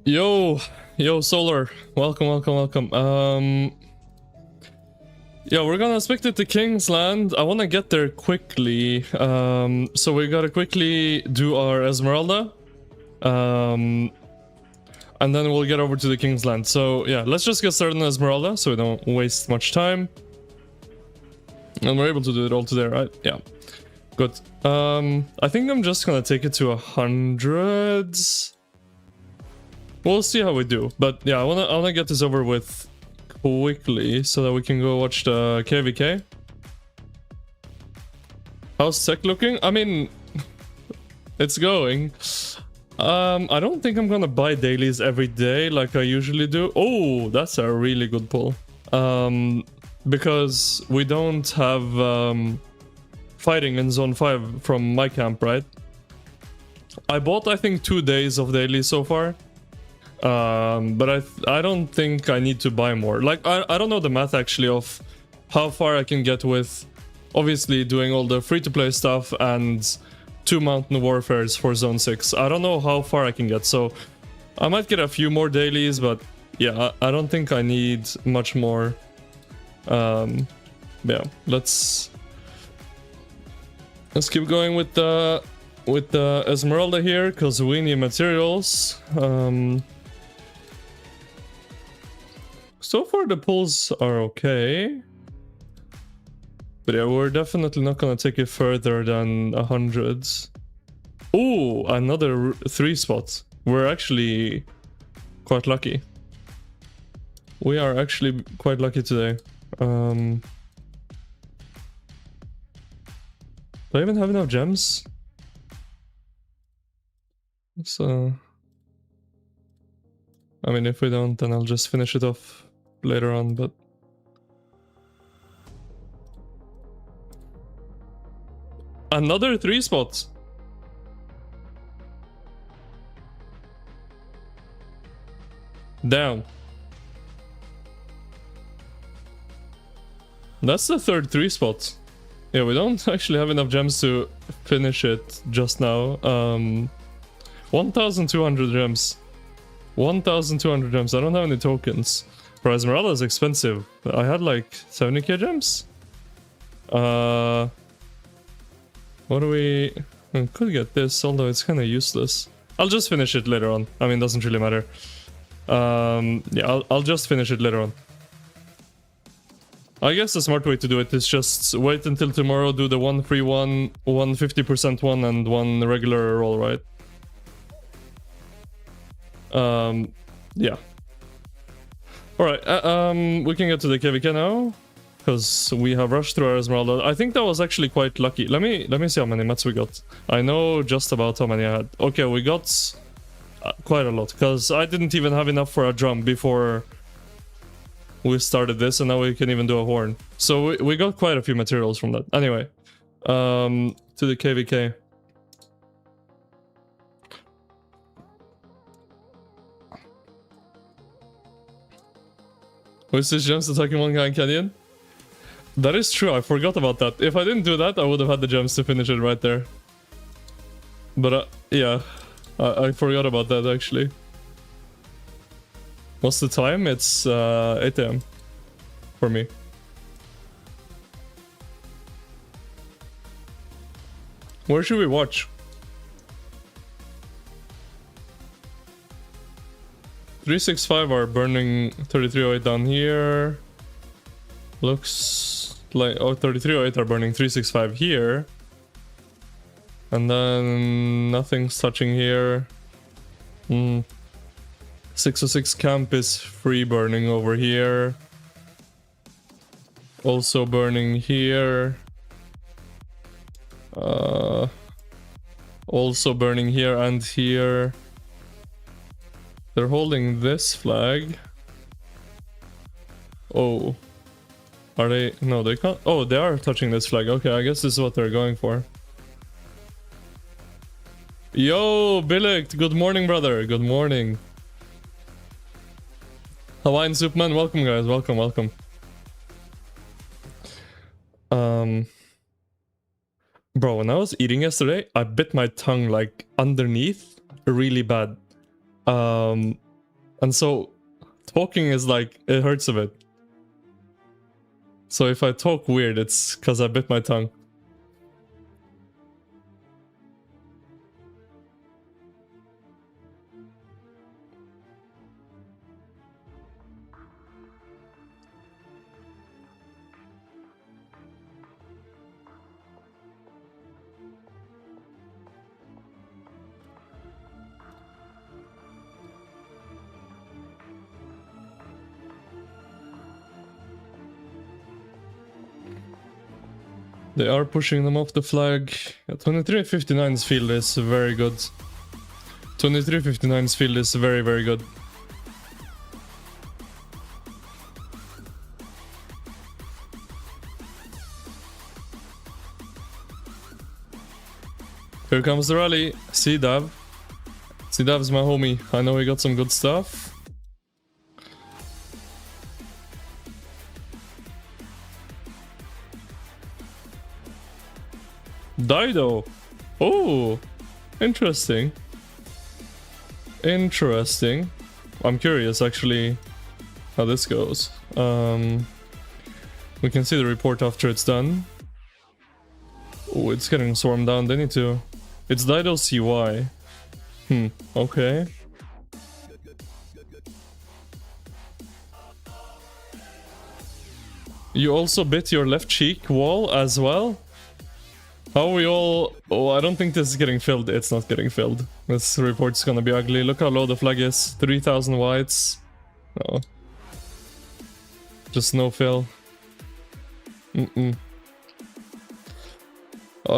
Yo, Solar, welcome. Yeah, we're gonna expect it to Kingsland. I wanna get there quickly. So we gotta quickly do our Esmeralda. And then we'll get over to the Kingsland. So yeah, let's just get started on Esmeralda so we don't waste much time. And we're able to do it all today, right? Yeah. Good. I think I'm just gonna take it to 100. We'll see how we do. But yeah, I wanna get this over with quickly so that we can go watch the KVK. How's tech looking? I mean, it's going. I don't think I'm gonna buy dailies every day like I usually do. Oh, that's a really good pull. Because we don't have fighting in zone 5 from my camp, right? I bought, I think, 2 days of dailies so far. But I don't think I need to buy more. Like, I don't know the math actually of how far I can get with obviously doing all the free-to-play stuff and 2 mountain warfares for zone 6. I don't know how far I can get, so I might get a few more dailies, but yeah, I don't think I need much more. Yeah, let's keep going with the Esmeralda here, because we need materials. So far the pulls are okay. But yeah, we're definitely not gonna take it further than 100. Oh, another 3 spots. We're actually quite lucky. We are actually quite lucky today. Do I even have enough gems? So, I mean, if we don't, then I'll just finish it off later on, but another 3 spots. Down. That's the third 3 spot. Yeah, we don't actually have enough gems to finish it just now. 1,200 gems. 1,200 gems. I don't have any tokens. For Esmeralda is expensive. I had like 70k gems. What do we could get this, although it's kind of useless. I'll just finish it later on. I mean, it doesn't really matter. Yeah, I'll just finish it later on. I guess the smart way to do it is just wait until tomorrow, do the 1 free one, 1 50% one, and 1 regular roll, right? Yeah. Alright, we can get to the KVK now, because we have rushed through our Esmeralda. I think that was actually quite lucky. Let me see how many mats we got. I know just about how many I had. Okay, we got quite a lot, because I didn't even have enough for a drum before we started this, and now we can even do a horn. So we got quite a few materials from that. Anyway, to the KVK. Wasted gems attacking one guy in Canyon? That is true, I forgot about that. If I didn't do that, I would have had the gems to finish it right there. But yeah, I forgot about that actually. What's the time? It's 8 AM for me. Where should we watch? 365 are burning 3308 down here. Looks like, oh, 3308 are burning 365 here. And then nothing's touching here. 606 camp is free burning over here. Also burning here. Also burning here and here. They're holding this flag. Oh. Are they? No, they can't. Oh, they are touching this flag. Okay, I guess this is what they're going for. Yo, Billick, good morning, brother. Good morning. Hawaiian Superman, welcome, guys. Welcome. Bro, when I was eating yesterday, I bit my tongue like underneath really bad. And so talking is like, it hurts a bit. So if I talk weird, it's because I bit my tongue. They are pushing them off the flag. 2359's field is very good. 2359's field is very, very good. Here comes the rally. C-Dav. C-Dav's my homie. I know he got some good stuff. Dido. Oh, interesting. Interesting. I'm curious actually how this goes. We can see the report after it's done. Oh, it's getting swarmed down. They need to... It's Dido CY. Okay. You also bit your left cheek wall as well? How are we all... Oh, I don't think this is getting filled. It's not getting filled. This report's gonna be ugly. Look how low the flag is. 3,000 whites. No. Just no fill. I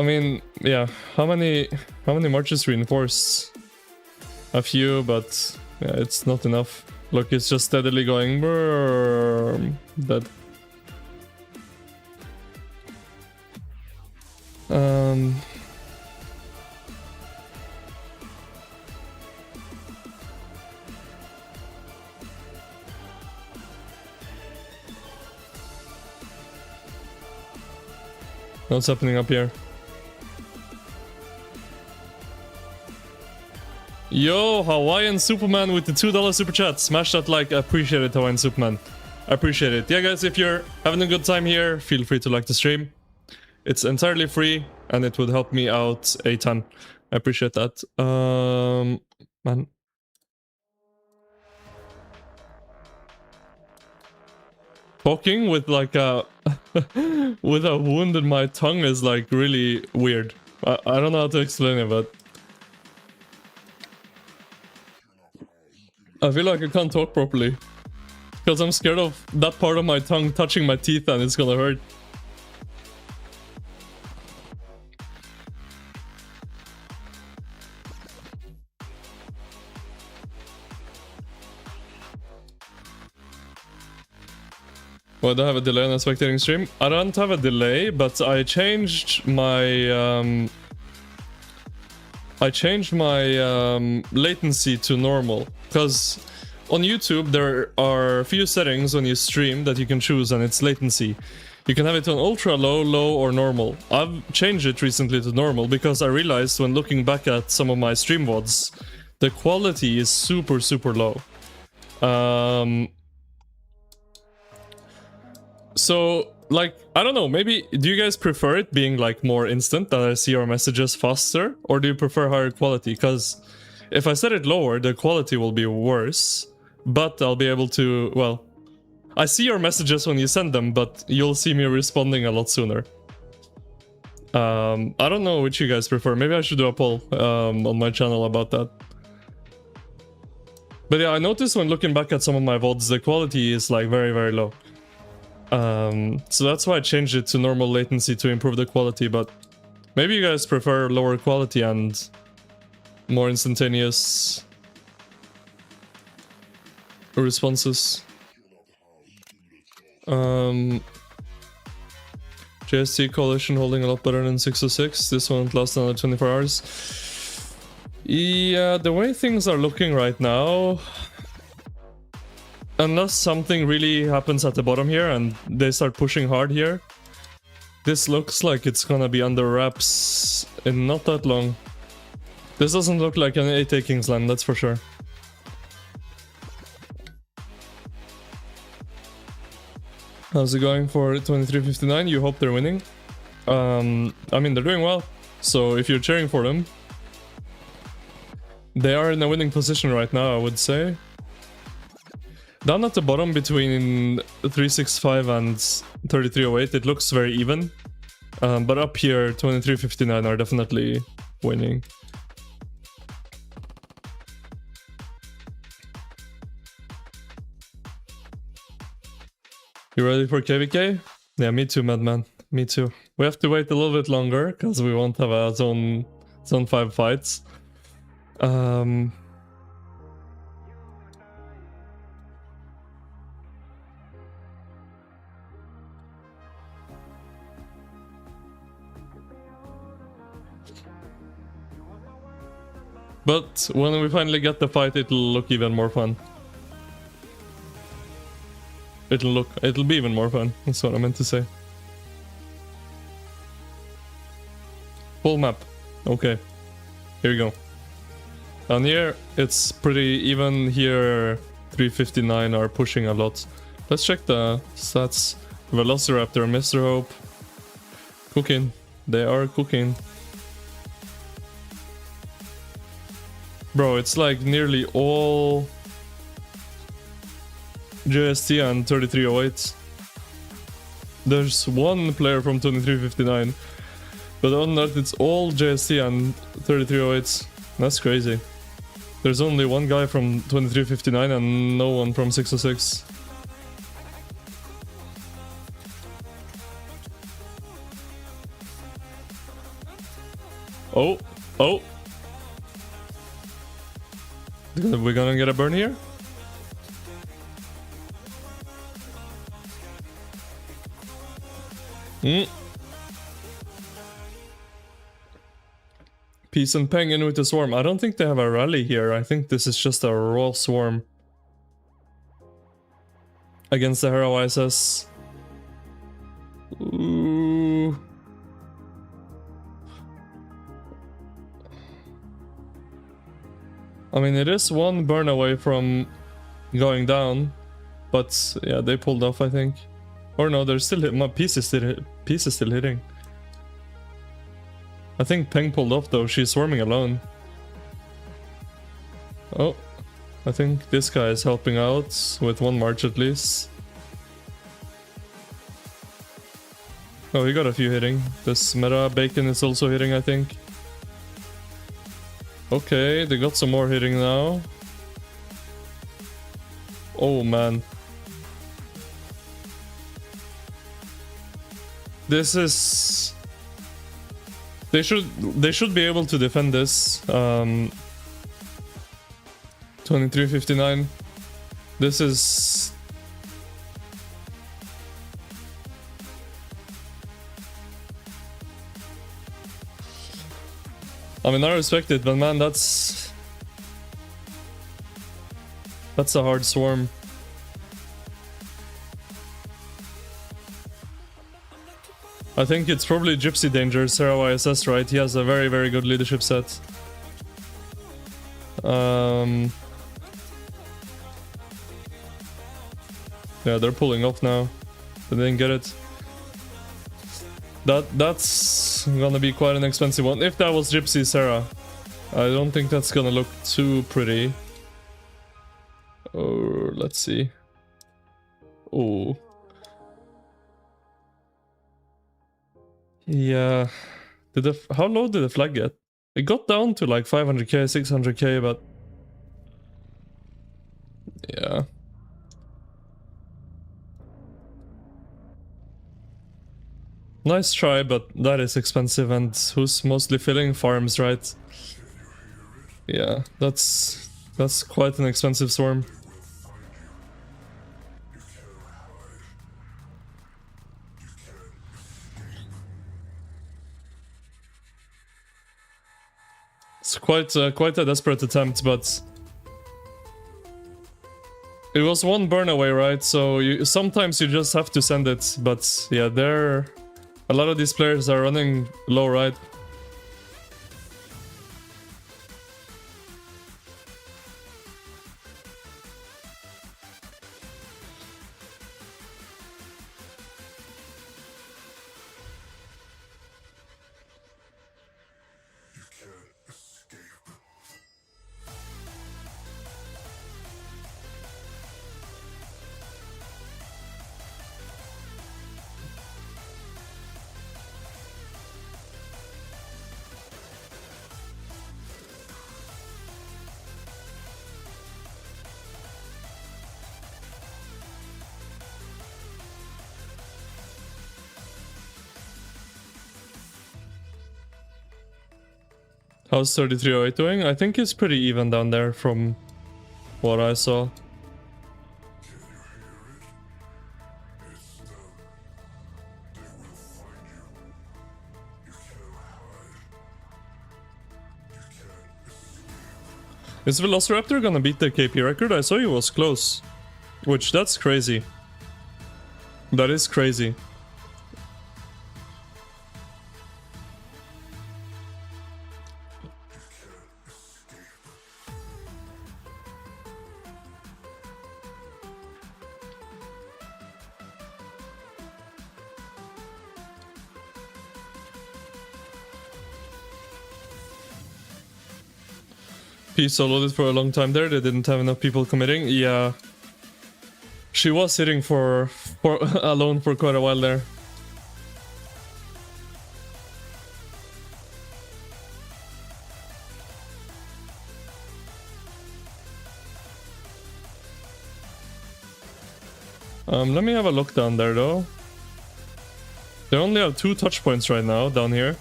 mean, yeah. How many marches reinforced? A few, but yeah, it's not enough. Look, it's just steadily going. Brrr, dead. What's happening up here? Yo, Hawaiian Superman with the $2 super chat. Smash that like. I appreciate it, Hawaiian Superman. I appreciate it. Yeah, guys, if you're having a good time here, feel free to like the stream. It's entirely free, and it would help me out a ton. I appreciate that. Man. Talking with like a... with a wound in my tongue is like really weird. I don't know how to explain it, but... I feel like I can't talk properly. Because I'm scared of that part of my tongue touching my teeth and it's gonna hurt. Well, do I have a delay on a spectating stream? I don't have a delay, but I changed my latency to normal. Because on YouTube there are a few settings when you stream that you can choose, and it's latency. You can have it on ultra low, low, or normal. I've changed it recently to normal because I realized when looking back at some of my stream VODs, the quality is super, super low. So, like, I don't know, maybe, do you guys prefer it being, like, more instant, that I see your messages faster? Or do you prefer higher quality? Because if I set it lower, the quality will be worse, but I'll be able to, well, I see your messages when you send them, but you'll see me responding a lot sooner. I don't know which you guys prefer. Maybe I should do a poll on my channel about that. But yeah, I noticed when looking back at some of my VODs, the quality is, like, very, very low. So that's why I changed it to normal latency to improve the quality, but maybe you guys prefer lower quality and more instantaneous responses. JST coalition holding a lot better than 606. This won't last another 24 hours. Yeah, the way things are looking right now, unless something really happens at the bottom here and they start pushing hard here, this looks like it's gonna be under wraps in not that long. This doesn't look like an 8A Kingsland, that's for sure. How's it going for 2359? You hope they're winning? I mean, they're doing well. So if you're cheering for them, they are in a winning position right now, I would say. Down at the bottom between 365 and 3308, it looks very even. But up here, 2359 are definitely winning. You ready for KVK? Yeah, me too, Madman. Me too. We have to wait a little bit longer because we won't have a zone 5 fights. But when we finally get the fight, it'll look even more fun. It'll be even more fun. That's what I meant to say. Full map. Okay. Here we go. Down here, it's pretty even. Here, 359 are pushing a lot. Let's check the stats. Velociraptor, Mr. Hope. Cooking. They are cooking. Bro, it's like nearly all JST and 3308. There's one player from 2359, but on that it's all JST and 3308. That's crazy. There's only one guy from 2359 and no one from 606. Oh, oh. We're gonna get a burn here? Peace and Penguin with the swarm. I don't think they have a rally here. I think this is just a raw swarm against the Hero ISS. Ooh. I mean, it is one burn away from going down, but yeah, they pulled off, I think. Or no, they're still my piece is still hitting. I think Peng pulled off though. She's swarming alone. Oh, I think this guy is helping out with one march at least. Oh, he got a few hitting. This meta bacon is also hitting, I think. Okay, they got some more hitting now. Oh man. This is... They should be able to defend this. 2359. This is... I mean, I respect it, but man, that's a hard swarm. I think it's probably Gypsy Danger's Hero ISS, right? He has a very, very good leadership set. Yeah, they're pulling off now. They didn't get it. That's gonna be quite an expensive one. If that was Gypsy Sarah, I don't think that's gonna look too pretty. Or let's see. Oh. Yeah. How low did the flag get? It got down to like 500k, 600k, but yeah. Nice try, but that is expensive, and who's mostly filling farms, right? Yeah, that's quite an expensive swarm. It's quite a desperate attempt, but it was one burn away, right? So sometimes you just have to send it, but yeah, a lot of these players are running low, right? How's 3308 doing? I think it's pretty even down there from what I saw. Is Velociraptor gonna beat the KP record? I saw he was close. Which, that's crazy. That is crazy. P soloed it for a long time there. They didn't have enough people committing. Yeah. She was sitting for alone for quite a while there. Let me have a look down there though. They only have 2 touch points right now down here.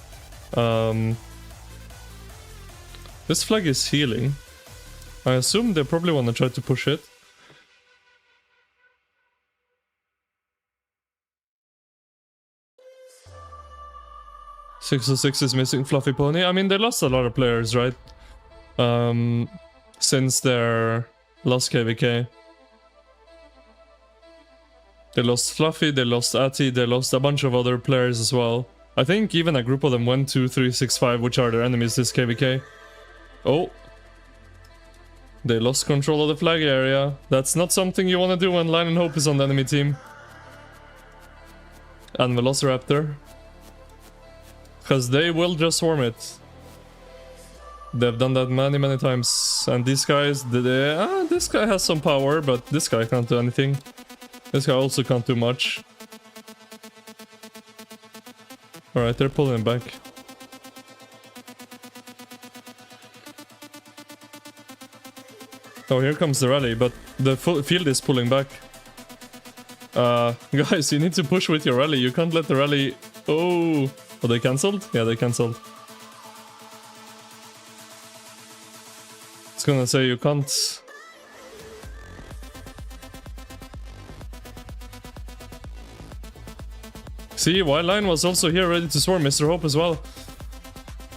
This flag is healing. I assume they probably want to try to push it. "606 is missing Fluffy Pony." I mean, they lost a lot of players, right? Since their last KVK. They lost Fluffy, they lost Ati, they lost a bunch of other players as well. I think even a group of them went 2, 3, 6, 5, which are their enemies this KVK. Oh. They lost control of the flag area. That's not something you want to do when Line and Hope is on the enemy team. And Velociraptor. Because they will just swarm it. They've done that many times. And these guys, this guy has some power, but this guy can't do anything. This guy also can't do much. Alright, they're pulling back. Oh, here comes the rally, but the field is pulling back. Guys, you need to push with your rally. You can't let the rally... Oh, they cancelled? Yeah, they cancelled. It's gonna say you can't... See, Wildline was also here ready to swarm Mr. Hope as well.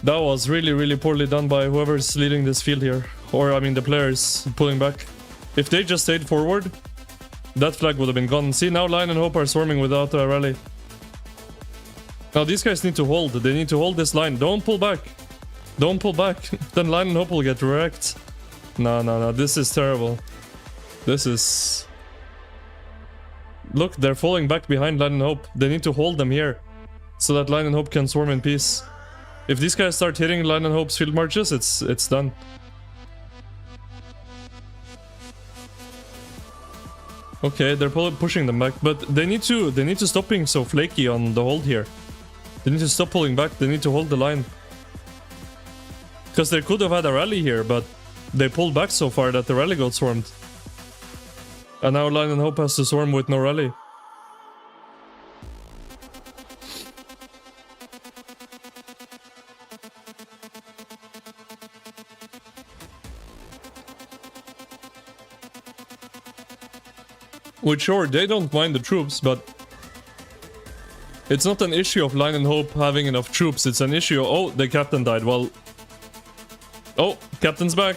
That was really poorly done by whoever's leading this field here. Or, I mean, the players pulling back. If they just stayed forward, that flag would have been gone. See, now Line and Hope are swarming without a rally. Now, these guys need to hold. They need to hold this line. Don't pull back. Don't pull back. Then Line and Hope will get wrecked. No. This is terrible. This is... Look, they're falling back behind Line and Hope. They need to hold them here. So that Line and Hope can swarm in peace. If these guys start hitting Line and Hope's field marches, it's done. Okay, they're pushing them back, but they need to stop being so flaky on the hold here. They need to stop pulling back. They need to hold the line. Because they could have had a rally here, but they pulled back so far that the rally got swarmed. And now Line and Hope has to swarm with no rally. Which, sure, they don't mind the troops, but it's not an issue of Line and Hope having enough troops. It's an issue of, oh, the captain died. Well, oh, captain's back.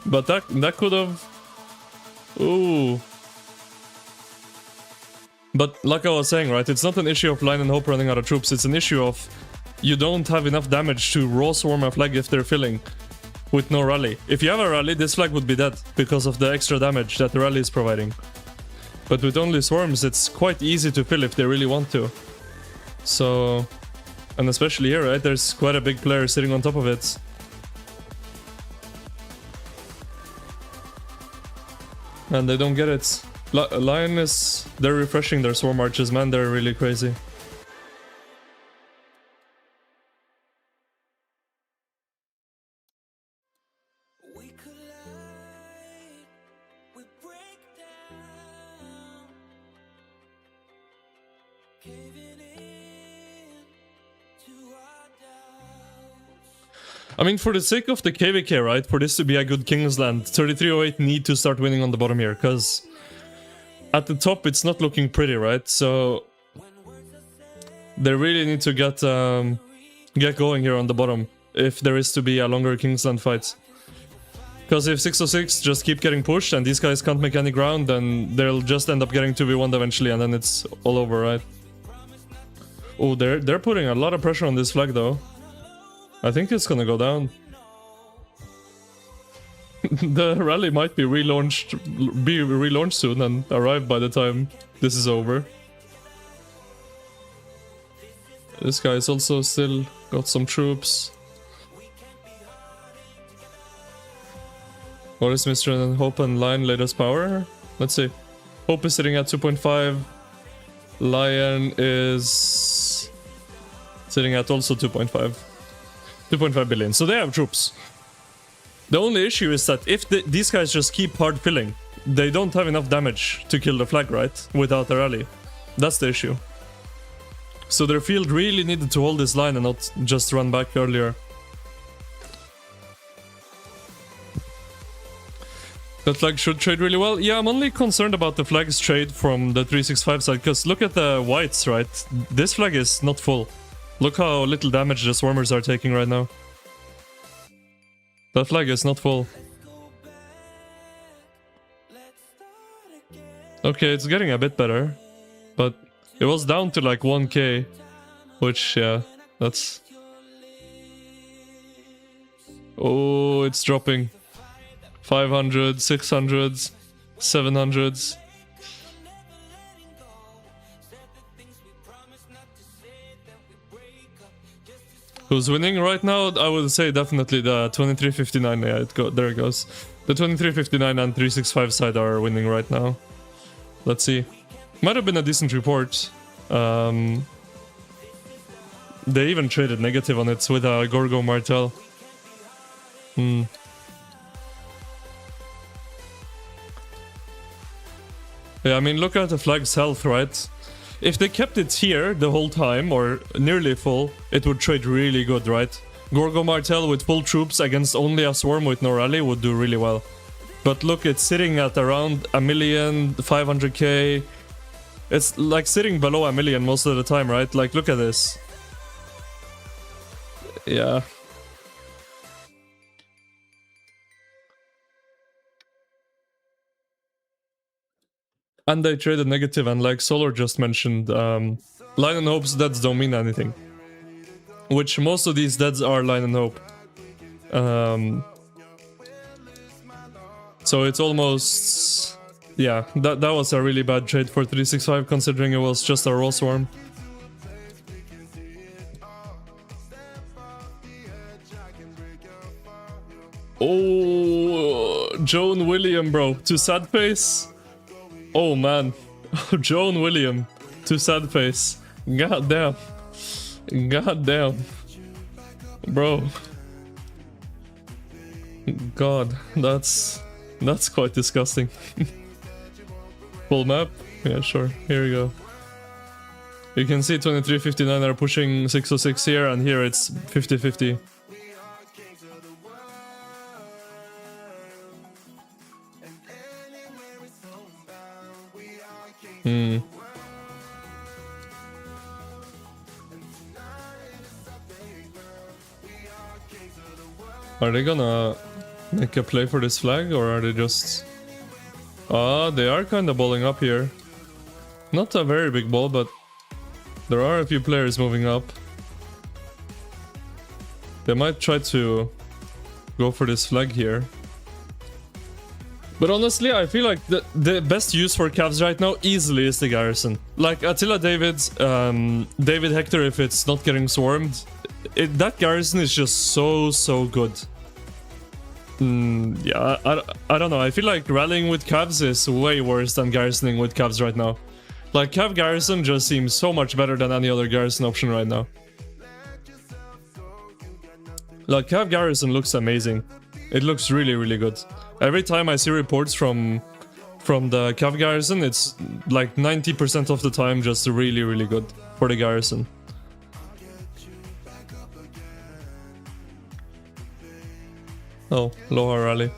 But that could have... Ooh. But like I was saying, right, it's not an issue of Line and Hope running out of troops. It's an issue of you don't have enough damage to raw swarm a flag if they're filling with no rally. If you have a rally, this flag would be dead because of the extra damage that the rally is providing. But with only swarms, it's quite easy to fill if they really want to. So... And especially here, right? There's quite a big player sitting on top of it. And they don't get it. Lion is... They're refreshing their swarm arches, man. They're really crazy. I mean, for the sake of the KVK, right? For this to be a good Kingsland, 3308 need to start winning on the bottom here, because at the top it's not looking pretty, right? So they really need to get going here on the bottom if there is to be a longer Kingsland fight. Because if 606 just keep getting pushed and these guys can't make any ground, then they'll just end up getting 2v1 eventually, and then it's all over, right? Oh, they're putting a lot of pressure on this flag though. I think it's gonna go down. The rally might be relaunched soon and arrive by the time this is over. This guy's also still got some troops. What is Mr. Hope and Lion latest power? Let's see. Hope is sitting at 2.5. Lion is sitting at also 2.5. 2.5 billion. So they have troops. The only issue is that if these guys just keep hard filling, they don't have enough damage to kill the flag, right? Without a rally. That's the issue. So their field really needed to hold this line and not just run back earlier. That flag should trade really well. Yeah, I'm only concerned about the flag's trade from the 365 side, because look at the whites, right? This flag is not full. Look how little damage the swarmers are taking right now. That flag is not full. Okay, it's getting a bit better, but it was down to like 1k, which, yeah, that's... Oh, it's dropping. 500, 600, 700s. Who's winning right now? I would say definitely the 2359. Yeah, there it goes. The 2359 and 365 side are winning right now. Let's see. Might have been a decent report. They even traded negative on it with a Gorgo Martel. Yeah, I mean, look at the flag's health, right? If they kept it here the whole time, or nearly full, it would trade really good, right? Gorgo Martel with full troops against only a swarm with no rally would do really well. But look, it's sitting at around 1,500,000. It's like sitting below 1 million most of the time, right? Like, look at this. Yeah. And they traded negative, and like Solar just mentioned, Line and Hope's deads don't mean anything. Which most of these deads are Line and Hope. So it's almost... Yeah, that was a really bad trade for 365, considering it was just a raw swarm. Oh, Joan William, bro, to sad face. Oh man, Joan William to sad face. God damn. God damn. Bro. God, that's quite disgusting. Full map? Yeah, sure. Here we go. You can see 2359 are pushing 606 here, and here it's 50-50. Are they gonna make a play for this flag, or are they just... they are kinda balling up here. Not a very big ball, but there are a few players moving up. They might try to go for this flag here. But honestly, I feel like the best use for Cavs right now easily is the garrison. Like Attila David, David Hector, if it's not getting swarmed, that garrison is just so good. Yeah, I don't know. I feel like rallying with Cavs is way worse than garrisoning with Cavs right now. Like, Cav garrison just seems so much better than any other garrison option right now. Like, Cav garrison looks amazing. It looks really good. Every time I see reports from the Cav garrison, it's like 90% of the time just really good for the garrison. Oh, Loha rally.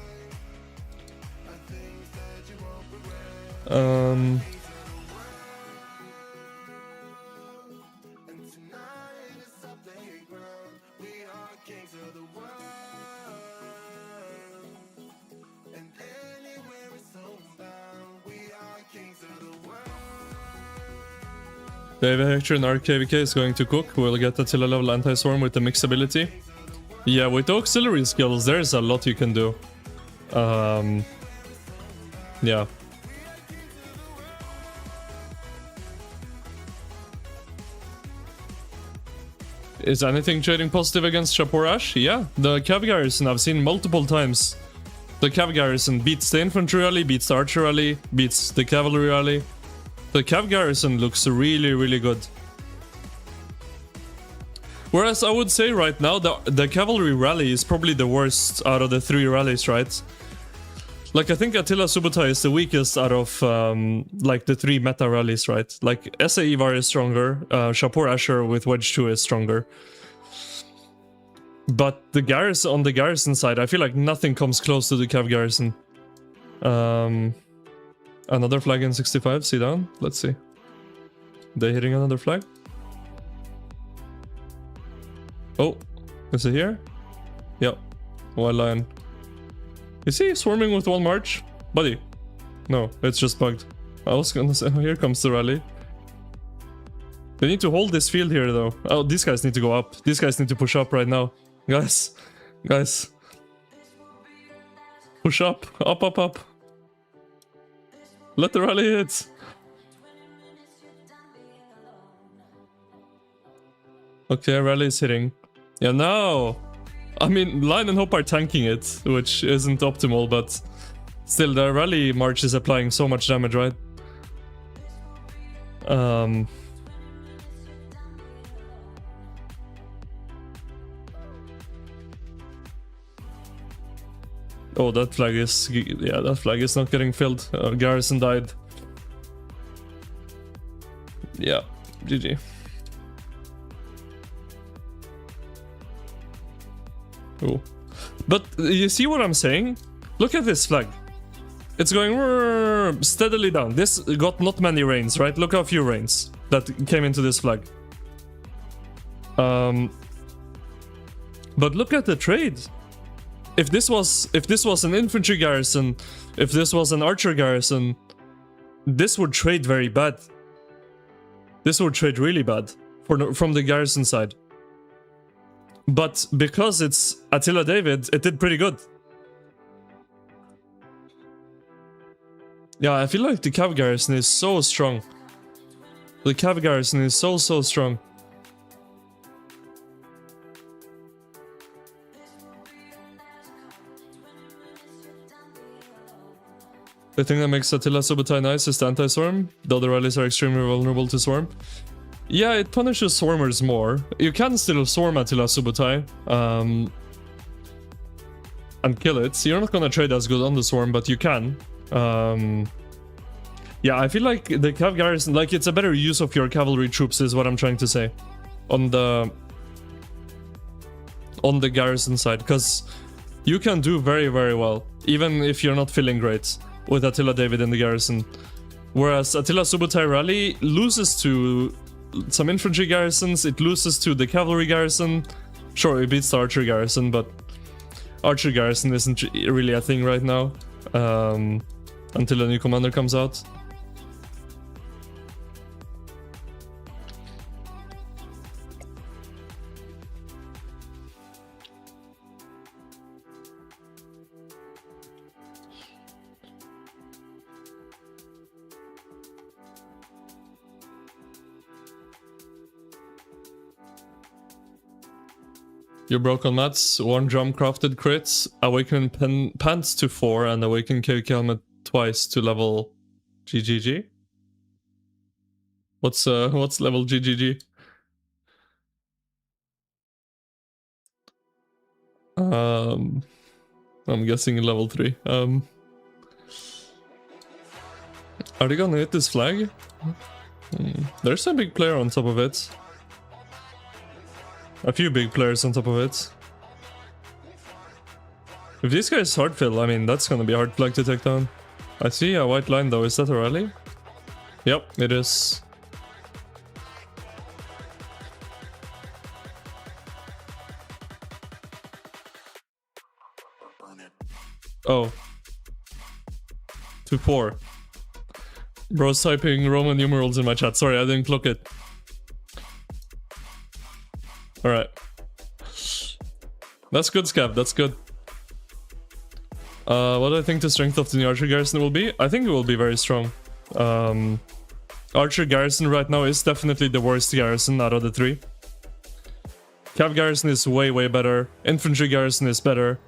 David Hector and RKVK is going to cook. We'll get Attila level anti-swarm with the mix ability. Yeah, with the auxiliary skills, there's a lot you can do. Yeah. Is anything trading positive against Shapur Ash? Yeah, the Cav Garrison I've seen multiple times. The Cav Garrison beats the infantry rally, beats the archer rally, beats the cavalry rally. The Cav Garrison looks really, really good. Whereas I would say right now, the cavalry rally is probably the worst out of the 3 rallies, right? Like, I think Attila Subutai is the weakest out of, like, the 3 meta rallies, right? Like, SA Ivar is stronger, Shapur Asher with Wedge 2 is stronger. But the garrison, on the garrison side, I feel like nothing comes close to the Cav Garrison. Another flag in 65, see down? Let's see. They hitting another flag? Oh, is it here? Yep. Wild Lion. Is he swarming with 1 march? Buddy. No, it's just bugged. I was gonna say, oh, here comes the rally. They need to hold this field here though. Oh, these guys need to go up. These guys need to push up right now. Guys. Guys. Push up. Up, up, up. Let the rally hit. Okay, rally is hitting. Yeah, now. I mean, Lion and Hope are tanking it, which isn't optimal, but still, the rally march is applying so much damage, right? Oh, that flag is... yeah, that flag is not getting filled. Garrison died. Yeah, GG. Oh. But you see what I'm saying? Look at this flag. It's going steadily down. This got not many rains, right? Look how few rains that came into this flag. But look at the trade. If this was an infantry garrison, if this was an archer garrison, this would trade very bad. This would trade really bad from the garrison side. But because it's Attila David, it did pretty good. Yeah, I feel like the Cav Garrison is so strong. The Cav Garrison is so strong. The thing that makes Attila Subutai nice is the anti-swarm. The other rallies are extremely vulnerable to swarm. Yeah, it punishes swarmers more. You can still swarm Attila Subutai and kill it. You're not gonna trade as good on the swarm, but you can. Yeah, I feel like the Cav Garrison, like, it's a better use of your cavalry troops is what I'm trying to say. On the garrison side, because you can do very well, even if you're not feeling great with Attila David in the garrison. Whereas Attila Subutai rally loses to some infantry garrisons, it loses to the cavalry garrison. Sure, it beats the archer garrison, but archer garrison isn't really a thing right now. Until a new commander comes out. You broke on mats, one drum crafted crits, awaken pants to 4 and awaken KVK helmet twice to level GGG. What's level GGG? I'm guessing level 3. Are they gonna hit this flag? There's a big player on top of it. A few big players on top of it. If this guy is hard fill, I mean, that's gonna be a hard flag to take down. I see a white line though. Is that a rally? Yep, it is. Oh. 2-4. Bro's typing Roman numerals in my chat. Sorry, I didn't clock it. Alright. That's good, Scav. That's good. What do I think the strength of the new Archer Garrison will be? I think it will be very strong. Archer Garrison right now is definitely the worst garrison out of the three. Cav Garrison is way, way better. Infantry Garrison is better.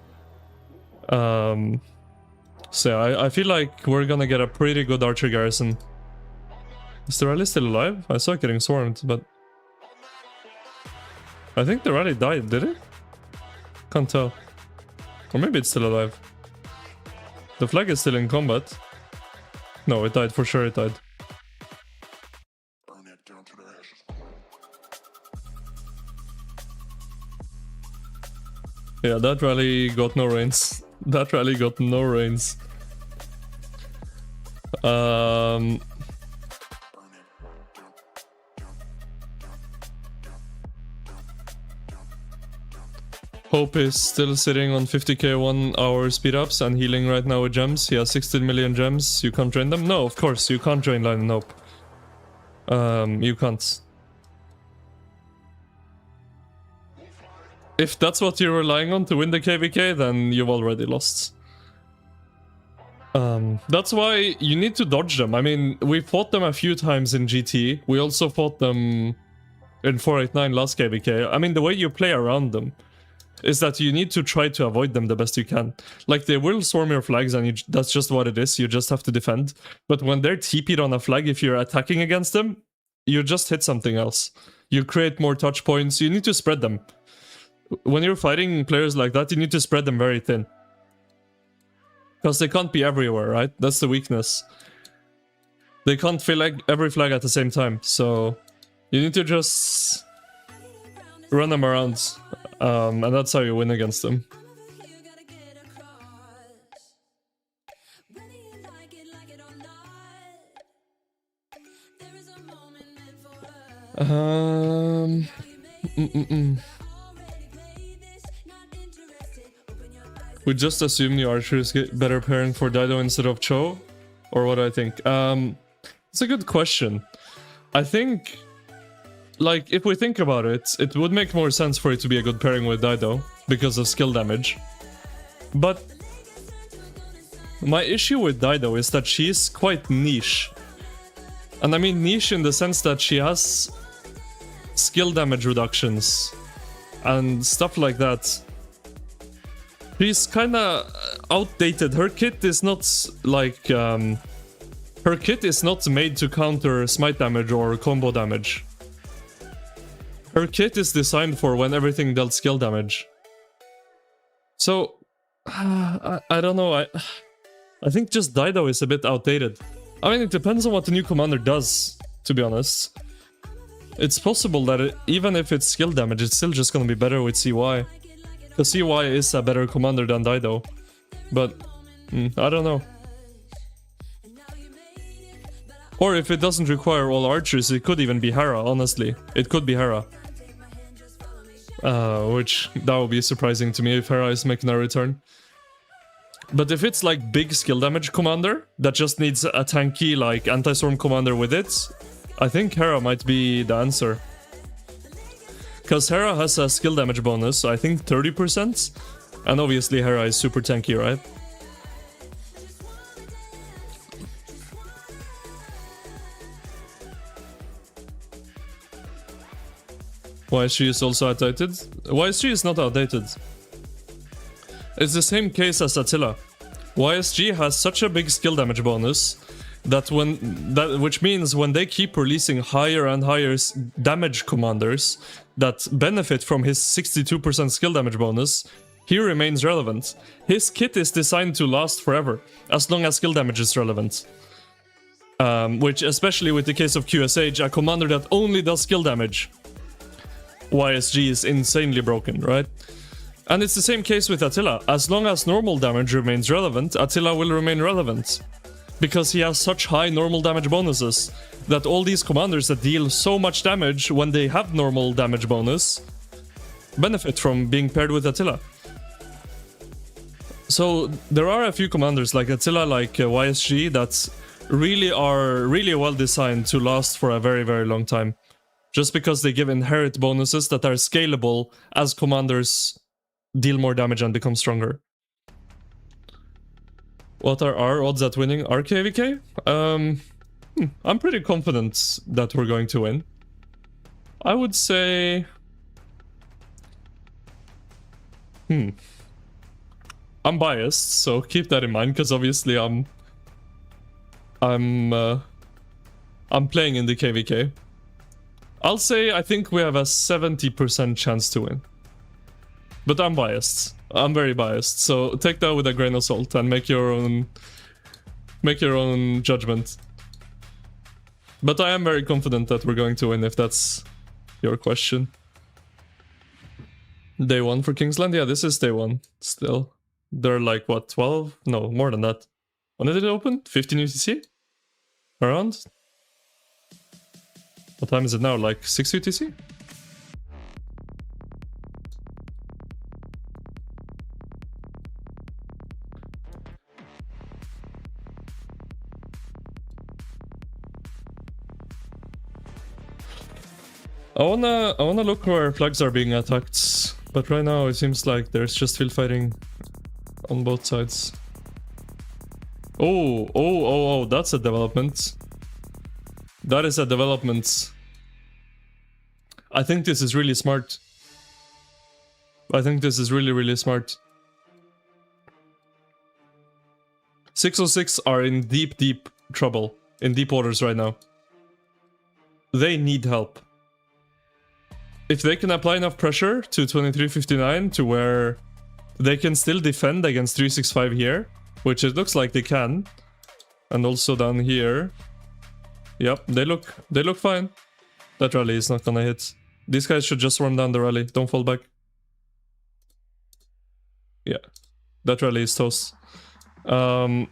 So yeah, I feel like we're gonna get a pretty good Archer Garrison. Is the rally still alive? I saw it getting swarmed, but... I think the rally died, did it? Can't tell. Or maybe it's still alive. The flag is still in combat. No, it died, for sure it died. Yeah, that rally got no reins. That rally got no reins. Hope is still sitting on 50k 1 hour speed ups and healing right now with gems. He has 16 million gems. You can't drain them? No, of course, you can't drain Line and Hope. You can't. If that's what you're relying on to win the KVK, then you've already lost. That's why you need to dodge them. I mean, we fought them a few times in GT. We also fought them in 489 last KVK. I mean, the way you play around them is that you need to try to avoid them the best you can. Like, they will swarm your flags and that's just what it is. You just have to defend. But when they're TP'd on a flag, if you're attacking against them, you just hit something else. You create more touch points. You need to spread them. When you're fighting players like that, you need to spread them very thin. Because they can't be everywhere, right? That's the weakness. They can't fill every flag at the same time, so you need to just run them around, and that's how you win against them. We just assume the archers get better pairing for Dido instead of Cho? Or what do I think? It's a good question. I think, like, if we think about it, it would make more sense for it to be a good pairing with Dido, because of skill damage. But my issue with Dido is that she's quite niche. And I mean niche in the sense that she has skill damage reductions and stuff like that. She's kinda outdated. Her kit is not like her kit is not made to counter smite damage or combo damage. Her kit is designed for when everything dealt skill damage. So I don't know. I think just Dido is a bit outdated. I mean, it depends on what the new commander does, to be honest. It's possible that even if it's skill damage, it's still just gonna be better with CY. Because CY is a better commander than Dido. But, I don't know. Or if it doesn't require all archers, it could even be Hera, honestly. It could be Hera. Which, that would be surprising to me if Hera is making a return. But if it's like big skill damage commander, that just needs a tanky like anti-storm commander with it, I think Hera might be the answer. Because Hera has a skill damage bonus, I think 30%. And obviously Hera is super tanky, right? YSG is also outdated. YSG is not outdated. It's the same case as Attila. YSG has such a big skill damage bonus that which means when they keep releasing higher and higher damage commanders that benefit from his 62% skill damage bonus, he remains relevant. His kit is designed to last forever, as long as skill damage is relevant. Which, especially with the case of QSH, a commander that only does skill damage, YSG is insanely broken, right? And it's the same case with Attila. As long as normal damage remains relevant, Attila will remain relevant. Because he has such high normal damage bonuses that all these commanders that deal so much damage when they have normal damage bonus benefit from being paired with Attila. So there are a few commanders like Attila, like YSG, that are really well designed to last for a very, very long time. Just because they give inherent bonuses that are scalable as commanders deal more damage and become stronger. What are our odds at winning RKVK? I'm pretty confident that we're going to win. I would say... I'm biased, so keep that in mind, because obviously I'm playing in the KVK. I'll say I think we have a 70% chance to win. But I'm biased. I'm very biased, so take that with a grain of salt and make your own judgment. But I am very confident that we're going to win, if that's your question. Day 1 for Kingsland? Yeah, this is day 1 still. They're like, what, 12? No, more than that. When did it open? 15 UTC? Around? What time is it now? Like 6 UTC? I wanna look where flags are being attacked, but right now it seems like there's just field fighting on both sides. Oh, that's a development. That is a development. I think this is really smart. I think this is really, really smart. 606 are in deep, deep trouble. In deep waters right now. They need help. If they can apply enough pressure to 2359 to where they can still defend against 365 here, which it looks like they can, and also down here, yep, they look fine. That rally is not gonna hit. These guys should just run down the rally. Don't fall back. Yeah, that rally is toast. As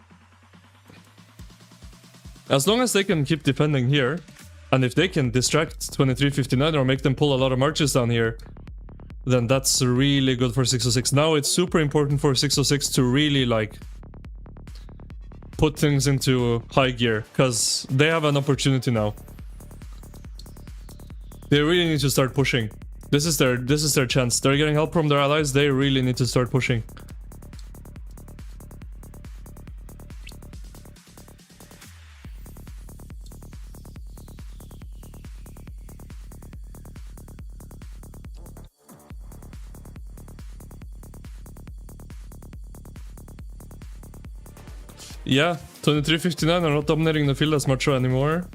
long as they can keep defending here, and if they can distract 2359 or make them pull a lot of marches down here, then that's really good for 606. Now it's super important for 606 to really like put things into high gear, because they have an opportunity now. They really need to start pushing. This is their chance. They're getting help from their allies. They really need to start pushing. Yeah, 2359 are not dominating the field as much anymore.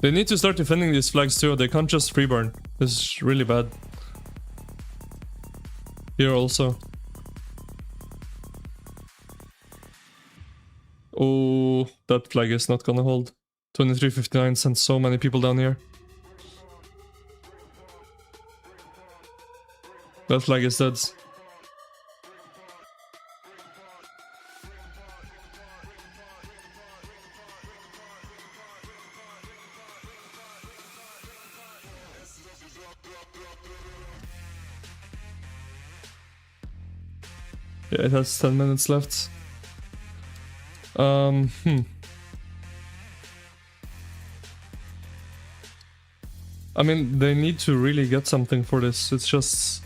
They need to start defending these flags too. They can't just free burn. This is really bad. Here also. Oh, that flag is not gonna hold. 2359 sent so many people down here. That flag is dead. Yeah, it has 10 minutes left. I mean, they need to really get something for this. It's just...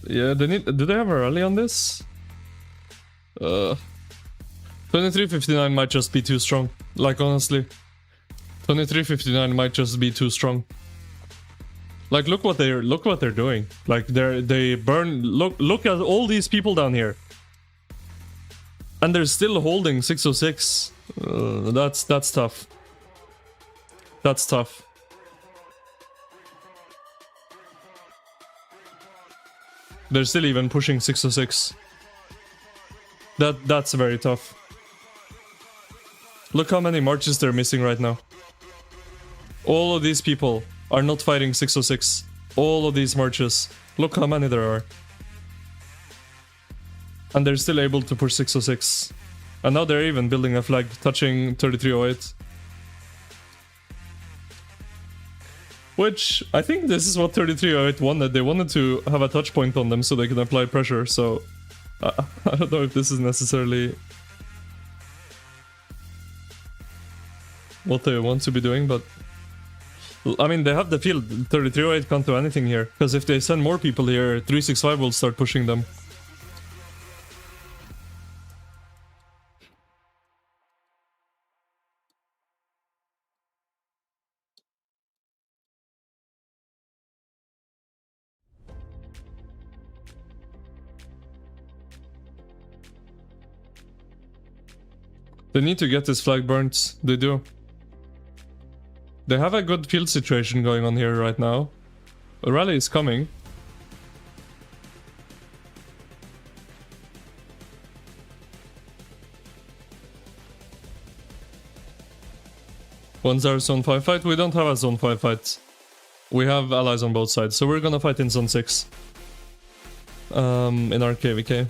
Yeah, they need... Do they have a rally on this? 2359 might just be too strong. Like, honestly. 2359 might just be too strong. Like, look what they're doing. Like, they burn... Look at all these people down here. And they're still holding 606. That's tough. That's tough. They're still even pushing 606. That's very tough. Look how many marches they're missing right now. All of these people are not fighting 606. all of these marches. Look how many there are. And they're still able to push 606. And now they're even building a flag, touching 3308. Which, I think this is what 3308 wanted. They wanted to have a touch point on them so they can apply pressure, so... I don't know if this is necessarily... what they want to be doing, but... I mean, they have the field. 3308 can't do anything here. Because if they send more people here, 365 will start pushing them. They need to get this flag burnt. They do. They have a good field situation going on here right now. A rally is coming. When's our zone 5 fight? We don't have a zone 5 fight. We have allies on both sides, so we're gonna fight in zone 6. In our KVK.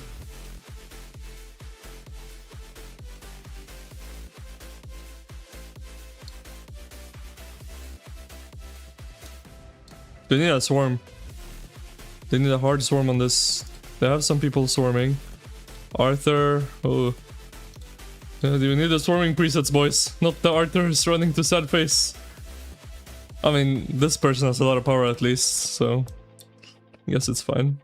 They need a swarm. They need a hard swarm on this. They have some people swarming. Arthur. Oh. You need the swarming presets, boys. Not the Arthur's running to sad face. I mean, this person has a lot of power at least, so... I guess it's fine.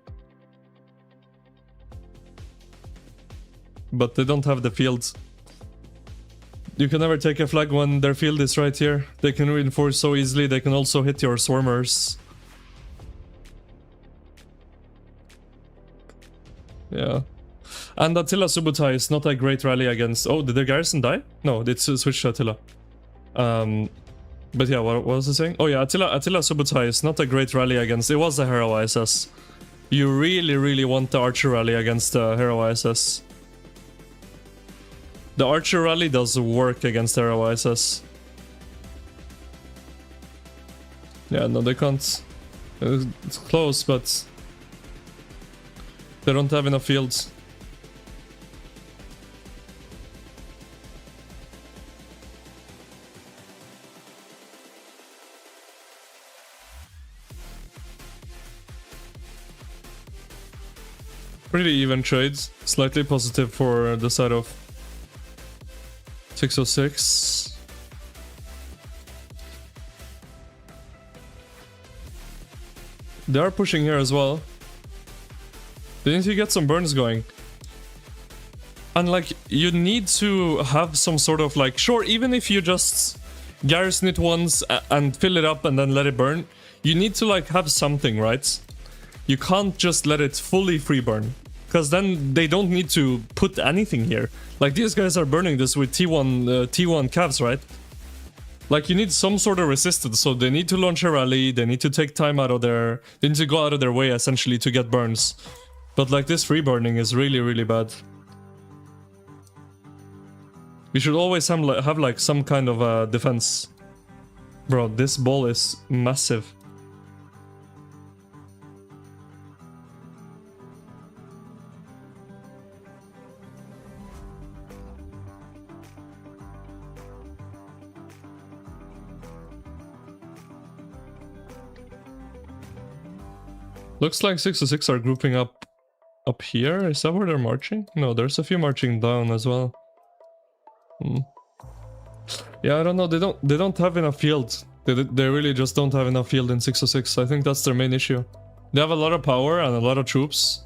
But they don't have the field. You can never take a flag when their field is right here. They can reinforce so easily, they can also hit your swarmers. Yeah. And Attila Subutai is not a great rally against... Oh, did their garrison die? No, it's switched to Attila. But yeah, what was I saying? Oh yeah, Attila Subutai is not a great rally against... It was a Hero ISS. You really want the Archer rally against the Hero ISS. The Archer rally does work against Hero ISS. Yeah, no, they can't. It's close, but... They don't have enough fields. Pretty even trades. Slightly positive for the side of 606. They are pushing here as well. They need to get some burns going. And like, you need to have some sort of like... Sure, even if you just garrison it once and fill it up and then let it burn, you need to like have something, right? You can't just let it fully free burn. Because then they don't need to put anything here. Like, these guys are burning this with T1 cavs, right? Like, you need some sort of resistance, so they need to launch a rally, they need to take time out of their... They need to go out of their way, essentially, to get burns. But like, this free burning is really bad. We should always have like some kind of defense. Bro, this ball is massive. Looks like 606 are grouping up here. Is that where they're marching? No, there's a few marching down as well. Yeah, I don't know. They don't have enough field. They really just don't have enough field in 606. I think that's their main issue. They have a lot of power and a lot of troops.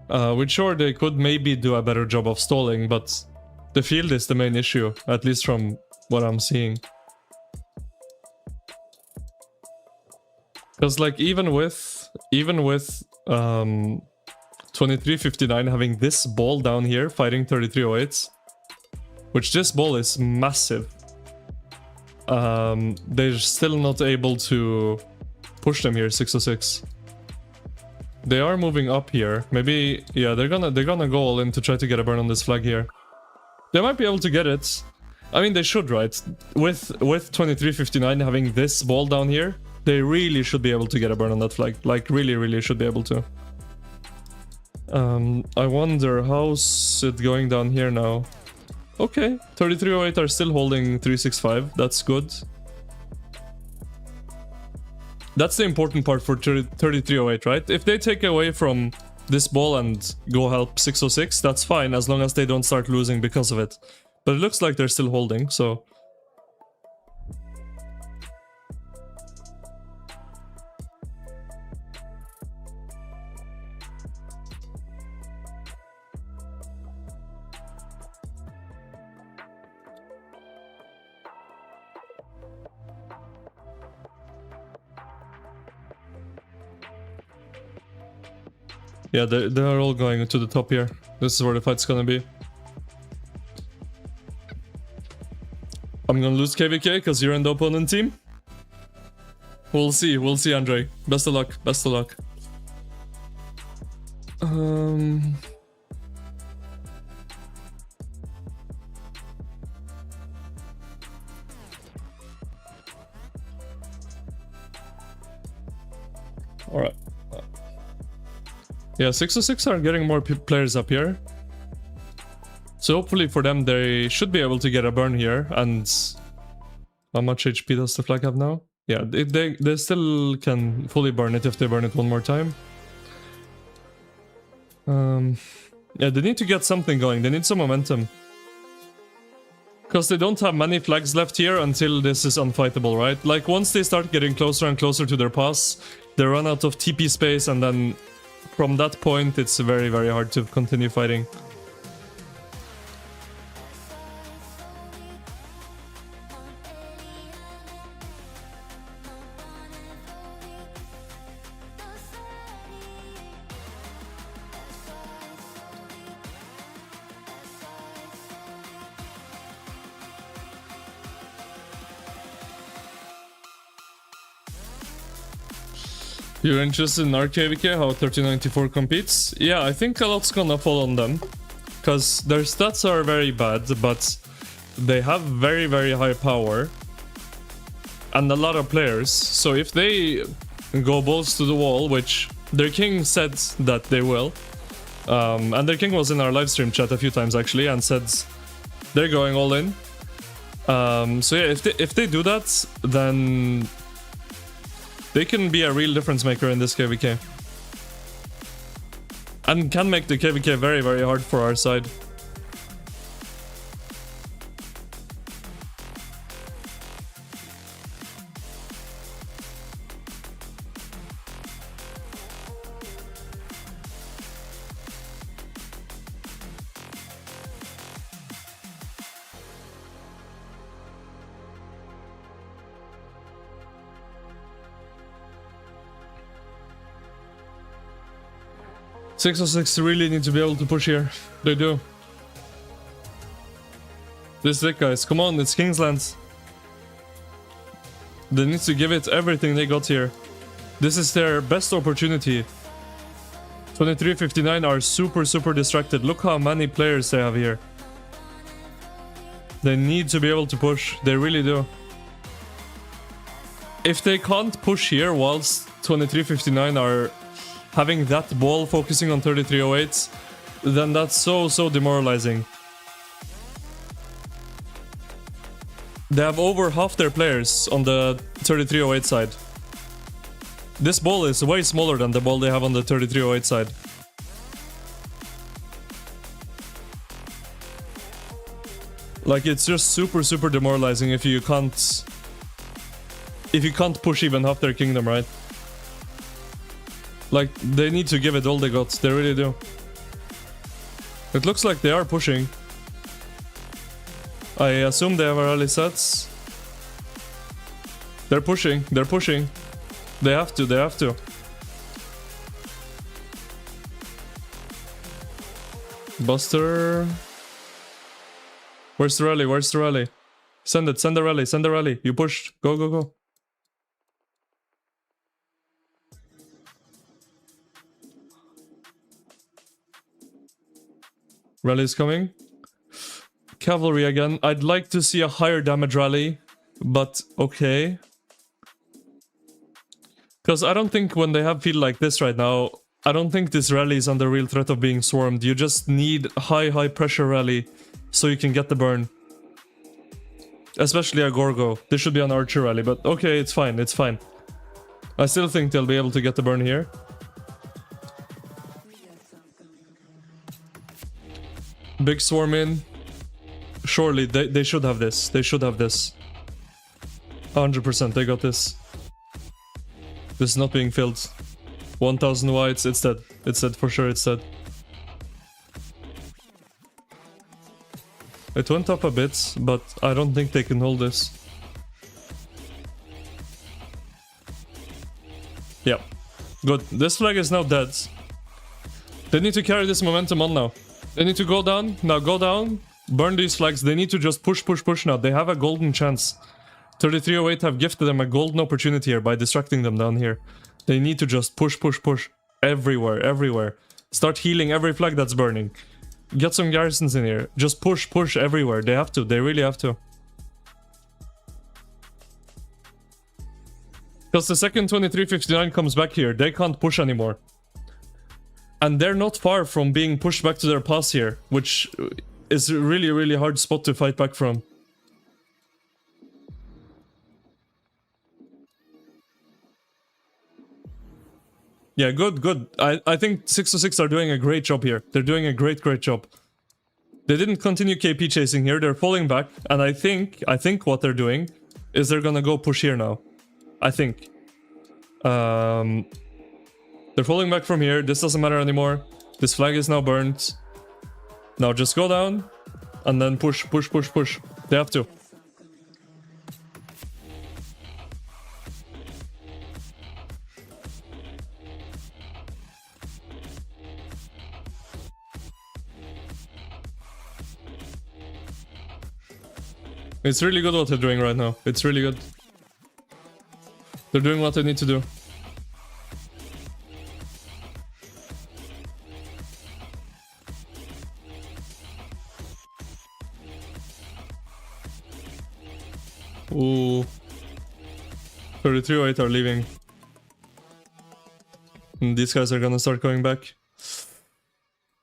Which sure, they could maybe do a better job of stalling, but the field is the main issue, at least from what I'm seeing. Because like, even with 2359 having this ball down here fighting 3308s, which this ball is massive, they're still not able to push them here. 606. They are moving up here. Maybe, yeah, they're gonna go all in to try to get a burn on this flag here. They might be able to get it. I mean, they should, right? With 2359 having this ball down here, They really should be able to get a burn on that flag. Like, really should be able to. I wonder how's it going down here now. Okay, 3308 are still holding 365. That's good. That's the important part for 3308, right? If they take away from this ball and go help 606, that's fine as long as they don't start losing because of it. But it looks like they're still holding, so... Yeah, they're all going to the top here. This is where the fight's gonna be. I'm gonna lose KVK because you're in the opponent team. We'll see, Andre. Best of luck, best of luck. Alright. Yeah, 606 are getting more players up here. So hopefully for them, they should be able to get a burn here. And how much HP does the flag have now? Yeah, they still can fully burn it if they burn it one more time. Yeah, they need to get something going. They need some momentum. Because they don't have many flags left here until this is unfightable, right? Like, once they start getting closer and closer to their pass, they run out of TP space, and then from that point, it's very hard to continue fighting. You're interested in RKVK, how 1394 competes? Yeah, I think a lot's gonna fall on them. Because their stats are very bad, but they have very high power. And a lot of players. So if they go balls to the wall, which their king said that they will. And their king was in our livestream chat a few times actually and said they're going all in. So yeah, if they do that, then they can be a real difference maker in this KVK. And can make the KVK very hard for our side. Six or six really need to be able to push here. They do. This is it, guys. Come on, it's Kingsland. They need to give it everything they got here. This is their best opportunity. 2359 are super distracted. Look how many players they have here. They need to be able to push. They really do. If they can't push here whilst 2359 are having that ball focusing on 3308, then that's so demoralizing. They have over half their players on the 3308 side. This ball is way smaller than the ball they have on the 3308 side. Like, it's just super demoralizing if you can't push even half their kingdom, right? Like, they need to give it all they got. They really do. It looks like they are pushing. I assume they have early sets. They're pushing. They're pushing. They have to. They have to. Buster. Where's the rally? Where's the rally? Send it. Send the rally. Send the rally. You pushed. Go. Rally is coming. Cavalry again. I'd like to see a higher damage rally, but okay. Because I don't think when they have field like this right now, I don't think this rally is under real threat of being swarmed. You just need high pressure rally so you can get the burn. Especially a Gorgo. This should be an archer rally, but okay, it's fine, it's fine. I still think they'll be able to get the burn here. Big swarm in. Surely, they should have this. They should have this. 100%, they got this. This is not being filled. 1000 whites, it's dead. It's dead, for sure it's dead. It went up a bit, but I don't think they can hold this. Yeah. Good. This flag is now dead. They need to carry this momentum on now. They need to go down. Now go down. Burn these flags. They need to just push now. They have a golden chance. 3308 have gifted them a golden opportunity here by distracting them down here. They need to just push. Everywhere. Start healing every flag that's burning. Get some garrisons in here. Just push everywhere. They have to. They really have to. Because the second 2359 comes back here, they can't push anymore. And they're not far from being pushed back to their pass here, which is a really hard spot to fight back from. Yeah, good. I think 606 are doing a great job here. They're doing a great job. They didn't continue KP chasing here, they're falling back, and I think what they're doing is they're gonna go push here now. I think. They're falling back from here, this doesn't matter anymore. This flag is now burnt. Now just go down, and then push. They have to. It's really good what they're doing right now. It's really good. They're doing what they need to do. Ooh. 3308 are leaving. And these guys are gonna start going back.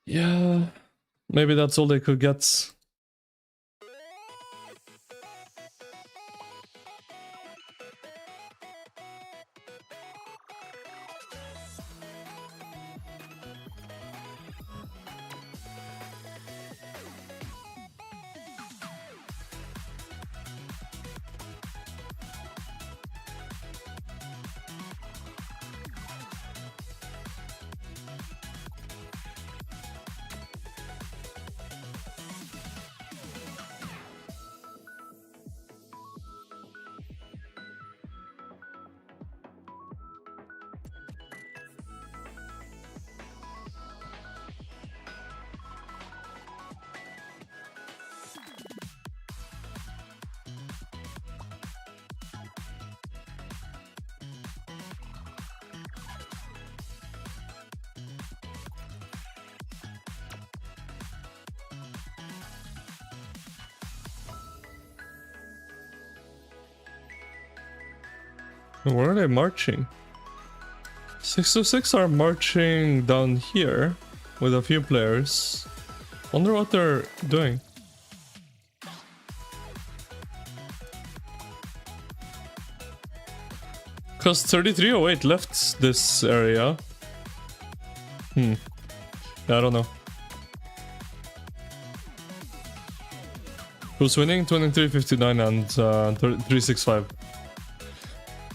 Yeah. Maybe that's all they could get. Where are they marching? 606 are marching down here with a few players. Wonder what they're doing. Because 3308 left this area. Yeah, I don't know. Who's winning? 2359 and 365.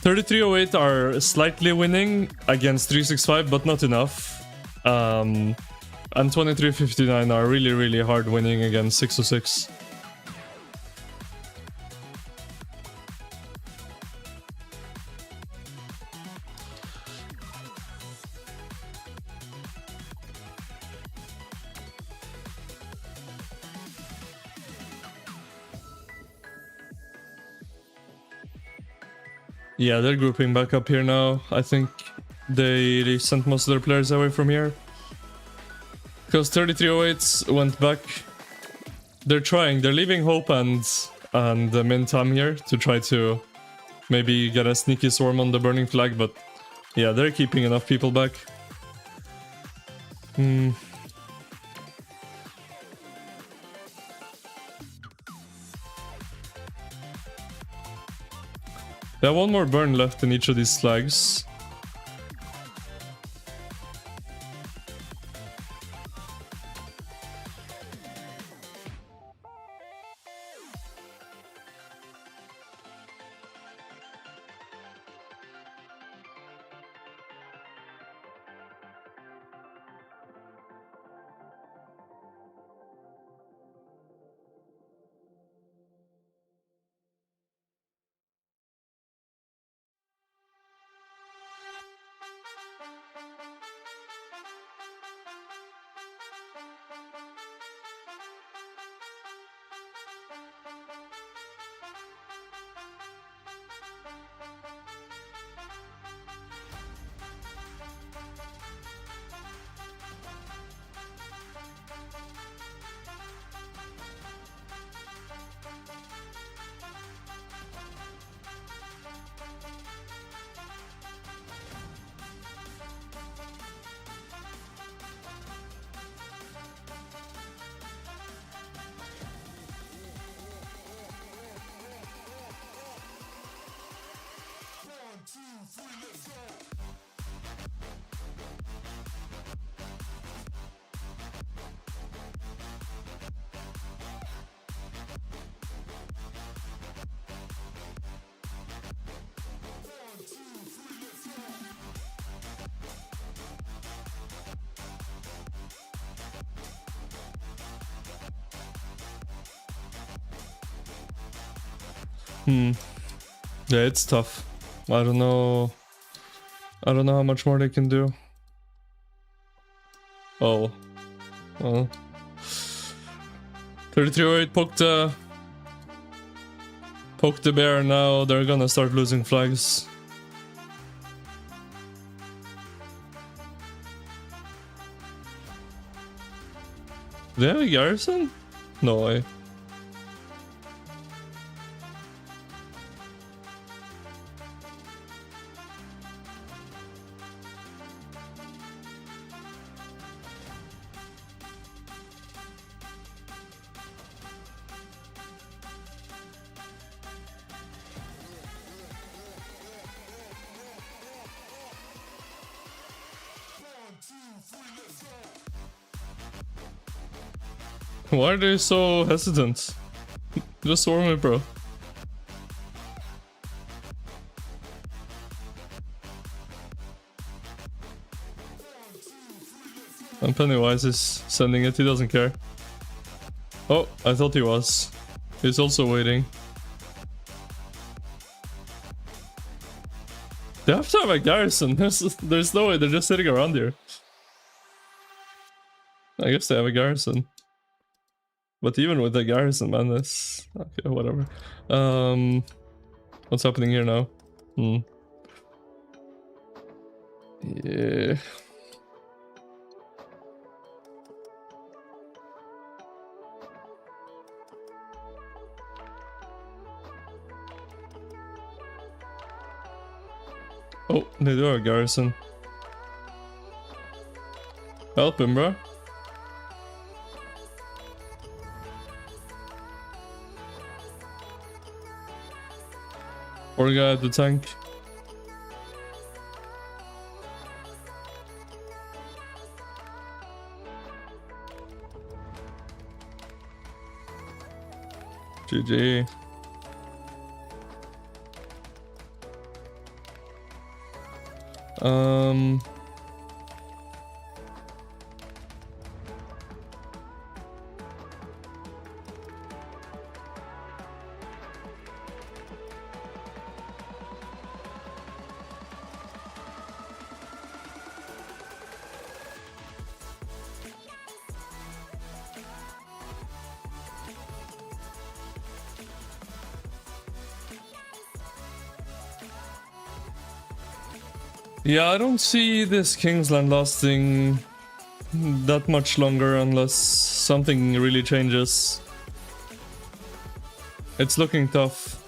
3308 are slightly winning against 365, but not enough. And 2359 are really hard winning against 606. Yeah, they're grouping back up here now. I think they sent most of their players away from here. Because 3308s went back. They're trying. They're leaving Hope and Mintam here to try to maybe get a sneaky swarm on the burning flag, but Yeah, they're keeping enough people back. Hmm. They have one more burn left in each of these flags. Yeah, it's tough. I don't know. I don't know how much more they can do. Oh. Well. 3308 poked the bear. Now they're gonna start losing flags. Do they have a garrison? No way. Why are they so hesitant? Just swarm it, bro. And Pennywise is sending it, he doesn't care. Oh, I thought he was. He's also waiting. They have to have a garrison. There's no way, they're just sitting around here. I guess they have a garrison. But even with the garrison, man, this... Okay, whatever. What's happening here now? Yeah... Oh, they do have a garrison. Help him, bro. Poor guy at the tank. GG. Yeah, I don't see this Kingsland lasting that much longer unless something really changes. It's looking tough.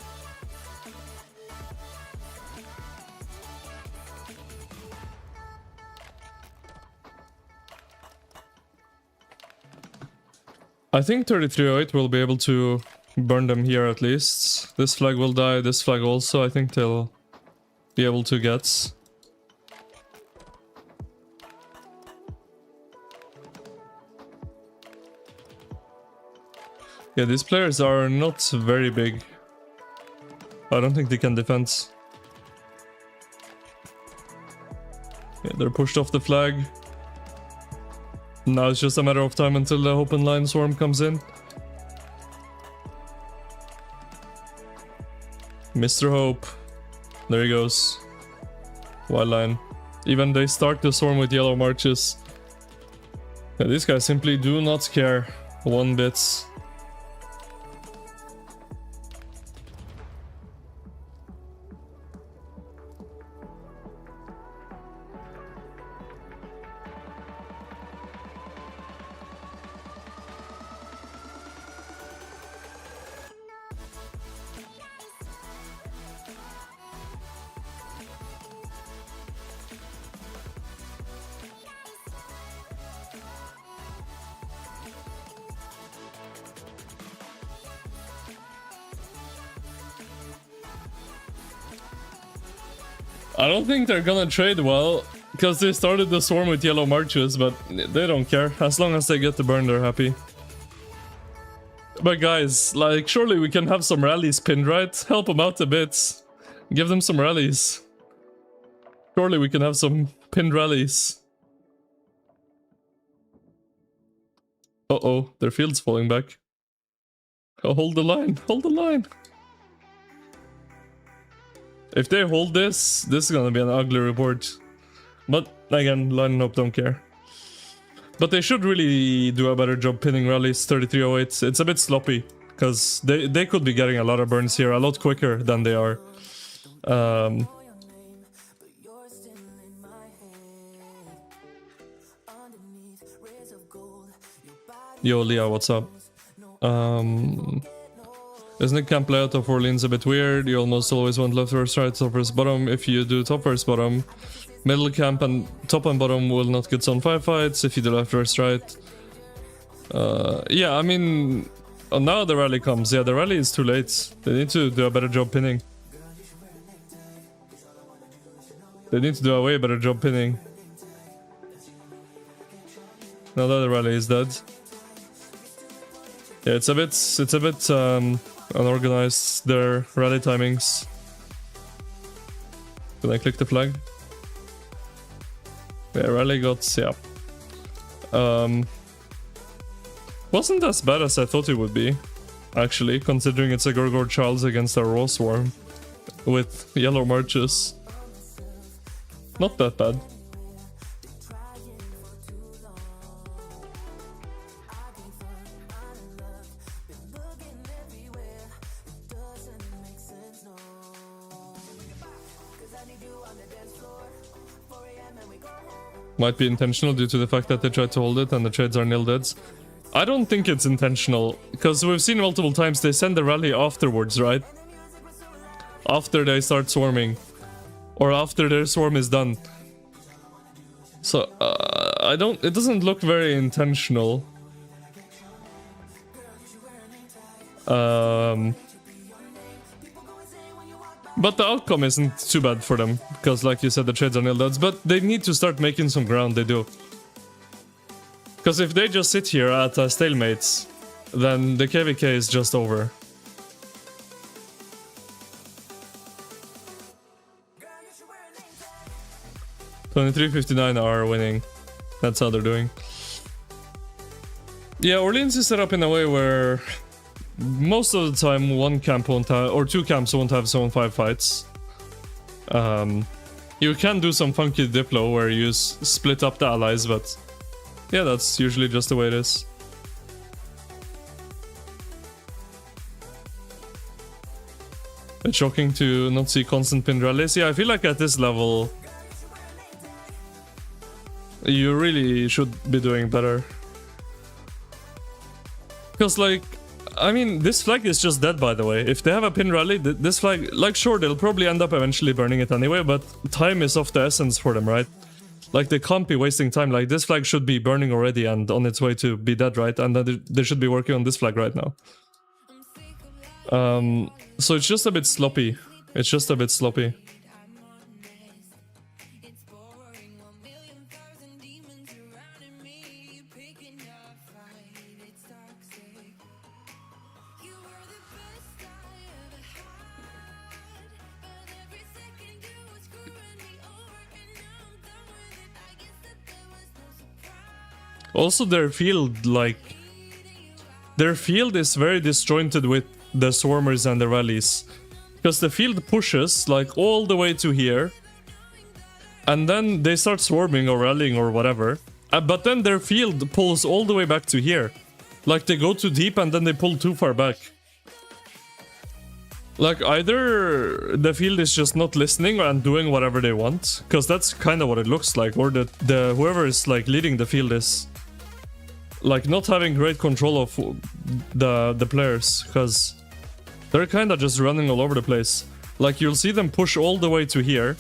I think 3308 will be able to burn them here at least. This flag will die, this flag also. I think they'll be able to get. Yeah, these players are not very big. I don't think they can defend. Yeah, they're pushed off the flag. Now it's just a matter of time until the open line swarm comes in. Mr. Hope. There he goes. Wild line. Even they start the swarm with yellow marches. Yeah, these guys simply do not care one bit. I don't think they're gonna trade well, because they started the swarm with yellow marches, but they don't care. As long as they get the burn, they're happy. But guys, like, surely we can have some rallies pinned, right? Help them out a bit. Give them some rallies. Surely we can have some pinned rallies. Uh-oh, their field's falling back. Oh, hold the line, hold the line. If they hold this is gonna be an ugly report. But again, line and Hope don't care. But they should really do a better job pinning rallies 3308. It's a bit sloppy, because they could be getting a lot of burns here, a lot quicker than they are. Yo, Leah, what's up? Isn't camp layout of Orleans a bit weird? You almost always want left versus right, top versus bottom. If you do top versus bottom, middle camp and top and bottom will not get zone 5 fights. If you do left versus right. Yeah, I mean, now the rally comes. Yeah, the rally is too late. They need to do a better job pinning. They need to do a way better job pinning. Now that the rally is dead. Yeah, it's a bit unorganized, their rally timings. Can I click the flag? Yeah, rally got, yeah. Wasn't as bad as I thought it would be, actually, considering it's a Gorgor Charles against a Raw Swarm with yellow marches. Not that bad. Might be intentional due to the fact that they tried to hold it and the trades are nil deads. I don't think it's intentional, because we've seen multiple times they send the rally afterwards, right? After they start swarming. Or after their swarm is done. So, it doesn't look very intentional. But the outcome isn't too bad for them, because like you said, the trades are nil deads, but they need to start making some ground, they do. Because if they just sit here at stalemates, then the KVK is just over. $23.59 are winning. That's how they're doing. Yeah, Orleans is set up in a way where most of the time one camp won't have, or two camps won't have zone 5 fights. You can do some funky Diplo where you split up the allies, but yeah, that's usually just the way it is. It's shocking to not see constant pin rallies. Yeah, I feel like at this level you really should be doing better. Because like, I mean, this flag is just dead, by the way. If they have a pin rally, this flag, like, sure, they'll probably end up eventually burning it anyway, but time is of the essence for them, right? Like, they can't be wasting time. Like, this flag should be burning already and on its way to be dead, right? And then they should be working on this flag right now. So it's just a bit sloppy. It's just a bit sloppy. Also, their field, like... Their field is very disjointed with the swarmers and the rallies. Because the field pushes, like, all the way to here. And then they start swarming or rallying or whatever. But then their field pulls all the way back to here. Like, they go too deep and then they pull too far back. Like, either the field is just not listening and doing whatever they want. Because that's kind of what it looks like. Or the whoever is, like, leading the field is... like, not having great control of the players, because they're kind of just running all over the place. Like, you'll see them push all the way to here,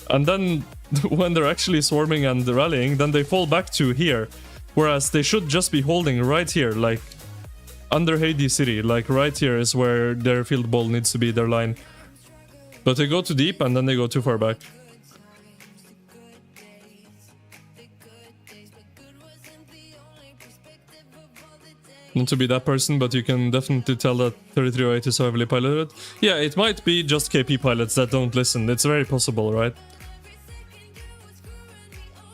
and then when they're actually swarming and rallying, then they fall back to here, whereas they should just be holding right here, like, under Hades City. Like, right here is where their field ball needs to be, their line. But they go too deep, and then they go too far back. Not to be that person, but you can definitely tell that 3308 is so heavily piloted. Yeah, it might be just KP pilots that don't listen. It's very possible, right?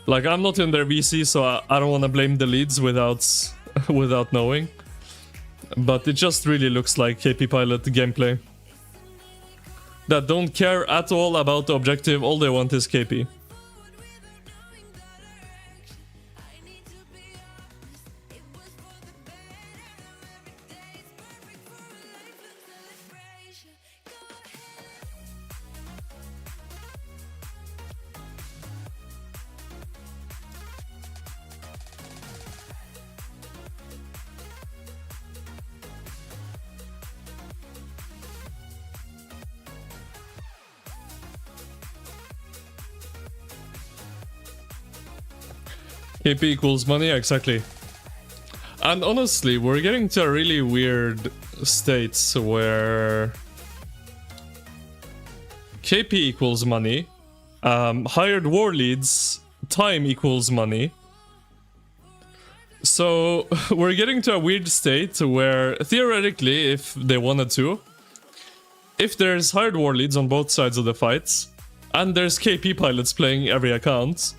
Like, I'm not in their VC, so I don't want to blame the leads without knowing. But it just really looks like KP pilot gameplay. That don't care at all about the objective, all they want is KP. KP equals money, exactly. And honestly, we're getting to a really weird state where KP equals money, hired war leads, time equals money. So we're getting to a weird state where theoretically, if they wanted to, if there's hired war leads on both sides of the fights, and there's KP pilots playing every account,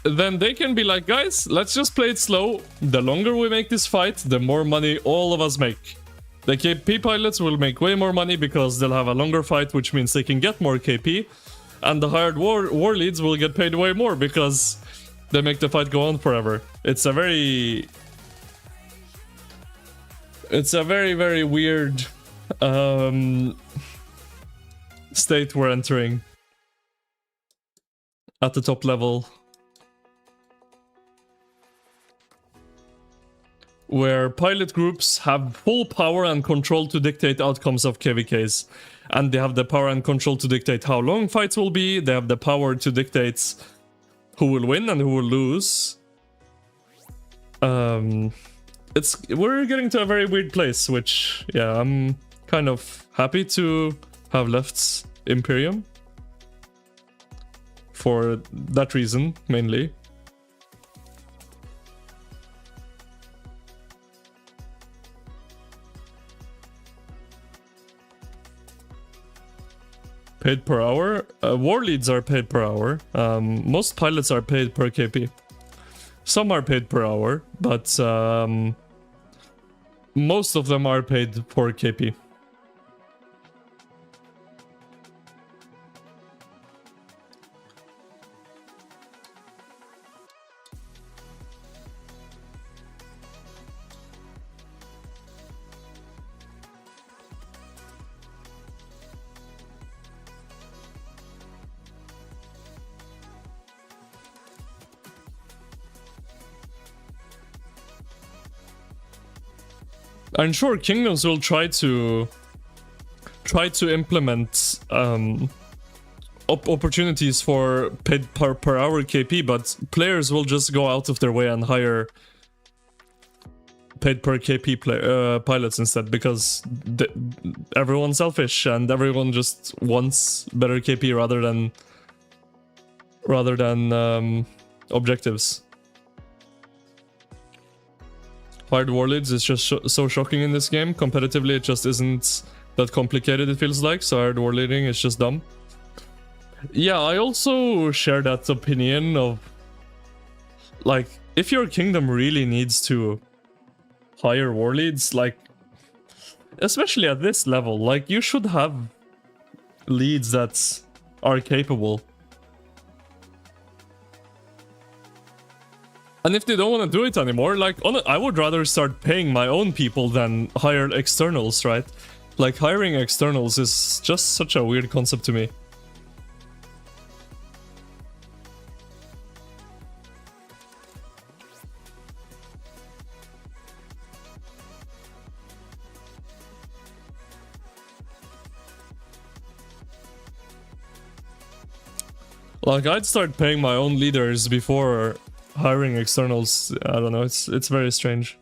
then they can be like, guys, let's just play it slow. The longer we make this fight, the more money all of us make. The KP pilots will make way more money because they'll have a longer fight, which means they can get more KP. And the hired war leads will get paid way more because they make the fight go on forever. It's a very, very weird state we're entering at the top level, where pilot groups have full power and control to dictate outcomes of KVKs. And they have the power and control to dictate how long fights will be. They have the power to dictate who will win and who will lose. We're getting to a very weird place, which, yeah, I'm kind of happy to have left Imperium. For that reason, mainly. Paid per hour? War leads are paid per hour. Most pilots are paid per KP. Some are paid per hour, but most of them are paid for KP. I'm sure kingdoms will try to implement opportunities for paid per hour KP, but players will just go out of their way and hire paid per KP pilots instead, because everyone's selfish and everyone just wants better KP rather than objectives. Hired war leads is just so shocking in this game. Competitively, it just isn't that complicated, it feels like, so hired war leading is just dumb. Yeah, I also share that opinion of, like, if your kingdom really needs to hire war leads, like, especially at this level, like, you should have leads that are capable. And if they don't want to do it anymore, like, I would rather start paying my own people than hire externals, right? Like, hiring externals is just such a weird concept to me. Like, I'd start paying my own leaders before hiring externals. I don't know, it's very strange.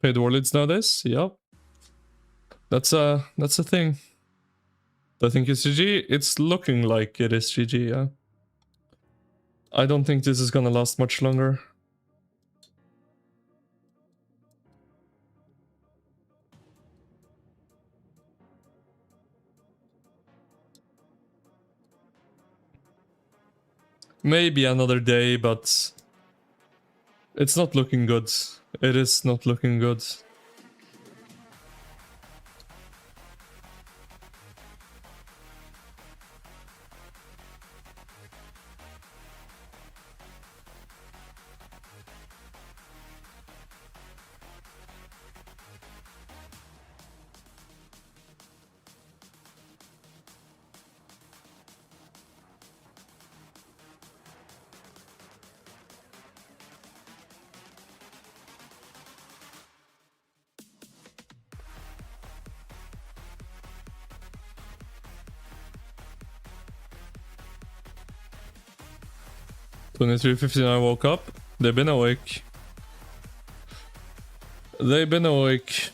Paid war leads nowadays? Yep. That's a thing. I think it's GG. It's looking like it is GG, yeah. I don't think this is gonna last much longer. Maybe another day, but it's not looking good. It is not looking good. I woke up. They've been awake. They've been awake.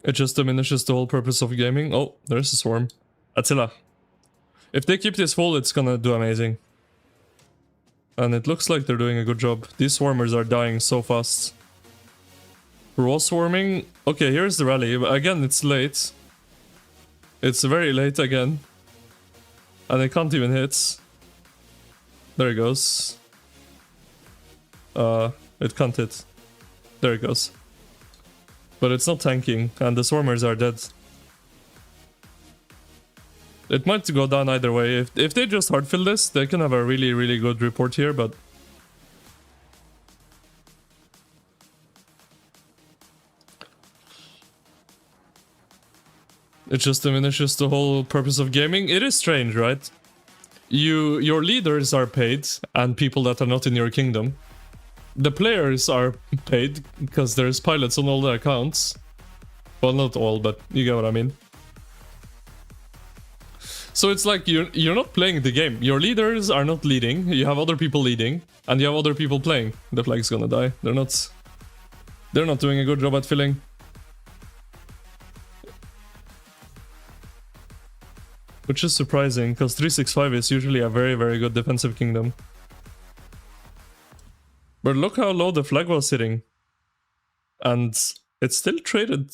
It just diminishes the whole purpose of gaming. Oh, there's a swarm. Attila. If they keep this full, it's gonna do amazing. And it looks like they're doing a good job. These swarmers are dying so fast. Raw swarming. Okay, here's the rally. Again, it's late. It's very late again. And it can't even hit. There it goes. It can't hit. There it goes. But it's not tanking, and the swarmers are dead. It might go down either way. If they just hardfill this, they can have a really, really good report here, but... it just diminishes the whole purpose of gaming. It is strange, right? Your leaders are paid, and people that are not in your kingdom. The players are paid, because there's pilots on all the accounts. Well, not all, but you get what I mean. So it's like you're not playing the game. Your leaders are not leading, you have other people leading, and you have other people playing. The flag's gonna die. They're not doing a good job at filling. Which is surprising, because 365 is usually a very, very good defensive kingdom. But look how low the flag was sitting. And it's still traded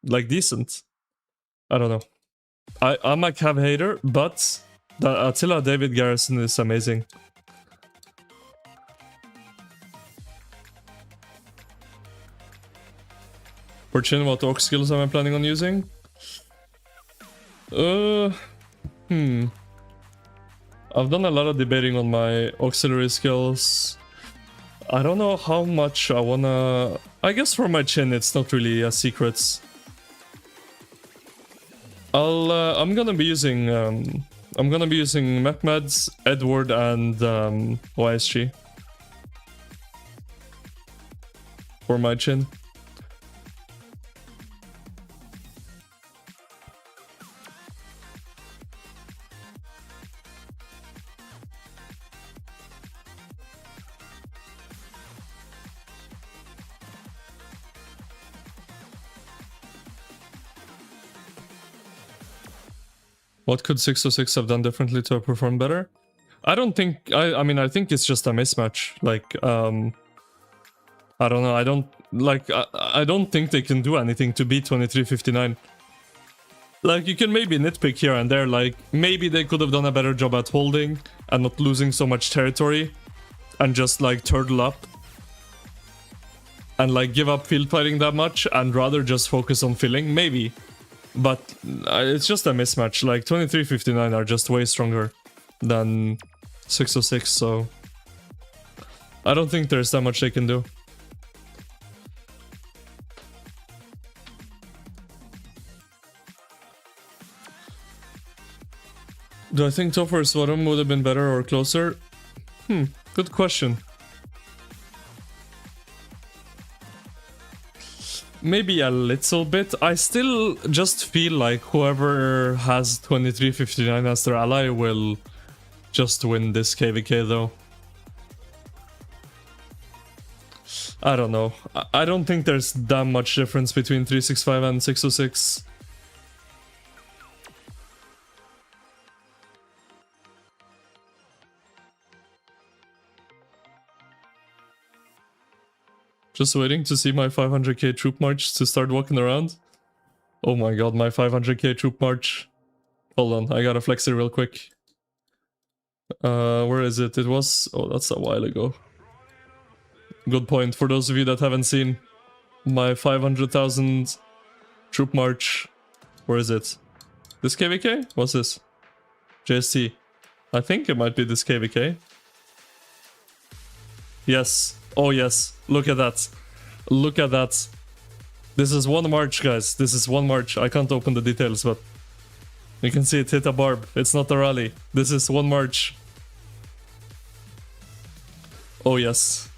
like decent. I don't know. I'm a Cav hater, but the Attila David Garrison is amazing. For Chin, what orc skills am I planning on using? I've done a lot of debating on my auxiliary skills. I don't know how much I wanna... I guess for my Chin, it's not really a secret. I'm gonna be using Mehmed, Edward, and YSG for my Chin. What could 606 have done differently to have performed better? I don't think... I mean, I think it's just a mismatch. Like, I don't know. I don't... Like, I don't think they can do anything to beat 2359. Like, you can maybe nitpick here and there. Like, maybe they could have done a better job at holding and not losing so much territory. And just, like, turtle up. And, like, give up field fighting that much and rather just focus on filling. Maybe. But it's just a mismatch. Like 2359 are just way stronger than 606, so I don't think there's that much they can do. Do I think Topher Swarum would have been better or closer? Good question. Maybe a little bit. I still just feel like whoever has 2359 as their ally will just win this KVK though. I don't know. I don't think there's that much difference between 365 and 606. Just waiting to see my 500k troop march to start walking around. Oh my god, my 500k troop march. Hold on, I gotta flex it real quick. Where is it? It was... Oh, that's a while ago. Good point. For those of you that haven't seen my 500,000 troop march. Where is it? This KVK? What's this? JST. I think it might be this KVK. Yes. Oh yes, look at that. Look at that. This is one march, guys. This is one march. I can't open the details, but you can see it hit a barb. It's not a rally. This is one march. Oh yes.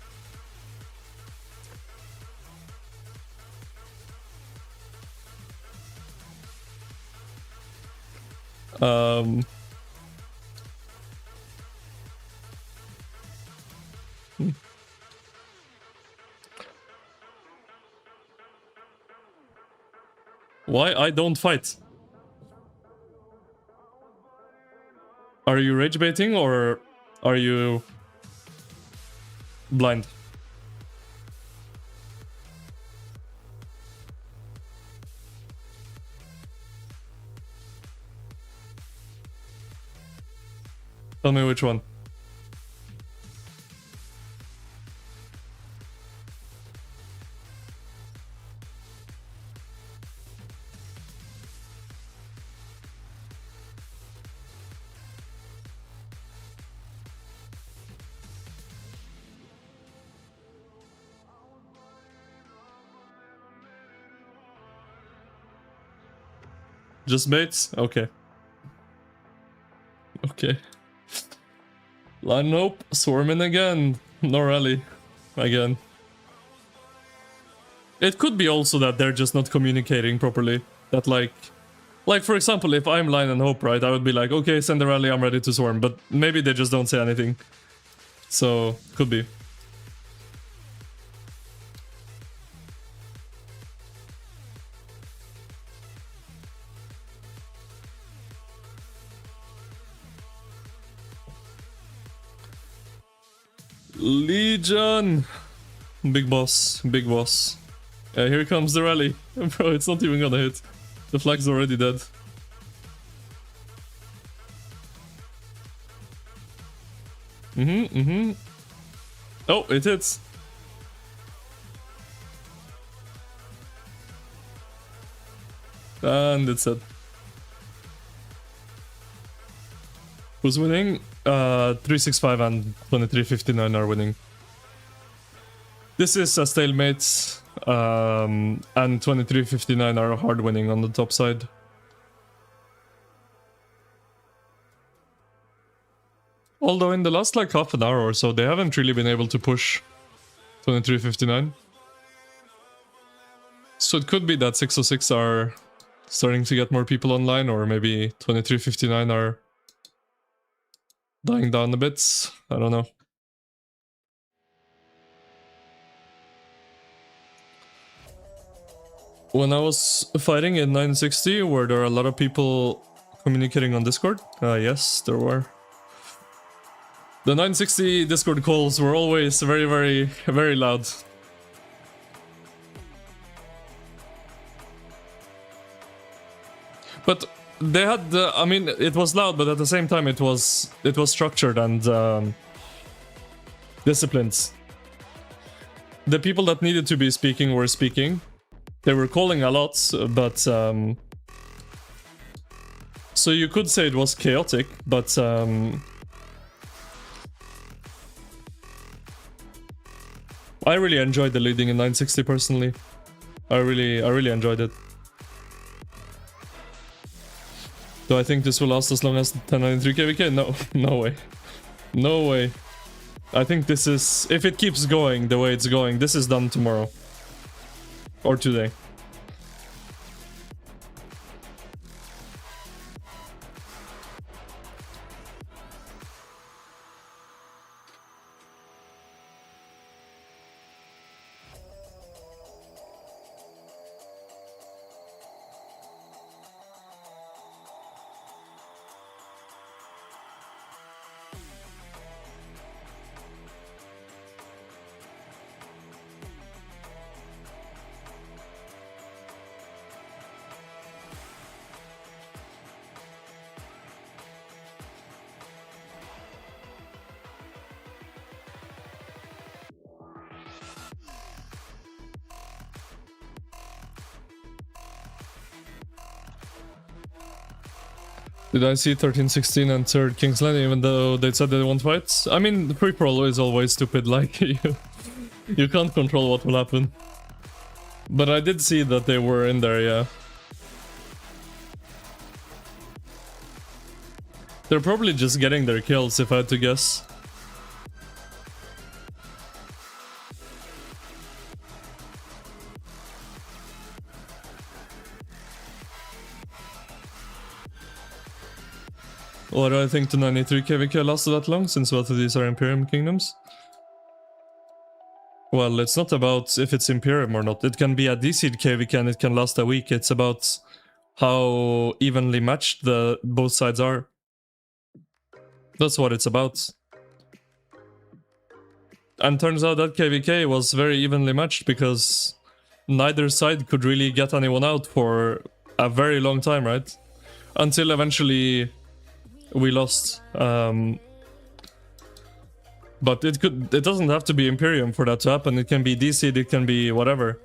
Why I don't fight? Are you rage baiting or are you blind? Tell me which one. Just baits? Okay. Okay. Line nope. Swarming again. No rally. Again. It could be also that they're just not communicating properly. That like for example, if I'm Line and Hope, right, I would be like, okay, send the rally, I'm ready to swarm. But maybe they just don't say anything. So, could be. Legion! Big boss, big boss. Here comes the rally. Bro, it's not even gonna hit. The flag's already dead. Oh, it hits. And it's it. Who's winning? 365 and 2359 are winning. This is a stalemate, and 2359 are hard winning on the top side. Although in the last like half an hour or so, they haven't really been able to push 2359. So it could be that 606 are starting to get more people online, or maybe 2359 are dying down a bit. I don't know. When I was fighting in 960, were there a lot of people communicating on Discord? Yes, there were. The 960 Discord calls were always very, very, very loud. But they had, I mean, it was loud, but at the same time it was structured and disciplined. The people that needed to be speaking were speaking. They were calling a lot, but so you could say it was chaotic, but I really enjoyed the leading in 960 personally. I really enjoyed it. Do I think this will last as long as 1093 KVK? No, no way. No way. I think this is, if it keeps going the way it's going, this is done tomorrow. Or today. Did I see 1316 and 3rd Kingsland even though they said they won't fight? I mean, the pre-pro is always stupid, like, you can't control what will happen. But I did see that they were in there, yeah. They're probably just getting their kills, if I had to guess. Why do I think the 93 KVK lasted that long, since both of these are Imperium Kingdoms? Well, it's not about if it's Imperium or not. It can be a DC'd KVK and it can last a week. It's about how evenly matched both sides are. That's what it's about. And turns out that KVK was very evenly matched because neither side could really get anyone out for a very long time, right? Until eventually we lost. But it doesn't have to be Imperium for that to happen. It can be DC'd, it can be whatever.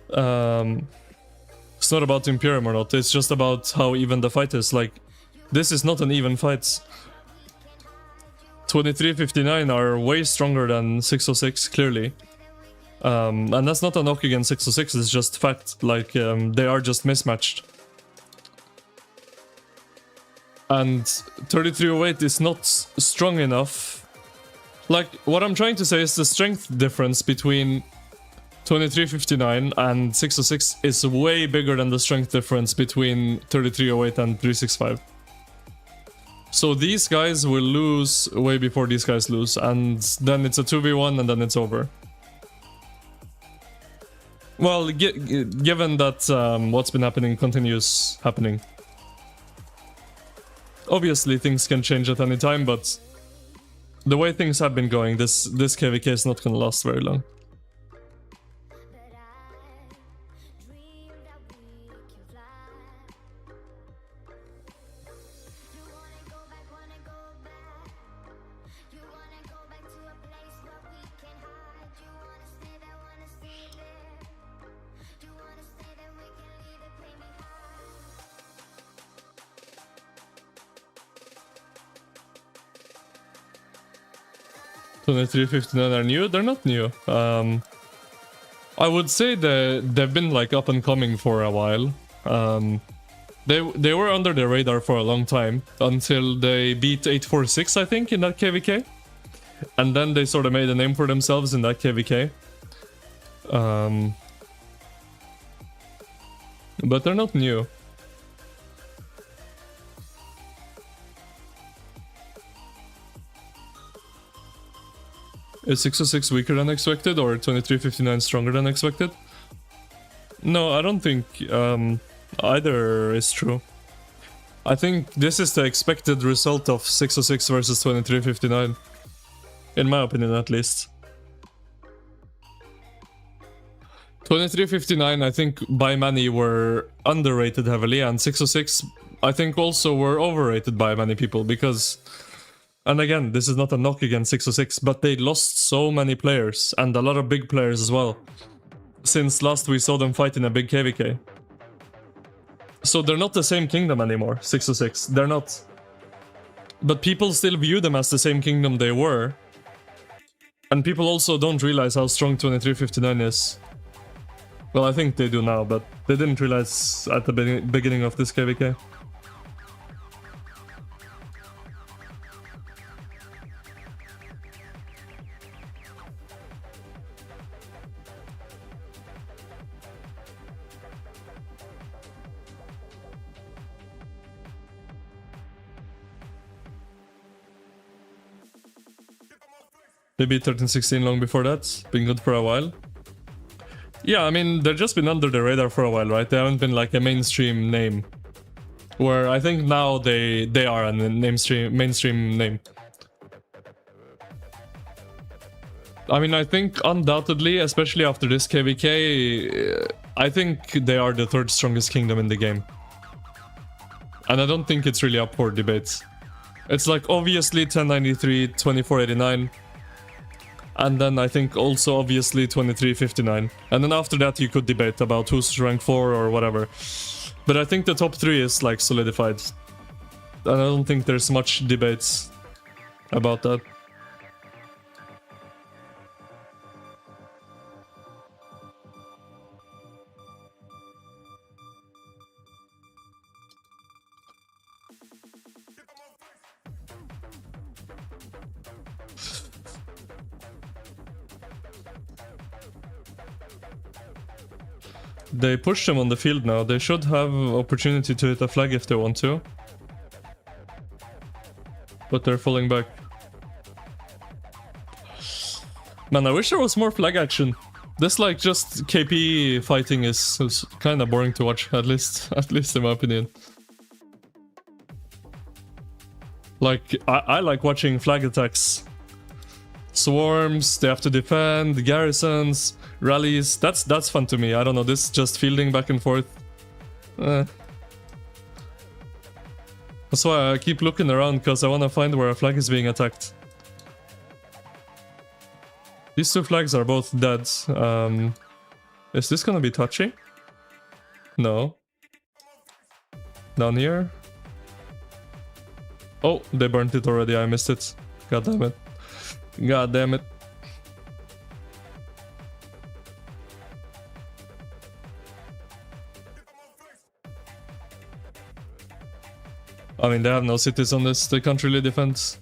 It's not about Imperium or not, it's just about how even the fight is. Like, this is not an even fight. 2359 are way stronger than 606, clearly. And that's not a knock against 606, it's just fact. Like, they are just mismatched. And 3308 is not strong enough. Like, what I'm trying to say is the strength difference between 2359 and 606 is way bigger than the strength difference between 3308 and 365. So these guys will lose way before these guys lose, and then it's a 2v1 and then it's over. Well, given that what's been happening continues happening. Obviously things can change at any time, but the way things have been going, this KVK is not gonna last very long. 2359 are new? They're not new. I would say they've been like up and coming for a while. They were under the radar for a long time until they beat 846, I think, in that KVK. And then they sort of made a name for themselves in that KVK. But they're not new. Is 606 weaker than expected or 2359 stronger than expected? No, I don't think either is true. I think this is the expected result of 606 versus 2359. In my opinion, at least. 2359, I think by many were underrated heavily, and 606, I think also were overrated by many people because... And again, this is not a knock against 606, but they lost so many players, and a lot of big players as well, since last we saw them fight in a big KVK. So they're not the same kingdom anymore, 606, they're not. But people still view them as the same kingdom they were. And people also don't realize how strong 2359 is. Well, I think they do now, but they didn't realize at the beginning of this KVK. They beat 1316 long before that, been good for a while. Yeah, I mean, they've just been under the radar for a while, right? They haven't been like a mainstream name. Where I think now they are a mainstream name. I mean, I think undoubtedly, especially after this KVK, I think they are the third strongest kingdom in the game. And I don't think it's really up for debate. It's like obviously 1093, 2489. And then I think also obviously 2359. And then after that you could debate about who's rank 4 or whatever. But I think the top 3 is like solidified. And I don't think there's much debates about that. They push them on the field now. They should have opportunity to hit a flag if they want to. But they're falling back. Man, I wish there was more flag action. This like just KP fighting is kind of boring to watch, at least in my opinion. Like, I like watching flag attacks. Swarms, they have to defend, garrisons, rallies, that's fun to me. I don't know, this just fielding back and forth. That's why I keep looking around, because I want to find where a flag is being attacked. These two flags are both dead. Is this gonna be touchy? No. Down here? Oh, they burnt it already, I missed it. God damn it. God damn it. I mean, they have no cities on this, they can't really defend.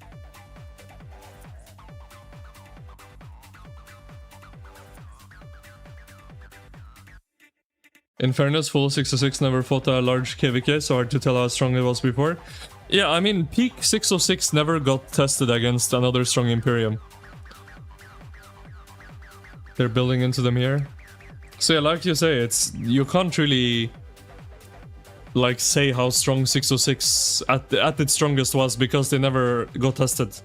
In fairness, full 606 never fought a large KVK, so hard to tell how strong it was before. Yeah, I mean, peak 606 never got tested against another strong Imperium. They're building into them here. So yeah, like you say, you can't really like say how strong 606 at its strongest was because they never got tested.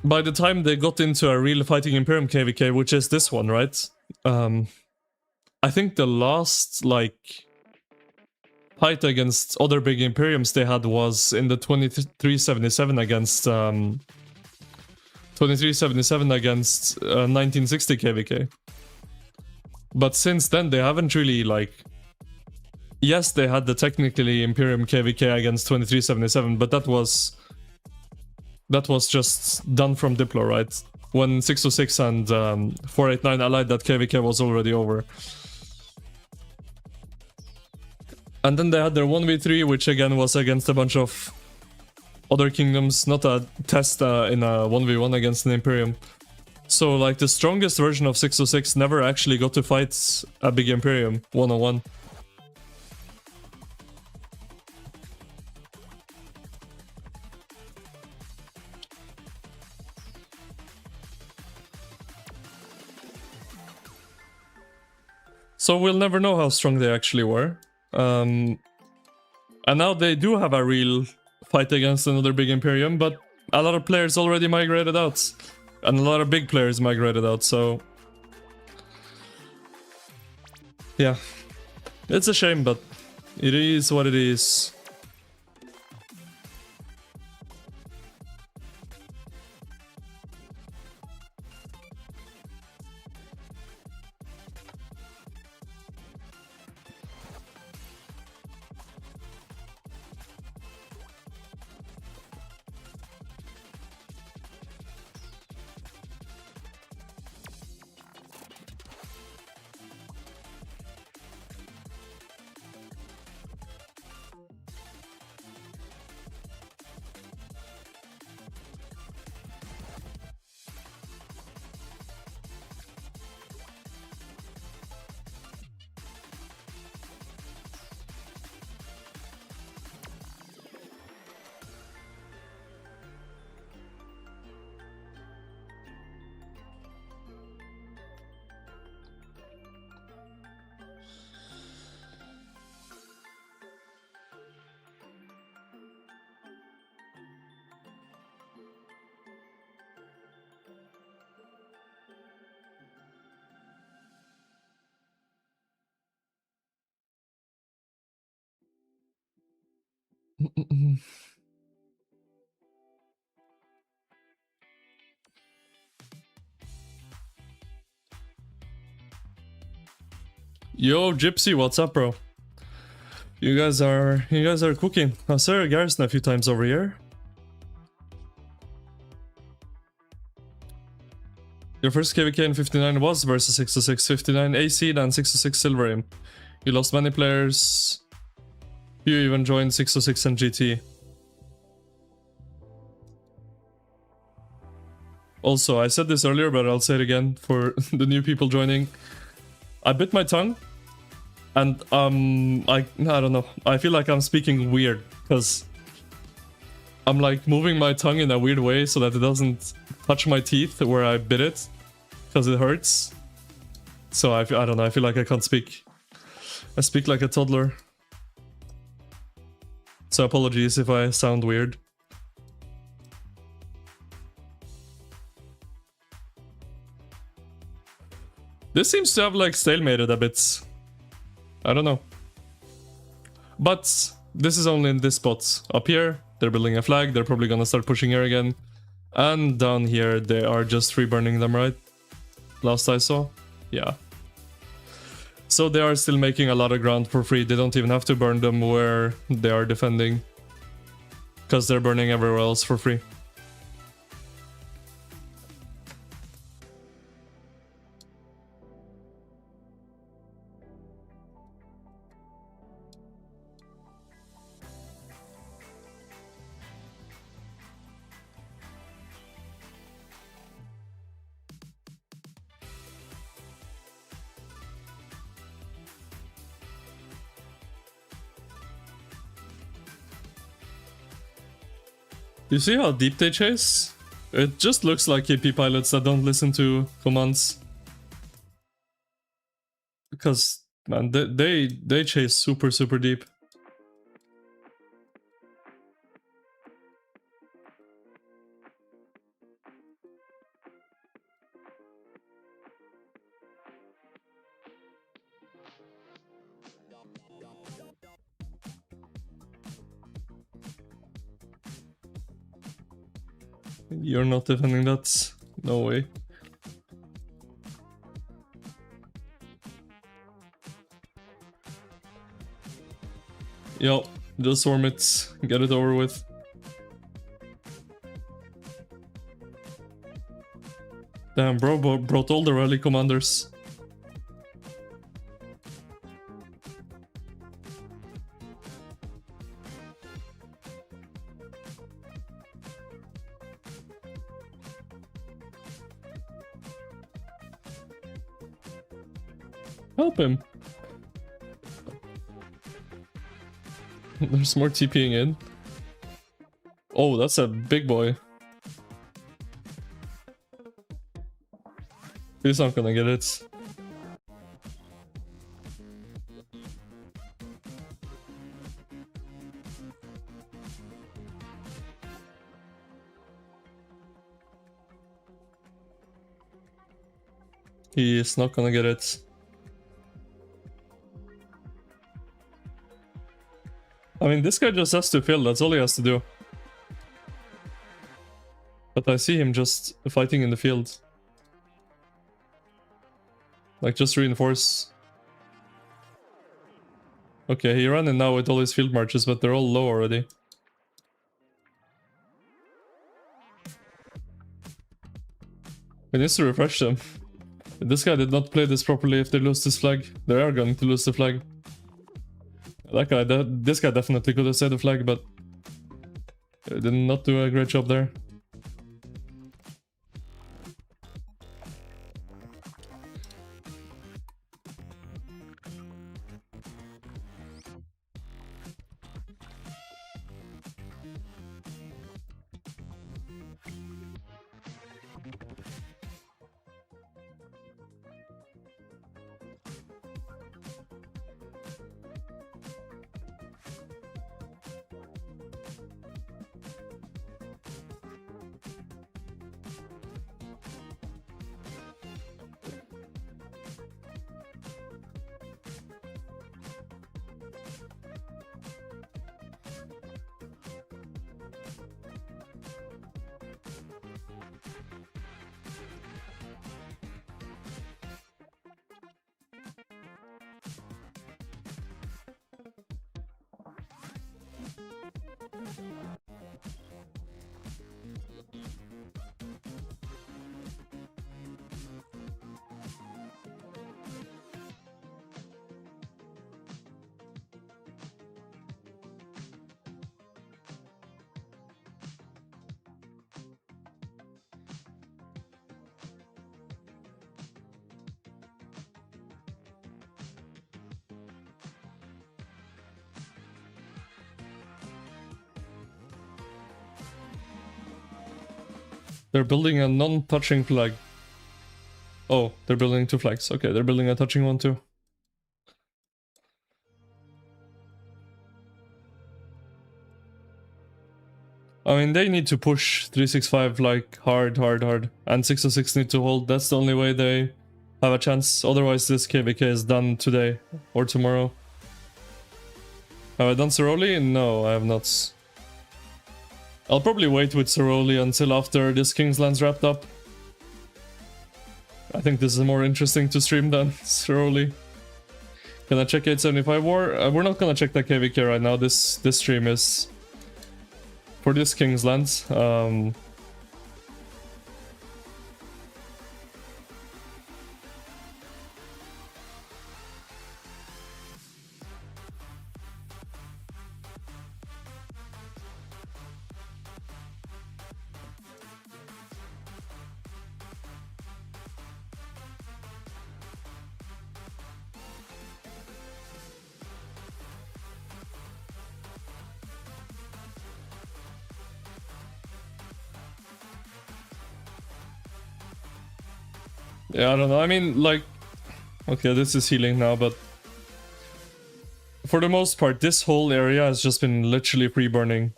By the time they got into a real fighting Imperium KVK, which is this one, right? I think the last like fight against other big Imperiums they had was in the 2377 against 1960 KVK. But since then they haven't really like... Yes, they had the technically Imperium KVK against 2377, but that was that was just done from Diplo, right? When 606 and 489 allied, that KVK was already over. And then they had their 1v3, which again was against a bunch of other kingdoms, not a test in a 1v1 against an Imperium. So like the strongest version of 606 never actually got to fight a big Imperium 1-on-1. So we'll never know how strong they actually were. And now they do have a real fight against another big Imperium, but a lot of players already migrated out. And a lot of big players migrated out, so... yeah. It's a shame, but it is what it is. Yo, Gypsy, what's up, bro? You guys are cooking. I saw Garrison a few times over here. Your first KVK in 59 was versus 606, 59 AC and 606 Silver Imp. You lost many players. You even joined 606 and GT. Also, I said this earlier, but I'll say it again for the new people joining. I bit my tongue, and I don't know. I feel like I'm speaking weird because I'm like moving my tongue in a weird way so that it doesn't touch my teeth where I bit it, because it hurts. So I don't know. I feel like I can't speak. I speak like a toddler. So apologies if I sound weird. This seems to have like stalemated a bit. I don't know. But this is only in this spot. Up here, they're building a flag. They're probably gonna start pushing here again. And down here, they are just reburning them, right? Last I saw. Yeah. So they are still making a lot of ground for free. They don't even have to burn them where they are defending, because they're burning everywhere else for free. You see how deep they chase? It just looks like KP pilots that don't listen to commands. Because, man, they chase super deep. You're not defending that? No way. Yo, just swarm it. Get it over with. Damn, bro brought all the rally commanders. Help him. There's more TPing in. Oh, that's a big boy. He's not gonna get it. He is not gonna get it. I mean, this guy just has to fill, that's all he has to do. But I see him just fighting in the field. Like, just reinforce. Okay, he ran in now with all his field marches, but they're all low already. He needs to refresh them. This guy did not play this properly. If they lose this flag, they are going to lose the flag. That guy, this guy definitely could have saved the flag, but did not do a great job there. They're building a non-touching flag. Oh, they're building two flags. Okay, they're building a touching one too. I mean, they need to push 365 like hard. And 606 need to hold. That's the only way they have a chance. Otherwise, this KVK is done today or tomorrow. Have I done Ceroli? No, I have not. I'll probably wait with Ceroli until after this Kingsland's wrapped up. I think this is more interesting to stream than Ceroli. Can I check 875 war? We're not gonna check that KVK right now. This stream is for this Kingsland. Yeah, I don't know. I mean, like, okay, this is healing now, but for the most part, this whole area has just been literally pre-burning.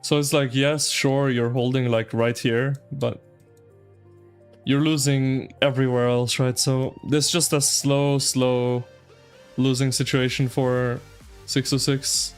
So it's like, yes, sure, you're holding like right here, but you're losing everywhere else, right? So this is just a slow losing situation for 606.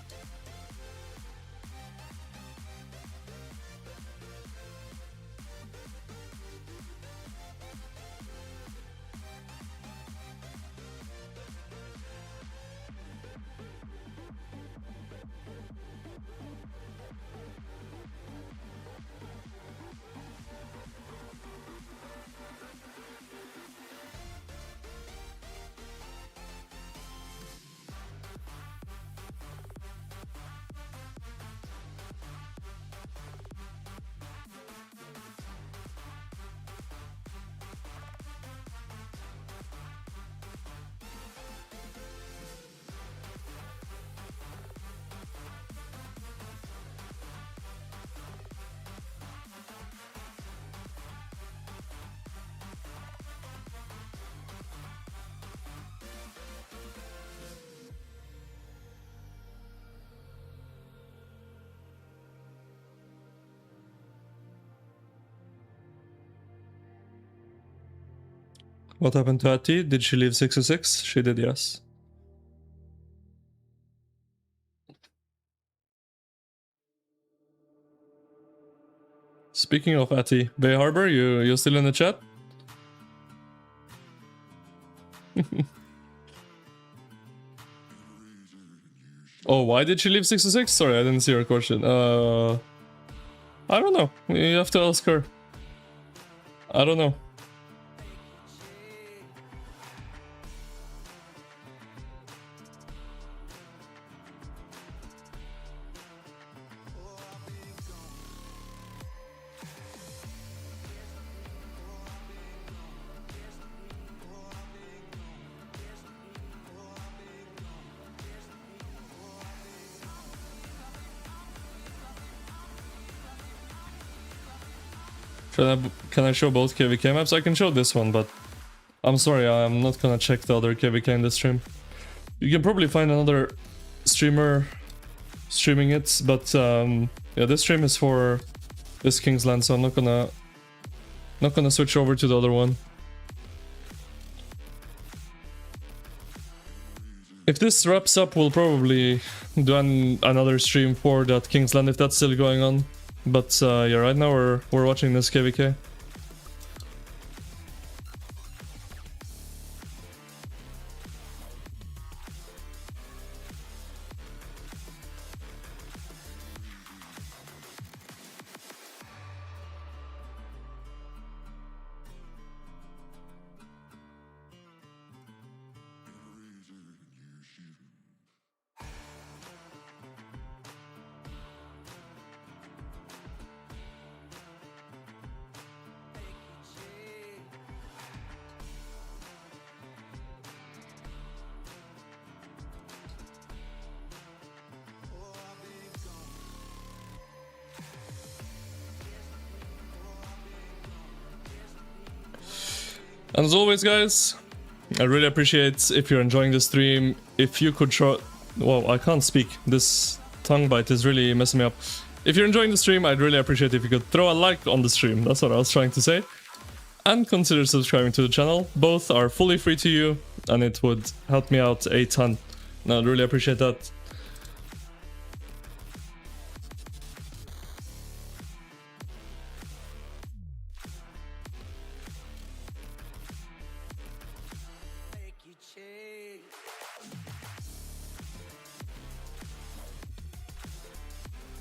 What happened to Ati? Did she leave 606? She did, yes. Speaking of Ati, Bay Harbor, you still in the chat? Oh, why did she leave 606? Sorry, I didn't see her question. I don't know. You have to ask her. I don't know. Can I show both KVK maps? I can show this one, but I'm sorry, I'm not gonna check the other KVK in this stream. You can probably find another streamer streaming it, but yeah, this stream is for this Kingsland, so I'm not gonna switch over to the other one. If this wraps up, we'll probably do another stream for that Kingsland if that's still going on. But yeah, right now we're watching this KVK. And as always, guys, I really appreciate if you're enjoying the stream. If you could show... Well, I can't speak. This tongue bite is really messing me up. If you're enjoying the stream, I'd really appreciate if you could throw a like on the stream. That's what I was trying to say. And consider subscribing to the channel. Both are fully free to you, and it would help me out a ton. And I'd really appreciate that.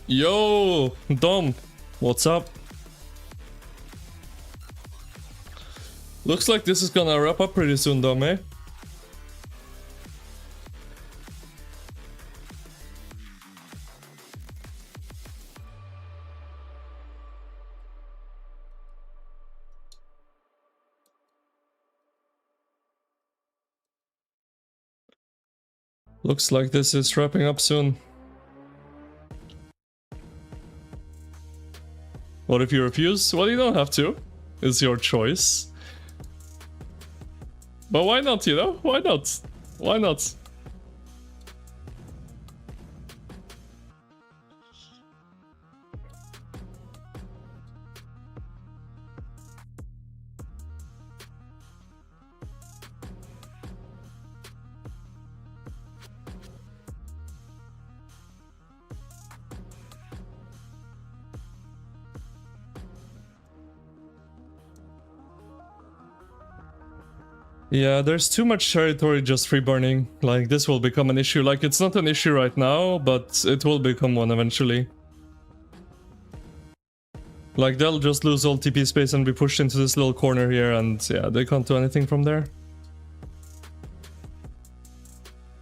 Yo, Dom, what's up? Looks like this is gonna wrap up pretty soon, Dom, eh? Looks like this is wrapping up soon. What if you refuse? Well, you don't have to. It's your choice. But why not, you know? Why not? Why not? Yeah, there's too much territory just free burning. Like, this will become an issue. Like, it's not an issue right now, but it will become one eventually. Like, they'll just lose all TP space and be pushed into this little corner here, and yeah, they can't do anything from there.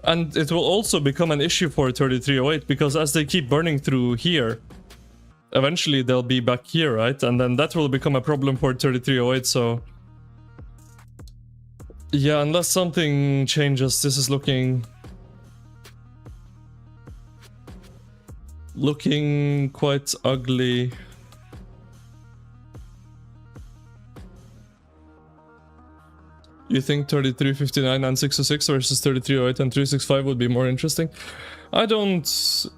And it will also become an issue for 3308, because as they keep burning through here, eventually they'll be back here, right? And then that will become a problem for 3308, so... Yeah, unless something changes, this is looking quite ugly. You think 3359 and 606 versus 3308 and 365 would be more interesting? I don't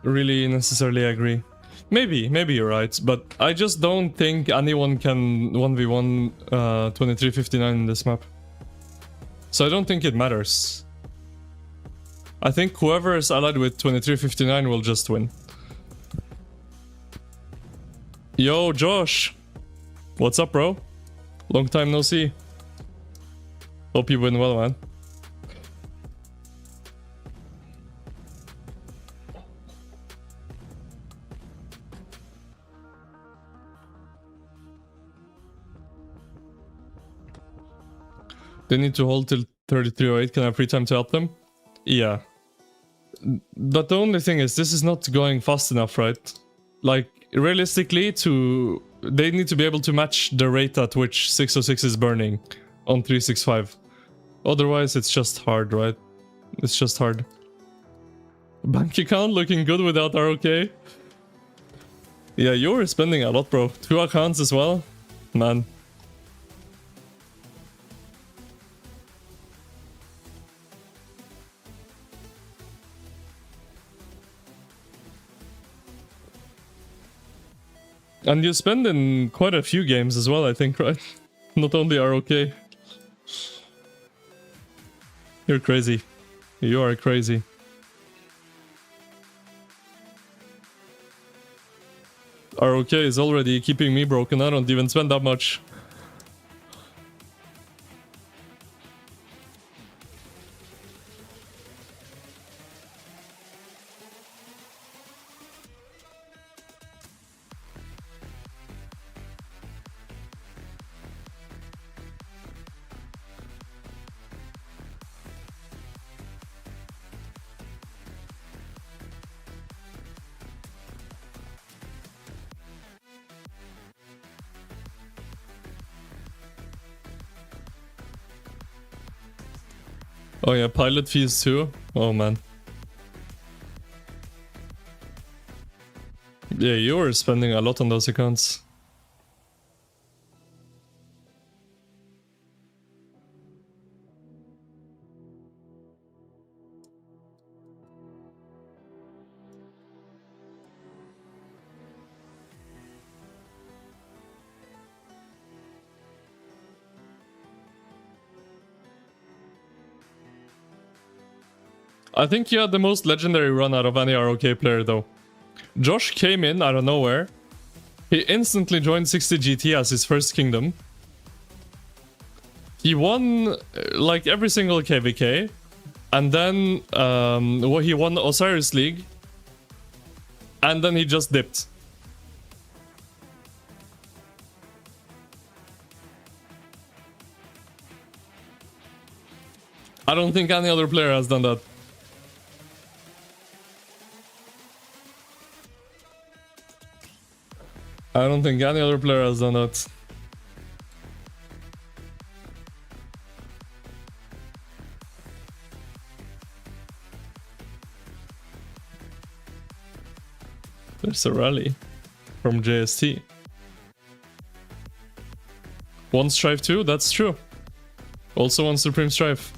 really necessarily agree. Maybe you're right, but I just don't think anyone can 1v1 2359 in this map. So I don't think it matters. I think whoever is allied with 2359 will just win. Yo, Josh! What's up, bro? Long time no see. Hope you've been well, man. They need to hold till 3308. Can I have free time to help them? Yeah. But the only thing is, this is not going fast enough, right? Like, realistically, they need to be able to match the rate at which 606 is burning on 365. Otherwise, it's just hard, right? It's just hard. Bank account looking good without ROK. Yeah, you're spending a lot, bro. 2 accounts as well? Man. And you spend in quite a few games as well, I think, right? Not only ROK. You're crazy. You are crazy. ROK is already keeping me broken. I don't even spend that much. Oh yeah, pilot fees too? Oh man. Yeah, you're spending a lot on those accounts. I think you had the most legendary run out of any ROK player though. Josh came in out of nowhere. He instantly joined 60 GT as his first kingdom. He won like every single KVK. And then he won Osiris League. And then he just dipped. I don't think any other player has done that. I don't think any other player has done that. There's a rally from JST. One Strife too, that's true. Also one Supreme Strife.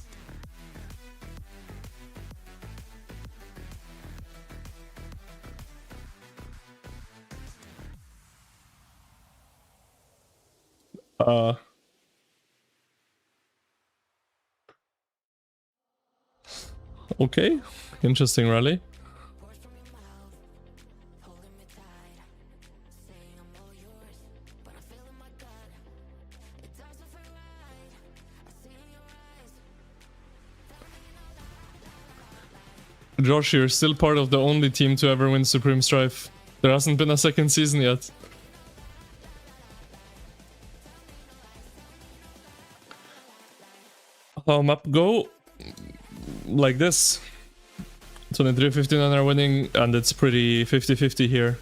Okay, interesting rally. Josh, you're still part of the only team to ever win Supreme Strife. There hasn't been a second season yet. How map go? Like this. 2359 are winning, and it's pretty 50-50 here.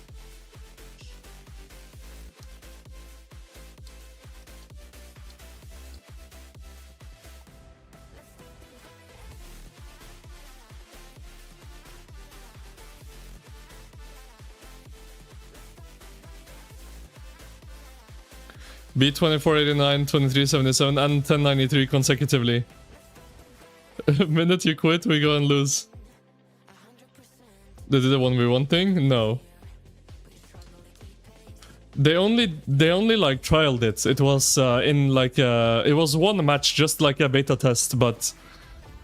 Beat 2489, 2377, and 1093 consecutively. The minute you quit, we go and lose. They did a 1v1 thing? No. They only like trialed it. It was in like it was one match, just like a beta test, but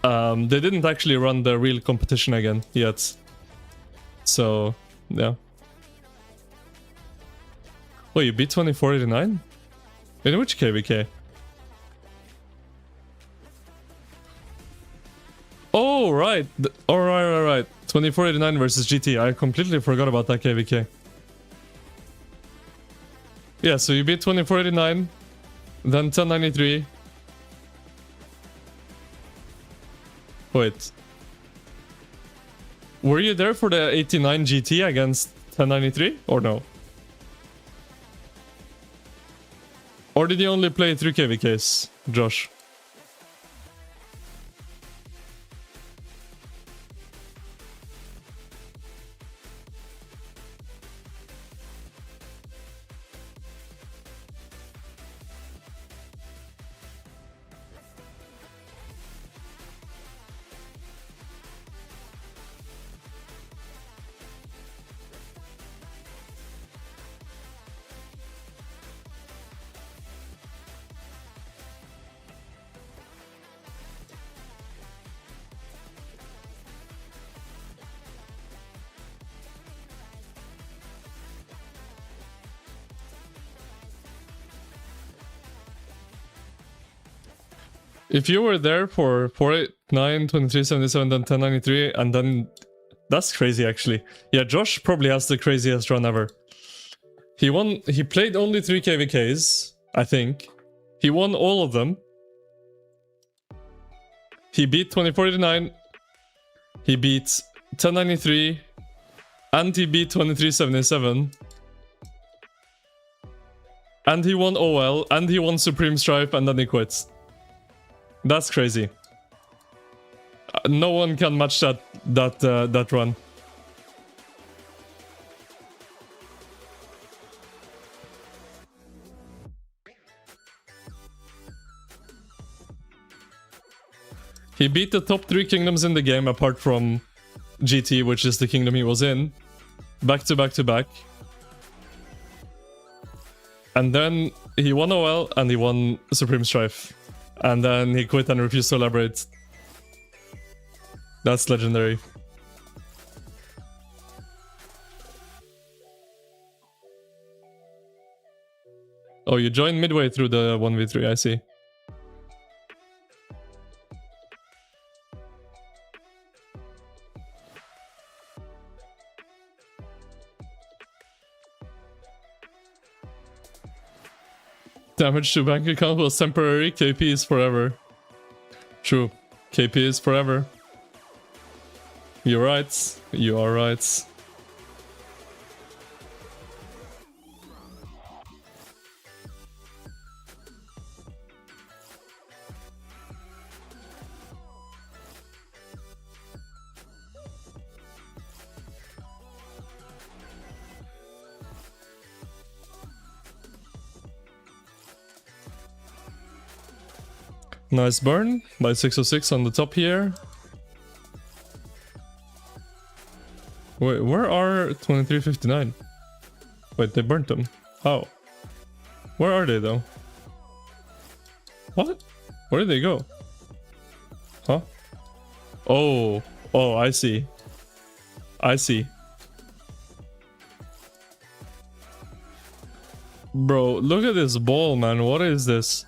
they didn't actually run the real competition again yet. So yeah. Wait, you beat 2489? In which KVK? Oh right, oh right. 2489 versus GT. I completely forgot about that KVK. Yeah, so you beat 2489, then 1093. Wait. Were you there for the 89 GT against 1093 or no? Or did you only play 3 KVKs, Josh? If you were there for 489, 2377, then 1093, and then... That's crazy, actually. Yeah, Josh probably has the craziest run ever. He played only 3 KVKs, I think. He won all of them. He beat 2489. He beat 1093. And he beat 2377. And he won OL, and he won Supreme Stripe, and then he quits. That's crazy. No one can match that run. He beat the top 3 kingdoms in the game apart from GT, which is the kingdom he was in. Back to back to back. And then he won OL and he won Supreme Strife. And then he quit and refused to elaborate. That's legendary. Oh, you joined midway through the 1v3, I see. Damage to bank account was temporary, KP is forever. True, KP is forever. You're right, you are right. Nice burn by 606 on the top here. Wait, where are 2359? Wait, they burnt them. How? Where are they though? What? Where did they go? Huh? Oh, oh, I see. I see. Bro, look at this ball, man. What is this?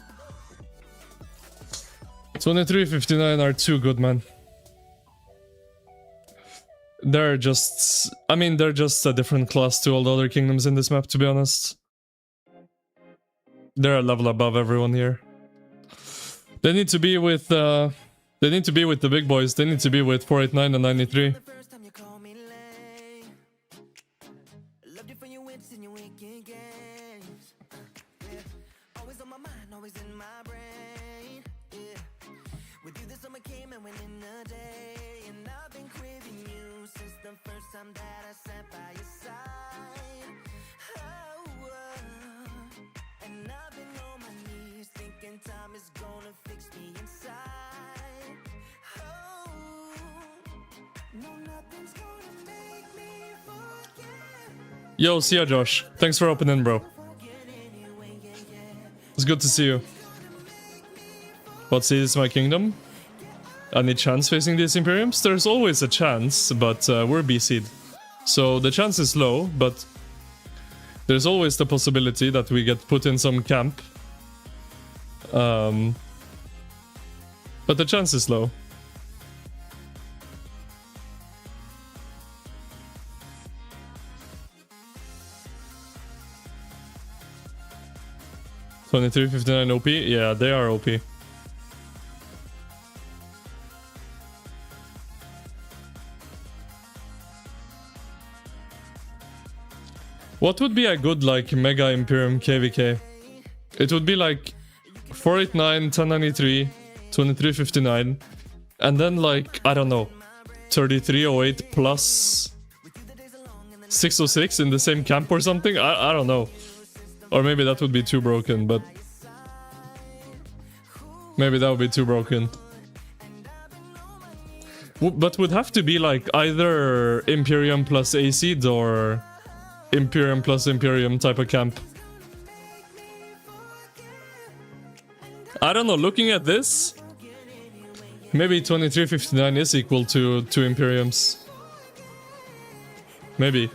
2359 are too good, man. They're just... I mean, they're just a different class to all the other kingdoms in this map, to be honest. They're a level above everyone here. They need to be with... they need to be with the big boys. They need to be with 489 and 93. Yo, see ya, Josh. Thanks for opening, bro. It's good to see you. What seed is my kingdom? Any chance facing these Imperiums? There's always a chance, but we're B seed. So the chance is low, but there's always the possibility that we get put in some camp. But the chance is low. $23.59 OP? Yeah, they are OP. What would be a good, like, Mega Imperium KVK? It would be like 489, 1093, 2359, and then like, I don't know, 3308 plus 606 in the same camp or something? I don't know. Or maybe that would be too broken, but... maybe that would be too broken. But would have to be like either Imperium plus Acid or Imperium plus Imperium type of camp. I don't know, looking at this, maybe 2359 is equal to 2 Imperiums. Maybe.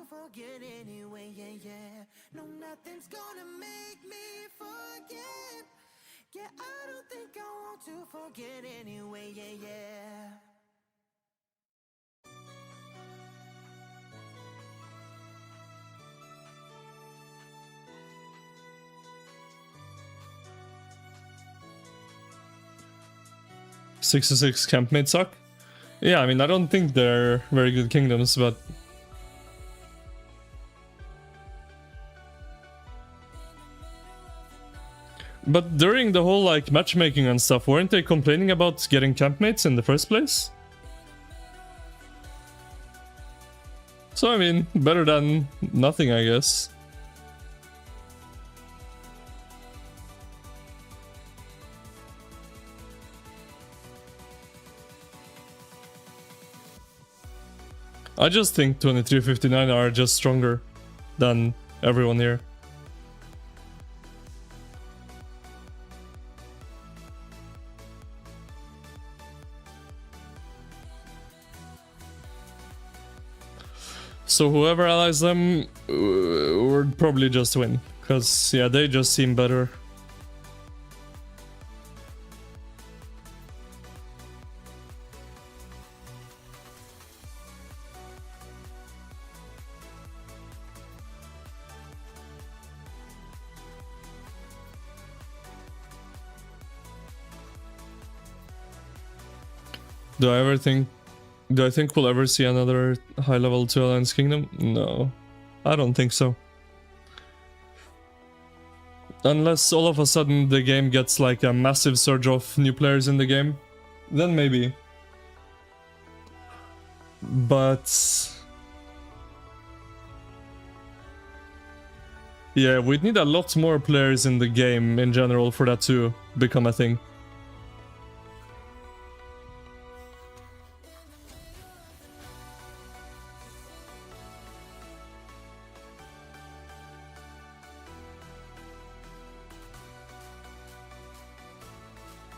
Forget anyway, yeah, yeah. No, nothing's gonna make me forget. Yeah, I don't think I want to forget anyway, yeah, yeah. Six to six campmates suck? Yeah, I mean, I don't think they're very good kingdoms, but... But during the whole, like, matchmaking and stuff, weren't they complaining about getting campmates in the first place? So, I mean, better than nothing, I guess. I just think 2359 are just stronger than everyone here. So whoever allies them would probably just win, because yeah, they just seem better. Do I think we'll ever see another high level 2 Alliance Kingdom? No, I don't think so. Unless all of a sudden the game gets like a massive surge of new players in the game, then maybe. But... yeah, we'd need a lot more players in the game in general for that to become a thing.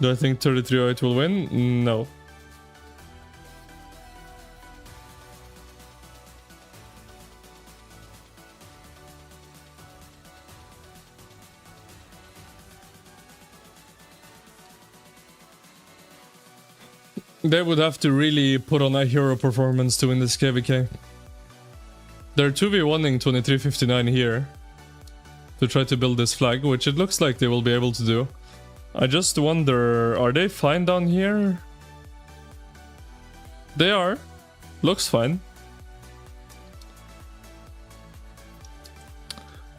Do I think 3308 will win? No. They would have to really put on a hero performance to win this KVK. They're 2v1ing 2359 here to try to build this flag, which it looks like they will be able to do. I just wonder, are they fine down here? They are. Looks fine.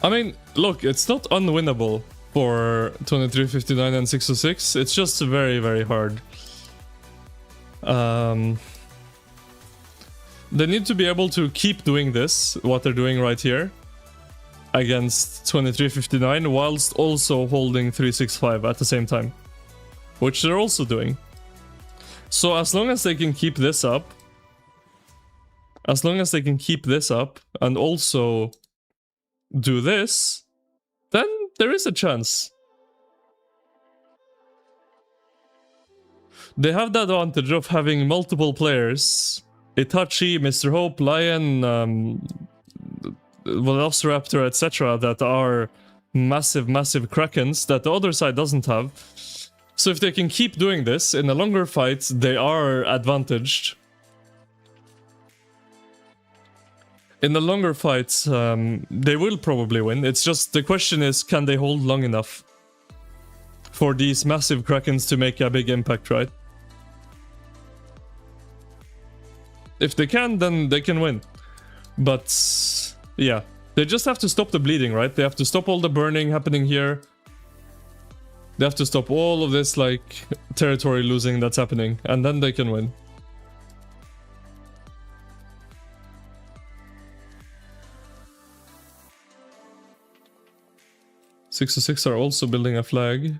I mean, look, it's not unwinnable for 2359 and 606. It's just very, very hard. They need to be able to keep doing this, what they're doing right here, against 2359, whilst also holding 365 at the same time, which they're also doing. So as long as they can keep this up, and also do this, then there is a chance. They have the advantage of having multiple players. Itachi, Mr. Hope, Lion, Velociraptor, etc. that are massive, massive Krakens that the other side doesn't have. So if they can keep doing this in a longer fight, they are advantaged. In the longer fights, they will probably win. It's just the question is, can they hold long enough for these massive Krakens to make a big impact, right? If they can, then they can win. But yeah, they just have to stop the bleeding, right? They have to stop all the burning happening here. They have to stop all of this, like, territory losing that's happening, and then they can win. Six to six are also building a flag.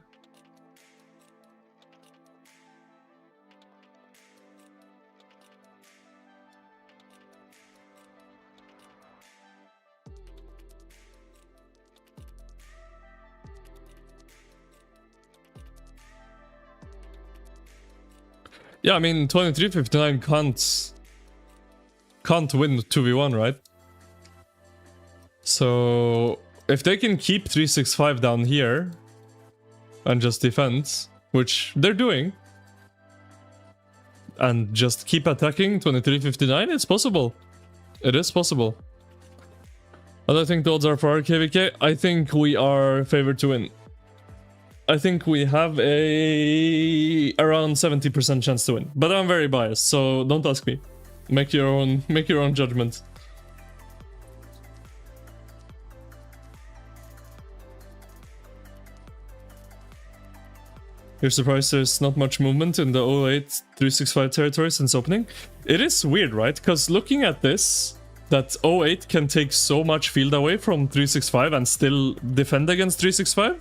Yeah, I mean, 2359 can't win 2v1, right? So if they can keep 365 down here and just defend, which they're doing, and just keep attacking 2359, it's possible. It is possible. What do I think the odds are for our KVK? I think we are favored to win. I think we have around 70% chance to win, but I'm very biased, so don't ask me. Make your own judgment. You're surprised there's not much movement in the 08 365 territory since opening? It is weird, right? Because looking at this, that 08 can take so much field away from 365 and still defend against 365.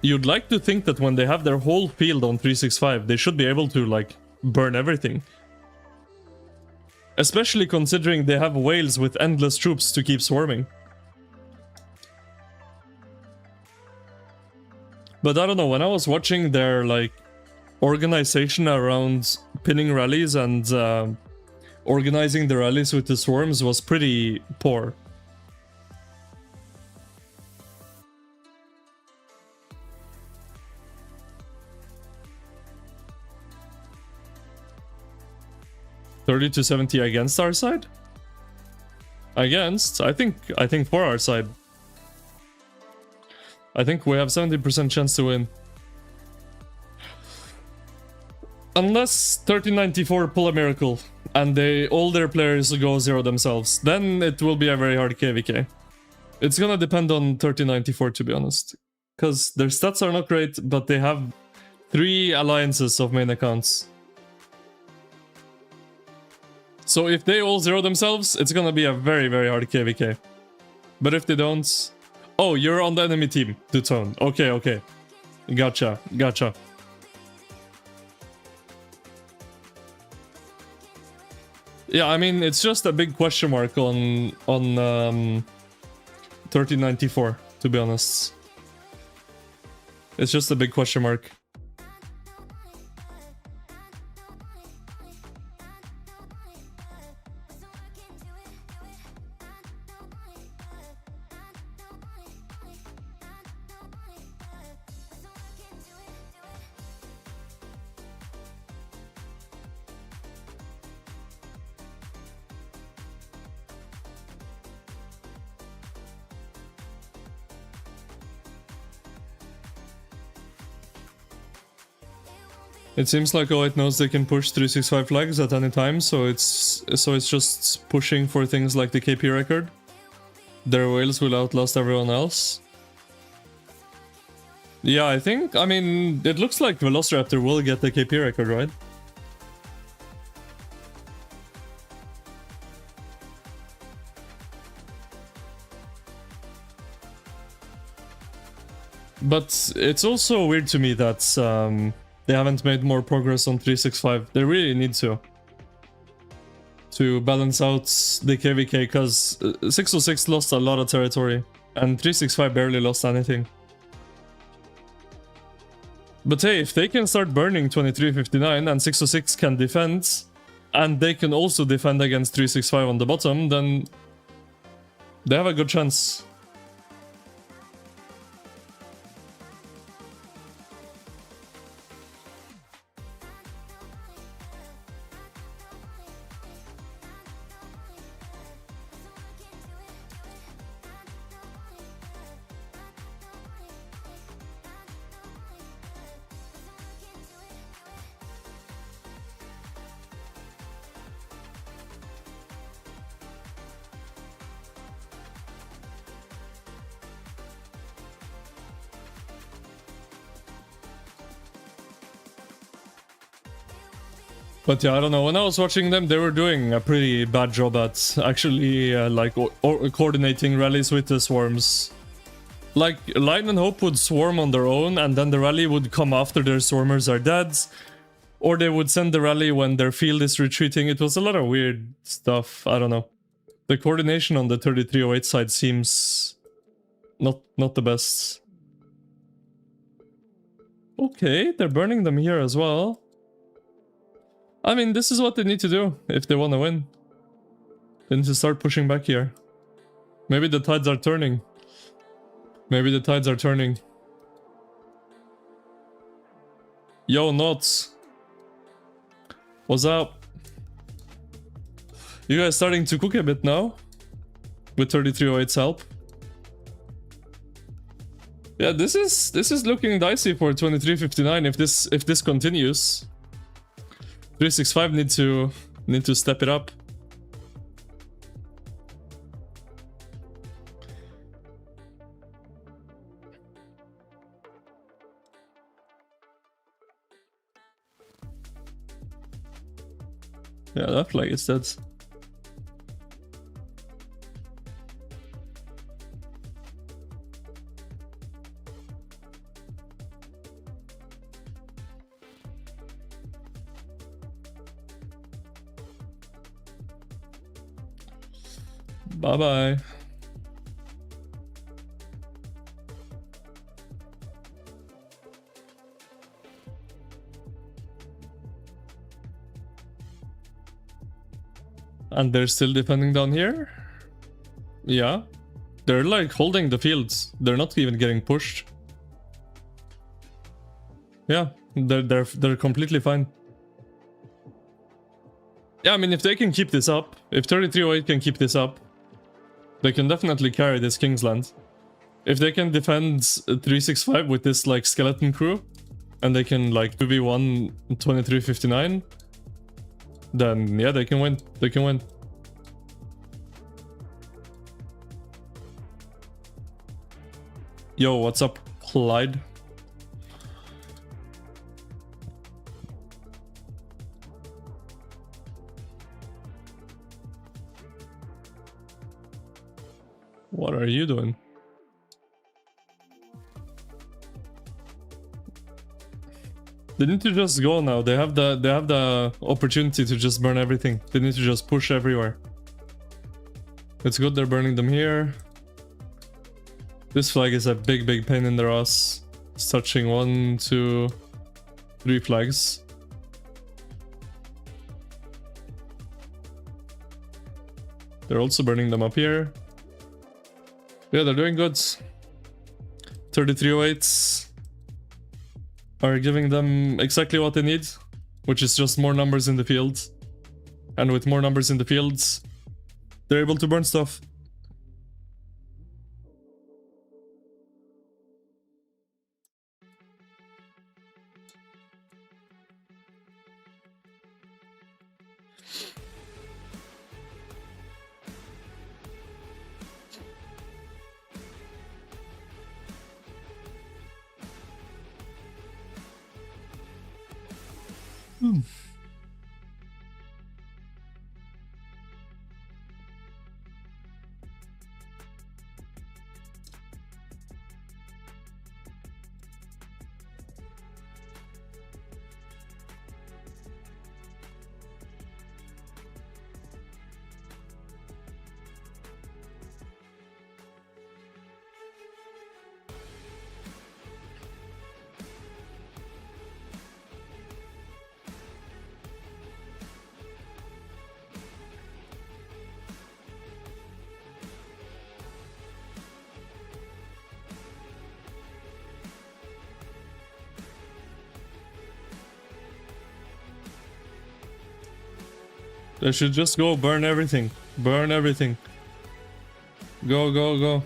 You'd like to think that when they have their whole field on 365, they should be able to, like, burn everything. Especially considering they have whales with endless troops to keep swarming. But I don't know, when I was watching their, like, organization around pinning rallies and organizing the rallies with the swarms was pretty poor. $30 to $70 against our side? Against? I think for our side. I think we have 70% chance to win. Unless 1394 pull a miracle and all their players go zero themselves, then it will be a very hard KVK. It's gonna depend on 1394, to be honest. Because their stats are not great, but they have 3 alliances of main accounts. So if they all zero themselves, it's gonna be a very, very hard KVK. But if they don't... Oh, you're on the enemy team, Dutone. Okay, okay. Gotcha, gotcha. Yeah, I mean, it's just a big question mark on 1394, to be honest. It's just a big question mark. It seems like O8 knows they can push 365 flags at any time, so it's just pushing for things like the KP record. Their whales will outlast everyone else. Yeah, I mean, it looks like Velociraptor will get the KP record, right? But it's also weird to me that they haven't made more progress on 365. They really need to balance out the KVK, because 606 lost a lot of territory and 365 barely lost anything. But hey, if they can start burning 2359 and 606 can defend, and they can also defend against 365 on the bottom, then they have a good chance. But yeah, I don't know. When I was watching them, they were doing a pretty bad job at actually like coordinating rallies with the swarms. Like, Light and Hope would swarm on their own, and then the rally would come after their swarmers are dead. Or they would send the rally when their field is retreating. It was a lot of weird stuff. I don't know. The coordination on the 3308 side seems not the best. Okay, they're burning them here as well. I mean, this is what they need to do if they want to win. They need to start pushing back here. Maybe the tides are turning. Maybe the tides are turning. Yo, Knots. What's up? You guys starting to cook a bit now? With 3308's help? Yeah, this is looking dicey for 2359 if this continues. 365 need to step it up. Yeah, that flag is dead. Bye-bye. And they're still defending down here? Yeah. They're like holding the fields. They're not even getting pushed. Yeah, they're completely fine. Yeah, I mean, if they can keep this up, if 3308 can keep this up, they can definitely carry this Kingsland. If they can defend 365 with this like skeleton crew, and they can like 2v1 2359, then yeah, they can win. They can win. Yo, what's up, Clyde? What are you doing? They need to just go now. They have the opportunity to just burn everything. They need to just push everywhere. It's good they're burning them here. This flag is a big pain in their ass. It's touching 1, 2, 3 flags. They're also burning them up here. Yeah, they're doing good. 3308s are giving them exactly what they need, which is just more numbers in the field. And with more numbers in the fields, they're able to burn stuff. They should just go burn everything. Burn everything. Go, go, go.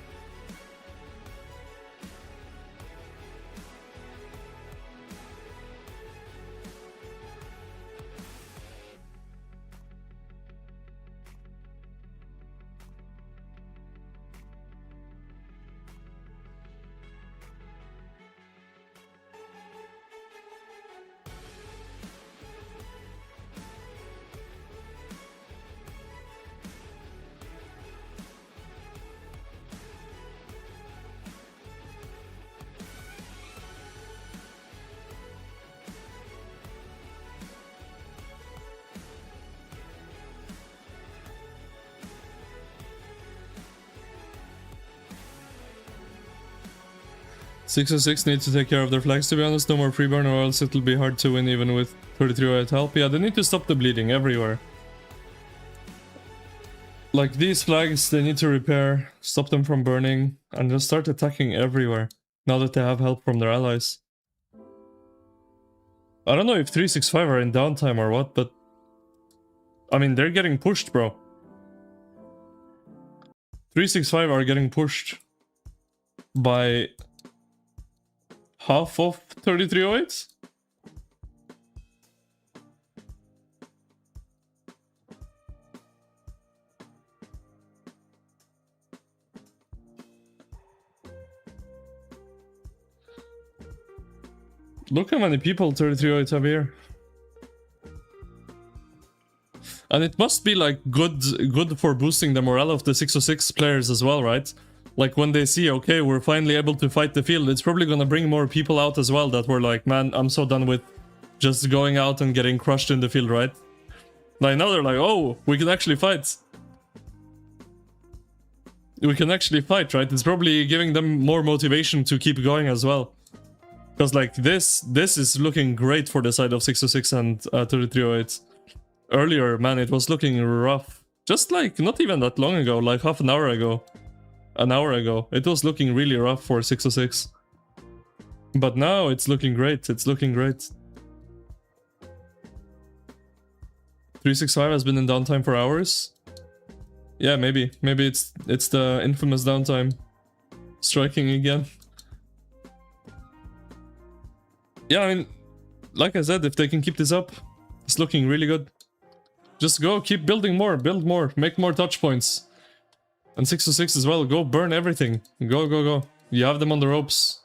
Six and six need to take care of their flags, to be honest. No more pre-burn or else it'll be hard to win even with 33 help. Yeah, they need to stop the bleeding everywhere. Like these flags, they need to repair, stop them from burning, and just start attacking everywhere. Now that they have help from their allies. I don't know if 365 are in downtime or what, but... I mean, they're getting pushed, bro. 365 are getting pushed by... half of 3308? Look how many people 3308 have here. And it must be like good for boosting the morale of the 606 players as well, right? Like when they see, okay, we're finally able to fight the field, it's probably gonna bring more people out as well that were like, man, I'm so done with just going out and getting crushed in the field, right? Like now they're like, oh, we can actually fight. We can actually fight, right? It's probably giving them more motivation to keep going as well. Because like this is looking great for the side of 606 and 3308. Earlier, man, it was looking rough. Just like, not even that long ago, like half an hour ago. An hour ago, it was looking really rough for 606. But now it's looking great, it's looking great. 365 has been in downtime for hours. Yeah, maybe it's the infamous downtime striking again. Yeah, I mean, like I said, if they can keep this up, it's looking really good. Just go, keep building more, build more, make more touch points. And 606 as well, go burn everything. Go, go, go. You have them on the ropes.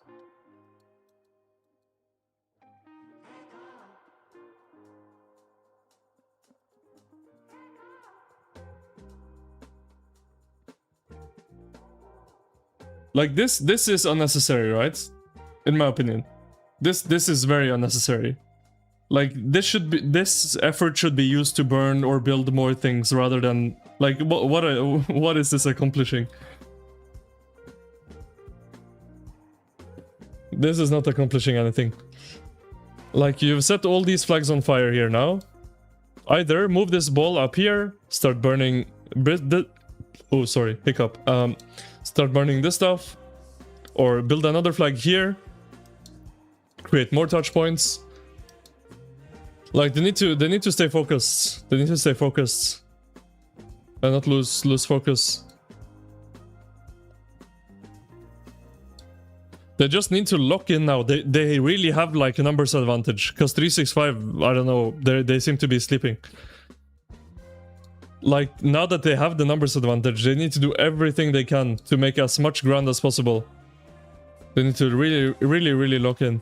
Like this is unnecessary, right? In my opinion. This is very unnecessary. Like this effort should be used to burn or build more things rather than like what is this accomplishing? This is not accomplishing anything. Like you've set all these flags on fire here now. Either move this ball up here, start burning oh sorry, hiccup. Start burning this stuff, or build another flag here. Create more touch points. Like they need to stay focused. They need to stay focused and not lose focus. They just need to lock in now. They really have like a numbers advantage because 365, I don't know, they seem to be sleeping. Like now that they have the numbers advantage, they need to do everything they can to make as much ground as possible. They need to really lock in.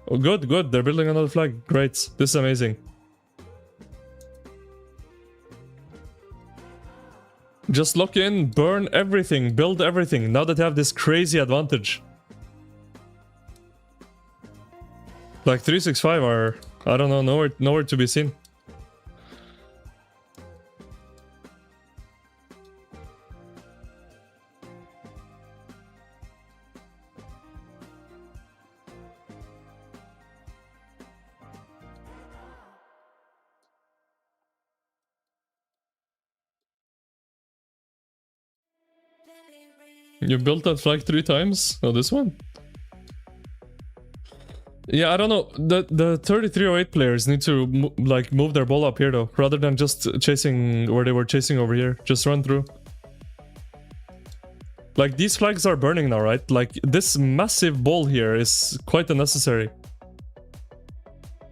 Oh, good, good. They're building another flag. Great. This is amazing. Just lock in, burn everything, build everything. Now that they have this crazy advantage. Like 365 are, I don't know, nowhere to be seen. You built that flag 3 times? Oh, this one? Yeah, I don't know. The 3308 players need to like move their ball up here though, rather than just chasing where they were chasing over here. Just run through. Like these flags are burning now, right? Like this massive ball here is quite unnecessary.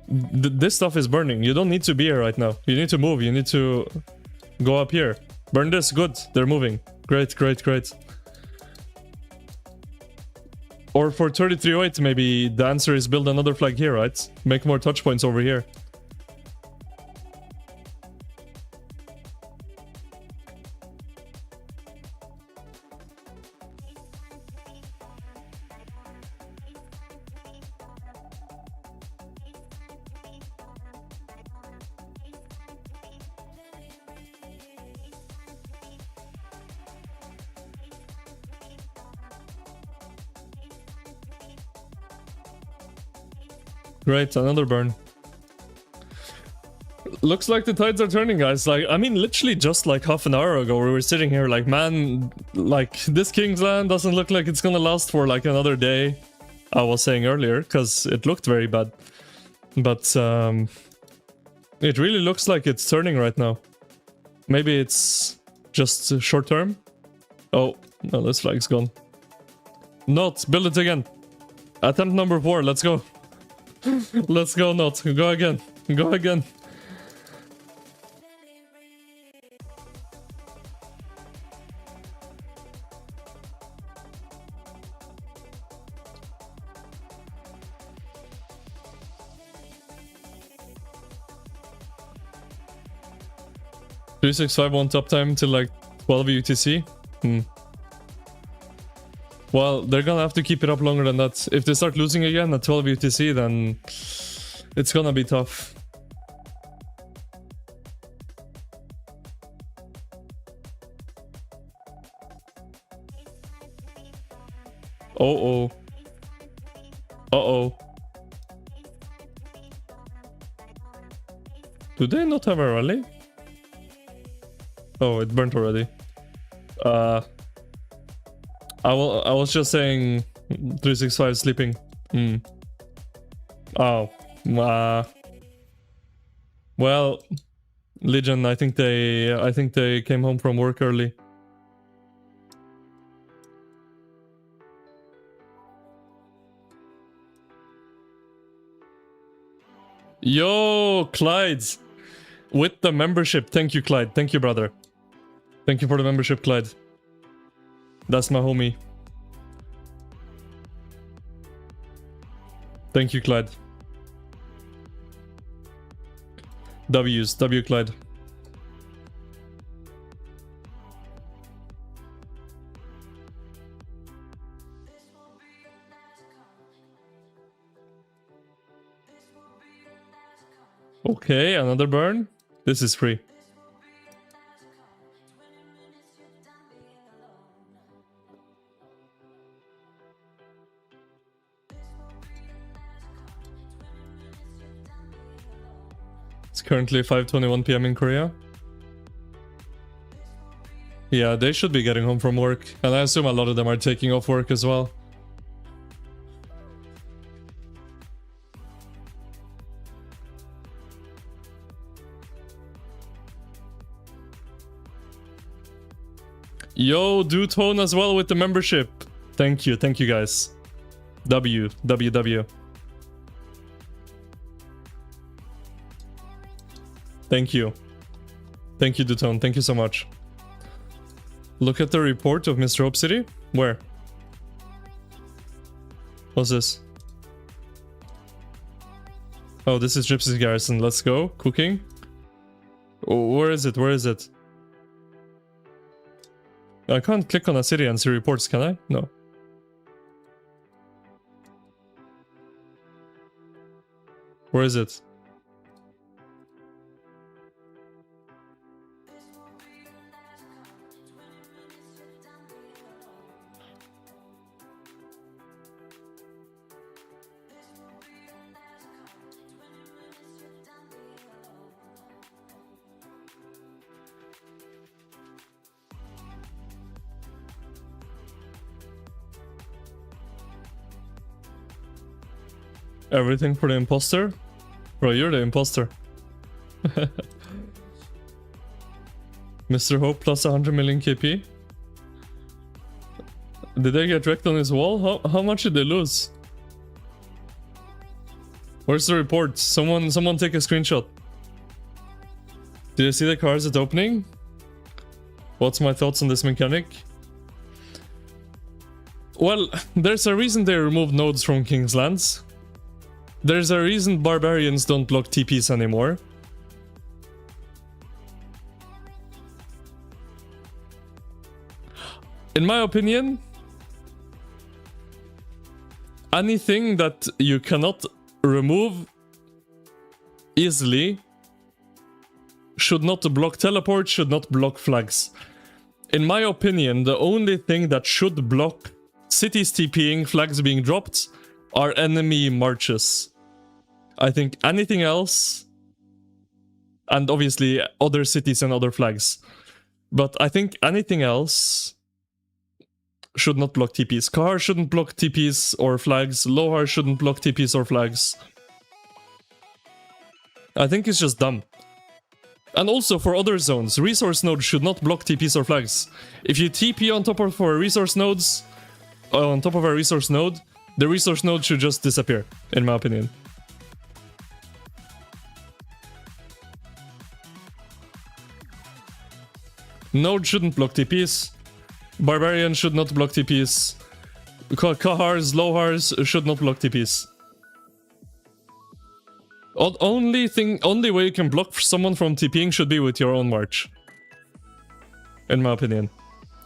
This stuff is burning. You don't need to be here right now. You need to move. You need to go up here. Burn this. Good. They're moving. Great, great, great. Or for 3308, maybe the answer is build another flag here, right? Make more touch points over here. Great, another burn. Looks like the tides are turning, guys. Like, I mean, literally just like half an hour ago, we were sitting here like, man, like, this Kingsland doesn't look like it's gonna last for like another day. I was saying earlier, because it looked very bad. But, it really looks like it's turning right now. Maybe it's just short term? Oh, no, this flag's gone. Not, build it again. Attempt number 4, let's go. Let's go, not. Go again. Go again. $365 won't uptime till like 12 UTC? Well, they're gonna have to keep it up longer than that. If they start losing again at 12 UTC, then it's gonna be tough. Uh-oh. Uh-oh. Do they not have a rally? Oh, it burnt already. I was just saying 365 sleeping. Oh. Well, Legion, I think they came home from work early. Yo, Clyde. With the membership. Thank you, Clyde. Thank you, brother. Thank you for the membership, Clyde. That's my homie. Thank you, Clyde. W, Clyde. Okay, another burn. This is free. It's currently 5:21 PM in Korea. Yeah, they should be getting home from work. And I assume a lot of them are taking off work as well. Yo, do tone as well with the membership. Thank you guys. W. Thank you. Thank you, Dutone. Thank you so much. Look at the report of Mr. Hope City. Where? What's this? Oh, this is Gypsy's garrison. Let's go. Cooking. Oh, where is it? Where is it? I can't click on a city and see reports, can I? No. Where is it? Everything for the imposter? Bro, you're the imposter. Mr. Hope plus 100 million KP. Did they get wrecked on his wall? How much did they lose? Where's the report? Someone take a screenshot. Did you see the cars at opening? What's my thoughts on this mechanic? Well, there's a reason they removed nodes from Kingsland. There's a reason barbarians don't block TPs anymore. In my opinion, anything that you cannot remove easily should not block teleport, should not block flags. In my opinion, the only thing that should block cities TPing, flags being dropped, are enemy marches. I think anything else, and obviously other cities and other flags, but I think anything else should not block TPs. Kahar shouldn't block TPs or flags. Lohar shouldn't block TPs or flags. I think it's just dumb. And also for other zones, resource nodes should not block TPs or flags. If you TP on top of a resource nodes, on top of a resource node, the resource node should just disappear, in my opinion. Node shouldn't block TPs. Barbarian should not block TPs. Kahars, Lohars should not block TPs. Only way you can block someone from TPing should be with your own march. In my opinion.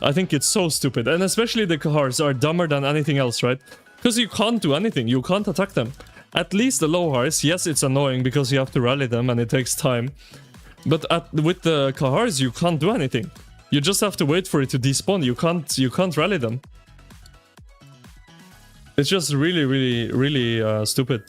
I think it's so stupid. And especially the Kahars are dumber than anything else, right? Because you can't do anything. You can't attack them. At least the Lohars, yes, it's annoying because you have to rally them and it takes time. But with the Kahars, you can't do anything. You just have to wait for it to despawn. You can't rally them. It's just really stupid.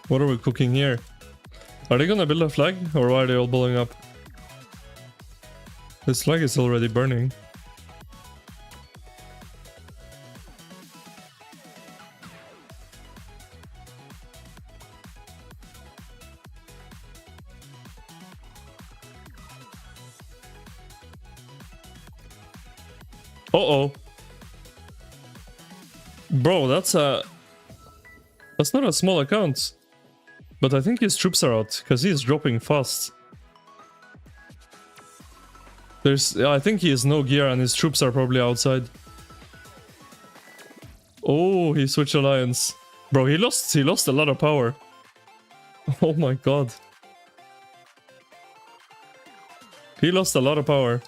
What are we cooking here? Are they gonna build a flag? Or why are they all blowing up? This flag is already burning. Uh-oh. Bro, that's not a small account. But I think his troops are out, because he is dropping fast. I think he has no gear and his troops are probably outside. Oh, he switched alliance. Bro, he lost a lot of power. Oh my god. He lost a lot of power.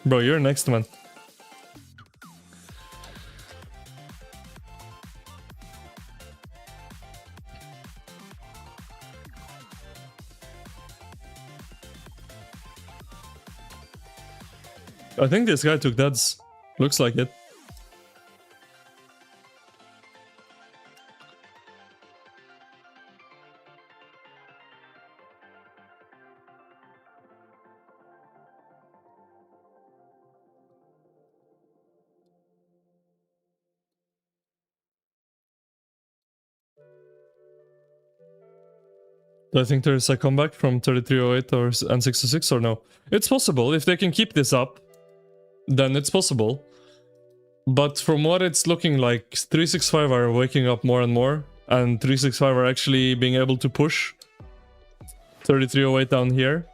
Bro, you're next, man. I think this guy took dads. Looks like it. Do I think there's a comeback from 3308 or and 606 or no? It's possible. If they can keep this up, then it's possible. But from what it's looking like, 365 are waking up more and more, and 365 are actually being able to push 3308 down here.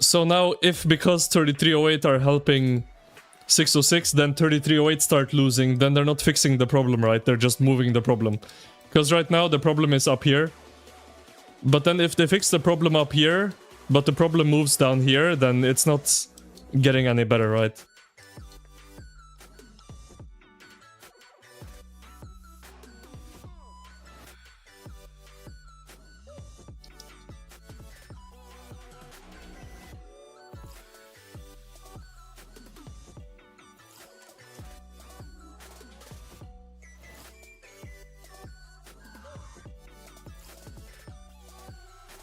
So now, if because 3308 are helping 606, then 3308 start losing, then they're not fixing the problem, right? They're just moving the problem. Because right now the problem is up here. But then if they fix the problem up here, but the problem moves down here, then it's not getting any better, right?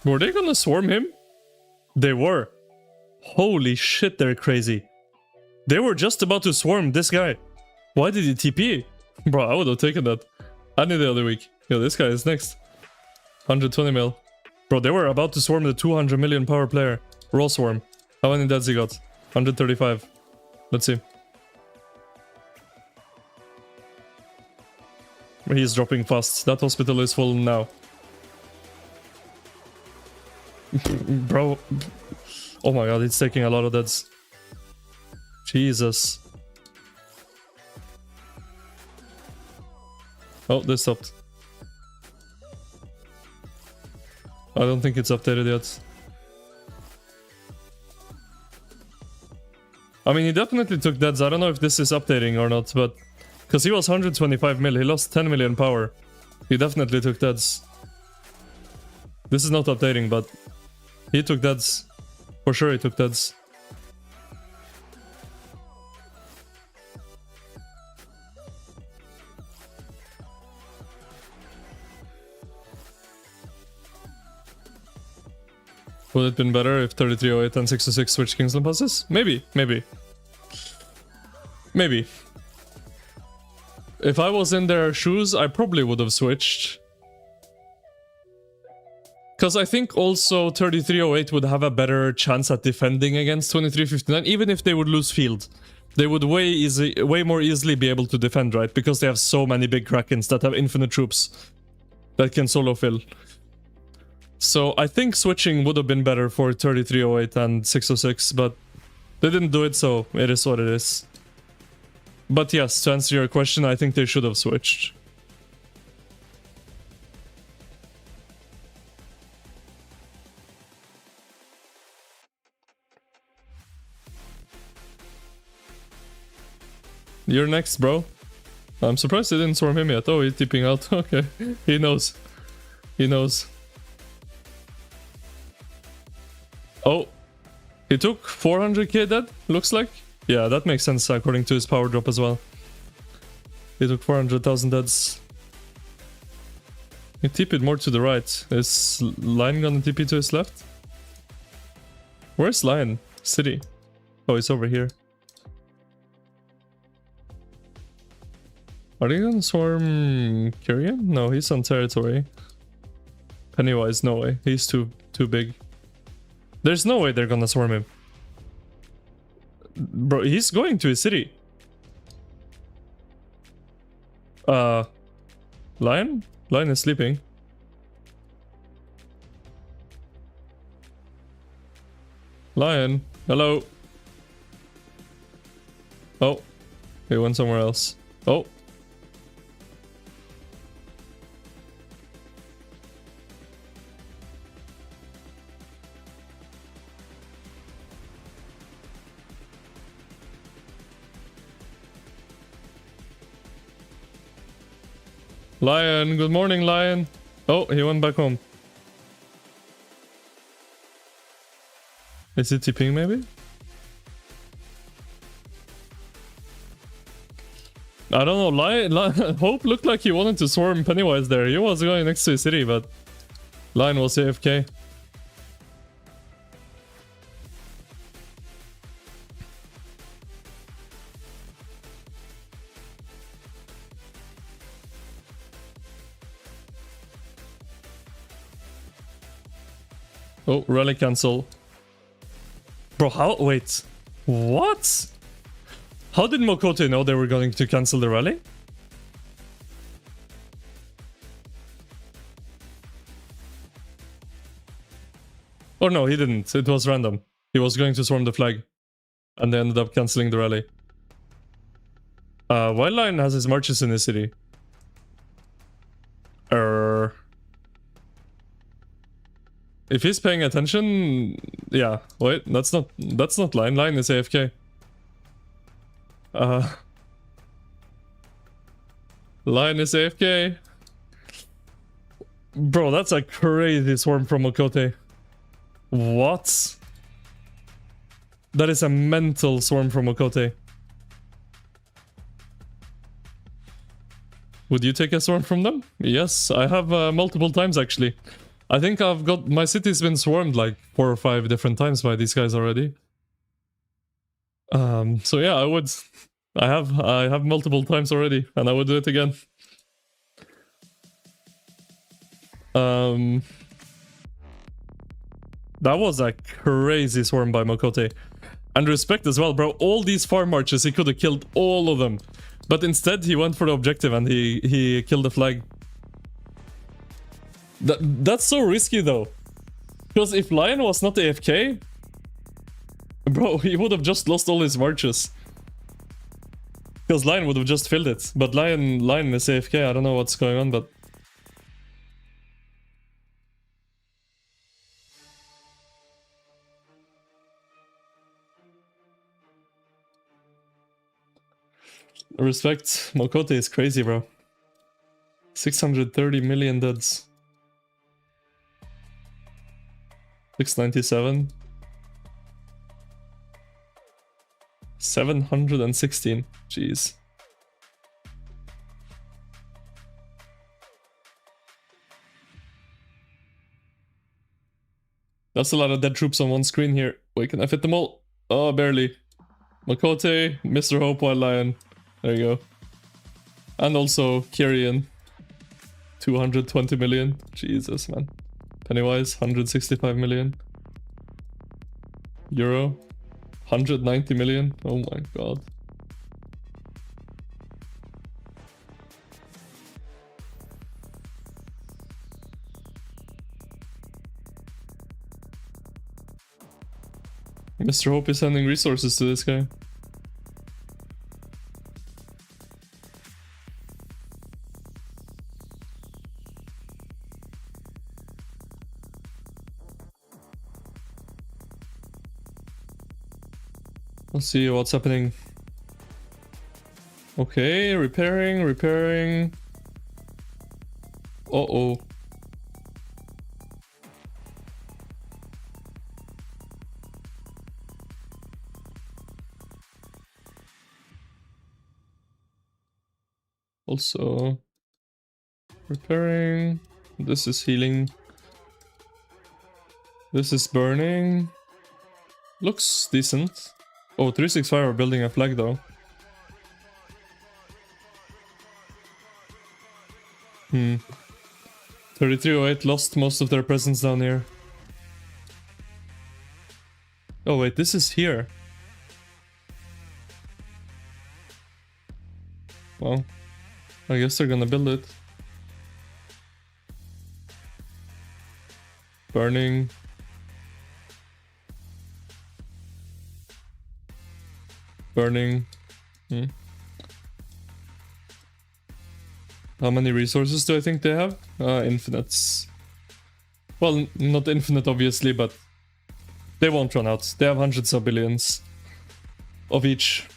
Were they gonna swarm him? They were. Holy shit, they're crazy. They were just about to swarm this guy. Why did he TP? Bro, I would have taken that any day of the week. Yo, this guy is next. 120 mil. Bro, they were about to swarm the 200 million power player. Raw swarm. How many deaths he got? 135. Let's see. He's dropping fast. That hospital is full now. Bro. Oh my god, it's taking a lot of deaths. Jesus. Oh, they stopped. I don't think it's updated yet. I mean, he definitely took deaths. I don't know if this is updating or not, but... Because he was 125 mil, he lost 10 million power. He definitely took deaths. This is not updating, but... He took deaths. For sure he took deaths. Would it have been better if 3308 and 606 switched Kingsland passes? Maybe, maybe. Maybe. If I was in their shoes, I probably would have switched. Because I think also 3308 would have a better chance at defending against 2359, even if they would lose field. They would way more easily be able to defend, right? Because they have so many big Krakens that have infinite troops that can solo fill. So I think switching would have been better for 3308 and 606, but they didn't do it, so it is what it is. But yes, to answer your question, I think they should have switched. You're next, bro. I'm surprised they didn't swarm him yet. Oh, he's tipping out. Okay. He knows. He knows. Oh. He took 400k dead, looks like. Yeah, that makes sense according to his power drop as well. He took 400,000 deads. He TP'd more to the right. Is Lion gonna TP to his left? Where's Lion? City. Oh, he's over here. Are they gonna swarm Kyrian? No, he's on territory. Pennywise, no way. He's too big. There's no way they're gonna swarm him. Bro, he's going to his city. Lion? Lion is sleeping. Lion, hello. Oh, he went somewhere else. Oh. Lion, good morning, Lion. Oh, he went back home. Is it TPing maybe? I don't know, Lion Hope looked like he wanted to swarm Pennywise there. He was going next to his city, but Lion was AFK. Oh, rally cancel. Bro, how? Wait. What? How did Mokote know they were going to cancel the rally? Oh no, he didn't. It was random. He was going to swarm the flag. And they ended up cancelling the rally. Wildlion has his marches in the city. If he's paying attention, yeah. Wait, that's not Lion. Lion is AFK. Lion is AFK. Bro, that's a crazy swarm from Okote. What? That is a mental swarm from Okote. Would you take a swarm from them? Yes, I have multiple times actually. I think I've got... my city's been swarmed like 4 or 5 different times by these guys already. So yeah, I would... I have multiple times already, and I would do it again. That was a crazy swarm by Mokote. And respect as well, bro. All these farm marches, he could have killed all of them. But instead, he went for the objective and he killed the flag. That's so risky though. Because if Lion was not AFK, bro, he would have just lost all his marches. Because Lion would have just filled it. But Lion is AFK, I don't know what's going on, but... Respect, Mokote is crazy, bro. 630 million deads. 697. 716. Jeez. That's a lot of dead troops on one screen here. Wait, can I fit them all? Oh, barely. Mokote, Mr. Hope, Wild Lion. There you go. And also Kyrian. 220 million. Jesus, man. Pennywise, 165 million. Euro, 190 million. Oh my god. Mr. Hope is sending resources to this guy. Let's see what's happening. Okay, repairing. Uh-oh. Also repairing. This is healing. This is burning. Looks decent. Oh, 365 are building a flag though. 3308 lost most of their presence down here. Oh wait, this is here. Well, I guess they're gonna build it. Burning. Burning. How many resources do I think they have? Infinites. Well, not infinite obviously, but they won't run out. They have hundreds of billions of each.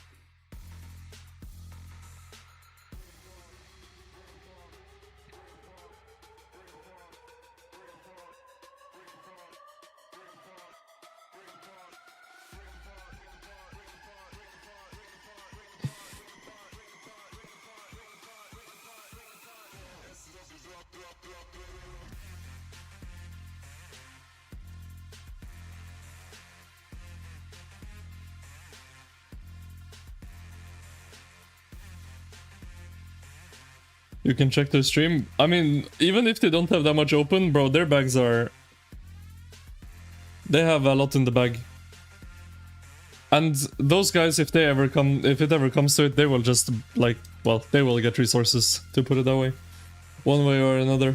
You can check their stream. I mean, even if they don't have that much open, bro, their bags are They have a lot in the bag. And those guys, if it ever comes to it, they will just, like, well, they will get resources, to put it that way. One way or another.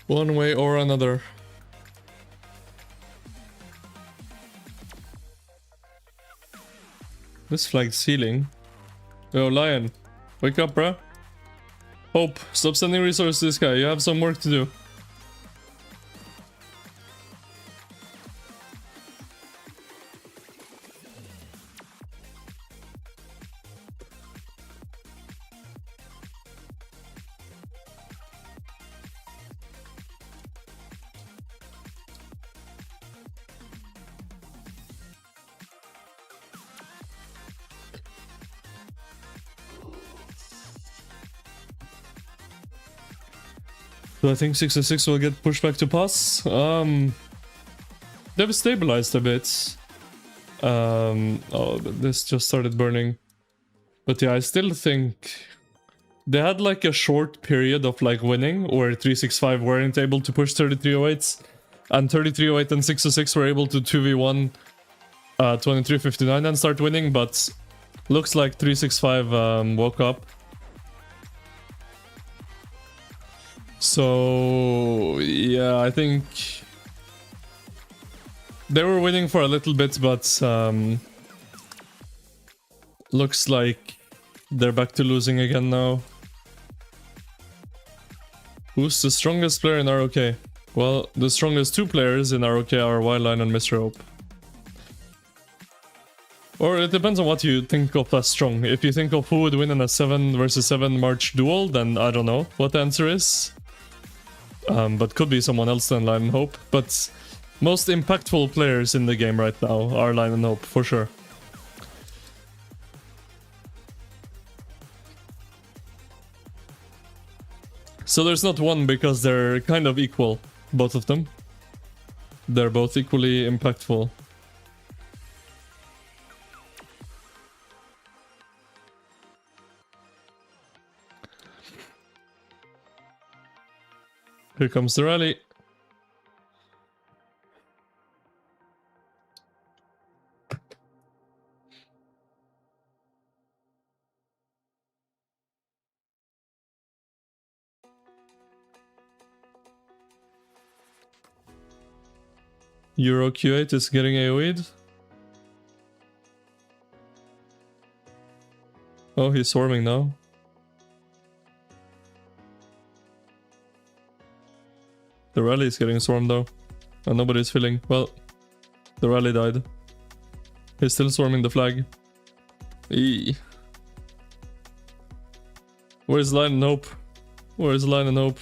One way or another. This flagged ceiling. Yo, Lion. Wake up, bruh. Hope, stop sending resources to this guy. You have some work to do. Do I think 606 will get pushed back to pass? They've stabilized a bit. Oh, this just started burning. But yeah, I still think they had like a short period of like winning where 365 weren't able to push 3308s, and 3308 and 606 were able to 2v1 2359 and start winning, but looks like 365 woke up. So yeah, I think they were winning for a little bit, but looks like they're back to losing again now. Who's the strongest player in ROK? Well, the strongest two players in ROK are Wildline and Mr. Hope. Or it depends on what you think of as strong. If you think of who would win in a 7 versus 7 March duel, then I don't know what the answer is. But could be someone else than Line and Hope. But most impactful players in the game right now are Line and Hope, for sure. So there's not one, because they're kind of equal, both of them. They're both equally impactful. Here comes the rally. Euro Q8 is getting AoE'd. Oh, he's swarming now. The rally is getting swarmed though, and nobody's filling. Well, the rally died. He's still swarming the flag. Eee. Where's Line and Hope? Where's Line and Hope?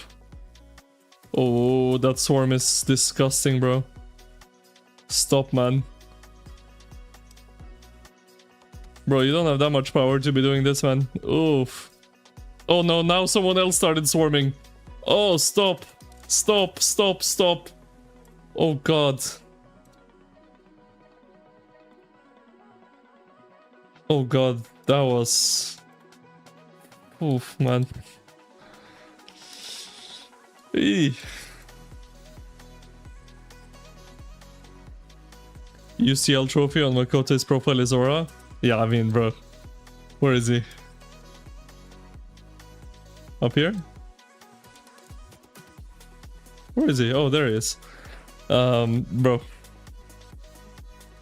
Oh, that swarm is disgusting, bro. Stop, man. Bro, you don't have that much power to be doing this, man. Oof. Oh no, now someone else started swarming. Oh, stop. Stop, stop, stop. Oh god. Oh god, that was... Oof, man. Eee. UCL trophy on my Cortex profile is Aura? Yeah, I mean, bro. Where is he? Up here? Where is he? Oh, there he is. Bro.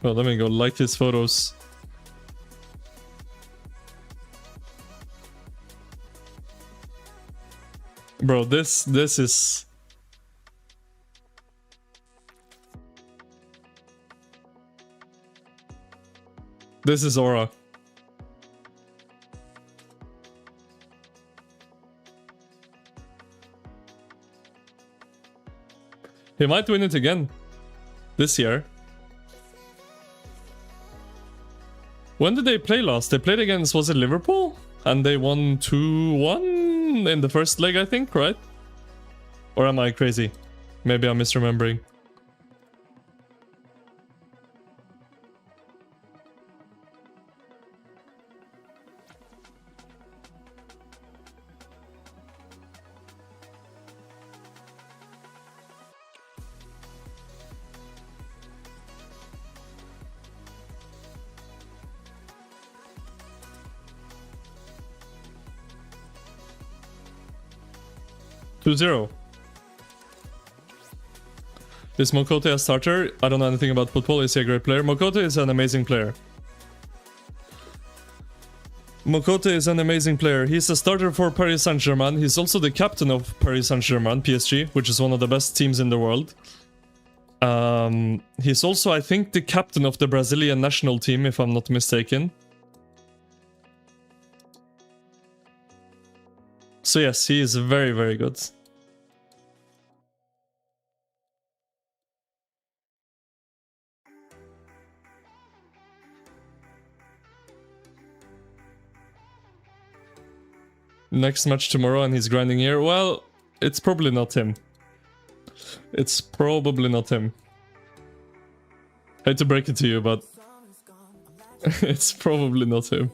Well, let me go like his photos. Bro, this is... This is Aura. He might win it again. This year. When did they play last? They played against, was it Liverpool? And they won 2-1 in the first leg, I think, right? Or am I crazy? Maybe I'm misremembering. Two zero. Is Mokote a starter? I don't know anything about football. Is he a great player? Mokote is an amazing player. Mokote is an amazing player. He's a starter for Paris Saint-Germain. He's also the captain of Paris Saint-Germain, PSG, which is one of the best teams in the world. He's also, I think, the captain of the Brazilian national team, if I'm not mistaken. So yes, he is very, very good. Next match tomorrow and he's grinding here. Well, it's probably not him. It's probably not him. Hate to break it to you, but it's probably not him.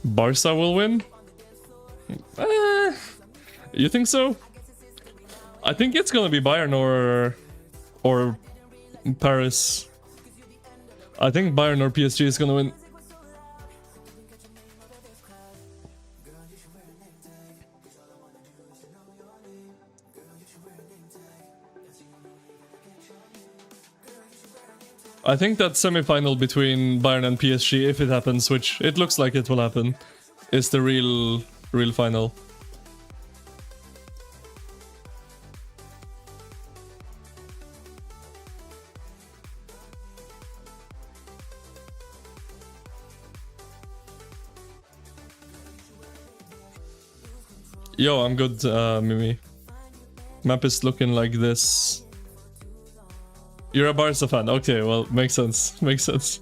Barca will win? You think so? I think it's gonna be Bayern or Paris. I think Bayern or PSG is gonna win. I think that semi-final between Bayern and PSG, if it happens, which it looks like it will happen, is the real final. Yo, I'm good, Mimi. Map is looking like this. You're a Barca fan. Okay, well, makes sense. Makes sense.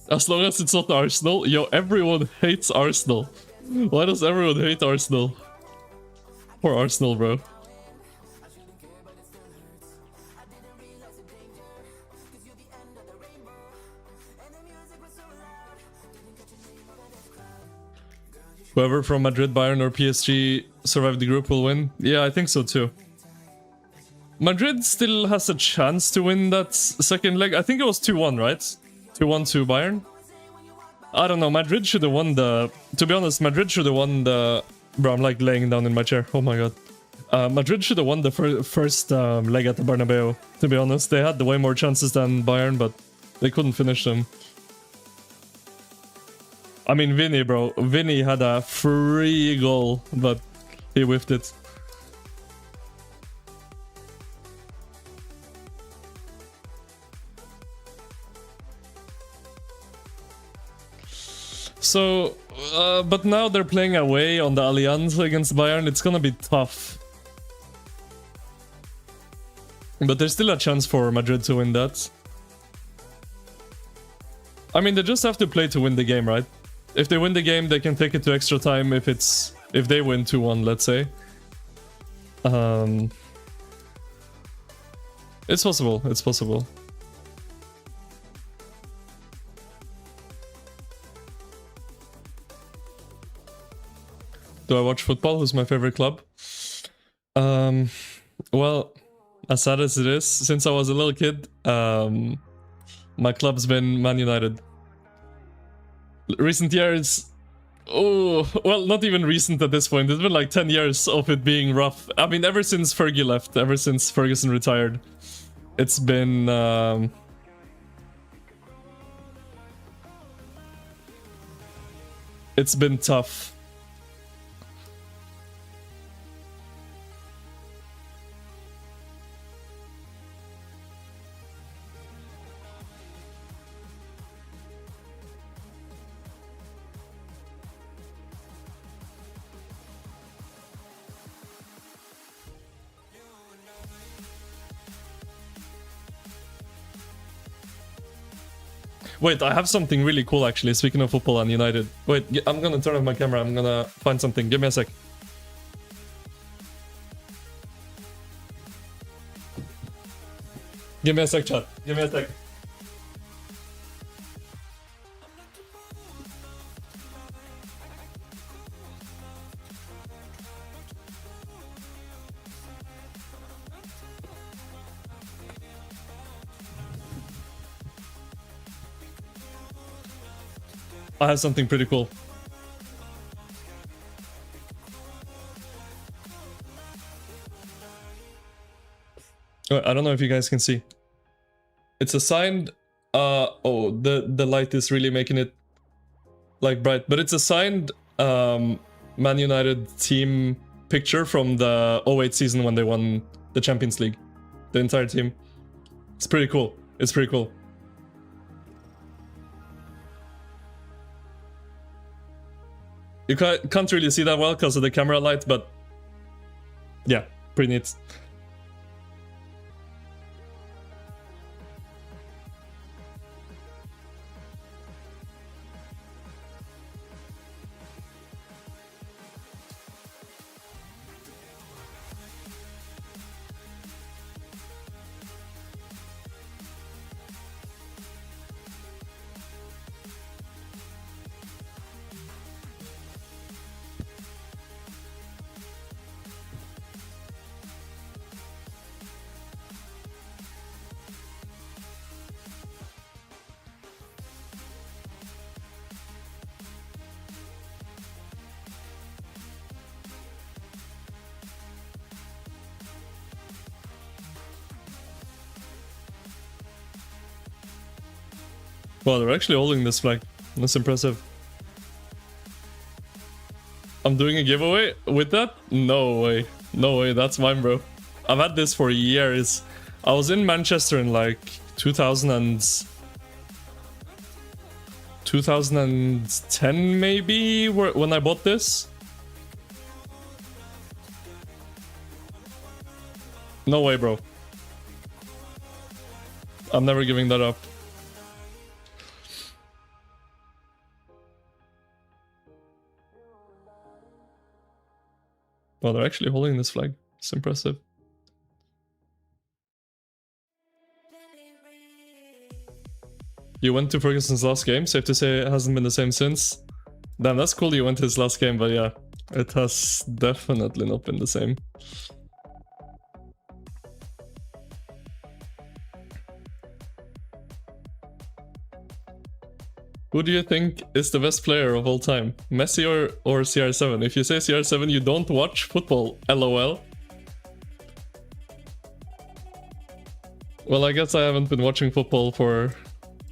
As long as it's not Arsenal. Yo, everyone hates Arsenal. Why does everyone hate Arsenal? Poor Arsenal, bro. Whoever from Madrid, Bayern or PSG survived the group will win. Yeah, I think so too. Madrid still has a chance to win that second leg. I think it was 2-1, right? 2-1 to Bayern? I don't know, Madrid should have won the... To be honest, Madrid should have won the... Bro, I'm like laying down in my chair. Oh my god. Madrid should have won the first leg at the Bernabeu. To be honest, they had way more chances than Bayern, but they couldn't finish them. I mean, Vinny, bro. Vinny had a free goal, but he whiffed it. So, but now they're playing away on the Allianz against Bayern. It's gonna be tough. But there's still a chance for Madrid to win that. I mean, they just have to play to win the game, right? If they win the game, they can take it to extra time if they win 2-1, let's say. It's possible, it's possible. Do I watch football? Who's my favorite club? Well, as sad as it is, since I was a little kid, my club's been Man United. Recent years... Oh, well, not even recent at this point. It's been like 10 years of it being rough. I mean, ever since Fergie left, ever since Ferguson retired, it's been... It's been tough. Wait, I have something really cool actually, speaking of football and United. Wait, I'm gonna turn off my camera, I'm gonna find something. Give me a sec. Give me a sec, chat. Give me a sec. I have something pretty cool. I don't know if you guys can see. It's a signed oh, the light is really making it like bright, but it's a signed Man United team picture from the 08 season when they won the Champions League. The entire team. It's pretty cool. It's pretty cool. You can't really see that well because of the camera light, but yeah, pretty neat. Wow, they're actually holding this flag. That's impressive. I'm doing a giveaway with that? No way. No way, that's mine, bro. I've had this for years. I was in Manchester in like 2010 maybe, when I bought this. No way, bro. I'm never giving that up. Well, they're actually holding this flag. It's impressive. You went to Ferguson's last game. Safe to say it hasn't been the same since. Damn, that's cool you went to his last game, but yeah, it has definitely not been the same. Who do you think is the best player of all time? Messi or CR7? If you say CR7, you don't watch football, lol. Well, I guess I haven't been watching football for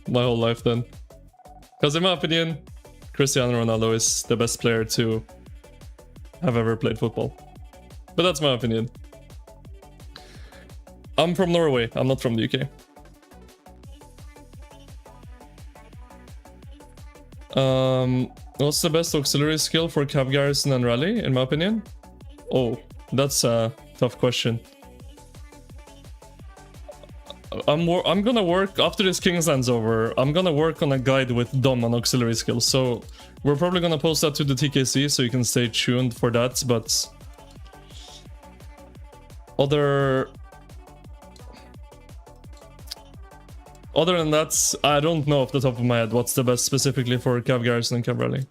my whole life then. Because in my opinion, Cristiano Ronaldo is the best player to have ever played football. But that's my opinion. I'm from Norway, I'm not from the UK. What's the best auxiliary skill for Cav Garrison and Rally, in my opinion? Oh, that's a tough question. I'm gonna work, after this Kingsland's over, I'm gonna work on a guide with Dom on auxiliary skills, so we're probably gonna post that to the TKC, so you can stay tuned for that, but... Other than that, I don't know off the top of my head what's the best specifically for Cav Garrison and Cav Rally.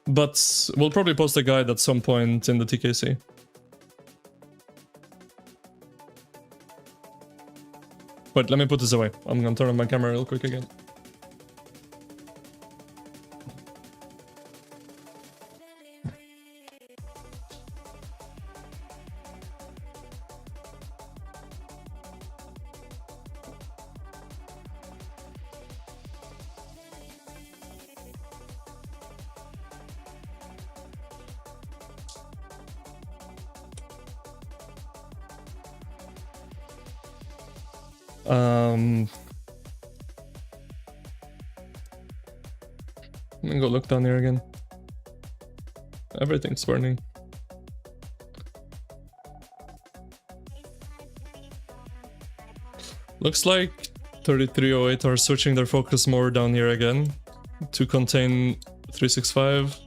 But we'll probably post a guide at some point in the TKC. Wait, let me put this away. I'm gonna turn on my camera real quick again. Let me go look down here again. Everything's burning. Looks like 3308 are switching their focus more down here again to contain 365.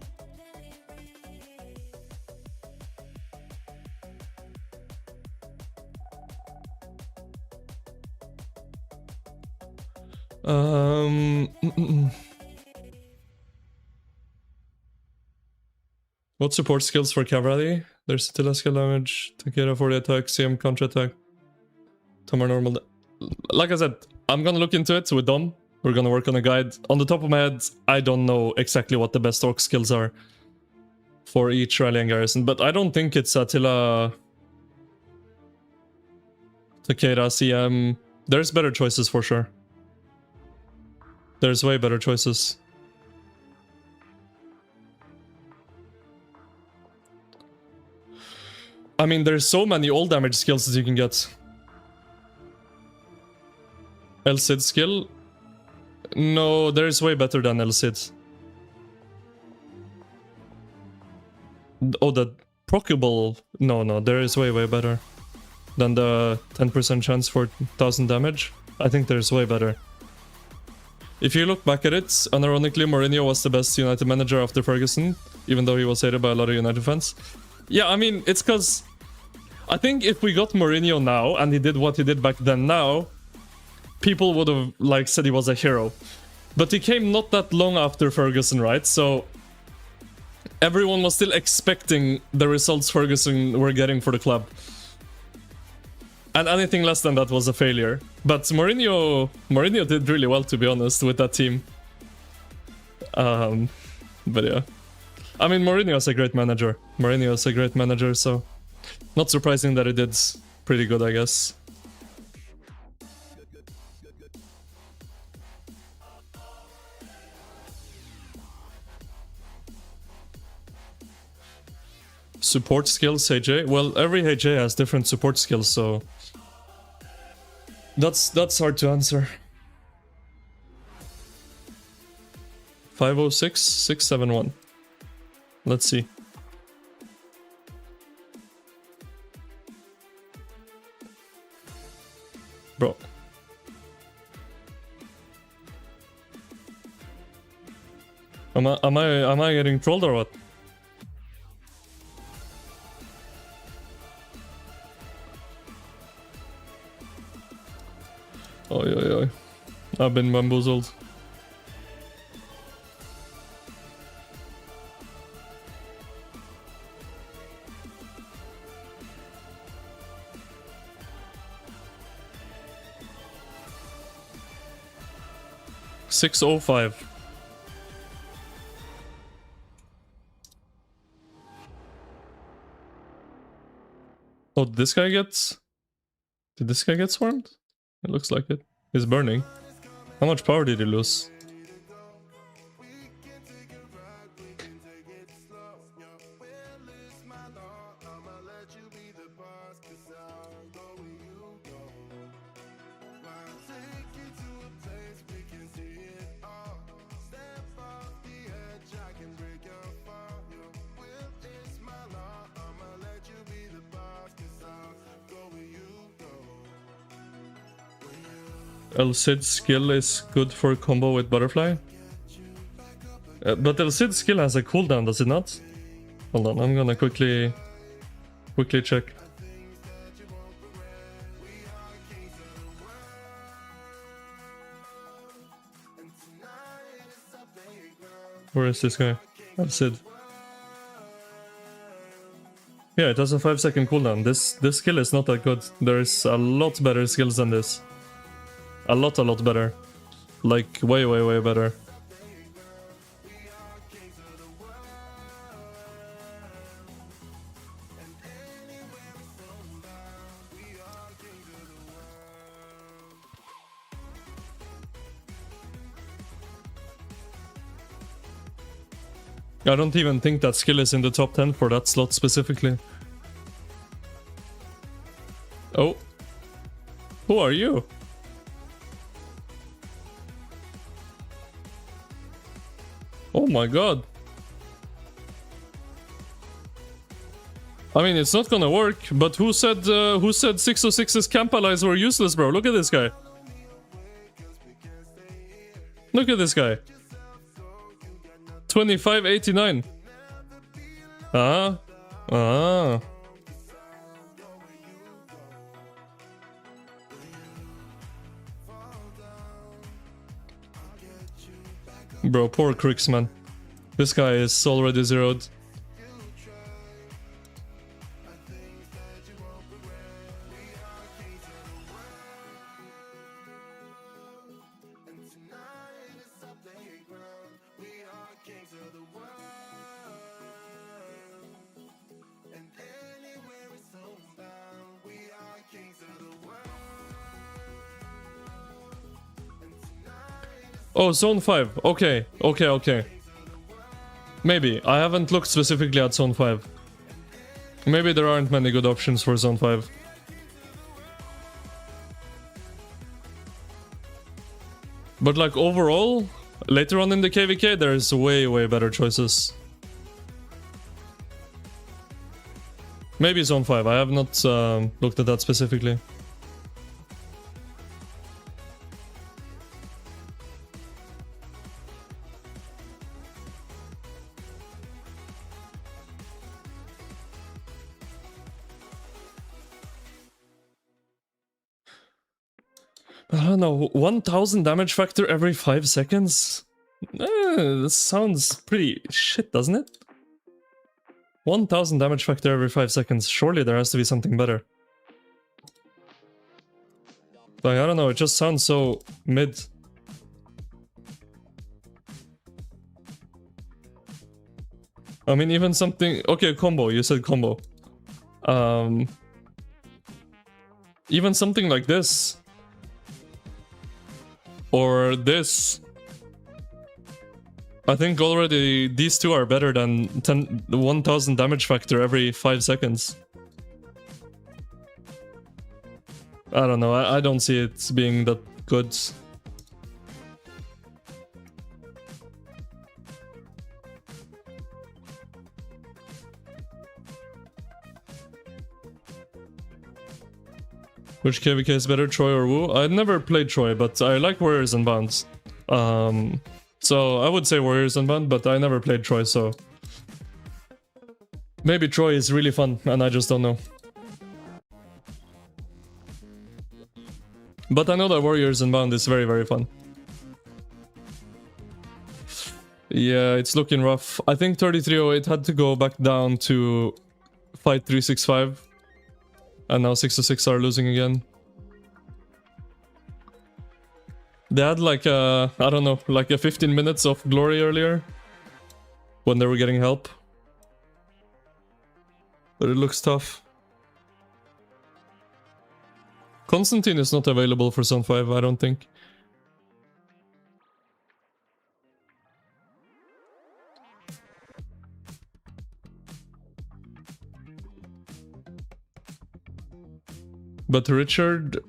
What support skills for cavalry? There's Attila skill damage, Takeda for the attack, CM counter attack, Tomar normal. Like I said, I'm gonna look into it with Dom. We're gonna work on a guide. On the top of my head, I don't know exactly what the best orc skills are for each rally and garrison, but I don't think it's Attila, Takeda, CM. There's better choices for sure. There's way better choices. I mean, there's so many all damage skills that you can get. El Cid skill? No, there's way better than El Cid. Oh, the procable? No, there is way better than the 10% chance for 1000 damage. I think there's way better. If you look back at it, unironically, Mourinho was the best United manager after Ferguson, even though he was hated by a lot of United fans. Yeah, I mean, it's because I think if we got Mourinho now and he did what he did back then now, people would have like said he was a hero. But he came not that long after Ferguson, right? So everyone was still expecting the results Ferguson were getting for the club. And anything less than that was a failure. But Mourinho did really well, to be honest, with that team. But yeah. I mean, Mourinho is a great manager. So not surprising that he did pretty good, I guess. Support skills, AJ? Well, every AJ has different support skills, so that's hard to answer. 506 671. Let's see. Bro. Am I getting trolled or what? Oi. I've been bamboozled. $605. Oh, this guy gets... Did this guy get swarmed? It looks like it. He's burning. How much power did he lose? El Cid's skill is good for combo with butterfly. But El Cid's skill has a cooldown, does it not? Hold on, I'm gonna quickly check. Where is this guy? El Cid. Yeah, it has a 5-second cooldown. This skill is not that good. There's a lot better skills than this. A lot better. Like, way better. I don't even think that skill is in the top 10 for that slot specifically. Oh. Who are you? Oh my god. I mean, it's not gonna work, but who said 606's camp allies were useless, bro? Look at this guy. Look at this guy. 2589. Ah. Bro, poor Crix, man. This guy is already zeroed. Oh, Zone 5. Okay. Maybe. I haven't looked specifically at Zone 5. Maybe there aren't many good options for Zone 5. But like overall, later on in the KVK, there's way better choices. Maybe Zone 5. I have not looked at that specifically. I don't know, 1000 damage factor every 5 seconds? That sounds pretty shit, doesn't it? 1000 damage factor every 5 seconds. Surely there has to be something better. Like, I don't know, it just sounds so mid. I mean, even something... Okay, combo, you said combo. Even something like this. Or this. I think already these two are better than 1000 damage factor every 5 seconds. I don't know, I don't see it being that good. Which KVK is better, Troy or Wu? I've never played Troy, but I like Warriors Unbound. So I would say Warriors Unbound, but I never played Troy, so... Maybe Troy is really fun, and I just don't know. But I know that Warriors Unbound is very fun. Yeah, it's looking rough. I think 3308 had to go back down to fight 365. And now 606 are losing again. They had like a, I don't know, like a 15 minutes of glory earlier. When they were getting help. But it looks tough. Constantine is not available for Zone 5, I don't think. But Richard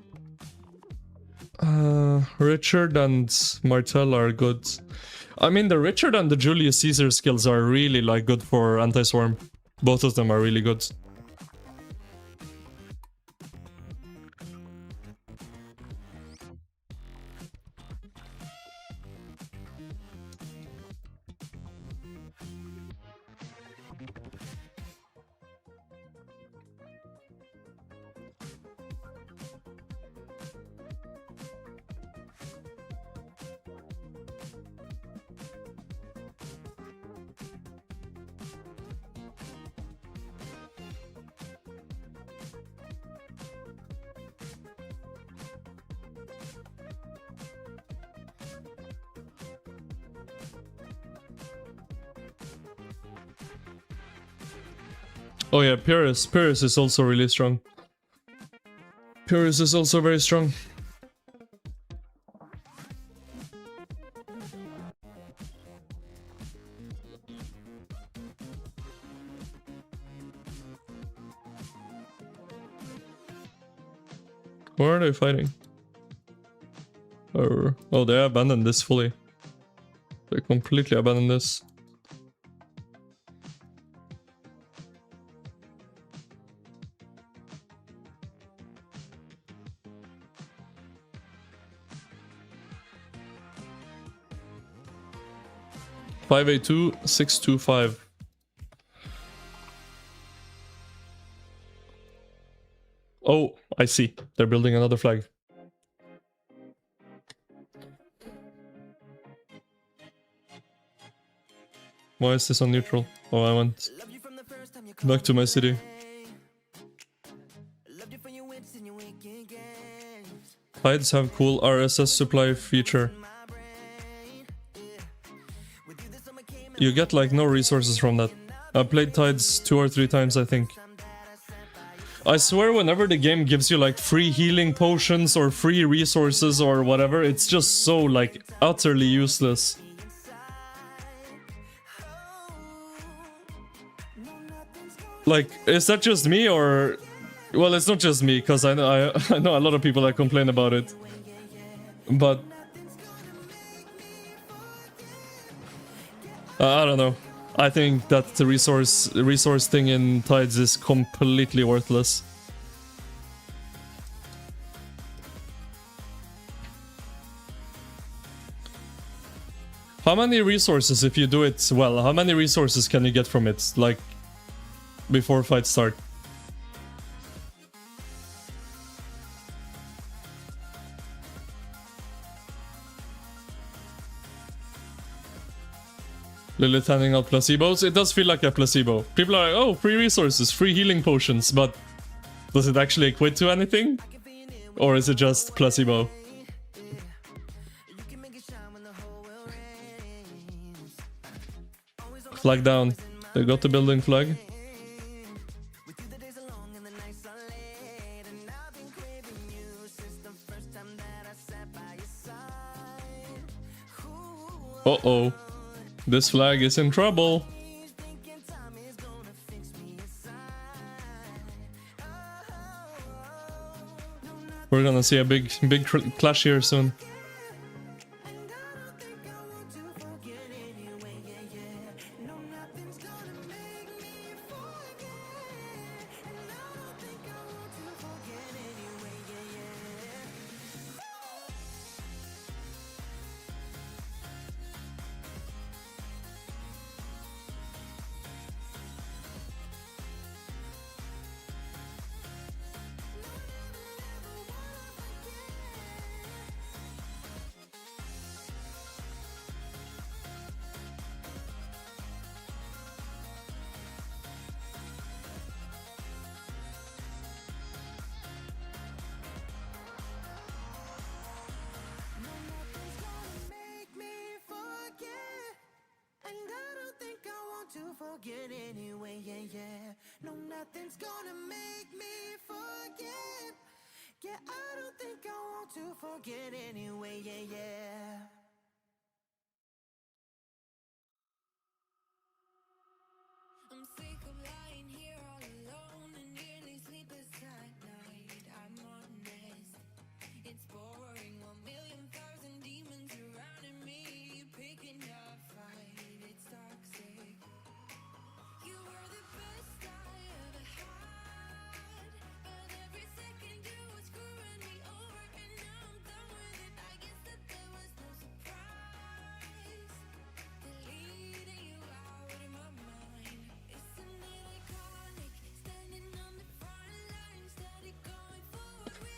and Martel are good. I mean, the Richard and the Julius Caesar skills are really like good for anti-swarm. Both of them are really good. Oh yeah, Pyrrhus. Pyrrhus is also really strong. Pyrrhus is also very strong. Where are they fighting? Or, oh, they abandoned this fully. They completely abandoned this. 582 625. Oh, I see. They're building another flag. Why is this on neutral? Oh, I went back to my city. Tides have cool RSS supply feature. You get like no resources from that. I played Tides 2 or 3 times, I think. I swear whenever the game gives you like free healing potions or free resources or whatever, it's just so like utterly useless. Like, is that just me or... Well, it's not just me, because I know a lot of people that complain about it. But... I don't know. I think that the resource thing in Tides is completely worthless. How many resources, if you do it well, how many resources can you get from it, like, before fights start? Lilith handing out placebos. It does feel like a placebo. People are like, oh, free resources, free healing potions, but does it actually equate to anything? Or is it just placebo? Flag down. They got the building flag. Uh-oh. This flag is in trouble. We're gonna see a big clash here soon.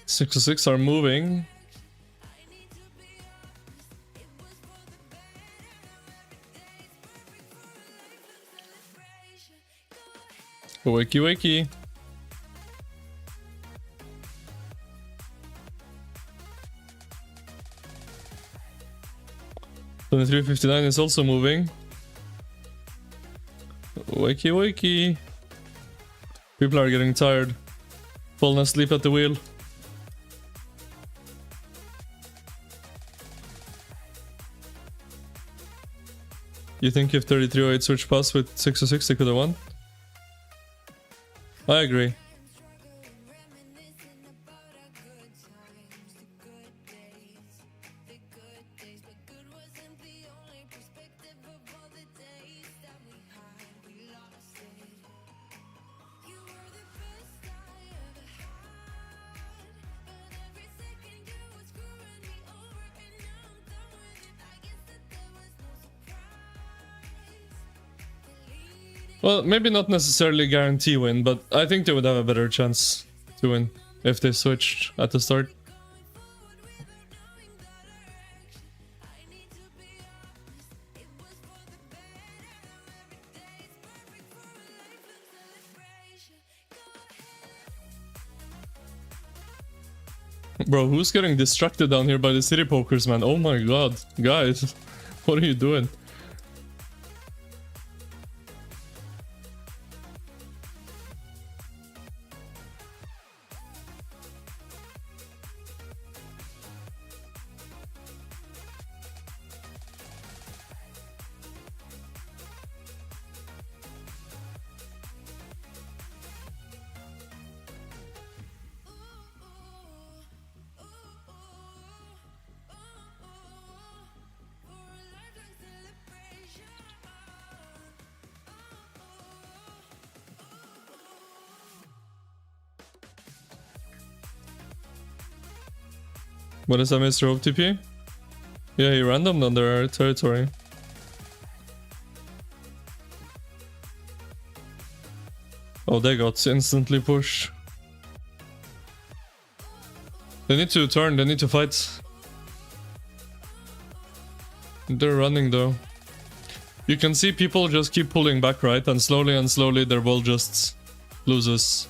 Six to six are moving. Wakey wakey. $23.59 is also moving. Wakey wakey. People are getting tired. Falling asleep at the wheel. You think if 3308 switched past with 606 they could have won? I agree. Well, maybe not necessarily guarantee win, but I think they would have a better chance to win if they switched at the start. Bro, who's getting distracted down here by the city pokers, man? Oh my god. Guys, what are you doing? What is that, Mr. OTP? Yeah, he randomed on their territory. Oh, they got instantly pushed. They need to turn, they need to fight. They're running though. You can see people just keep pulling back, right? And slowly their ball just loses.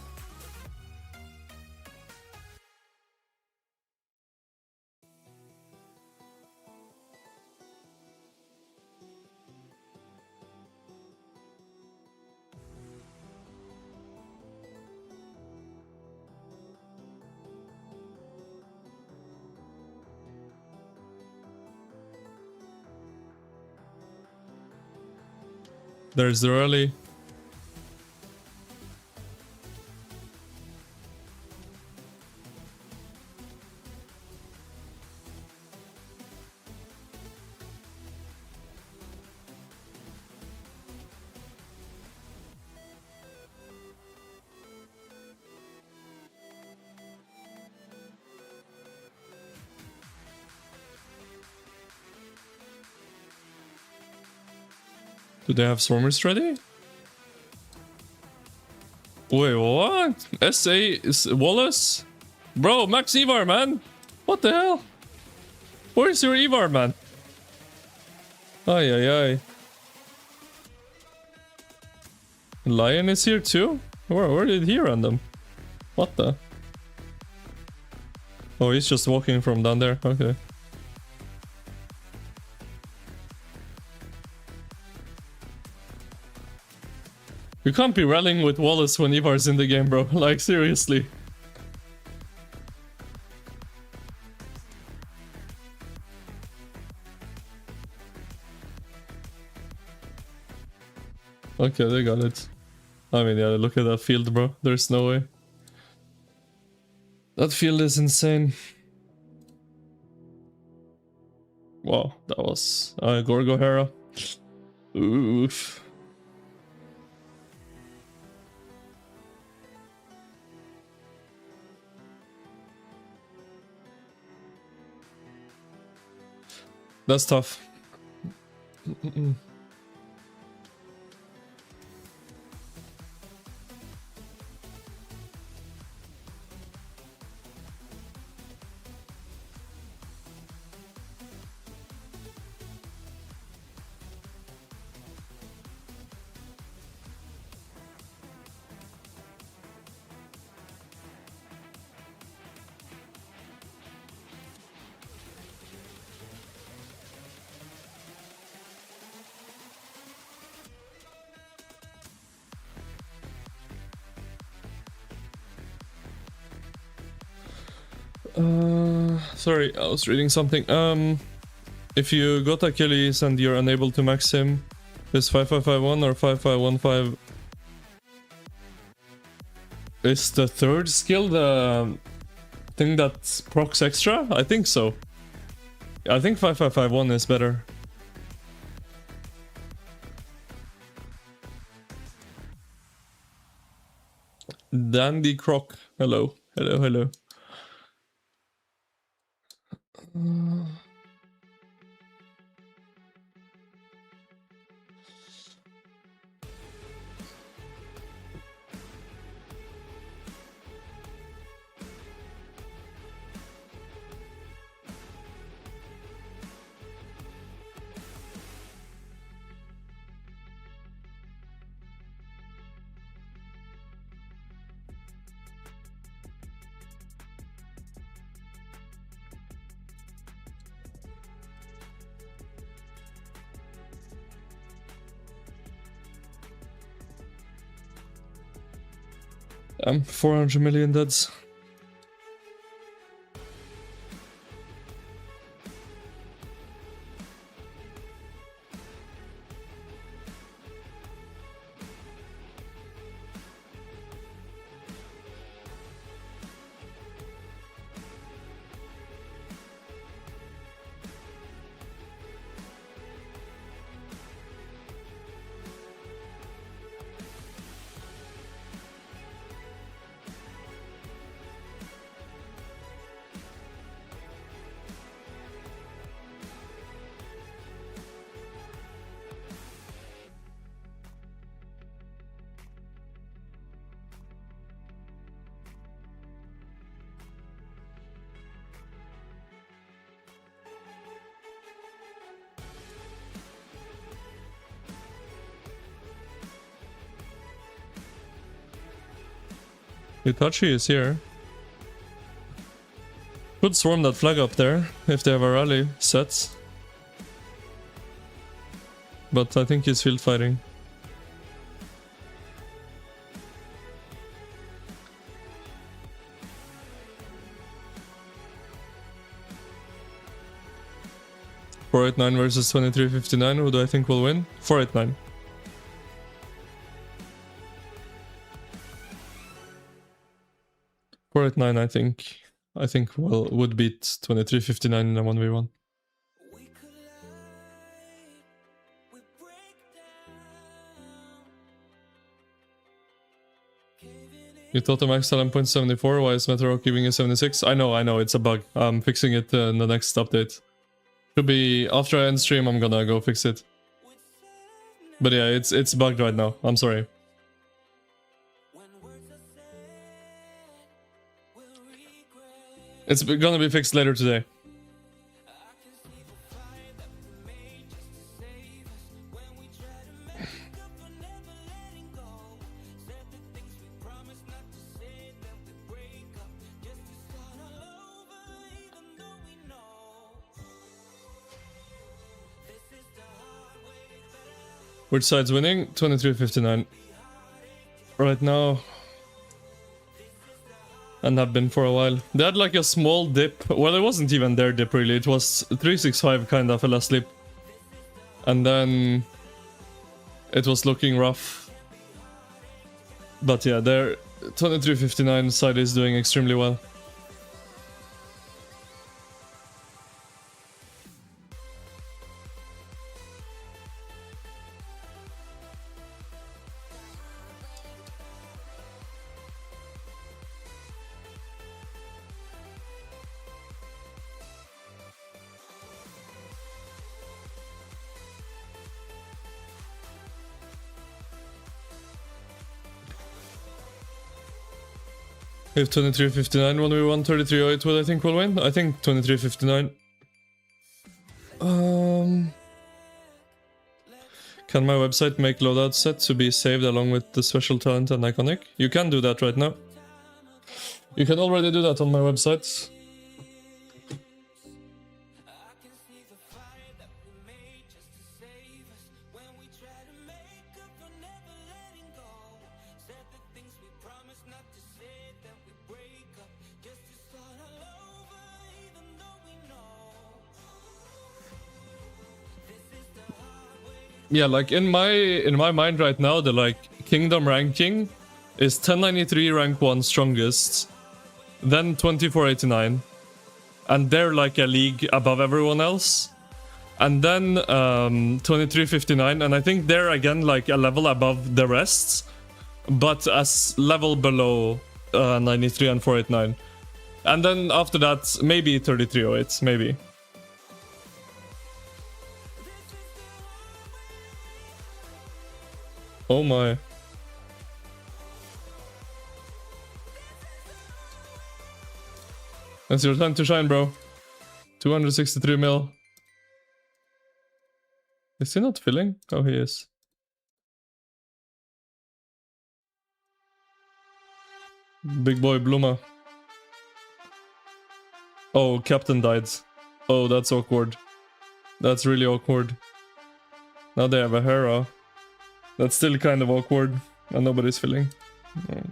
There's the rally. Do they have swarmers ready? Wait, what? SA is Wallace? Bro, max Evar, man! What the hell? Where's your Evar, man? Ay, ay, ay. Lion is here too? Where did he random? What the? Oh, he's just walking from down there. Okay. You can't be rallying with Wallace when Ivar's in the game, bro. Like, seriously. Okay, they got it. I mean, yeah, look at that field, bro. There's no way. That field is insane. Wow, that was Gorgo Hera. Oof. That's tough. Sorry, I was reading something. If you got Achilles and you're unable to max him, is 5551 or 5515? Is the third skill the thing that procs extra? I think so. I think 5551 is better. Dandy Croc. Hello. Hello, hello. 400 million deads. Itachi is here. Could swarm that flag up there if they have a rally set. But I think he's field fighting. $489 versus $23.59. Who do I think will win? $489. $489, I think would beat $23.59 in a 1v1. You thought the max 11.74, why is Metro keeping it 76? I know, it's a bug. I'm fixing it in the next update. Should be after I end stream, I'm gonna go fix it. But yeah, it's bugged right now. I'm sorry. It's gonna be fixed later today. Which side's winning? 23.59. Right now. And have been for a while. They had like a small dip. Well, it wasn't even their dip really. It was 365 kind of fell asleep. And then it was looking rough. But yeah, their 23.59 side is doing extremely well. If 23.59 when we won 33.08, what I think will win? I think 23.59. Can my website make loadout set to be saved along with the special talent and iconic? You can do that right now. You can already do that on my website. Yeah, like in my mind right now, the like kingdom ranking is 1093 rank 1 strongest, then 2489, and they're like a league above everyone else, and then 2359, and I think they're again like a level above the rest, but as level below 93 and 489, and then after that maybe 3308, maybe. Oh my. That's your time to shine, bro. 263 mil. Is he not filling? Oh, he is. Big boy Bluma. Oh, captain died. Oh, that's awkward. That's really awkward. Now they have a Hera. That's still kind of awkward, and nobody's filling. Oh.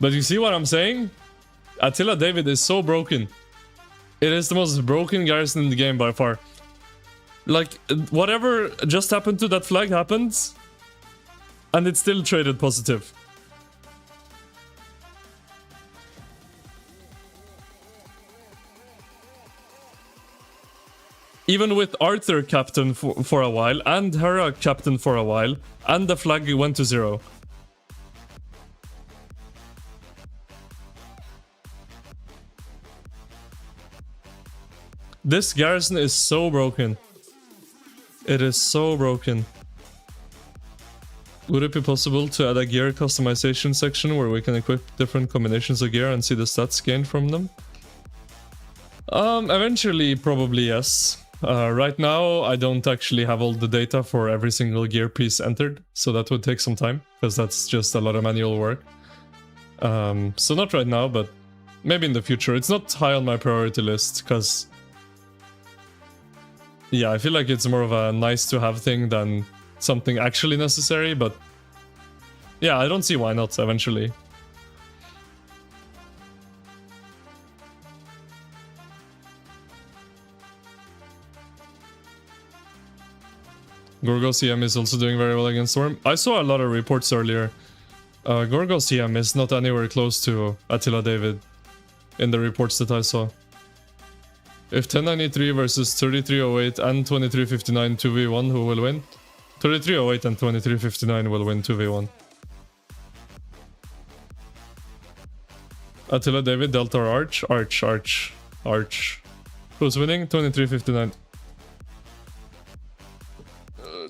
But you see what I'm saying? Attila David is so broken. It is the most broken garrison in the game by far. Like, whatever just happened to that flag happened, and it still traded positive. Even with Arthur captain for a while, and Hera captain for a while, and the flag went to 0. This garrison is so broken. It is so broken. Would it be possible to add a gear customization section where we can equip different combinations of gear and see the stats gained from them? Eventually, probably yes. Right now, I don't actually have all the data for every single gear piece entered, so that would take some time, because that's just a lot of manual work. So not right now, but maybe in the future. It's not high on my priority list, because... yeah, I feel like it's more of a nice-to-have thing than something actually necessary, but... yeah, I don't see why not, eventually. Gorgo CM is also doing very well against Storm. I saw a lot of reports earlier. Gorgo CM is not anywhere close to Attila David in the reports that I saw. If 1093 versus 3308 and 2359 2v1, who will win? 3308 and 2359 will win 2v1. Attila David, Delta or Arch? Arch. Who's winning? 2359.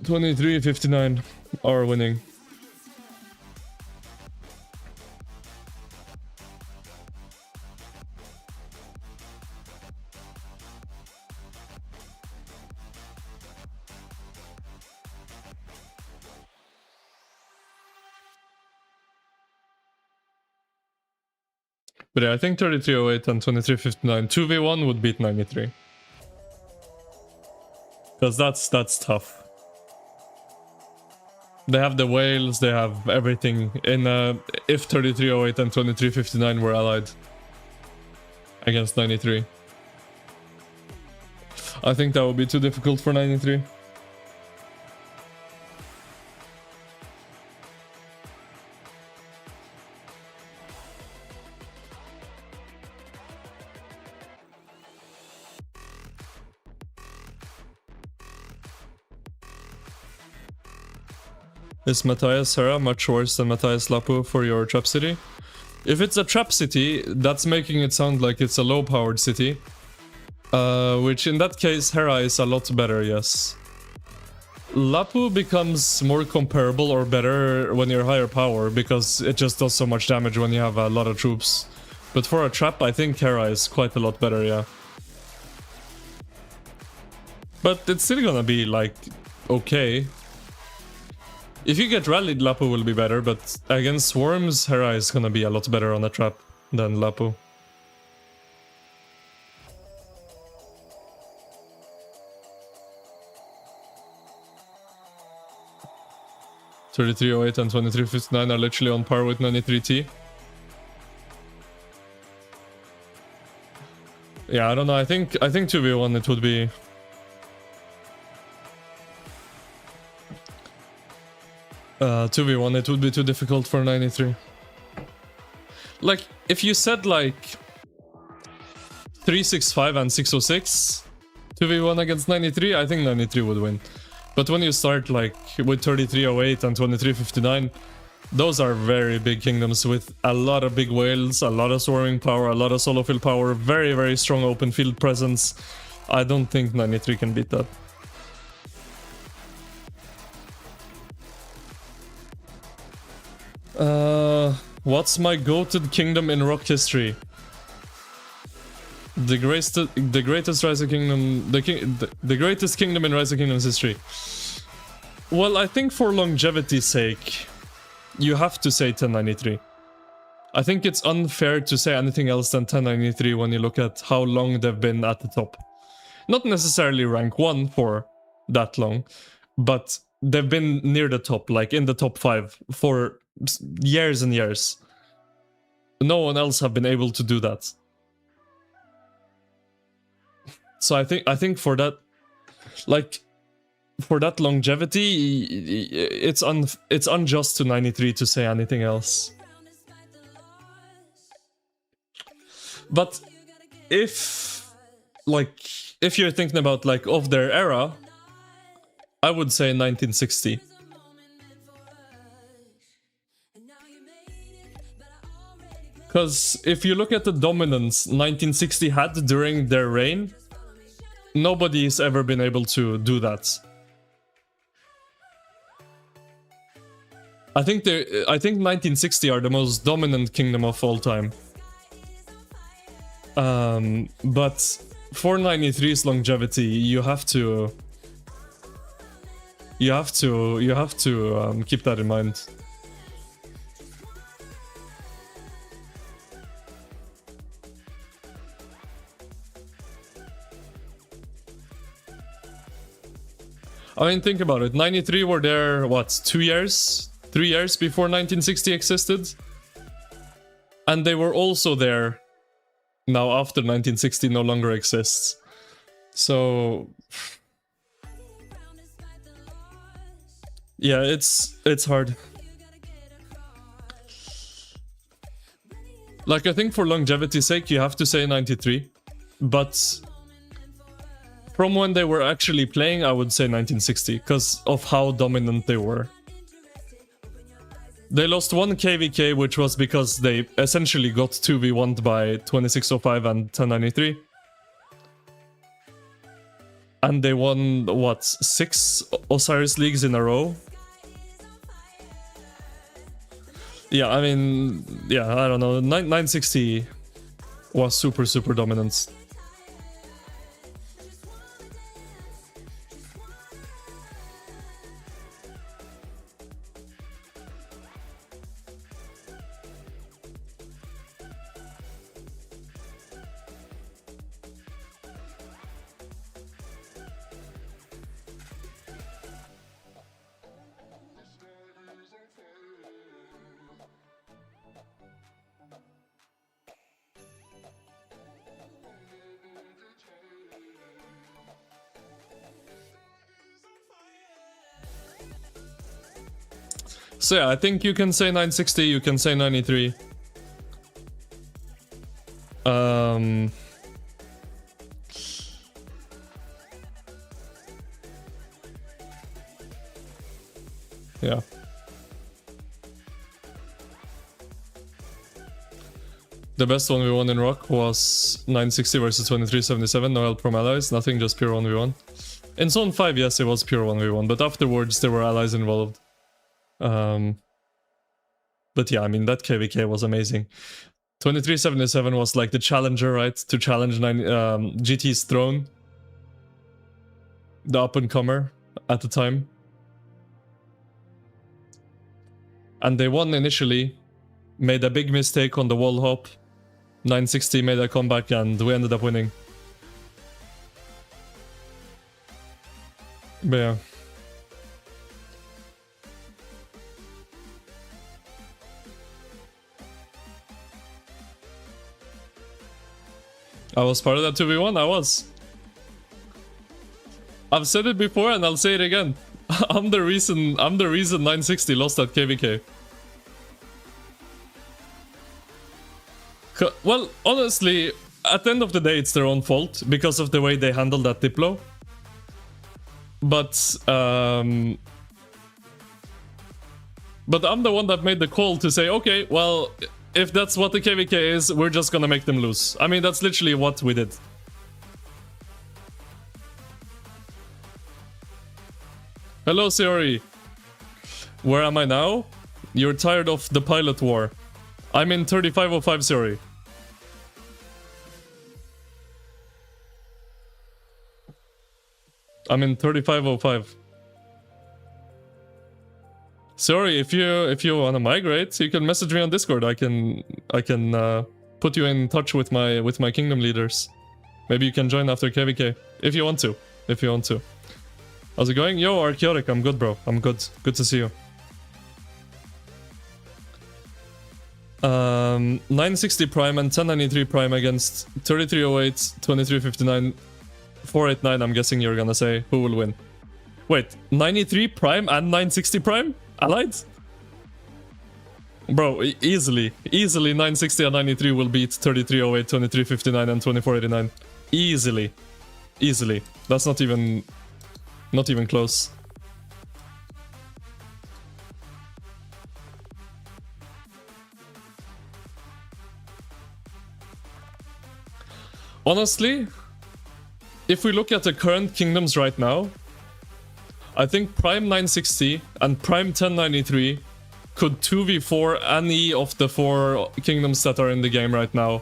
2359 are winning. But yeah, I think 3308 and 2359 2v1 would beat 93. Because that's tough. They have the whales, they have everything. In if 3308 and 2359 were allied against 93. I think that would be too difficult for 93. Is Matthias Hera much worse than Matthias Lapu for your trap city? If it's a trap city, that's making it sound like it's a low-powered city. Which in that case, Hera is a lot better, yes. Lapu becomes more comparable or better when you're higher power, because it just does so much damage when you have a lot of troops. But for a trap, I think Hera is quite a lot better, yeah. But it's still gonna be, like, okay. If you get rallied, Lapu will be better, but against swarms, Hera is gonna be a lot better on a trap than Lapu. (3308) and 2359 are literally on par with 93T. Yeah, I don't know. I think 2v1 it would be. 2v1 it would be too difficult for 93. Like, if you said like 365 and 606 2v1 against 93, I think 93 would win. But when you start like with 3308 and 2359, those are very big kingdoms with a lot of big whales, a lot of swarming power, a lot of solo field power, very, very strong open field presence. I don't think 93 can beat that. What's my goated kingdom in rock history? The greatest Rise of Kingdom, the greatest kingdom in Rise of Kingdoms history. Well, I think for longevity's sake, you have to say 1093. I think it's unfair to say anything else than 1093 when you look at how long they've been at the top. Not necessarily rank 1 for that long, but they've been near the top, like in the top 5 for years and years. no one else have been able to do that. So I think for that, like, for that longevity, it's unjust to 93 to say anything else. But if you're thinking about like of their era, I would say 1960. Because if you look at the dominance 1960 had during their reign, nobody's ever been able to do that. I think 1960 are the most dominant kingdom of all time. But for 93's longevity, you have to keep that in mind. I mean, think about it. 93 were there, what, 2 years? 3 years before 1960 existed? And they were also there now after 1960 no longer exists. So... yeah, it's hard. Like, I think for longevity's sake, you have to say 93. But... from when they were actually playing, I would say 1960, because of how dominant they were. They lost one KVK, which was because they essentially got 2v1'd by 2605 and 1093. And they won, what, 6 Osiris Leagues in a row? Yeah, I mean, yeah, I don't know. 960 was super, super dominant. So yeah, I think you can say 960, you can say 93. Yeah. The best 1v1 in Rock was 960 versus 2377, no help from allies, nothing, just pure 1v1. In Zone 5, yes, it was pure 1v1, but afterwards there were allies involved. But yeah, I mean, that KVK was amazing. 2377 was like the challenger, right? To challenge GT's throne. The up-and-comer at the time. And they won initially, made a big mistake on the wall hop. 960 made a comeback and we ended up winning. But yeah. I was part of that 2v1, I was. I've said it before and I'll say it again. I'm the reason 960 lost that KVK. Well, honestly, at the end of the day, it's their own fault because of the way they handled that Diplo. But I'm the one that made the call to say, okay, well, if that's what the KVK is, we're just gonna make them lose. I mean, that's literally what we did. Hello, Siori. Where am I now? You're tired of the pilot war. I'm in 3505, Siori. I'm in 3505. Sorry, if you wanna migrate, you can message me on Discord. I can put you in touch with my kingdom leaders. Maybe you can join after KVK if you want to. If you want to. How's it going? Yo, Archaeotic, I'm good, bro. I'm good. Good to see you. 960 prime and 1093 prime against 3308, 2359, 489. I'm guessing you're gonna say who will win. Wait, 93 prime and 960 prime? Allied? Bro, easily 960 and 93 will beat 3308, 2359 and 2489. Easily. That's not even close. Honestly, if we look at the current kingdoms right now, I think Prime 960 and Prime 1093 could 2v4 any of the 4 kingdoms that are in the game right now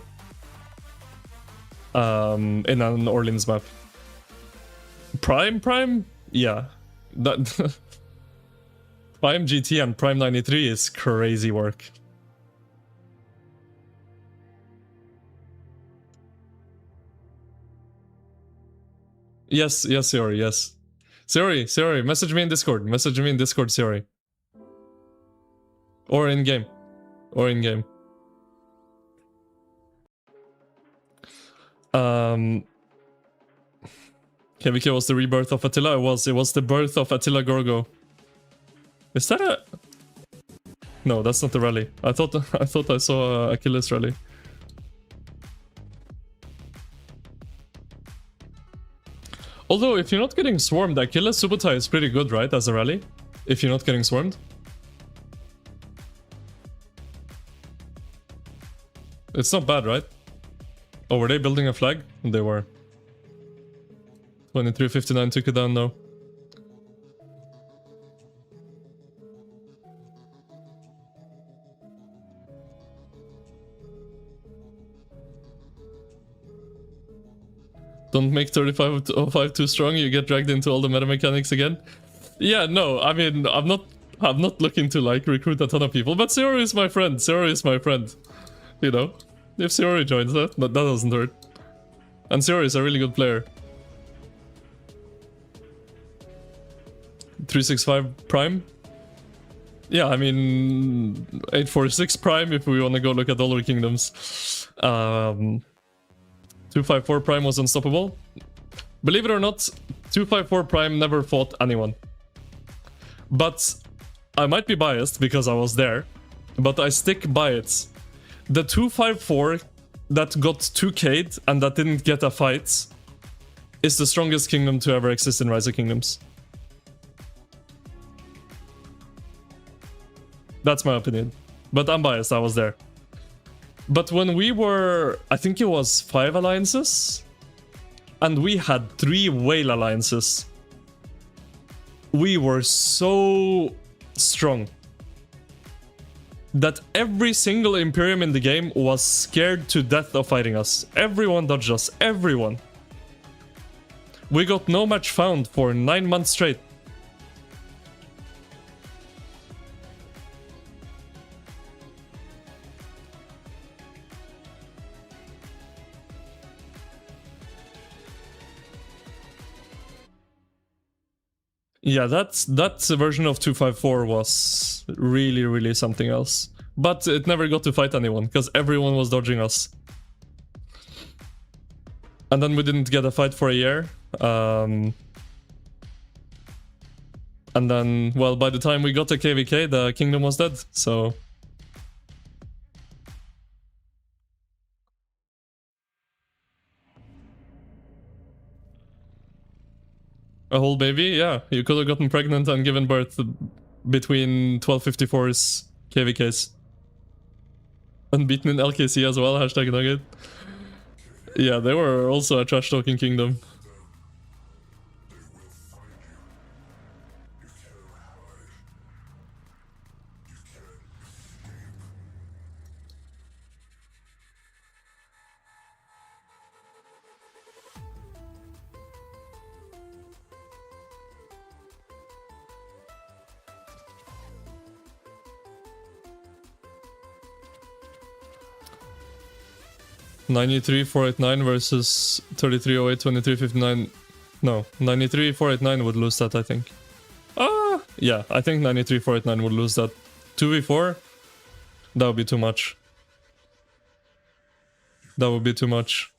in an Orleans map. Prime? Yeah. That Prime GT and Prime 93 is crazy work. Yes, Siori, yes. Siori, message me in Discord. Siori. Or in game. KVK was the rebirth of Attila. It was the birth of Attila Gorgo. Is that a... No, that's not the rally. I thought I saw Achilles rally. Although, if you're not getting swarmed, Achilles Subotai is pretty good, right, as a rally? If you're not getting swarmed. It's not bad, right? Oh, were they building a flag? They were. 2359 took it down, though. Don't make 3505 too strong, you get dragged into all the meta mechanics again. Yeah, no, I mean, I'm not looking to, like, recruit a ton of people, but Siori is my friend. You know? If Siori joins that doesn't hurt. And Siori is a really good player. 365 Prime? Yeah, I mean... 846 Prime if we want to go look at all our kingdoms. 254 Prime was unstoppable. Believe it or not, 254 Prime never fought anyone. But I might be biased because I was there, but I stick by it. The 254 that got 2k'd and that didn't get a fight is the strongest kingdom to ever exist in Rise of Kingdoms. That's my opinion. But I'm biased, I was there. But when we were, I think it was 5 alliances, and we had 3 whale alliances, we were so strong that every single Imperium in the game was scared to death of fighting us. Everyone dodged us, everyone. We got no match found for 9 months straight. Yeah, that version of 254 was really something else. But it never got to fight anyone, because everyone was dodging us. And then we didn't get a fight for a year. And then, well, by the time we got to KVK, the kingdom was dead, so... A whole baby? Yeah, you could have gotten pregnant and given birth between 1254's KVKs. Unbeaten in LKC as well, hashtag nugget. Yeah, they were also a trash-talking kingdom. 93 489 versus 3308 2359. No, 93 489 would lose that, I think. Yeah, I think 93 489 would lose that. 2v4? That would be too much. That would be too much.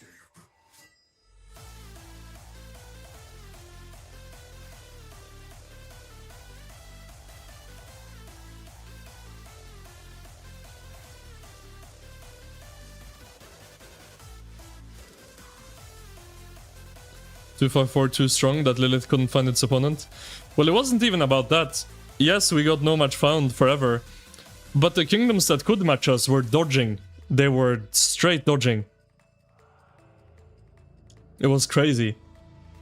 "254 too strong that Lilith couldn't find its opponent." Well, it wasn't even about that. Yes, we got no match found forever, but the kingdoms that could match us were dodging. They were straight dodging. It was crazy.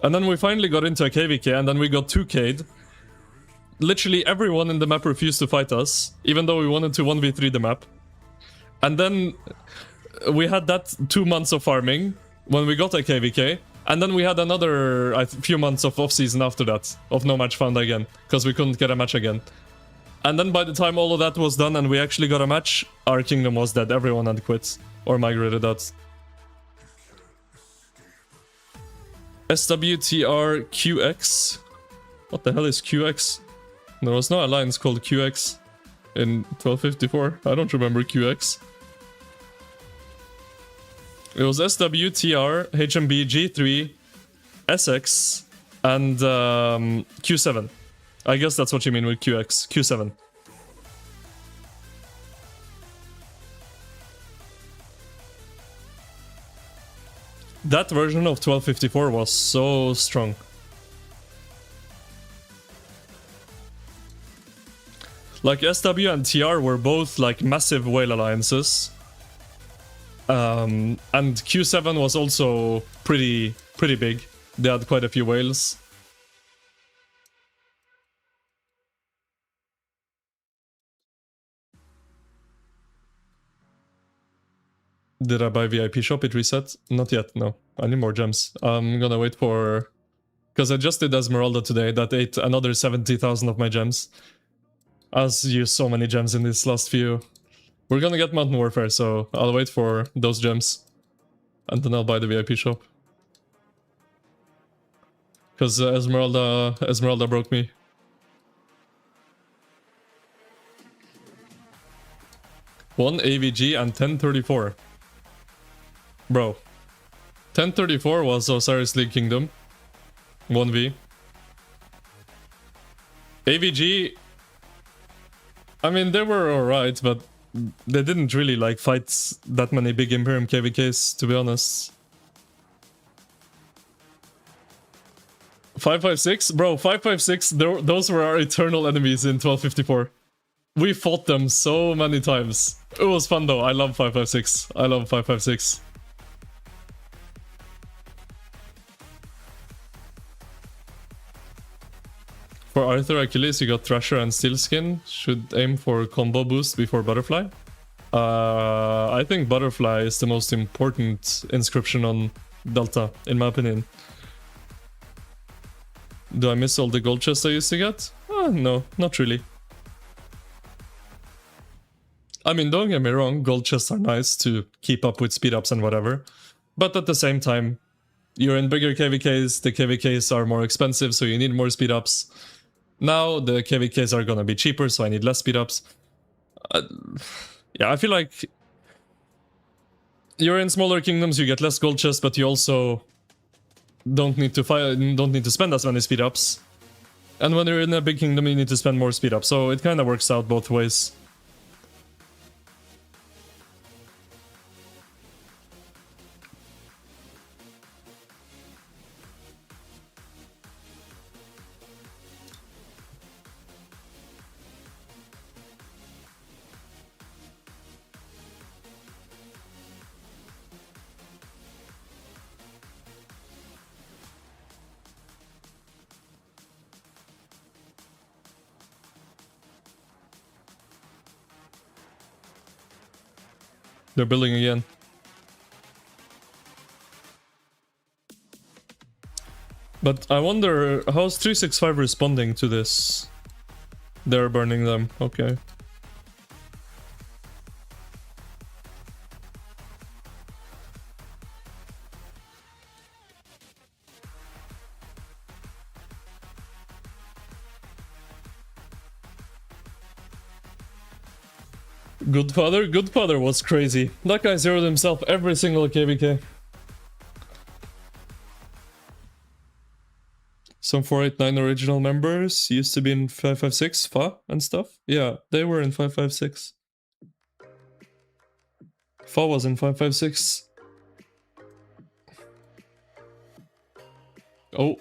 And then we finally got into a KVK, and then we got 2K'd. Literally everyone in the map refused to fight us, even though we wanted to 1v3 the map. And then we had that 2 months of farming when we got a KVK, and then we had another few months of off-season after that, of no match found again, because we couldn't get a match again. And then by the time all of that was done and we actually got a match, our kingdom was dead. Everyone had quit or migrated out. SWTRQX? What the hell is QX? There was no alliance called QX in 1254. I don't remember QX. It was SWTR, HMB, G3, SX, and Q7. I guess that's what you mean with QX. Q7. That version of 1254 was so strong. Like SW and TR were both like massive whale alliances. And Q7 was also pretty big. They had quite a few whales. Did I buy VIP shop? It reset? Not yet, no. I need more gems. I'm gonna wait for... Because I just did Esmeralda today, that ate another 70,000 of my gems. I've used so many gems in this last few. We're gonna get Mountain Warfare, so I'll wait for those gems. And then I'll buy the VIP shop. Because Esmeralda broke me. One AVG and 1034. Bro. 1034 was Osiris League Kingdom. 1v. AVG... I mean, they were alright, but they didn't really like fight that many big Imperium KVKs, to be honest. 556? Bro, 556, those were our eternal enemies in 1254. We fought them so many times. It was fun though, I love 556. I love 556. For Arthur Achilles, you got Thrasher and Steelskin. Should aim for combo boost before Butterfly. I think Butterfly is the most important inscription on Delta, in my opinion. Do I miss all the gold chests I used to get? No, not really. I mean, don't get me wrong, gold chests are nice to keep up with speed ups and whatever. But at the same time, you're in bigger KVKs, the KVKs are more expensive, so you need more speed ups. Now the KVKs are gonna be cheaper, so I need less speed ups. Yeah, I feel like you're in smaller kingdoms, you get less gold chests, but you also don't need to spend as many speed ups. And when you're in a big kingdom, you need to spend more speed ups. So it kind of works out both ways. They're building again. But I wonder, how's 365 responding to this? They're burning them, okay. Goodfather was crazy. That guy zeroed himself every single KVK. Some 489 original members used to be in 556, Fa and stuff. Yeah, they were in 556. Fa was in 556. Oh,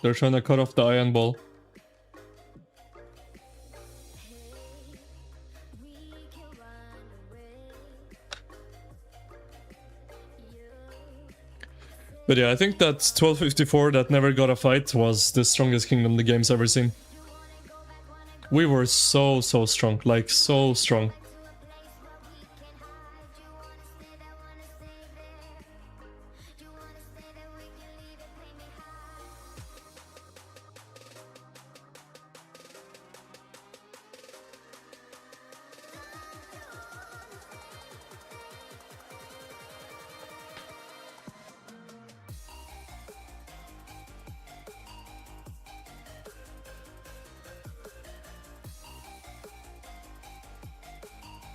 they're trying to cut off the iron ball. But yeah, I think that 1254 that never got a fight was the strongest kingdom the game's ever seen. We were so strong, like so strong.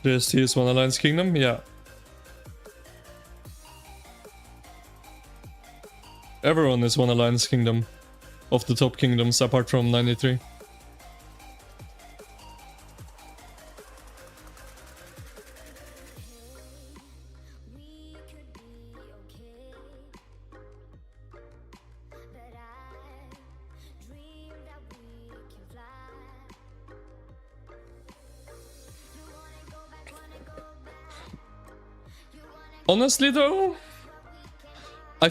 Just use One Alliance Kingdom? Yeah. Everyone is One Alliance Kingdom. Of the top kingdoms, apart from 93. Honestly though, I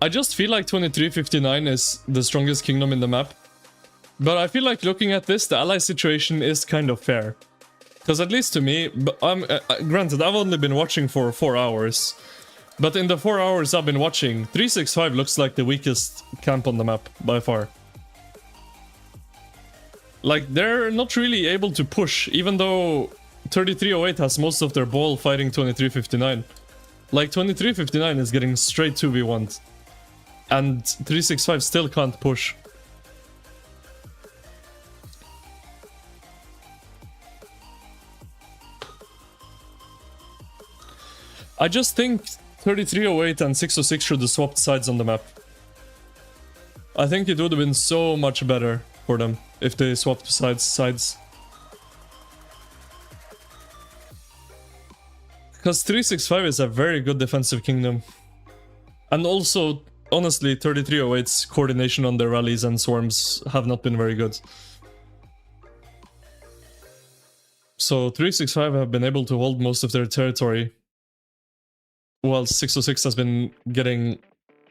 just feel like 2359 is the strongest kingdom in the map. But I feel like looking at this, the ally situation is kind of fair. Because at least to me, granted, I've only been watching for 4 hours. But in the 4 hours I've been watching, 365 looks like the weakest camp on the map, by far. Like, they're not really able to push, even though 3308 has most of their ball fighting 2359. Like, 2359 is getting straight 2v1. And 365 still can't push. I just think 3308 and 606 should have swapped sides on the map. I think it would have been so much better for them if they swapped sides. Because 365 is a very good defensive kingdom. And also, honestly, 3308's coordination on their rallies and swarms have not been very good. So 365 have been able to hold most of their territory, while 606 has been getting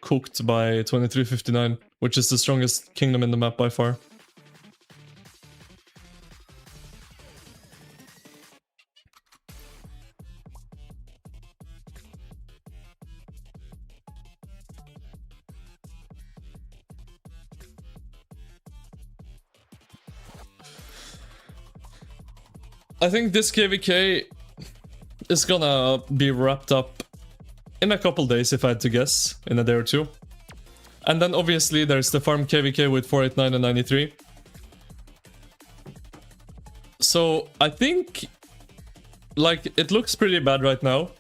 cooked by 2359, which is the strongest kingdom in the map by far. I think this KVK is gonna be wrapped up in a couple days, if I had to guess, in a day or two. And then obviously there's the farm KVK with 489 and 93. So I think, like, it looks pretty bad right now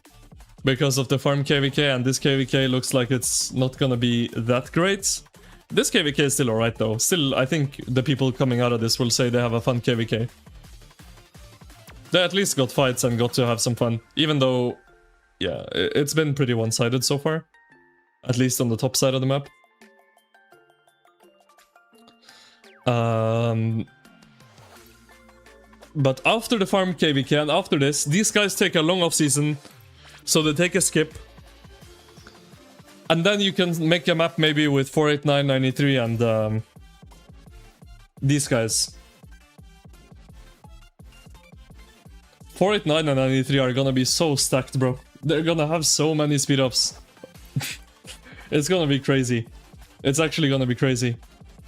because of the farm KVK, and this KVK looks like it's not gonna be that great. This KVK is still alright though. Still, I think the people coming out of this will say they have a fun KVK. They at least got fights and got to have some fun, even though, yeah, it's been pretty one-sided so far. At least on the top side of the map. But after the farm KVK and after this, these guys take a long off-season, so they take a skip. And then you can make a map maybe with 489, 93 and these guys. 489 and 93 are gonna be so stacked, bro. They're gonna have so many speed ups. It's gonna be crazy. It's actually gonna be crazy.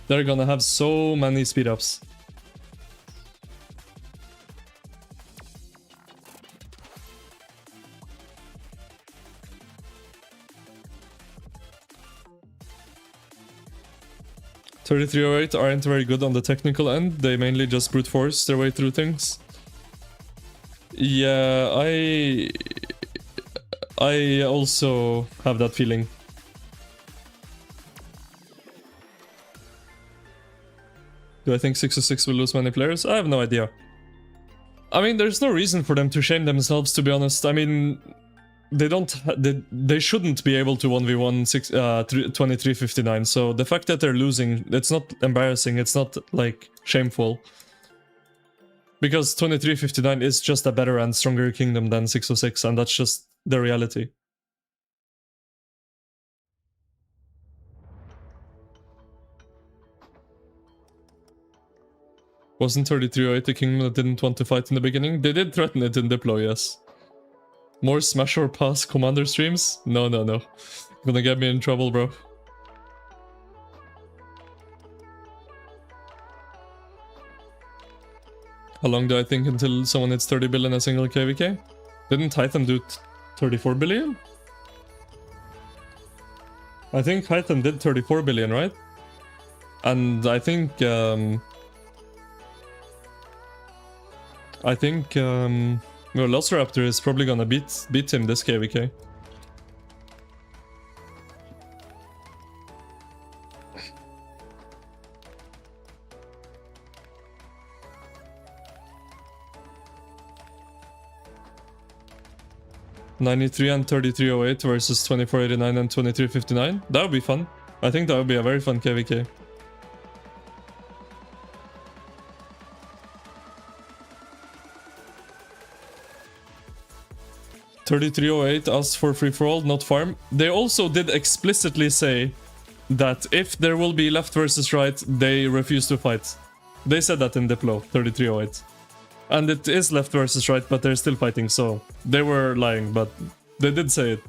They're gonna have so many speed ups. 3308 aren't very good on the technical end. They mainly just brute force their way through things. Yeah, I also have that feeling. Do I think 606 will lose many players? I have no idea. I mean, there's no reason for them to shame themselves, to be honest. I mean, they shouldn't be able to 1v1 2359, so the fact that they're losing, it's not embarrassing, it's not, like, shameful. Because 2359 is just a better and stronger kingdom than 606, and that's just the reality. Wasn't 3308 the kingdom that didn't want to fight in the beginning? They did threaten it in Diplo, yes. More smash or pass commander streams? No, no, no. Gonna get me in trouble, bro. How long do I think until someone hits 30 billion a single KVK? Didn't Titan do 34 billion? I think Titan did 34 billion, right? And I think Velociraptor is probably gonna beat him this KVK. $93 and 3308 versus 2489 and 2359. That would be fun. I think that would be a very fun KVK. $3308 asked for free-for-all, not farm. They also did explicitly say that if there will be left versus right, they refuse to fight. They said that in Diplo, 3308. And it is left versus right, but they're still fighting, so they were lying, but they did say it.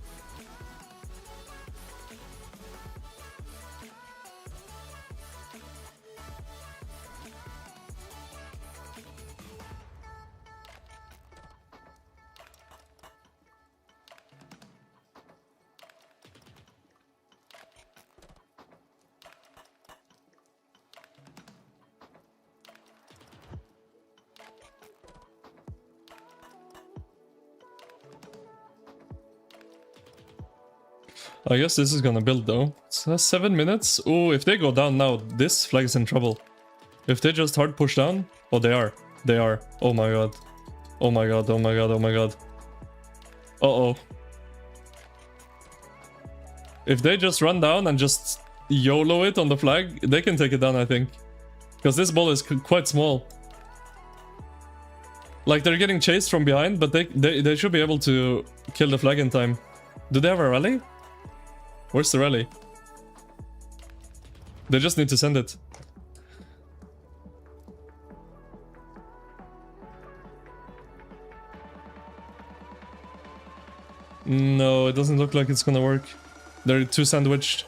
I guess this is gonna build though. So that's 7 minutes. Ooh, if they go down now, this flag's in trouble. If they just hard push down, oh they are. They are. Oh my god. Oh my god, oh my god, oh my god. Uh-oh. If they just run down and just YOLO it on the flag, they can take it down, I think. Because this ball is quite small. Like, they're getting chased from behind, but they should be able to kill the flag in time. Do they have a rally? Where's the rally? They just need to send it. No, it doesn't look like it's gonna work. They're too sandwiched.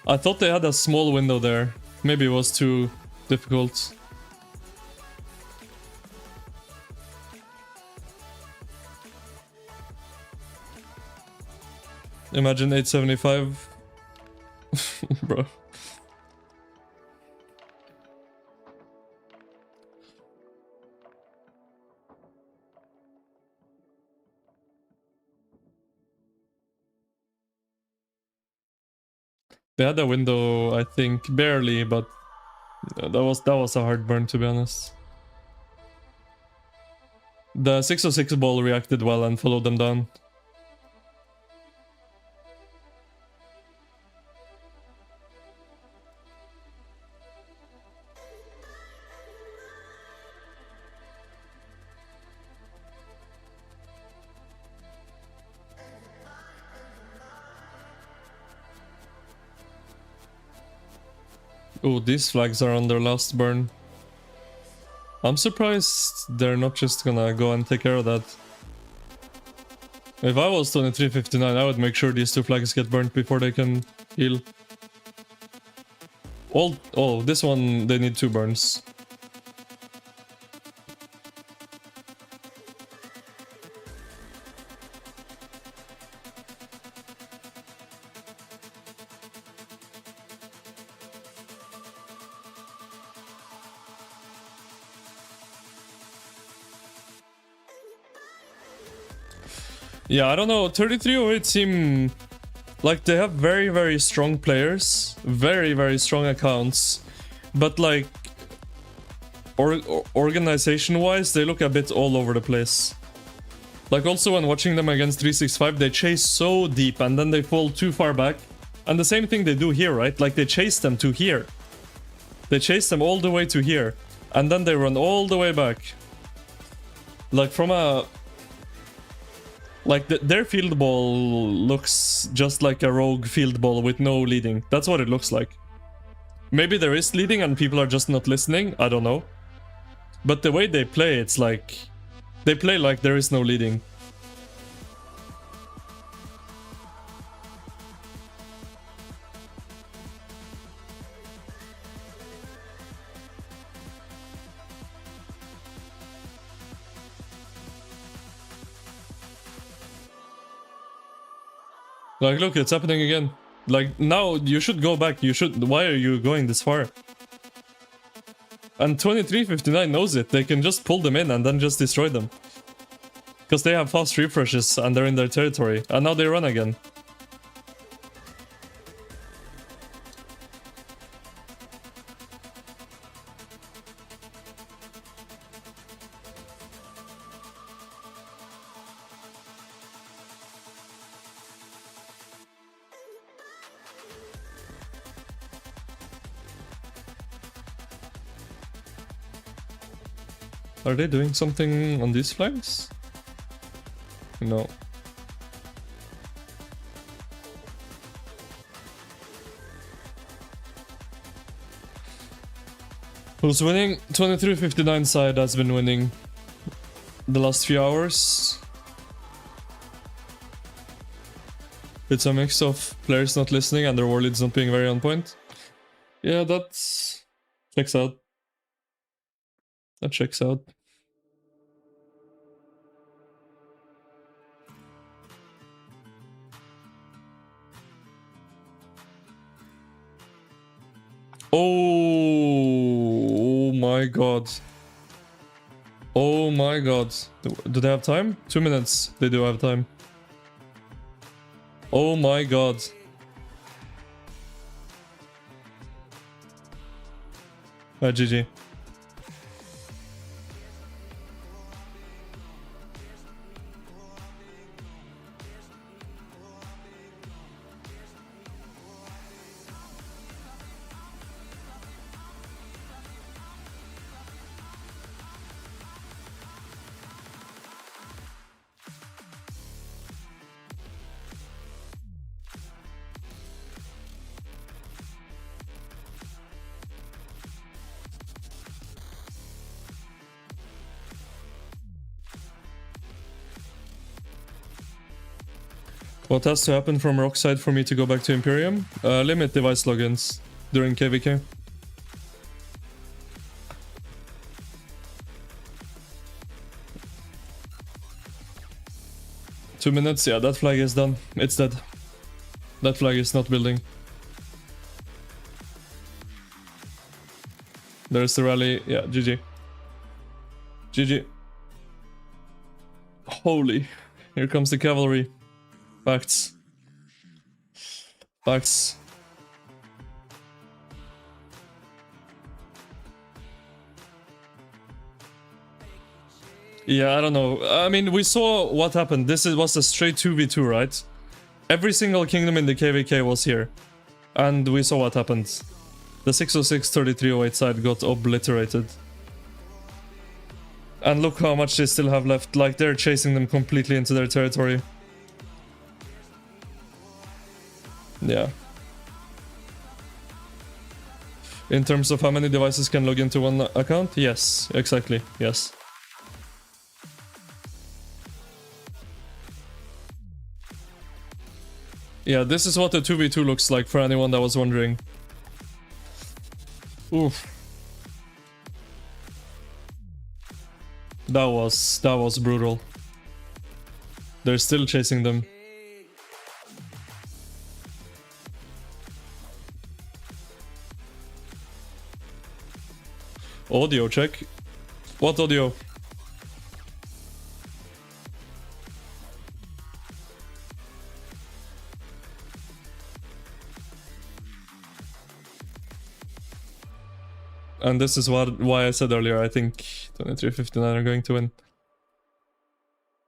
I thought they had a small window there. Maybe it was too difficult. Imagine 875. Bro. They had a window, I think, barely, but that was a hard burn, to be honest. The 606 ball reacted well and followed them down. Oh, these flags are on their last burn. I'm surprised they're not just gonna go and take care of that. If I was 2359, I would make sure these two flags get burnt before they can heal. Oh, this one, they need 2 burns. Yeah, I don't know. 3308 seem like they have very, very strong players, very, very strong accounts, but like organization-wise, they look a bit all over the place. Like also when watching them against 365, they chase so deep and then they fall too far back. And the same thing they do here, right? Like they chase them to here. They chase them all the way to here, and then they run all the way back. Like from a... Like their field ball looks just like a rogue field ball with no leading. That's what it looks like. Maybe there is leading and people are just not listening. I don't know. But the way they play, it's like... They play like there is no leading. Like, look, it's happening again. Like, now you should go back. You should... Why are you going this far? And 2359 knows it. They can just pull them in and then just destroy them. Because they have fast refreshes and they're in their territory. And now they run again. Are they doing something on these flags? No. Who's winning? 2359 side has been winning the last few hours. It's a mix of players not listening and their war leads not being very on point. Yeah, that's... checks out. That checks out. Oh my god. Oh my god. Do they have time? 2 minutes. They do have time. Oh my god. GG. What has to happen from Rockside for me to go back to Imperium? Limit device logins during KVK. Two minutes, yeah, that flag is done. It's dead. That flag is not building. There's the rally, yeah, GG. GG. Holy, here comes the cavalry. Facts. Facts. Yeah, I don't know. I mean, we saw what happened. This was a straight 2v2, right? Every single kingdom in the KVK was here. And we saw what happened. The 606-3308 side got obliterated. And look how much they still have left. Like, they're chasing them completely into their territory. Yeah. In terms of how many devices can log into one account? Yes, exactly, yes. Yeah, this is what the 2v2 looks like for anyone that was wondering. Oof. That was brutal. They're still chasing them. Audio check. What audio? And this is why I said earlier, I think 2359 are going to win.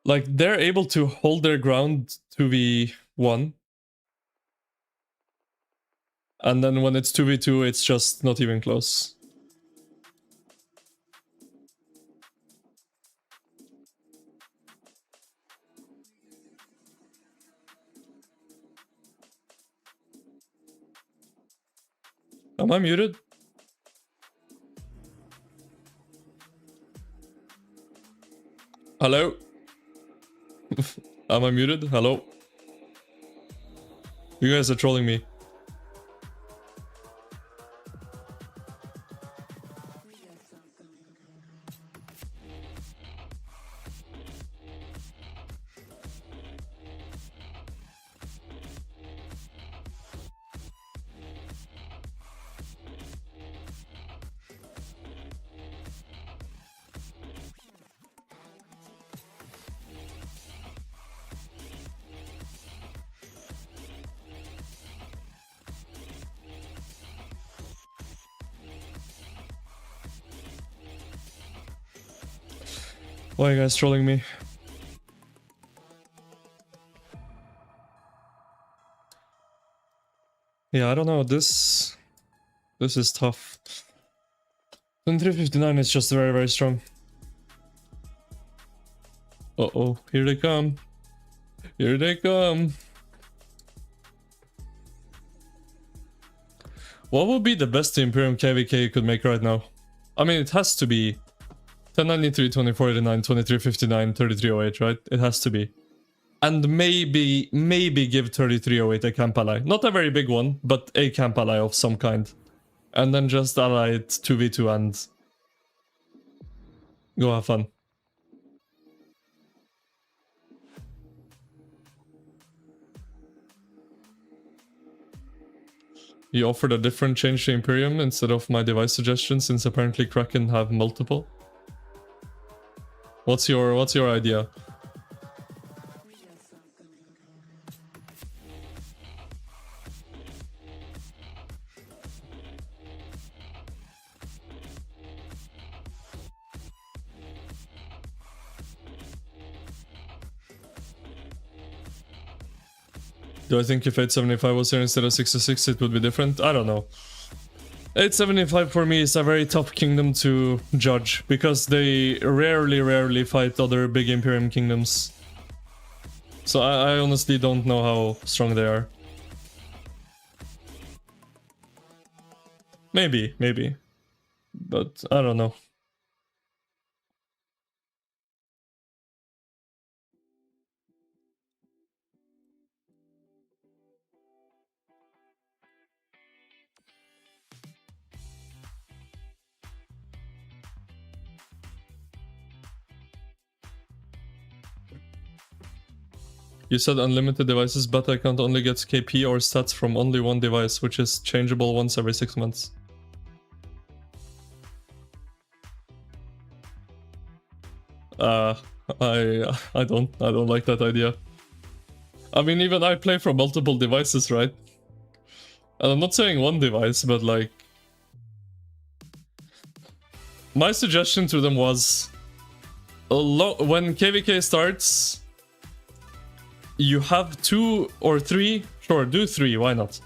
Like, they're able to hold their ground 2v1. And then when it's 2v2, it's just not even close. Am I muted? Hello? Am I muted? Hello? You guys are trolling me. Why are you guys trolling me? Yeah, I don't know. This is tough. 2359 is just very, very strong. Uh-oh, here they come. Here they come. What would be the best Imperium KVK you could make right now? I mean, it has to be 1093, 2489, 2359, 3308, right? It has to be. And maybe give 3308 a camp ally. Not a very big one, but a camp ally of some kind. And then just ally it 2v2 and go have fun. You offered a different change to Imperium instead of my device suggestion, since apparently Kraken have multiple. What's your idea? Do I think if 875 was here instead of 66 it would be different? I don't know. 875 for me is a very tough kingdom to judge, because they rarely fight other big Imperium kingdoms. So I honestly don't know how strong they are. Maybe. But I don't know. You said unlimited devices, but I can't only get KP or stats from only one device, which is changeable once every 6 months. I don't like that idea. I mean, even I play from multiple devices, right? And I'm not saying one device, but like, my suggestion to them was, when KVK starts, you have 2 or 3, sure, do 3, why not?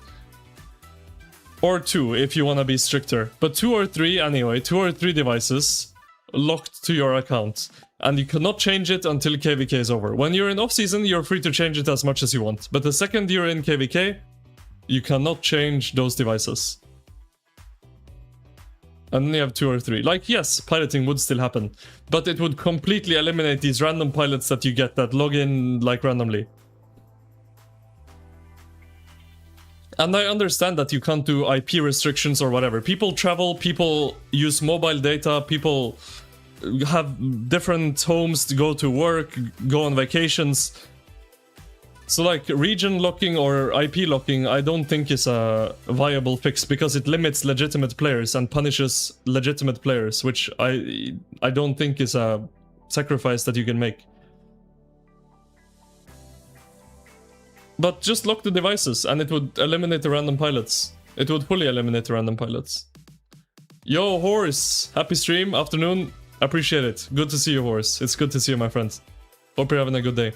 Or 2 if you want to be stricter, but 2 or 3 anyway, 2 or 3 devices locked to your account. And you cannot change it until KVK is over. When you're in off-season, you're free to change it as much as you want. But the second you're in KVK, you cannot change those devices. And then you have 2 or 3. Like, yes, piloting would still happen, but it would completely eliminate these random pilots that you get that log in, like, randomly. And I understand that you can't do IP restrictions or whatever. People travel, people use mobile data, people have different homes to go to work, go on vacations. So like region locking or IP locking, I don't think is a viable fix because it limits legitimate players and punishes legitimate players, which I don't think is a sacrifice that you can make. But just lock the devices and it would eliminate the random pilots. It would fully eliminate the random pilots. Yo, Horse! Happy stream, afternoon. Appreciate it. Good to see you, Horse. It's good to see you, my friends. Hope you're having a good day.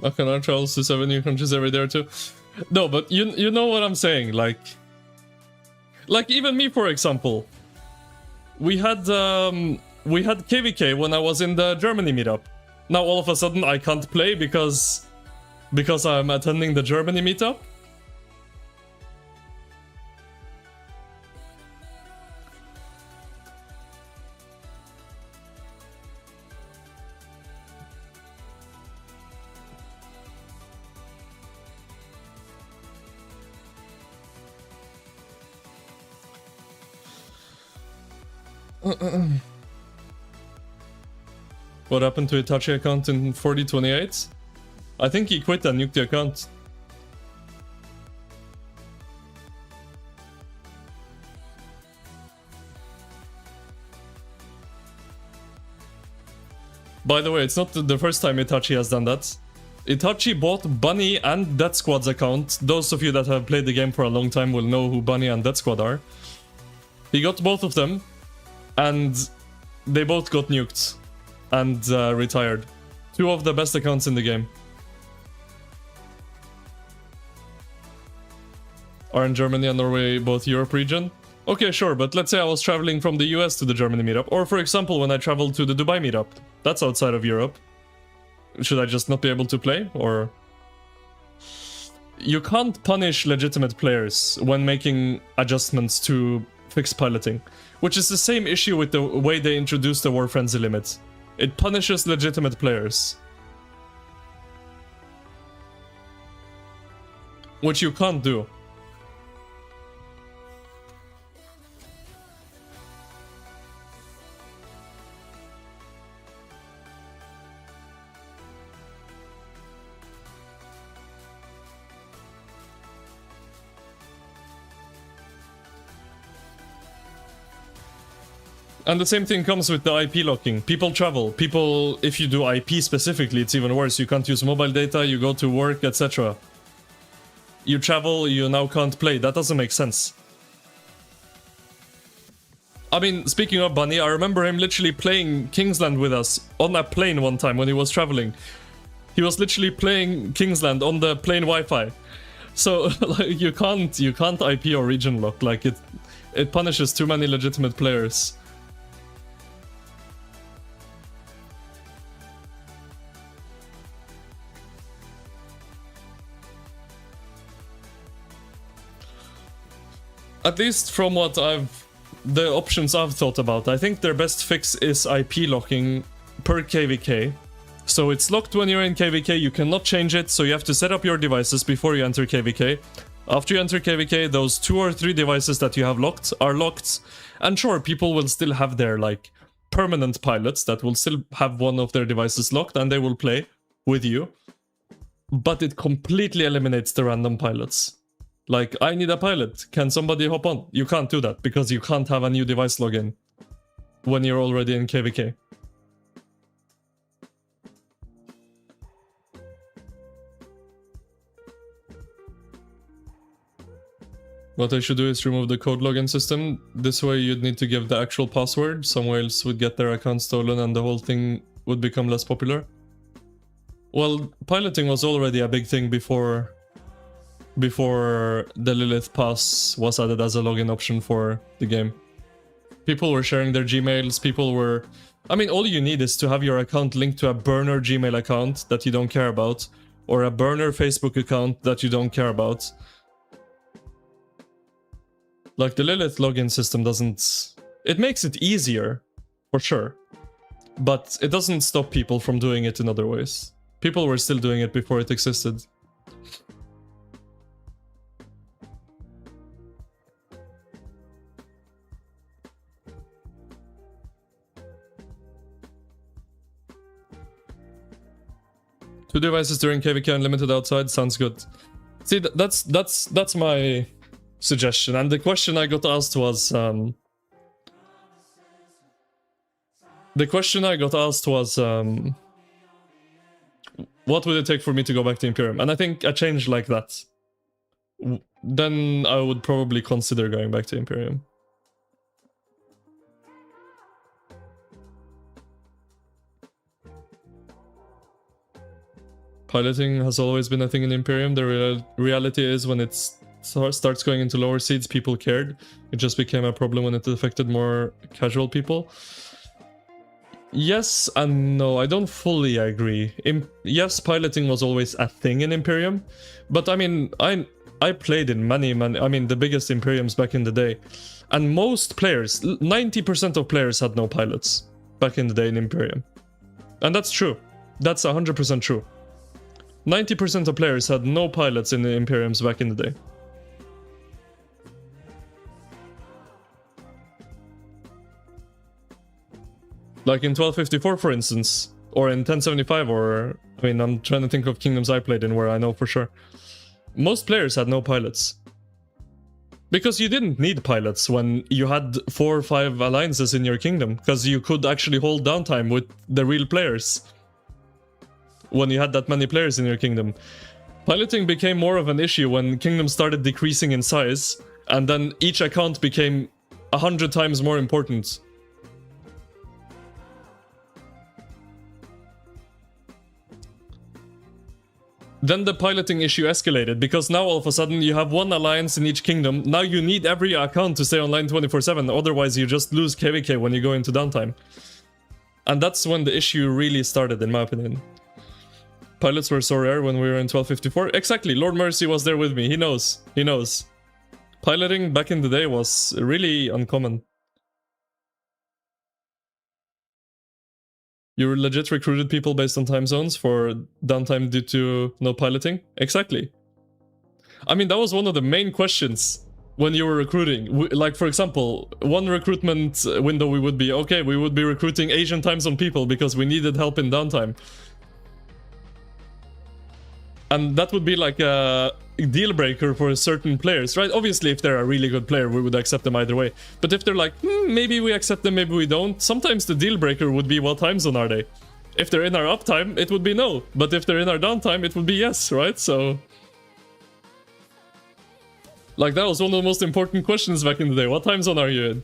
Akana travels to 7 new countries every day or two. No, but you know what I'm saying, like even me, for example. We had KVK when I was in the Germany meetup. Now all of a sudden I can't play because I'm attending the Germany meetup. What happened to Itachi account in 4028? I think he quit and nuked the account. By the way, it's not the first time Itachi has done that. Itachi bought Bunny and Death Squad's account. Those of you that have played the game for a long time will know who Bunny and Death Squad are. He got both of them, and they both got nuked and retired. Two of the best accounts in the game. Are in Germany and Norway both Europe region? Okay, sure, but let's say I was traveling from the US to the Germany meetup, or for example when I traveled to the Dubai meetup. That's outside of Europe. Should I just not be able to play, or...? You can't punish legitimate players when making adjustments to fixed piloting, which is the same issue with the way they introduced the War Frenzy limit. It punishes legitimate players. Which you can't do. And the same thing comes with the IP locking. People travel. People, if you do IP specifically, it's even worse. You can't use mobile data, you go to work, etc. You travel, you now can't play. That doesn't make sense. I mean, speaking of Bunny, I remember him literally playing Kingsland with us on a plane one time when he was traveling. He was literally playing Kingsland on the plane Wi-Fi. So like, you can't IP or region lock. Like it punishes too many legitimate players. At least from what the options I've thought about, I think their best fix is IP locking per KVK. So it's locked when you're in KVK, you cannot change it, so you have to set up your devices before you enter KVK. After you enter KVK, those 2 or 3 devices that you have locked are locked. And sure, people will still have their, like, permanent pilots that will still have one of their devices locked and they will play with you. But it completely eliminates the random pilots. Like, I need a pilot. Can somebody hop on? You can't do that because you can't have a new device login when you're already in KVK. What I should do is remove the code login system. This way you'd need to give the actual password. Someone else would get their account stolen and the whole thing would become less popular. Well, piloting was already a big thing before the Lilith Pass was added as a login option for the game. People were sharing their Gmails, people were I mean, all you need is to have your account linked to a burner Gmail account that you don't care about, or a burner Facebook account that you don't care about. Like, the Lilith login system doesn't... It makes it easier, for sure. But it doesn't stop people from doing it in other ways. People were still doing it before it existed. Two devices during KVK Unlimited outside sounds good. See, that's my suggestion. And the question I got asked was, what would it take for me to go back to Imperium? And I think a change like that, then I would probably consider going back to Imperium. Piloting has always been a thing in Imperium. The reality is when it starts going into lower seeds, people cared. It just became a problem when it affected more casual people. Yes and no, I don't fully agree. Yes, piloting was always a thing in Imperium, but I mean, I played in many, I mean, the biggest Imperiums back in the day, and most players, 90% of players had no pilots back in the day in Imperium. And that's true. That's 100% true. 90% of players had no pilots in the Imperiums back in the day. Like in 1254, for instance, or in 1075, or... I mean, I'm trying to think of kingdoms I played in where I know for sure. Most players had no pilots. Because you didn't need pilots when you had 4 or 5 alliances in your kingdom, because you could actually hold downtime with the real players. When you had that many players in your kingdom. Piloting became more of an issue when kingdoms started decreasing in size, and then each account became 100 times more important. Then the piloting issue escalated, because now all of a sudden you have one alliance in each kingdom. Now you need every account to stay online 24/7, otherwise you just lose KVK when you go into downtime. And that's when the issue really started, in my opinion. Pilots were so rare when we were in 1254. Exactly, Lord Mercy was there with me. He knows. He knows. Piloting back in the day was really uncommon. You legit recruited people based on time zones for downtime due to no piloting? Exactly. I mean, that was one of the main questions when you were recruiting. Like, for example, one recruitment window we would be, okay, we would be recruiting Asian time zone people because we needed help in downtime. And that would be like a deal breaker for certain players, right? Obviously, if they're a really good player, we would accept them either way. But if they're like, maybe we accept them, maybe we don't, sometimes the deal breaker would be, what time zone are they? If they're in our uptime, it would be no. But if they're in our downtime, it would be yes, right? So... like, that was one of the most important questions back in the day. What time zone are you in?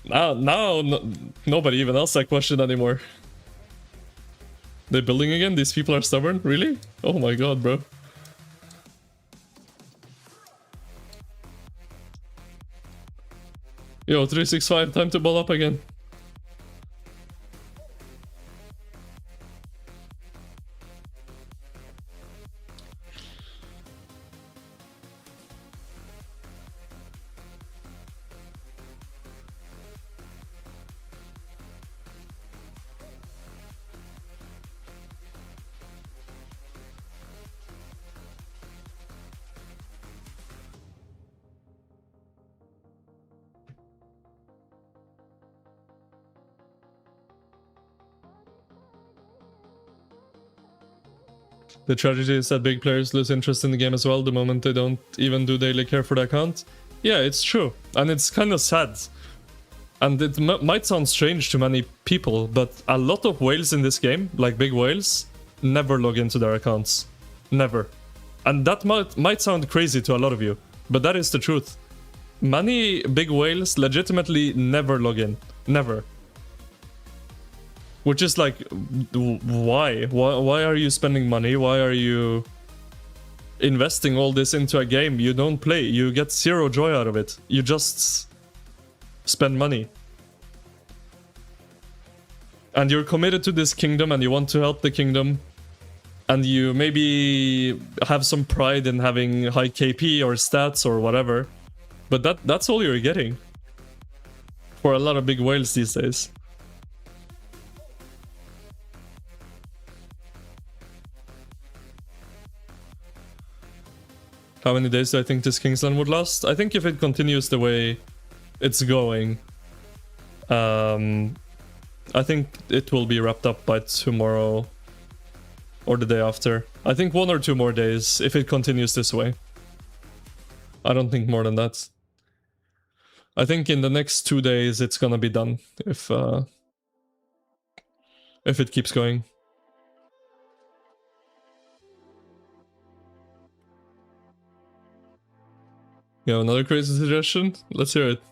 Now nobody even asks that question anymore. They're building again? These people are stubborn? Really? Oh my god, bro. Yo, 365, time to ball up again. The tragedy is that big players lose interest in the game as well the moment they don't even do daily care for the account. Yeah, it's true. And it's kind of sad. And it might sound strange to many people, but a lot of whales in this game, like big whales, never log into their accounts. Never. And that might sound crazy to a lot of you, but that is the truth. Many big whales legitimately never log in. Never. Which is like, why? Why are you spending money? Why are you investing all this into a game you don't play? You get zero joy out of it. You just spend money. and you're committed to this kingdom and you want to help the kingdom, and you maybe have some pride in having high KP or stats or whatever, but that's all you're getting for a lot of big whales these days. How many days do I think this Kingsland would last? I think if it continues the way it's going, I think it will be wrapped up by tomorrow or the day after. I think 1 or 2 more days if it continues this way. I don't think more than that. I think in the next 2 days it's gonna be done if it keeps going. You have another crazy suggestion? Let's hear it.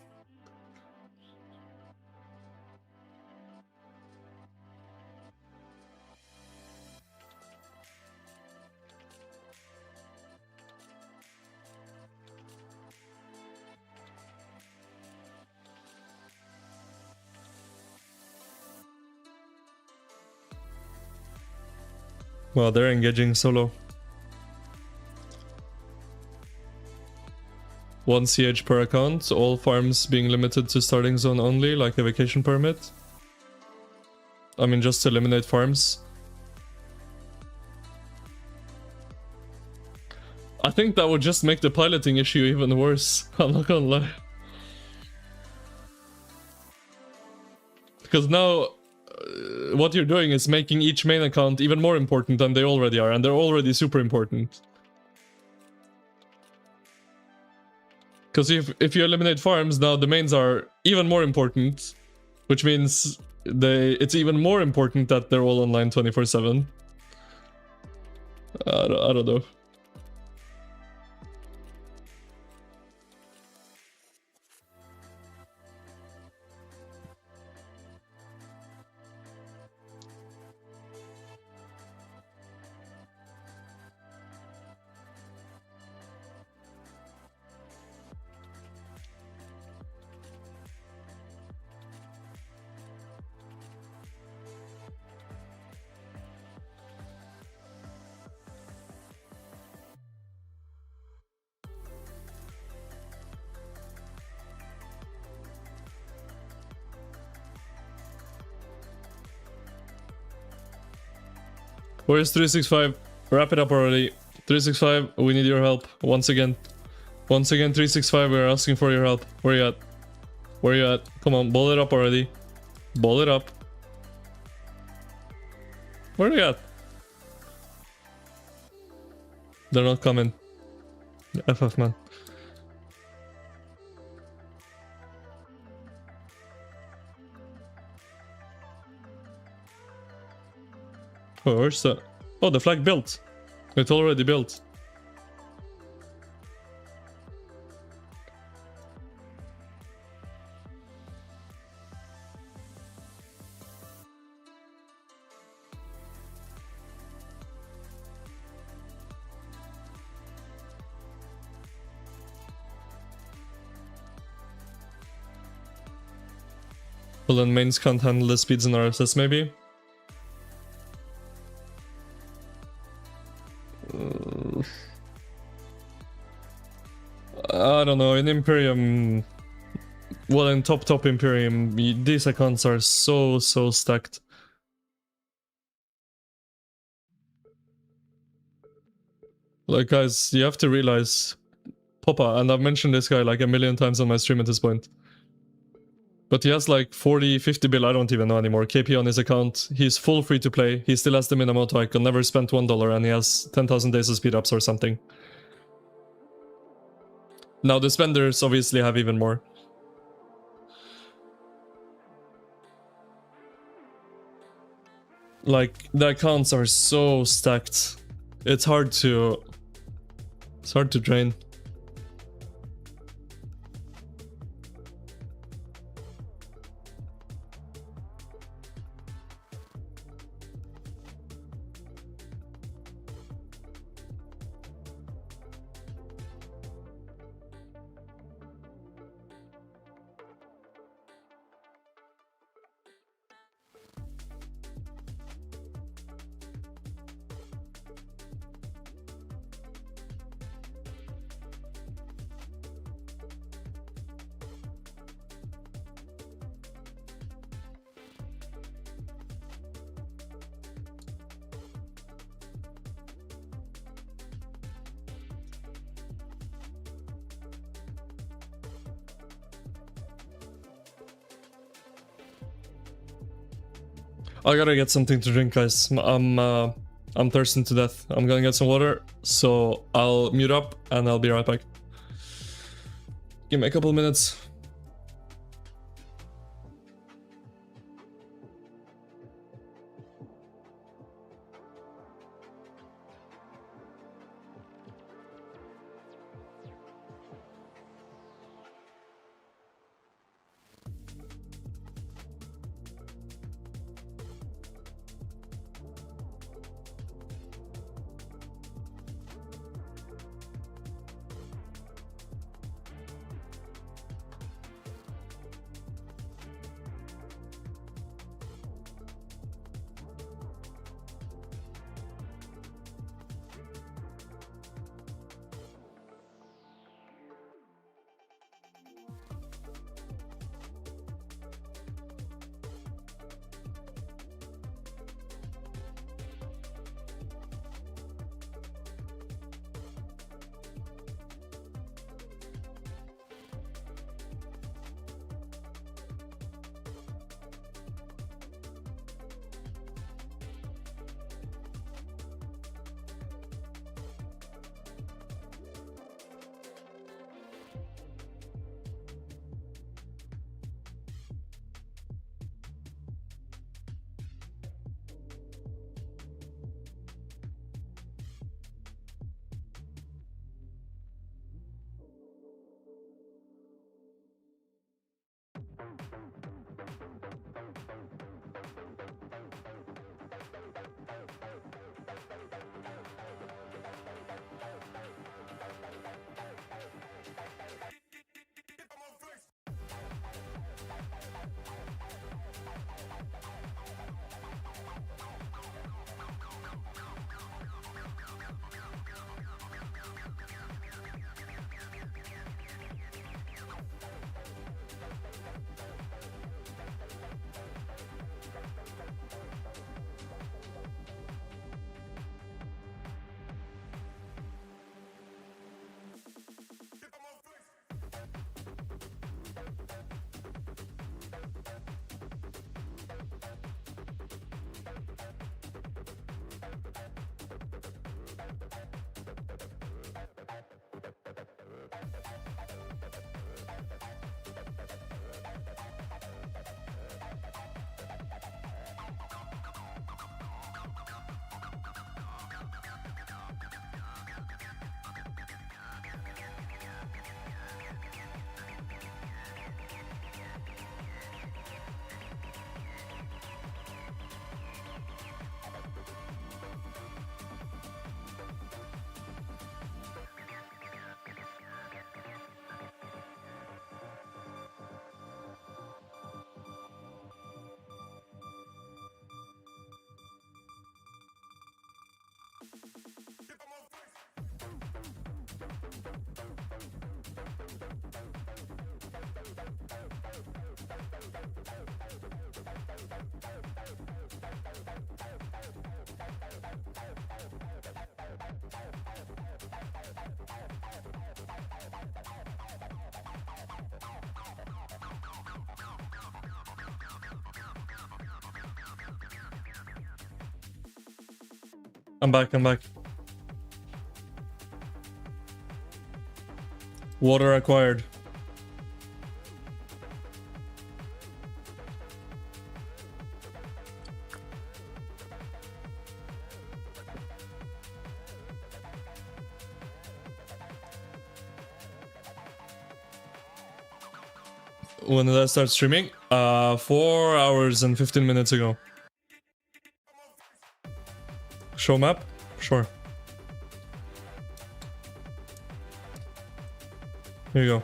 Well, they're engaging solo. 1 CH per account, all farms being limited to starting zone only, like a vacation permit. I mean, just to eliminate farms. I think that would just make the piloting issue even worse, I'm not gonna lie. Because now, what you're doing is making each main account even more important than they already are, and they're already super important. Because if you eliminate farms, now the mains are even more important, which means it's even more important that they're all online 24/7. I don't know. Where's 365? Wrap it up already. 365, we need your help. Once again. Once again, 365, we're asking for your help. Where you at? Where you at? Come on, ball it up already. Ball it up. Where are you at? They're not coming. FF, man. Oh, where's the... Oh, the flag built. It's already built. Well, then mains can't handle the speeds in RSS, maybe? I don't know, in Imperium... Well, in top Imperium, these accounts are so stacked. Like, guys, you have to realize... Poppa, and I've mentioned this guy like a million times on my stream at this point. But he has like 40, 50 bill, I don't even know anymore, KP on his account. He's full free to play. He still has the Minamoto icon, never spent $1, and he has 10,000 days of speed ups or something. Now the spenders obviously have even more. Like, the accounts are so stacked. It's hard to drain. I gotta get something to drink, guys. I'm thirsting to death. I'm gonna get some water, so I'll mute up and I'll be right back. Give me a couple minutes. I'm back. Water acquired. When did I start streaming? 4 hours and 15 minutes ago. Show map? Sure. Here you go.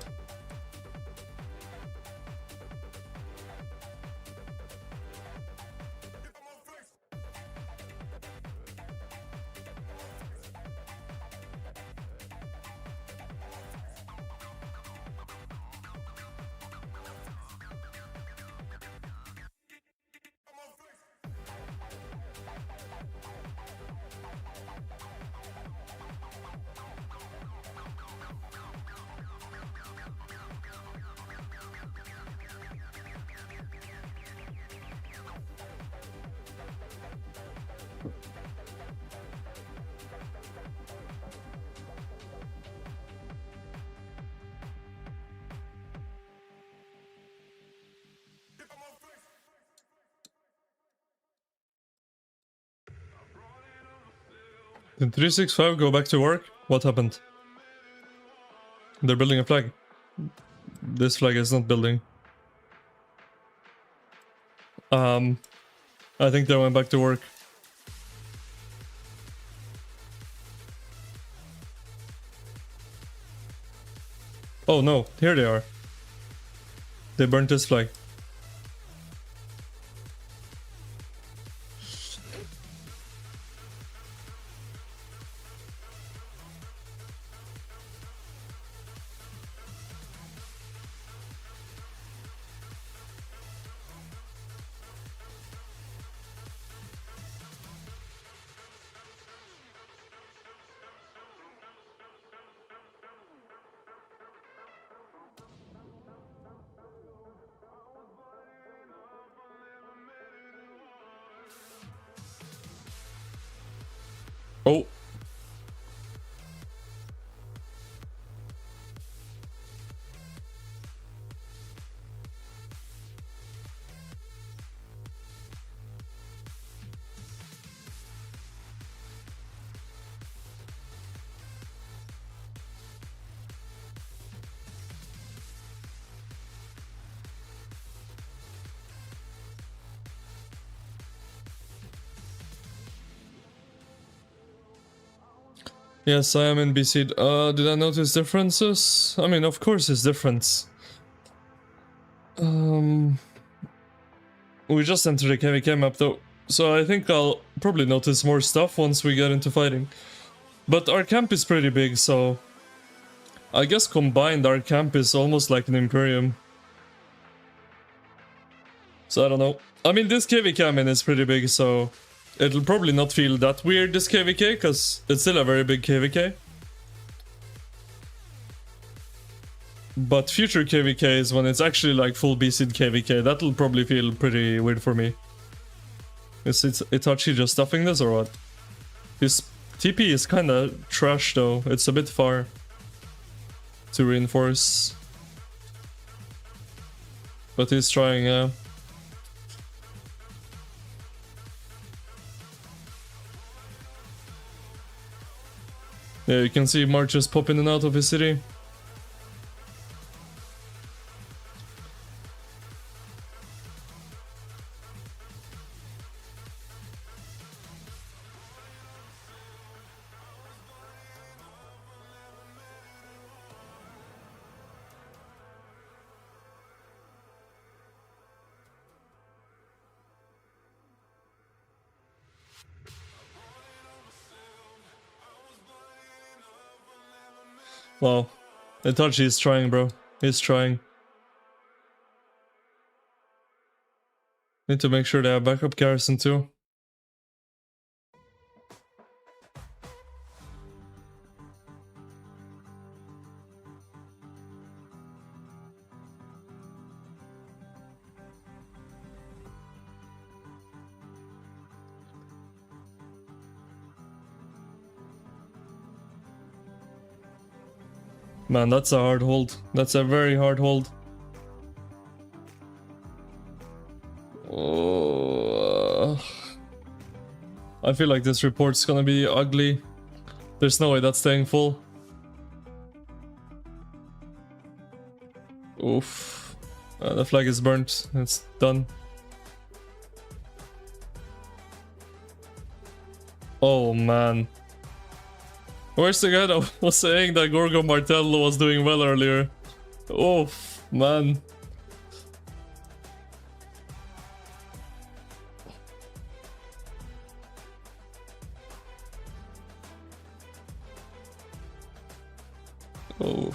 Did 365 go back to work? What happened? They're building a flag. This flag is not building. I think they went back to work. Oh no, here they are. They burnt this flag. Oh. Yes, I am in BC. Did I notice differences? I mean, of course it's different. We just entered the KVK map though, so I think I'll probably notice more stuff once we get into fighting. But our camp is pretty big, so I guess combined our camp is almost like an Imperium. So I don't know. I mean, this KVK I'm in is pretty big, so it'll probably not feel that weird, this KVK, because it's still a very big KVK. But future KVKs, when it's actually like full BC KVK, that'll probably feel pretty weird for me. Is Itachi just stuffing this or what? His TP is kinda trash though, it's a bit far to reinforce. But he's trying, yeah. Yeah, you can see marches pop in and out of his city. Wow. Itachi is trying, bro. He's trying. Need to make sure they have backup garrison too. Man, that's a hard hold. That's a very hard hold. Oh, I feel like this report's gonna be ugly. There's no way that's staying full. Oof. The flag is burnt. It's done. Oh man. Where's the guy that was saying that Gorgo Martello was doing well earlier? Oh, man. Oh.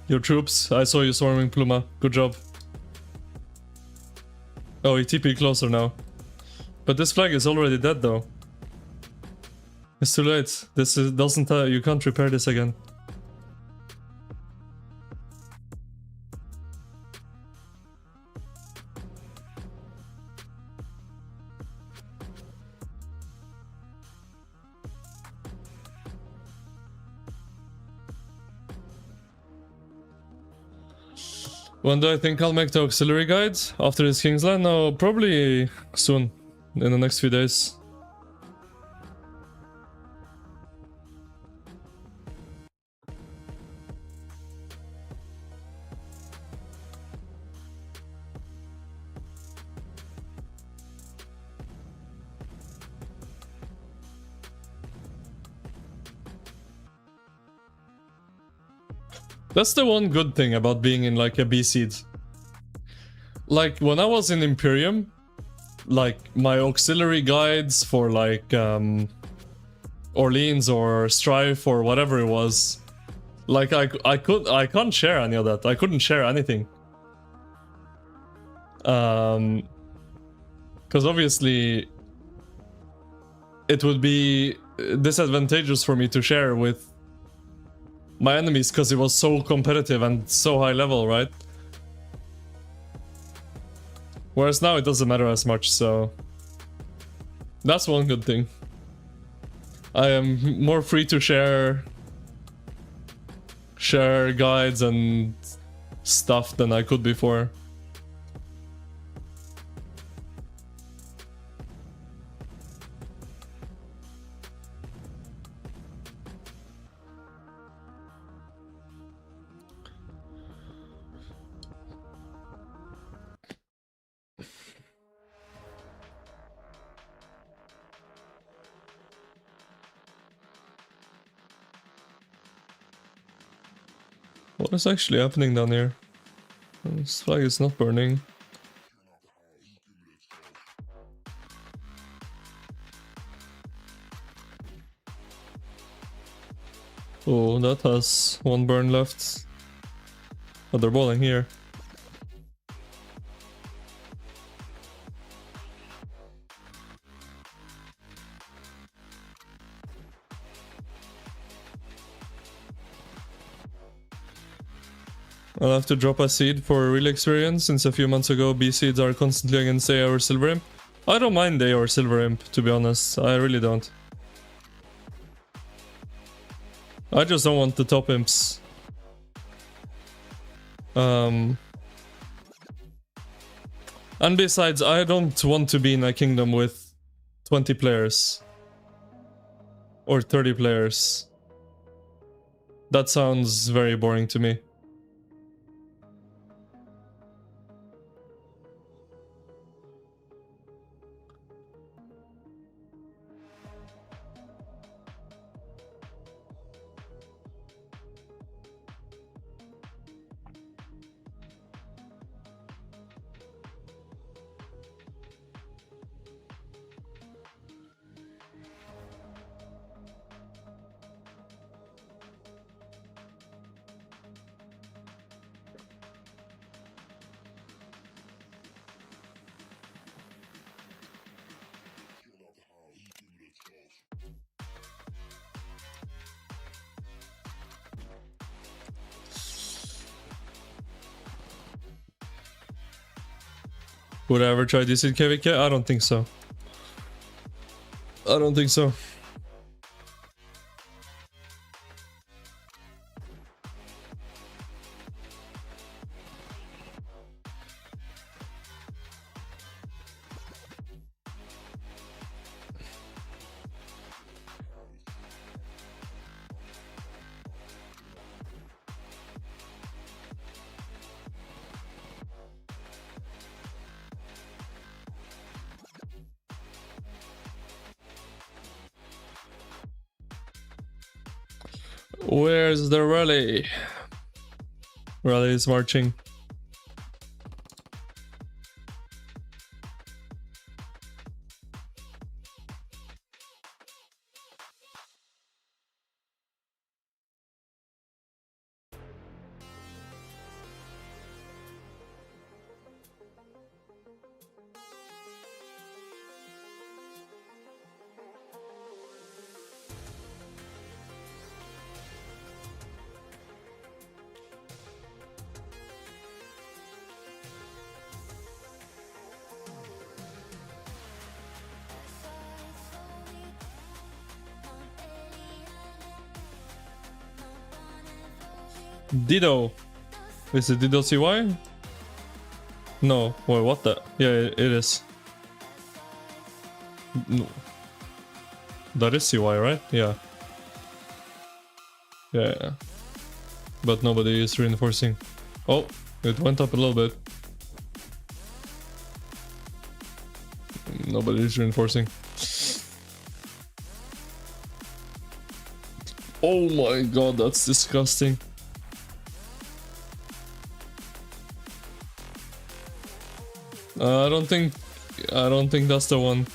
Your troops, I saw you swarming Pluma. Good job. Oh, he TP closer now. But this flag is already dead though. It's too late. This is, doesn't you can't repair this again. When do I think I'll make the auxiliary guide? After this Kingsland? No, probably soon. In the next few days. That's the one good thing about being in like a B seed. Like when I was in Imperium, like my auxiliary guides for like Orleans or Strife or whatever it was, like I can't share any of that. I couldn't share anything. Because obviously it would be disadvantageous for me to share with my enemies because it was so competitive and so high level, right? Whereas now it doesn't matter as much, so that's one good thing. I am more free to share guides and stuff than I could before. What is actually happening down here? This flag is not burning. Oh, that has one burn left. Oh, they're balling here. I'll have to drop a seed for real experience, since a few months ago B seeds are constantly against A or Silver Imp. I don't mind A or Silver Imp, to be honest. I really don't. I just don't want the top imps. And besides, I don't want to be in a kingdom with 20 players. Or 30 players. That sounds very boring to me. Would I ever try this in KVK? I don't think so. I don't think so. Where's the rally? Rally is marching. Dido. Is it Dido CY? No, wait, what the? Yeah, it is. No. That is CY, right? Yeah. Yeah. But nobody is reinforcing. Oh, it went up a little bit. Nobody is reinforcing. Oh my god, that's disgusting. I don't think that's the one.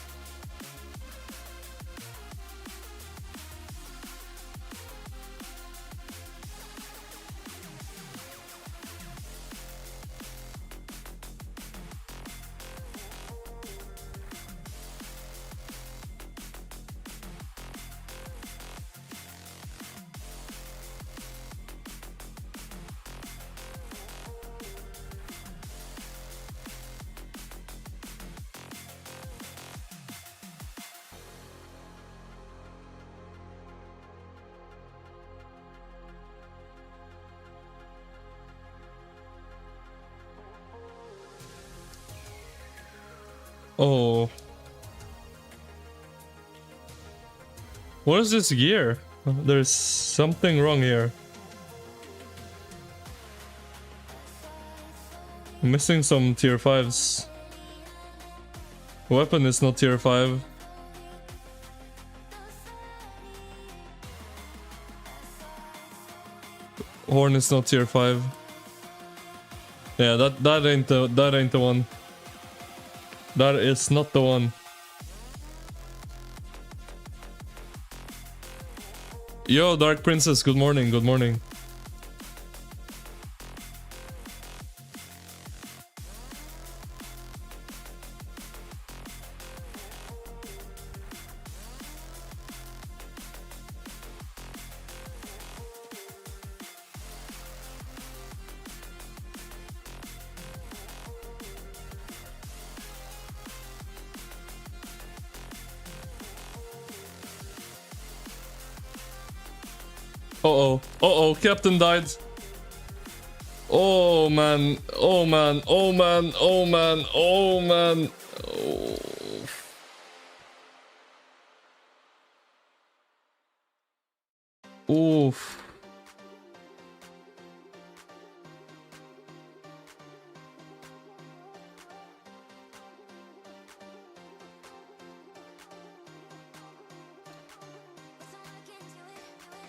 Oh. What is this gear? There's something wrong here. I'm missing some tier 5s. Weapon is not tier 5. Horn is not tier 5. Yeah, that ain't the one. That is not the one. Yo, Dark Princess, good morning, good morning. Uh-oh. Uh-oh, Captain died. Oh man. Oh man. Oh man. Oh man. Oh man. Oh. Oof.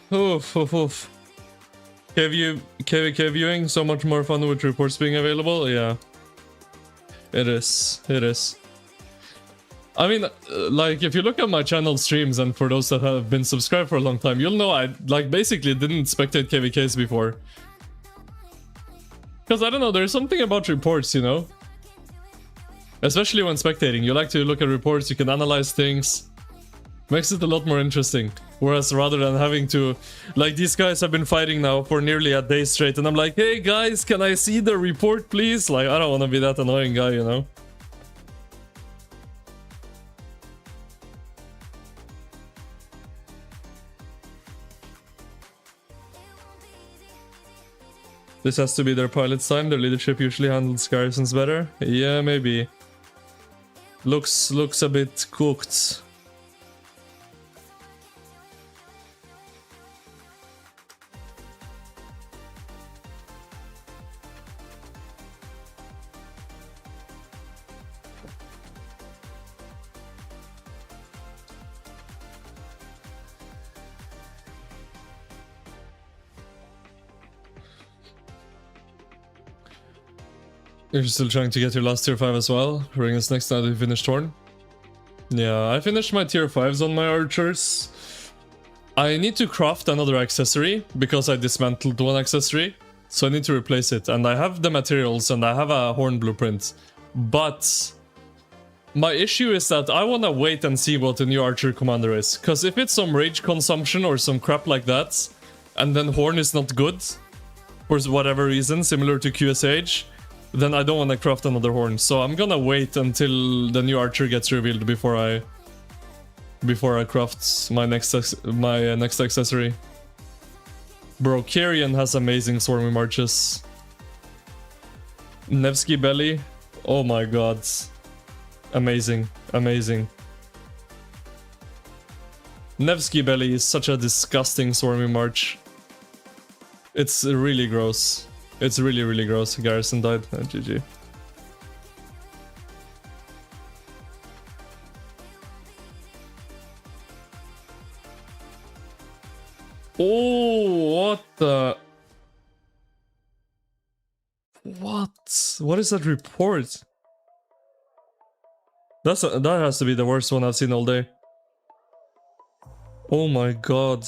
Oof, oof, oof. KVK viewing, so much more fun with reports being available. Yeah. It is. It is. I mean, like, if you look at my channel streams, and for those that have been subscribed for a long time, you'll know I, like, basically didn't spectate KVKs before. Because, I don't know, there's something about reports, you know? Especially when spectating. You like to look at reports, you can analyze things. Makes it a lot more interesting. Whereas rather than having to... Like, these guys have been fighting now for nearly a day straight, and I'm like, hey guys, can I see the report, please? Like, I don't want to be that annoying guy, you know? This has to be their pilot's time. Their leadership usually handles garrisons better. Yeah, maybe. Looks a bit cooked. You're still trying to get your last tier 5 as well? Ring is next now that you finished Torn? Yeah, I finished my tier 5s on my archers. I need to craft another accessory because I dismantled one accessory. So I need to replace it. And I have the materials and I have a horn blueprint. But my issue is that I want to wait and see what the new archer commander is. Because if it's some rage consumption or some crap like that, and then horn is not good, for whatever reason, similar to QSH, then I don't want to craft another horn. So I'm gonna wait until the new archer gets revealed before I craft my next accessory. Bro, Carrion has amazing swarmy marches. Nevsky belly. Oh my god. Amazing. Amazing. Nevsky Belly is such a disgusting swarming march. It's really gross. It's really, really gross. Garrison died. GG. Oh, what the... What? What is that report? That has to be the worst one I've seen all day. Oh my god.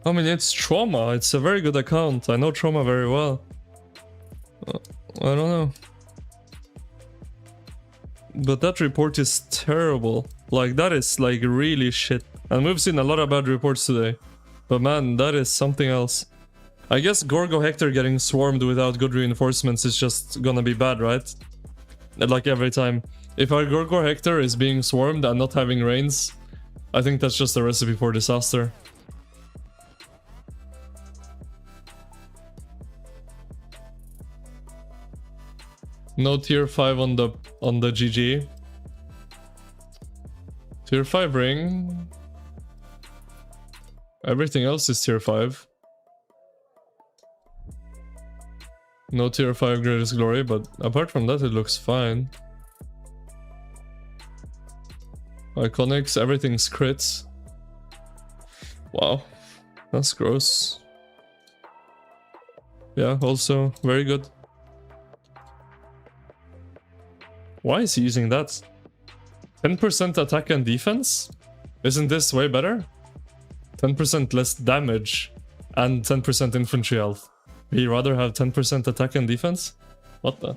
I mean, it's Trauma. It's a very good account. I know Trauma very well. I don't know. But that report is terrible. Like, that is like really shit. And we've seen a lot of bad reports today. But man, that is something else. I guess Gorgo Hector getting swarmed without good reinforcements is just gonna be bad, right? Like every time. If our Gorgo Hector is being swarmed and not having reins, I think that's just a recipe for disaster. No tier 5 on the GG. Tier 5 ring. Everything else is tier 5. No tier 5 greatest glory, but apart from that it looks fine. Iconics, everything's crits. Wow, that's gross. Yeah, also very good. Why is he using that? 10% attack and defense? Isn't this way better? 10% less damage and 10% infantry health. Would he rather have 10% attack and defense? What the?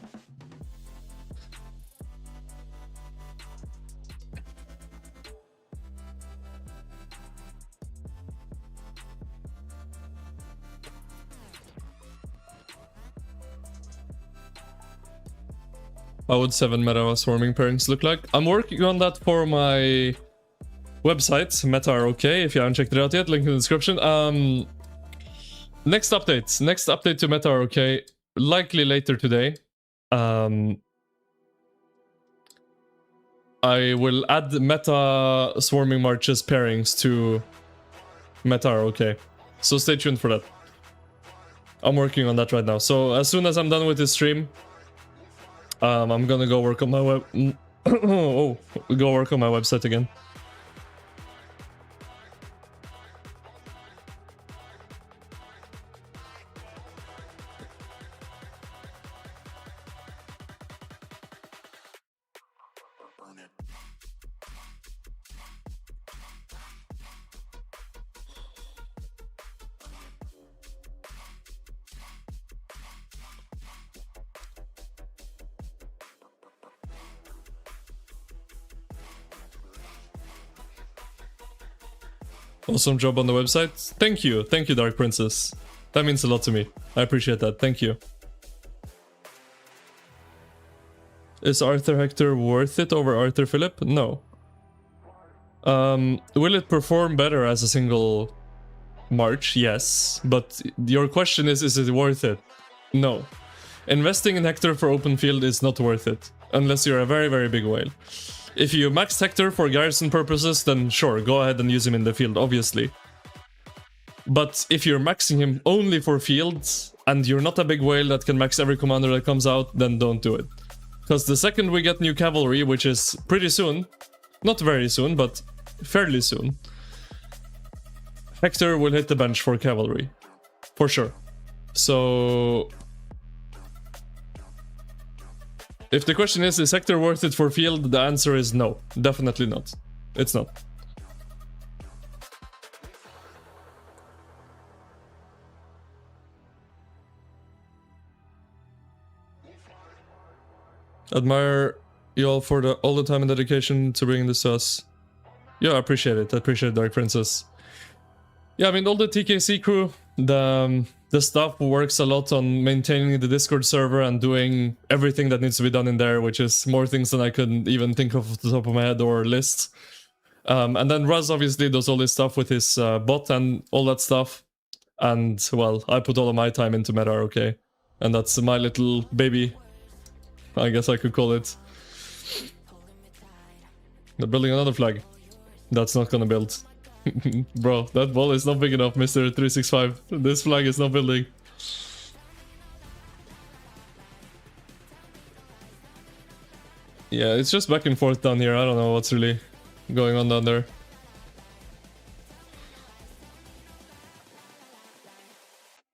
How would 7 meta swarming pairings look like? I'm working on that for my website, Meta are okay. If you haven't checked it out yet, link in the description. Next update to Meta are okay, likely later today. I will add meta swarming marches pairings to Meta are okay. So stay tuned for that. I'm working on that right now. So as soon as I'm done with this stream, I'm gonna go work on my go work on my website again. Awesome job on the website. Thank you, Dark Princess. That means a lot to me. I appreciate that. Thank you. Is Arthur Hector worth it over Arthur Philip? No. Will it perform better as a single march? Yes. But your question is it worth it? No. Investing in Hector for open field is not worth it. Unless you're a very, very big whale. If you maxed Hector for garrison purposes, then sure, go ahead and use him in the field, obviously. But if you're maxing him only for fields, and you're not a big whale that can max every commander that comes out, then don't do it. Because the second we get new cavalry, which is pretty soon, not very soon, but fairly soon, Hector will hit the bench for cavalry. For sure. So... if the question is Hector worth it for field, the answer is no. Definitely not. It's not. Admire you all for all the time and dedication to bringing this to us. Yeah, I appreciate it. I appreciate it, Dark Princess. Yeah, I mean, all the TKC crew, the staff works a lot on maintaining the Discord server and doing everything that needs to be done in there, which is more things than I could even think of off the top of my head or list. And then Raz obviously does all this stuff with his bot and all that stuff. And, well, I put all of my time into meta, okay? And that's my little baby, I guess I could call it. They're building another flag. That's not gonna build. Bro, that ball is not big enough, Mr. 365. This flag is not building. Yeah, it's just back and forth down here. I don't know what's really going on down there.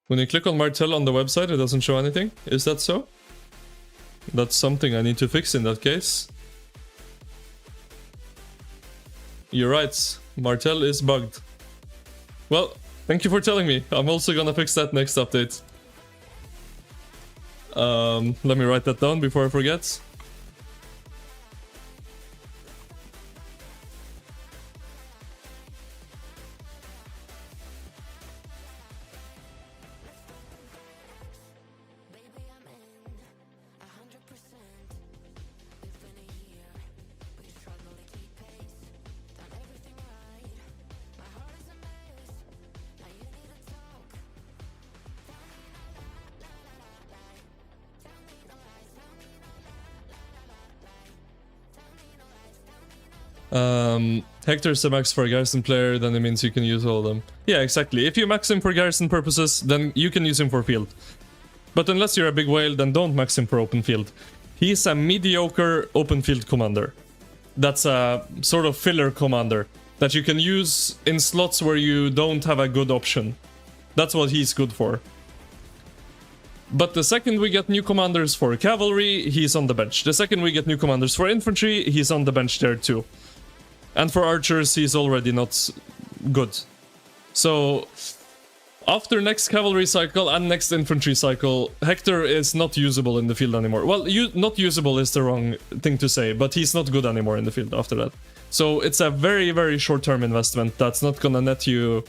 When you click on Martel on the website, it doesn't show anything. Is that so? That's something I need to fix in that case. You're right. Martel is bugged. Well, thank you for telling me. I'm also gonna fix that next update. Let me write that down before I forget. Hector's a max for a Garrison player, then it means you can use all of them. Yeah, exactly. If you max him for Garrison purposes, then you can use him for field. But unless you're a big whale, then don't max him for open field. He's a mediocre open field commander. That's a sort of filler commander that you can use in slots where you don't have a good option. That's what he's good for. But the second we get new commanders for cavalry, he's on the bench. The second we get new commanders for infantry, he's on the bench there too. And for archers, he's already not good. So, after next cavalry cycle and next infantry cycle, Hector is not usable in the field anymore. Well, not usable is the wrong thing to say, but he's not good anymore in the field after that. So it's a very, very short-term investment that's not gonna net you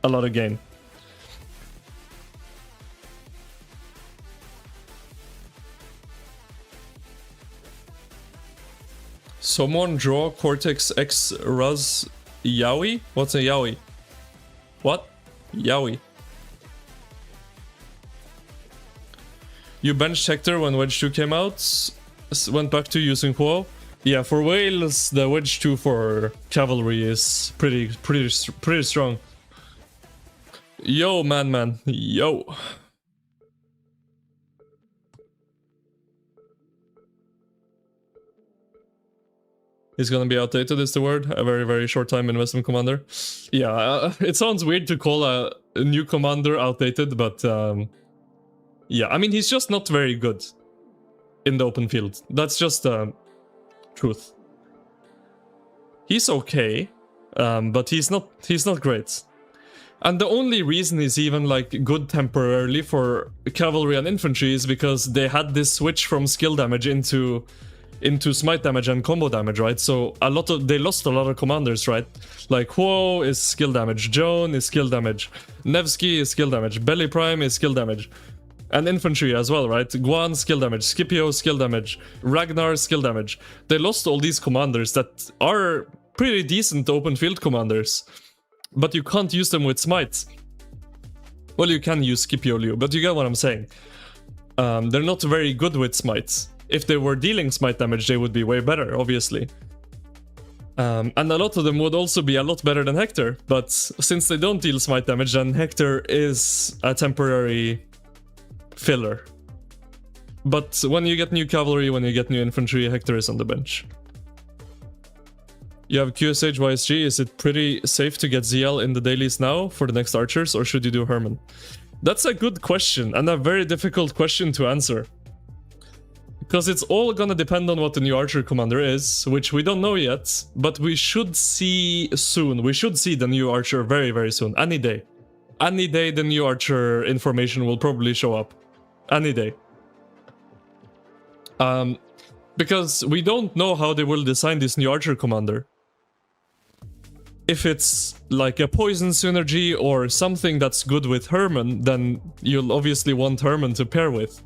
a lot of gain. Someone draw Cortex X Raz Yaoi? What's a Yaoi? What? Yaoi. You benched Hector when Wedge 2 came out, went back to using Huo. Yeah, for Wales, the Wedge 2 for cavalry is pretty strong. Yo, man. Yo. He's gonna be outdated is the word. A very, very short time investment commander. Yeah, it sounds weird to call a new commander outdated, but yeah, I mean, he's just not very good in the open field. That's just truth. He's okay, but he's not great. And the only reason he's even like good temporarily for cavalry and infantry is because they had this switch from skill damage into smite damage and combo damage, right? So they lost a lot of commanders, right? Like Huo is skill damage, Joan is skill damage, Nevsky is skill damage, Belly Prime is skill damage, and infantry as well, right? Guan skill damage, Scipio skill damage, Ragnar skill damage. They lost all these commanders that are pretty decent open field commanders, but you can't use them with smite. Well, you can use Scipio Liu, but you get what I'm saying. They're not very good with smites. If they were dealing smite damage, they would be way better, obviously. And a lot of them would also be a lot better than Hector, but since they don't deal smite damage, then Hector is a temporary filler. But when you get new cavalry, when you get new infantry, Hector is on the bench. You have QSH YSG, is it pretty safe to get ZL in the dailies now for the next archers, or should you do Herman? That's a good question, and a very difficult question to answer. Because it's all gonna depend on what the new archer commander is, which we don't know yet, but we should see soon. We should see the new archer very, very soon. Any day. Any day the new archer information will probably show up. Any day. Because we don't know how they will design this new Archer commander. If it's like a poison synergy or something that's good with Herman, then you'll obviously want Herman to pair with.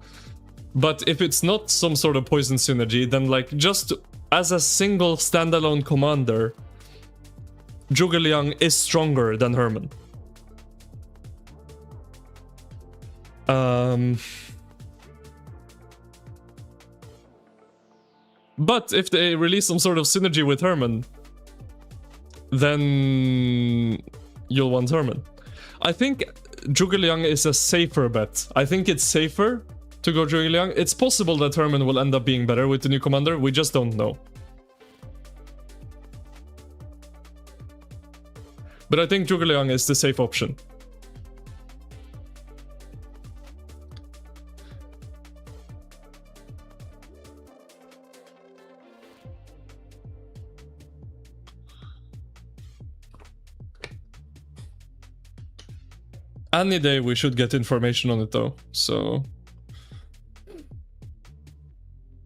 But if it's not some sort of poison synergy, then like just as a single standalone commander, Zhuge Liang is stronger than Herman. But if they release some sort of synergy with Herman, then you'll want Herman. I think Zhuge Liang is a safer bet. I think it's safer to go Zhuge Liang. It's possible that Herman will end up being better with the new commander, we just don't know. But I think Zhuge Liang is the safe option. Any day we should get information on it though, so...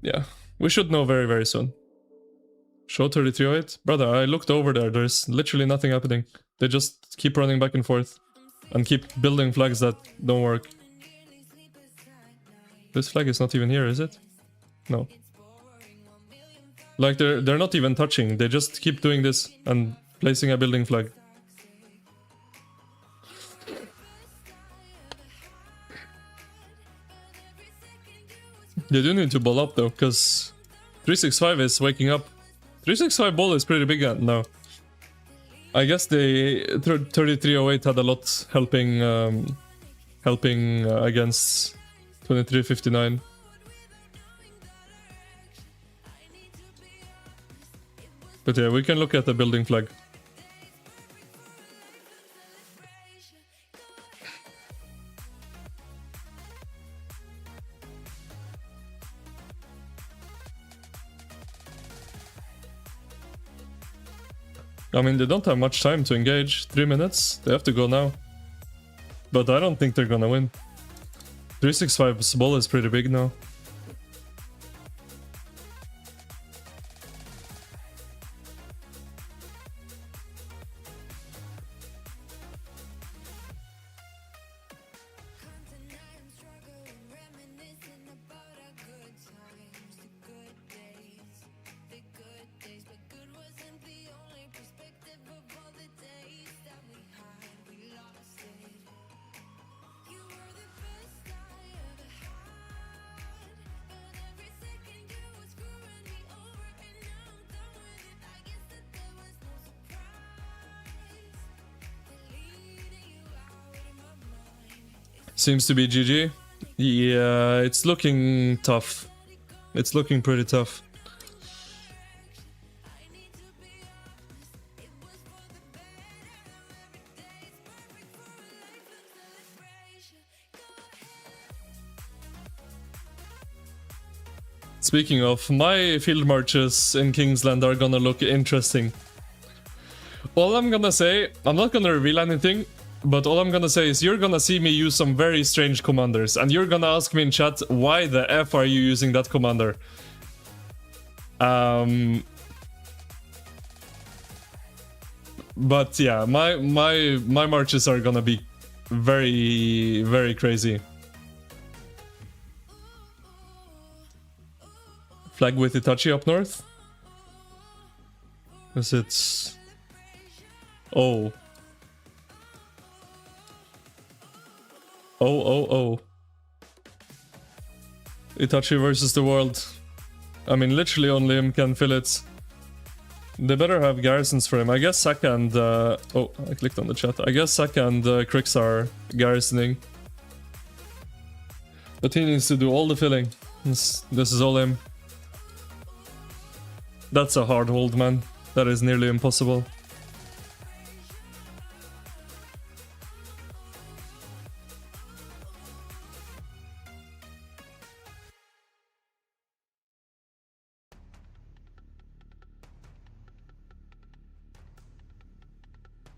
yeah, we should know very, very soon. Show 3308? Brother, I looked over there, there's literally nothing happening. They just keep running back and forth. And keep building flags that don't work. This flag is not even here, is it? No. Like, they're not even touching, they just keep doing this and placing a building flag. They do need to ball up though, because 365 is waking up. 365 ball is pretty big now. I guess they 3308 had a lot helping against 2359. But yeah, we can look at the building flag. I mean, they don't have much time to engage. 3 minutes. They have to go now. But I don't think they're gonna win. 365's ball is pretty big now. Seems to be GG. Yeah, it's looking tough. It's looking pretty tough. Speaking of, my field marches in Kingsland are gonna look interesting. All I'm gonna say, I'm not gonna reveal anything, but all I'm gonna say is you're gonna see me use some very strange commanders, and you're gonna ask me in chat, why the F are you using that commander? But yeah, my marches are gonna be very, very crazy. Flag with Itachi up north? Is it... oh. Oh. Itachi versus the world. I mean, literally only him can fill it. They better have garrisons for him. I guess Saka and... oh, I clicked on the chat. I guess Saka and Krix are garrisoning. But he needs to do all the filling. This is all him. That's a hard hold, man. That is nearly impossible.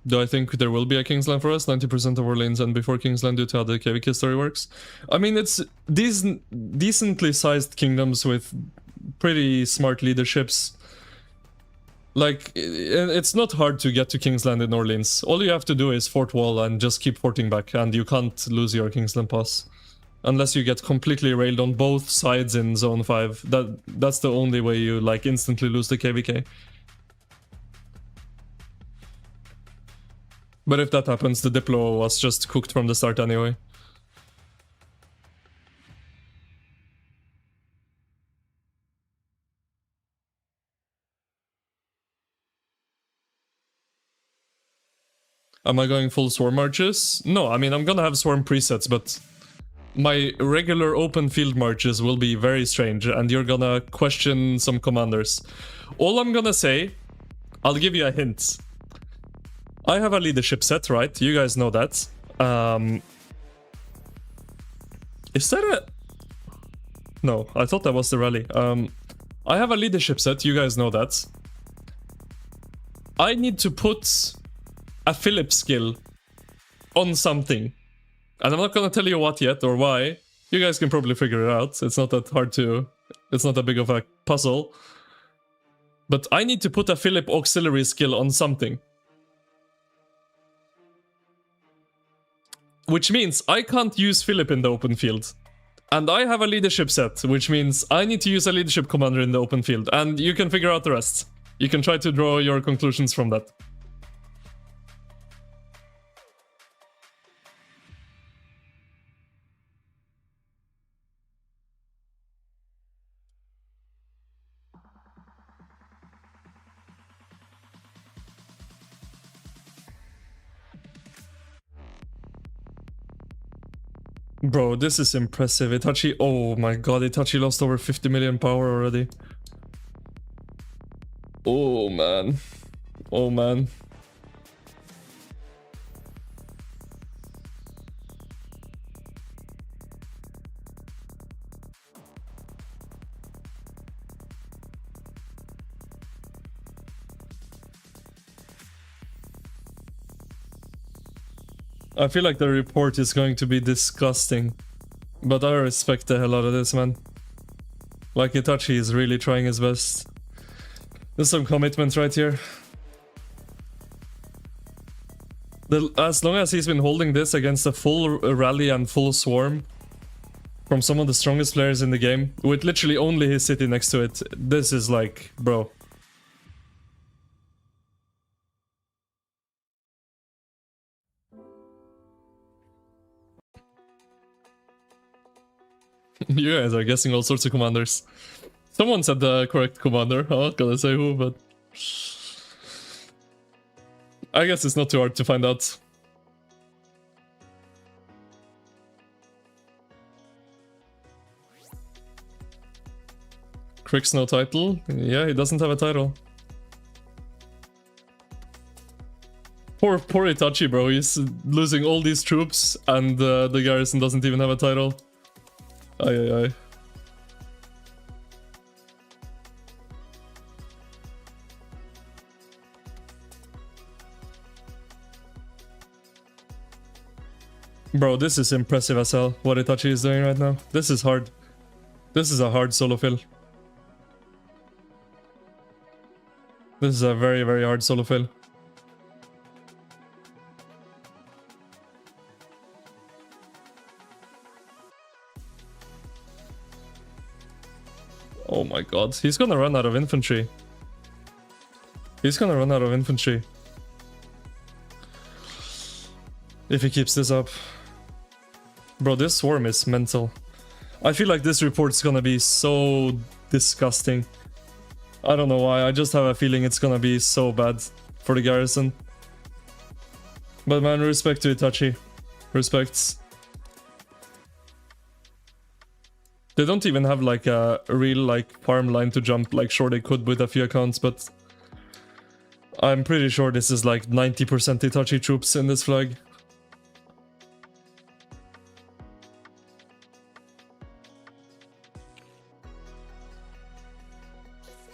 Do I think there will be a Kingsland for us? 90% of our lanes end before Kingsland due to how the KVK story works. I mean, it's decently sized kingdoms with pretty smart leaderships. Like, it's not hard to get to Kingsland in Orleans. All you have to do is fort wall and just keep forting back, and you can't lose your Kingsland pass. Unless you get completely railed on both sides in Zone 5. That's the only way you, like, instantly lose the KVK. But if that happens, the Diplo was just cooked from the start anyway. Am I going full swarm marches? No, I mean, I'm gonna have swarm presets, but my regular open field marches will be very strange, and you're gonna question some commanders. All I'm gonna say, I'll give you a hint. I have a leadership set, right? You guys know that. Is that a... No, I thought that was the rally. I have a leadership set, you guys know that. I need to put a Philip skill on something. And I'm not gonna tell you what yet or why. You guys can probably figure it out. It's not that hard to... It's not that big of a puzzle. But I need to put a Philip auxiliary skill on something. Which means I can't use Philip in the open field. And I have a leadership set, which means I need to use a leadership commander in the open field. And you can figure out the rest. You can try to draw your conclusions from that. Bro, this is impressive. Itachi... Oh my god, Itachi lost over 50 million power already. Oh man. Oh man. I feel like the report is going to be disgusting. But I respect the hell out of this, man. Like, Itachi is really trying his best. There's some commitment right here. As long as he's been holding this against a full rally and full swarm from some of the strongest players in the game, with literally only his city next to it, this is like, bro. You guys are guessing all sorts of commanders. Someone said the correct commander. I'm not gonna say who, but... I guess it's not too hard to find out. Crick's no title? Yeah, he doesn't have a title. Poor Itachi, bro. He's losing all these troops and the garrison doesn't even have a title. Aye, aye, aye. Bro, this is impressive as hell, what Itachi is doing right now. This is hard. This is a hard solo fill. This is a very, very hard solo fill. Oh my god, he's gonna run out of infantry. He's gonna run out of infantry. If he keeps this up. Bro, this swarm is mental. I feel like this report's gonna be so disgusting. I don't know why, I just have a feeling it's gonna be so bad for the garrison. But man, respect to Itachi. Respects. They don't even have like a real like farm line to jump, like sure they could with a few accounts, but I'm pretty sure this is like 90% Itachi troops in this flag.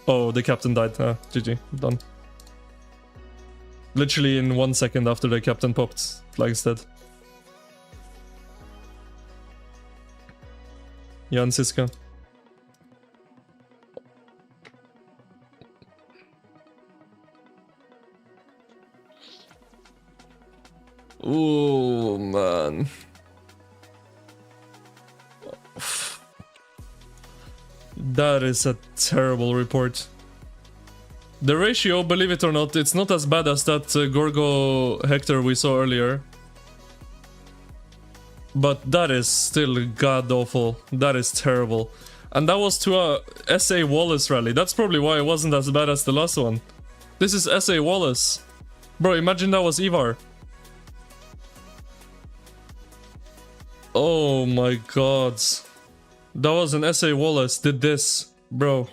Oh, the captain died. GG, done. Literally in 1 second after the captain popped, flag's dead. Jan Siska. man. That is a terrible report. The ratio, believe it or not, it's not as bad as that Gorgo Hector we saw earlier. But that is still god awful. That is terrible. And that was to a SA Wallace rally. That's probably why it wasn't as bad as the last one. This is SA Wallace. Bro, imagine that was Ivar. Oh my god. That was an SA Wallace did this. Bro.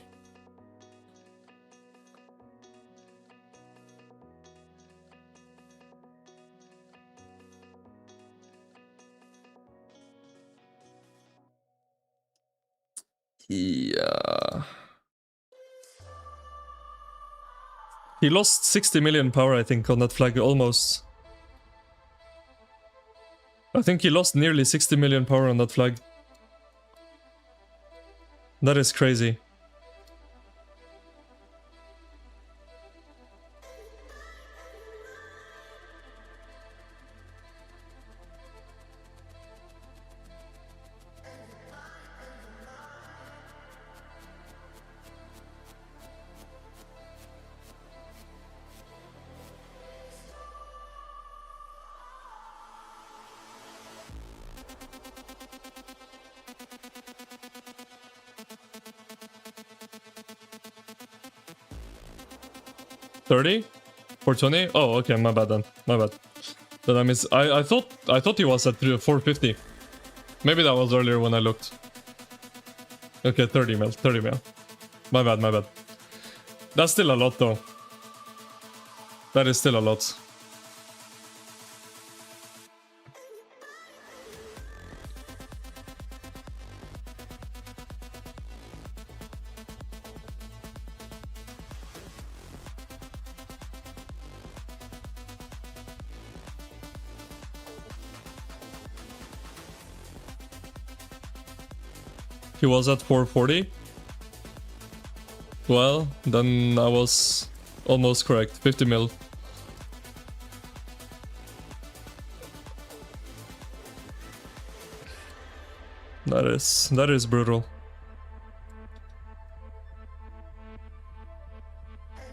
Yeah. He lost 60 million power, I think, on that flag, almost. I think he lost nearly 60 million power on that flag. That is crazy. $30? For 20? Oh, okay, my bad then. My bad. Then I miss. I thought he was at 450. Maybe that was earlier when I looked. Okay, 30 mil. 30 mil. My bad, my bad. That's still a lot though. That is still a lot. He was at 440. Well, then I was almost correct. 50 mil. That is brutal.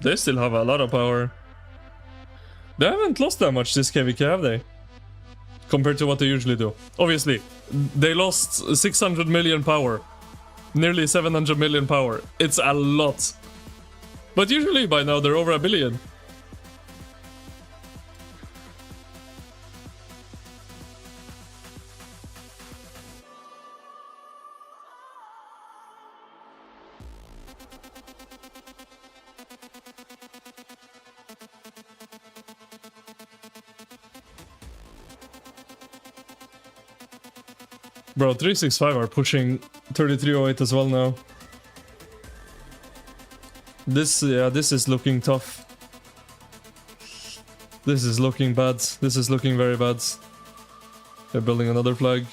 They still have a lot of power. They haven't lost that much this KVK, have they? Compared to what they usually do. Obviously, they lost 600 million power. Nearly 700 million power. It's a lot. But usually by now they're over a billion. Bro, 365 are pushing 3308 as well now. This is looking tough. This is looking bad. This is looking very bad. They're building another flag.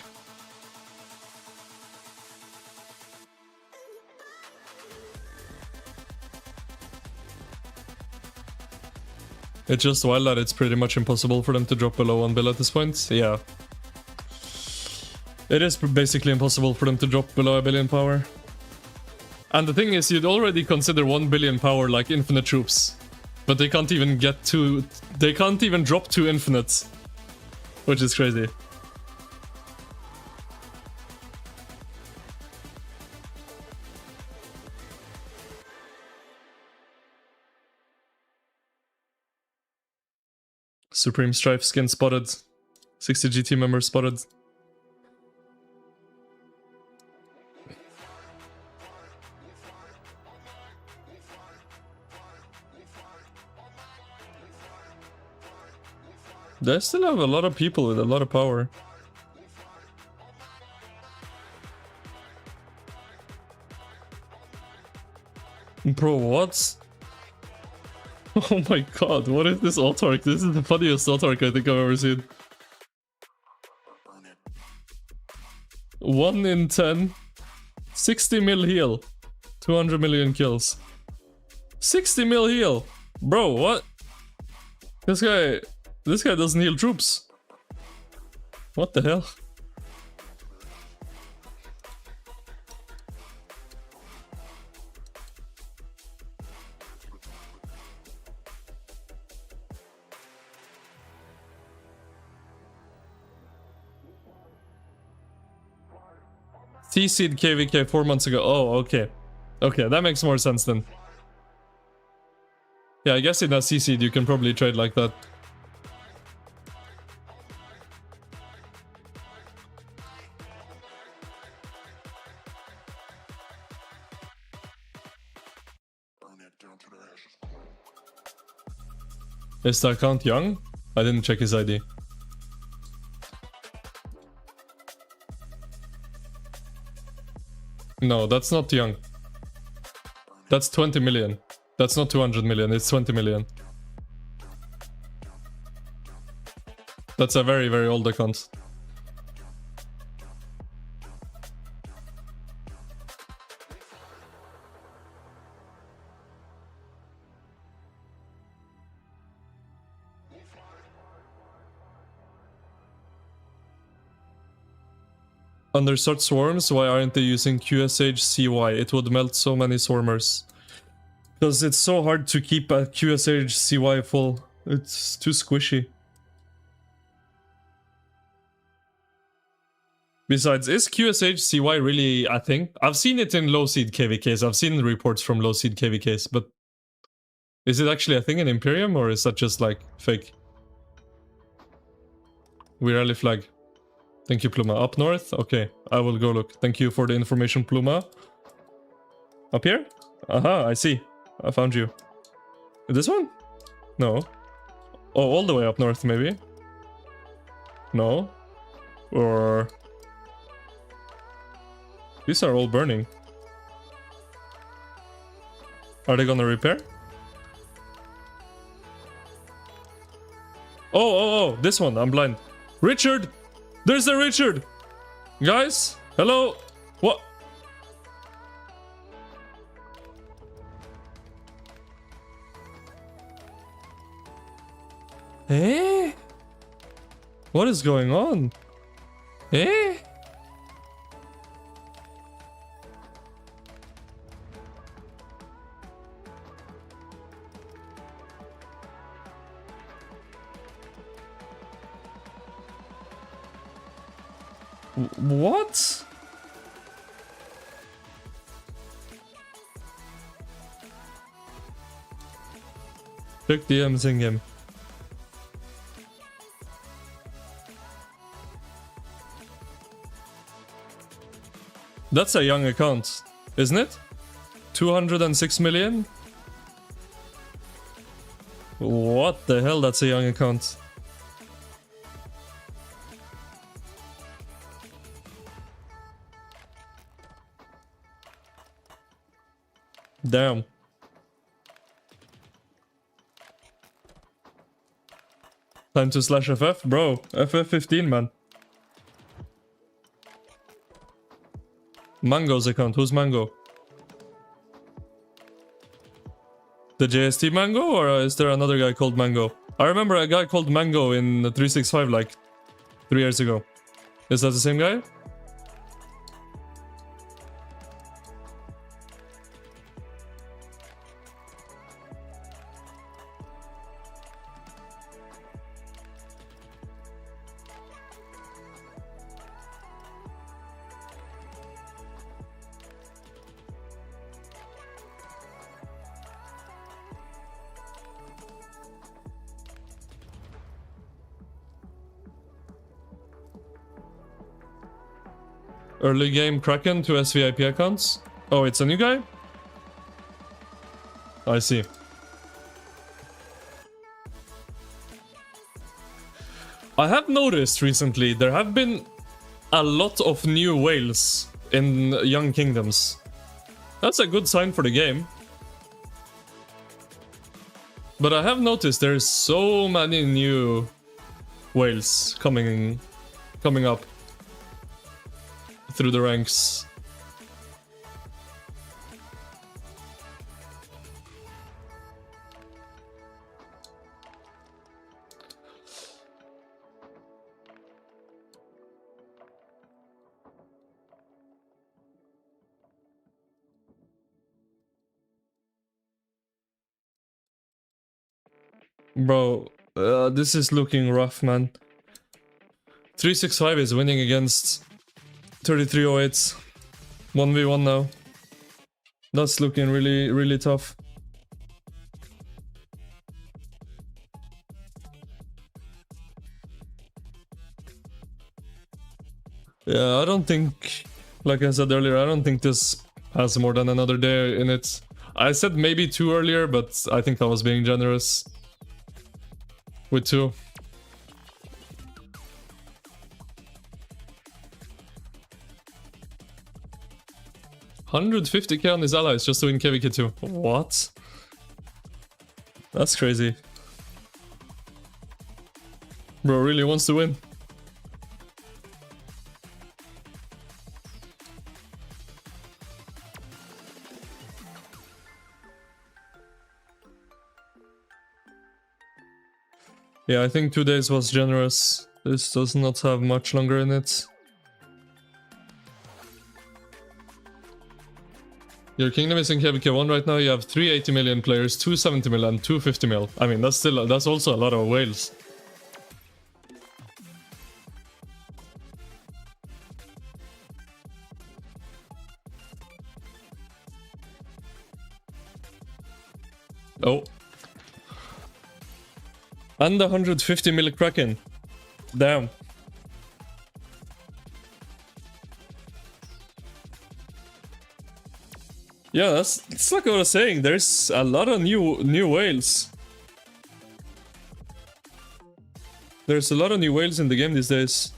It's just wild that it's pretty much impossible for them to drop below 1 bill at this point. Yeah. It is basically impossible for them to drop below a billion power. And the thing is, you'd already consider 1 billion power like infinite troops. But they can't even get to... They can't even drop to infinite. Which is crazy. Supreme Strife skin spotted. 60 GT members spotted. They still have a lot of people with a lot of power. Bro, what? Oh my god, what is this autark? This is the funniest autark I think I've ever seen. 1 in 10. 60 mil heal. 200 million kills. 60 mil heal! Bro, what? This guy doesn't heal troops. What the hell? CC'd KVK 4 months ago. Oh, okay. Okay, that makes more sense then. Yeah, I guess in a CC'd you can probably trade like that. Is the account young? I didn't check his ID. No, that's not young. That's 20 million. That's not 200 million, it's 20 million. That's a very, very old account. Under such swarms, why aren't they using QSH CY? It would melt so many swarmers. Because it's so hard to keep a QSH CY full. It's too squishy. Besides, is QSH CY really a thing? I've seen it in low seed KVKs. I've seen reports from low seed KVKs, but is it actually a thing in Imperium or is that just like fake? We rally flag. Thank you, Pluma. Up north? Okay, I will go look. Thank you for the information, Pluma. Up here? Aha, I see. I found you. This one? No. Oh, all the way up north, maybe? No. Or... These are all burning. Are they gonna repair? Oh, this one. I'm blind. Richard! There's a Richard! Guys? Hello? What? Eh? What is going on? Eh? What? Check DMs in game. That's a young account, isn't it? 206 million? What the hell? That's a young account. Damn. Time to slash FF? Bro, FF15, man. Mango's account. Who's Mango? The JST Mango? Or is there another guy called Mango? I remember a guy called Mango in 365 like 3 years ago. Is that the same guy? Early game Kraken to SVIP accounts? Oh, it's a new guy? I see. I have noticed recently there have been a lot of new whales in Young Kingdoms. That's a good sign for the game. But I have noticed there's so many new whales coming up through the ranks. Bro, this is looking rough, man. 365 is winning against 3308. 1v1 now. That's looking really, really tough. Yeah, I don't think, like I said earlier, I don't think this has more than another day in it. I said maybe 2 earlier, but I think I was being generous with 2. $150k on his allies just to win KVK 2. What? That's crazy. Bro really wants to win. Yeah, I think 2 days was generous. This does not have much longer in it. Your kingdom is in KVK 1 right now. You have 380 million players, 270 million, 250 mil. I mean, that's also a lot of whales. Oh. And the 150 mil Kraken. Damn. Yeah, it's like I was saying, there's a lot of new whales. There's a lot of new whales in the game these days.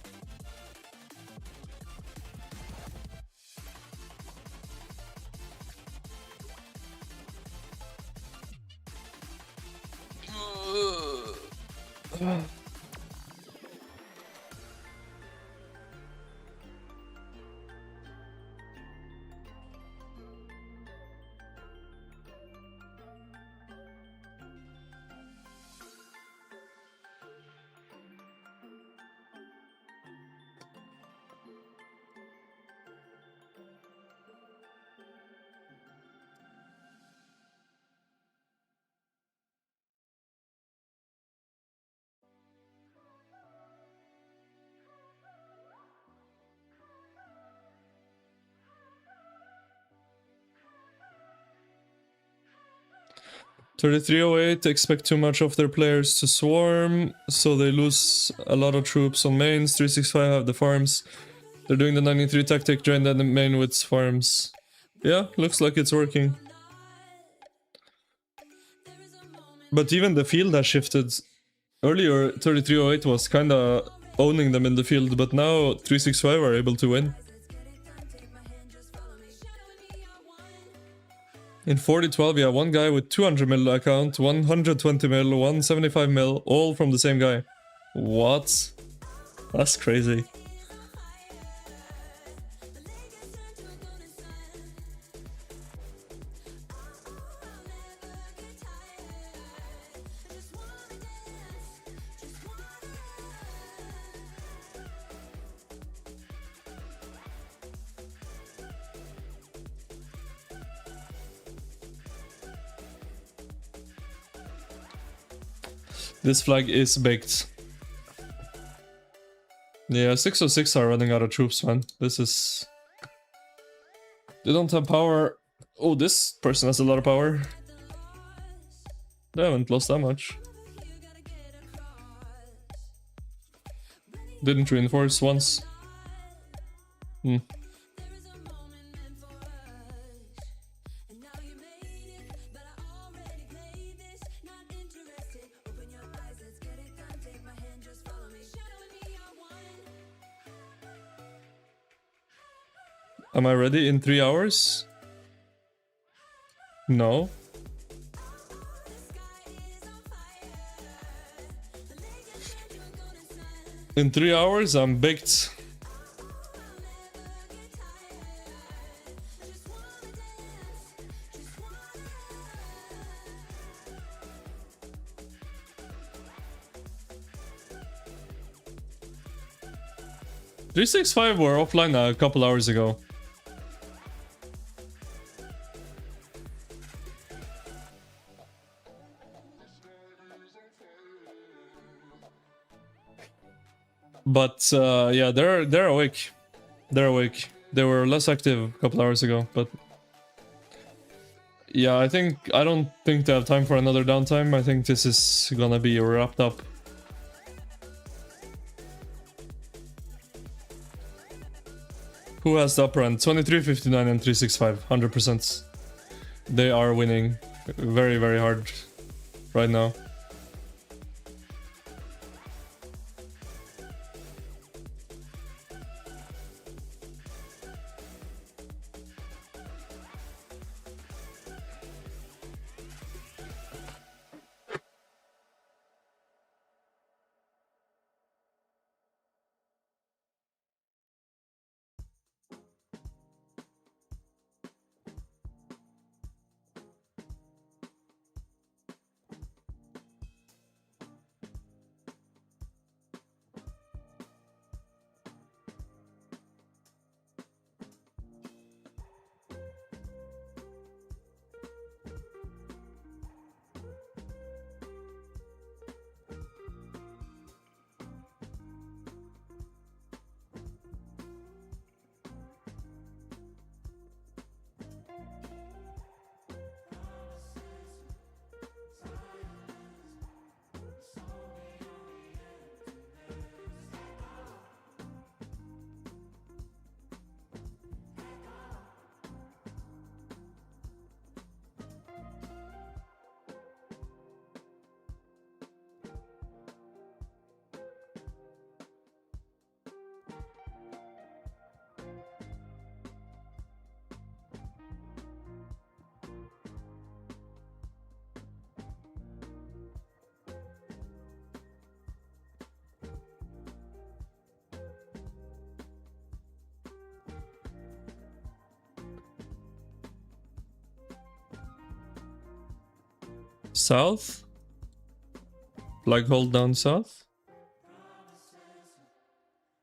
$3308 expect too much of their players to swarm, so they lose a lot of troops on mains. 365 have the farms. They're doing the 93 tactic, join the main with farms. Yeah, looks like it's working. But even the field has shifted. Earlier, 3308 was kinda owning them in the field, but now 365 are able to win. In 4012, yeah, one guy with 200 mil account, 120 mil, 175 mil, all from the same guy. What? That's crazy. This flag is baked. Yeah, 606 are running out of troops, man. This is... They don't have power. Oh, this person has a lot of power. They haven't lost that much. Didn't reinforce once. Hmm. Am I ready in 3 hours? No. In 3 hours, I'm baked. .365 were offline a couple hours ago. But yeah, they're awake. They're awake. They were less active a couple hours ago, but yeah, I don't think they have time for another downtime. I think this is gonna be wrapped up. Who has the upper end? 2359 and 365, 100%. They are winning very, very hard right now. South? Flag hold down south?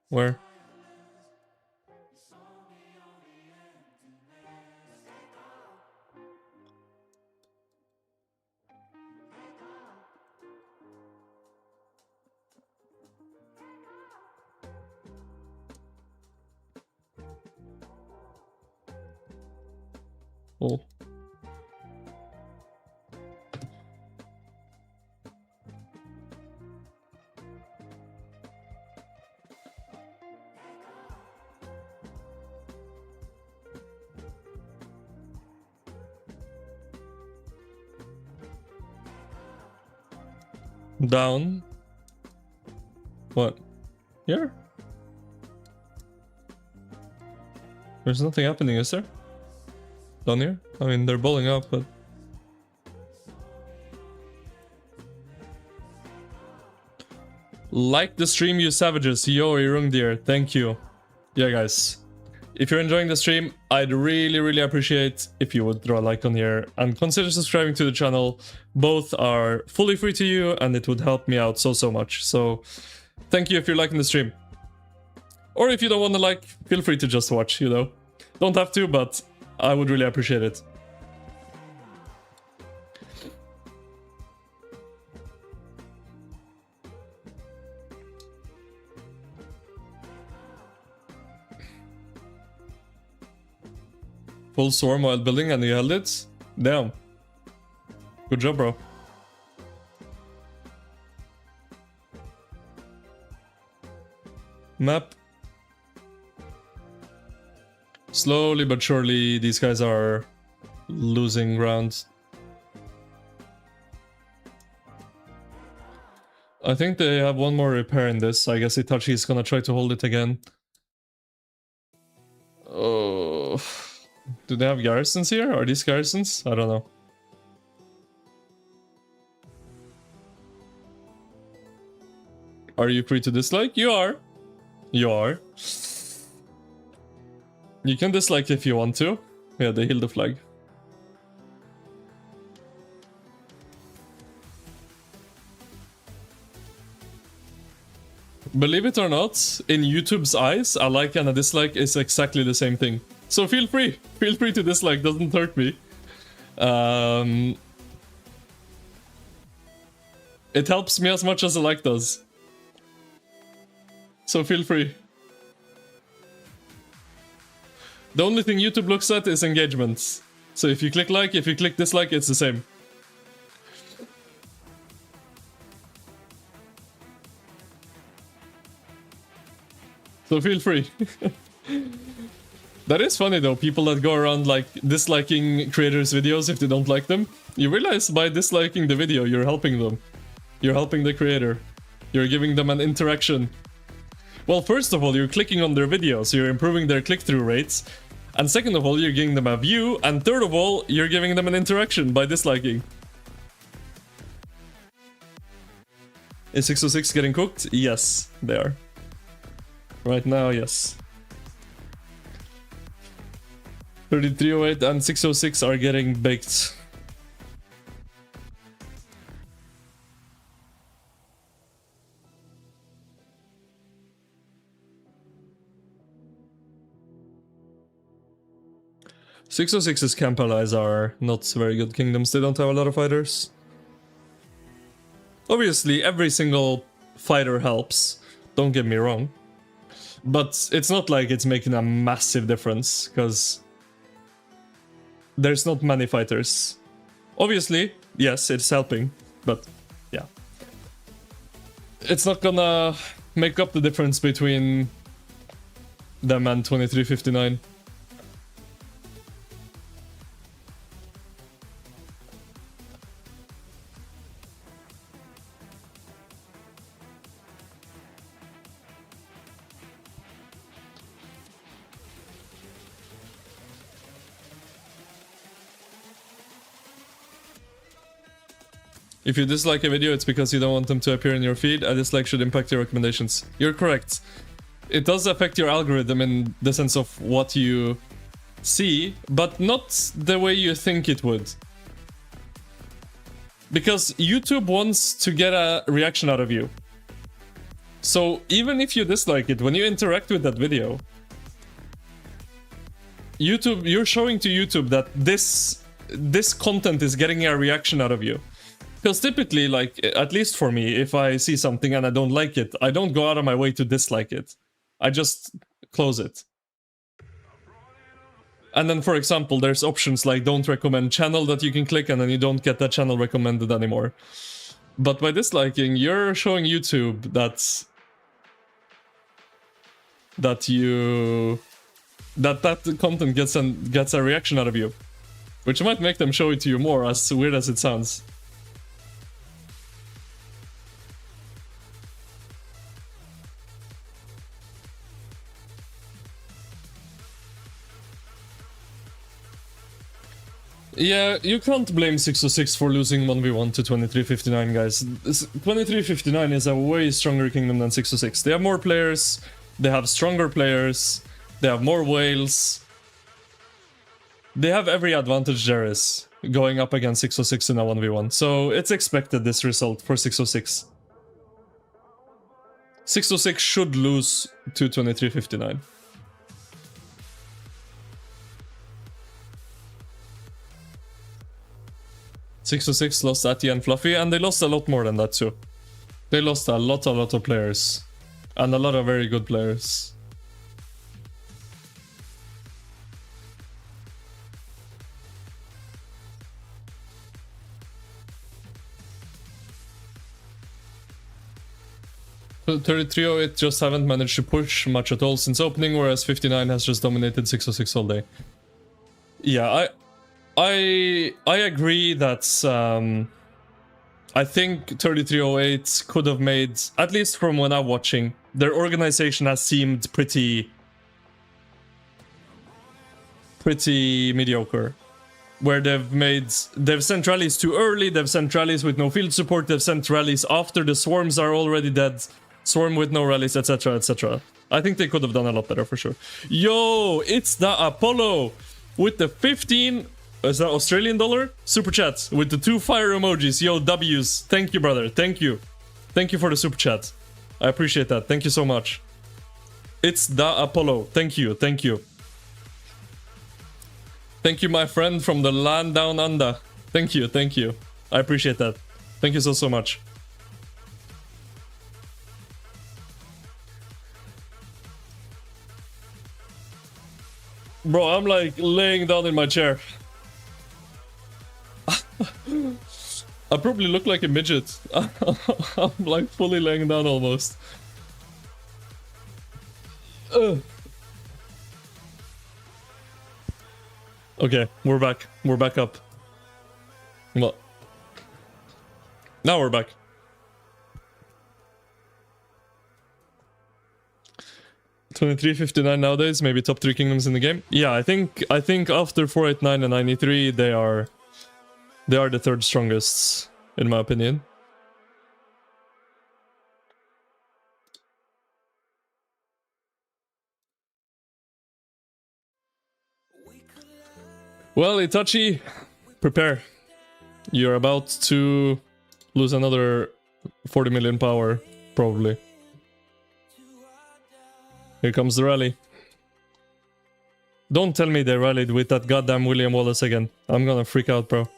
Where? Oh. Down. What? Here? There's nothing happening, is there? Down here? I mean, they're bowling up, but... Like the stream, you savages. Yo, Irungdir. Thank you. Yeah, guys. If you're enjoying the stream, I'd really appreciate if you would throw a like on here and consider subscribing to the channel. Both are fully free to you and it would help me out so much. So thank you if you're liking the stream. Or if you don't want to like, feel free to just watch, you know. Don't have to, but I would really appreciate it. Full swarm while building and you held it? Damn. Good job, bro. Map. Slowly but surely, these guys are losing ground. I think they have one more repair in this. I guess Itachi is gonna try to hold it again. Oh... Do they have garrisons here? Are these garrisons? I don't know. Are you free to dislike? You are. You are. You can dislike if you want to. Yeah, they heal the flag. Believe it or not, in YouTube's eyes, a like and a dislike is exactly the same thing. So feel free to dislike, doesn't hurt me. It helps me as much as a like does. So feel free. The only thing YouTube looks at is engagements. So if you click like, if you click dislike, it's the same. So feel free. That is funny though, people that go around like disliking creators' videos if they don't like them. You realize by disliking the video, you're helping them. You're helping the creator. You're giving them an interaction. Well, first of all, you're clicking on their videos, you're improving their click-through rates. And second of all, you're giving them a view. And third of all, you're giving them an interaction by disliking. Is 606 getting cooked? Yes, they are. Right now, yes. 3308 and 606 are getting baked. Six oh six's camp allies are not very good kingdoms. They don't have a lot of fighters. Obviously, every single fighter helps. Don't get me wrong. But it's not like it's making a massive difference, because there's not many fighters. Obviously, yes, it's helping, but yeah. It's not gonna make up the difference between them and 2359. If you dislike a video, it's because you don't want them to appear in your feed. A dislike should impact your recommendations. You're correct. It does affect your algorithm in the sense of what you see, but not the way you think it would. Because YouTube wants to get a reaction out of you. So even if you dislike it, when you interact with that video, YouTube, you're showing to YouTube that this content is getting a reaction out of you. Because typically, like, at least for me, if I see something and I don't like it, I don't go out of my way to dislike it. I just close it. And then, for example, there's options like don't recommend channel that you can click, and then you don't get that channel recommended anymore. But by disliking, you're showing YouTube that content gets a reaction out of you. Which might make them show it to you more, as weird as it sounds. Yeah, you can't blame 606 for losing 1v1 to 2359, guys. 2359 is a way stronger kingdom than 606. They have more players, they have stronger players, they have more whales. They have every advantage there is going up against 606 in a 1v1. So it's expected, this result for 606. 606 should lose to 2359. Six to six lost Atty and Fluffy, and they lost a lot more than that too. They lost a lot of players. And a lot of very good players. So 3308 just haven't managed to push much at all since opening, whereas 59 has just dominated 606 all day. Yeah, I agree that I think 3308 could have made, at least from when I'm watching, their organization has seemed pretty mediocre. Where they've sent rallies too early, they've sent rallies with no field support, they've sent rallies after the swarms are already dead, swarm with no rallies, etc, etc. I think they could have done a lot better for sure. Yo, it's the Apollo with the 15... Is that Australian dollar? Super chat with the 2 fire emojis. Yo, W's. Thank you, brother. Thank you. Thank you for the super chat. I appreciate that. Thank you so much. It's the Apollo. Thank you. Thank you. Thank you, my friend from the land down under. Thank you. Thank you. I appreciate that. Thank you so much. Bro, I'm like laying down in my chair. I probably look like a midget. I'm like fully laying down almost. Okay, we're back. We're back up. Well, now we're back. $23.59 nowadays, maybe top 3 kingdoms in the game. Yeah, I think after 489 and 93 they are the third strongest in my opinion. Well, Itachi, prepare. You're about to lose another 40 million power, probably. Here comes the rally. Don't tell me they rallied with that goddamn William Wallace again. I'm gonna freak out, bro.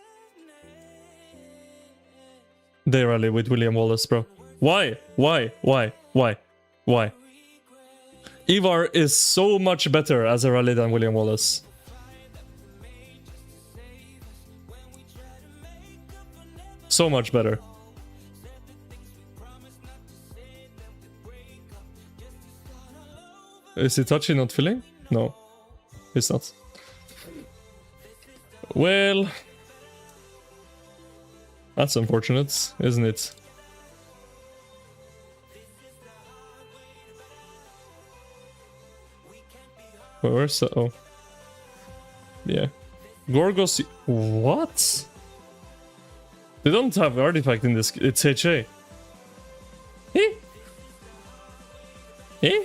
They rally with William Wallace, bro. Why? Why? Why? Why? Why? Ivar is so much better as a rally than William Wallace. So much better. Is Itachi not filling? No, it's not. Well, that's unfortunate, isn't it? Where's the... Oh. Yeah. Gorgos... What? They don't have artifact in this... It's HA. Eh? Eh?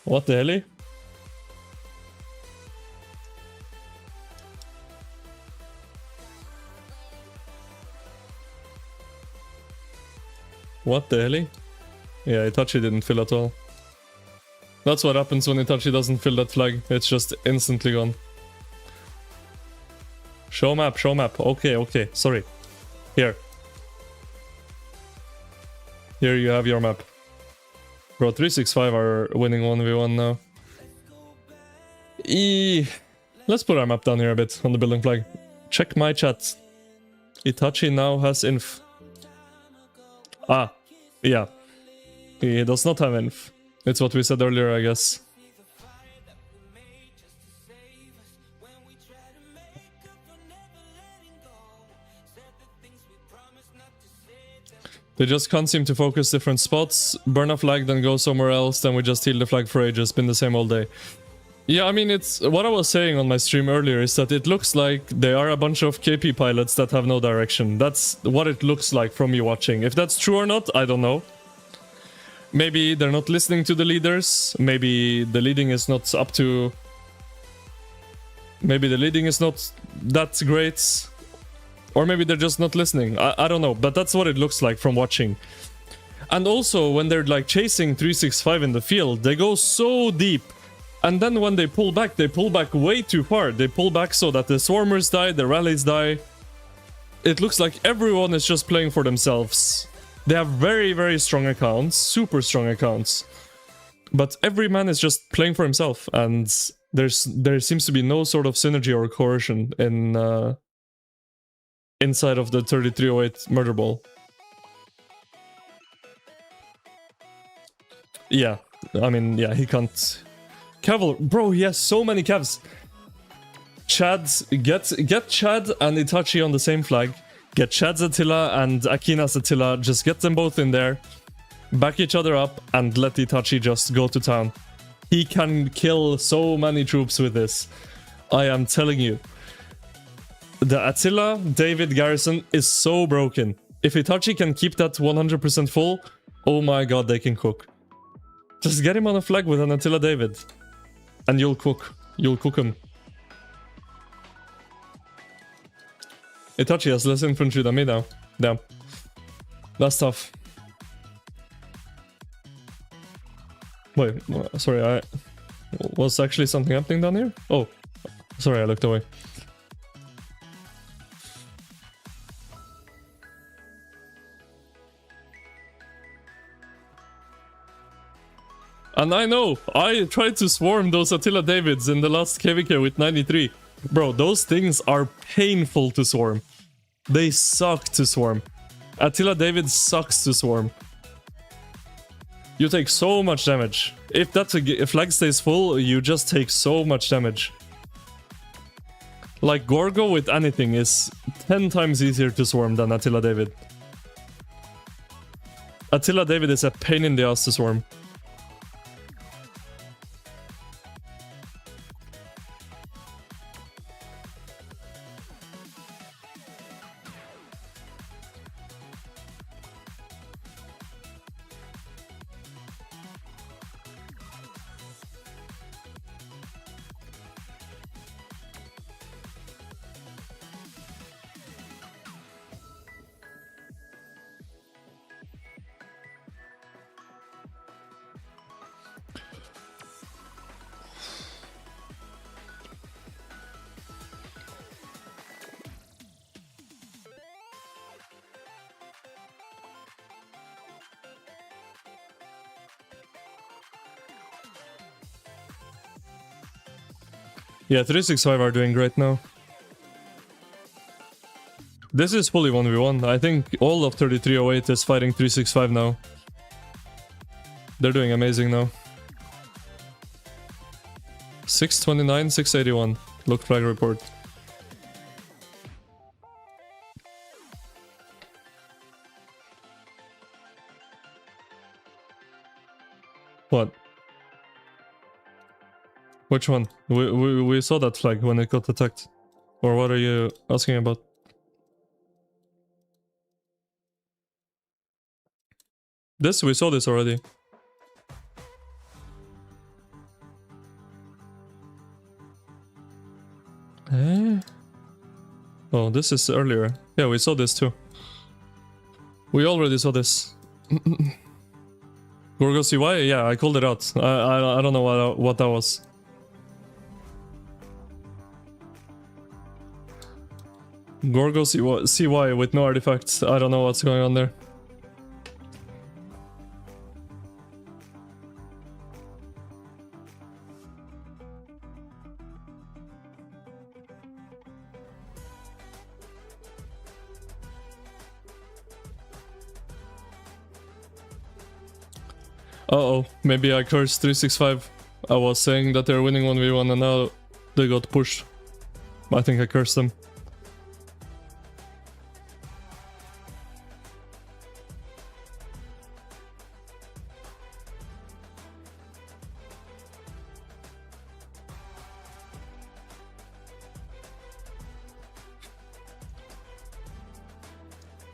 What the hell? What the hell? Yeah, Itachi didn't fill at all. That's what happens when Itachi doesn't fill that flag. It's just instantly gone. Show map, show map. Okay, okay, sorry. Here. Here you have your map. Bro, 365 are winning 1v1 now. Let's put our map down here a bit on the building flag. Check my chat. Itachi now has inf. Ah, yeah. He does not have inf. It's what we said earlier, I guess. They just can't seem to focus different spots, burn a flag, then go somewhere else, then we just heal the flag for ages, been the same all day. Yeah, I mean, it's what I was saying on my stream earlier is that it looks like they are a bunch of KP pilots that have no direction. That's what it looks like from me watching. If that's true or not, I don't know. Maybe they're not listening to the leaders, maybe the leading is not up to... Maybe the leading is not that great. Or maybe they're just not listening. I don't know, but that's what it looks like from watching. And also, when they're like chasing 365 in the field, they go so deep. And then when they pull back way too far. They pull back so that the swarmers die, the rallies die. It looks like everyone is just playing for themselves. They have very, very strong accounts, super strong accounts. But every man is just playing for himself. And there seems to be no sort of synergy or coercion in... inside of the 3308 murder ball. Yeah, I mean, yeah, he can't... Cavalry, bro, he has so many cavs. Chad, get Chad and Itachi on the same flag. Get Chad's Attila and Akina's Attila, just get them both in there. Back each other up and let Itachi just go to town. He can kill so many troops with this. I am telling you. The Attila David garrison is so broken. If Itachi can keep that 100% full, oh my god, they can cook. Just get him on a flag with an Attila David. And you'll cook. You'll cook him. Itachi has less infantry than me now. Damn. That's tough. Wait, sorry, was actually something happening down here? Oh, sorry, I looked away. And I know, I tried to swarm those Attila Davids in the last KVK with 93. Bro, those things are painful to swarm. They suck to swarm. Attila David sucks to swarm. You take so much damage. If flag stays full, you just take so much damage. Like Gorgo with anything is 10 times easier to swarm than Attila David. Attila David is a pain in the ass to swarm. Yeah, 365 are doing great now. This is fully 1v1. I think all of 3308 is fighting 365 now. They're doing amazing now. 629, 681. Look flag report. What? Which one? We saw that flag when it got attacked. Or what are you asking about? This? We saw this already. Eh? Oh, this is earlier. Yeah, we saw this too. We already saw this. Gorgo CY? Yeah, I called it out. I don't know what that was. Gorgo CY with no artifacts. I don't know what's going on there. Uh-oh, maybe I cursed 365. I was saying that they're winning 1v1 and now they got pushed. I think I cursed them.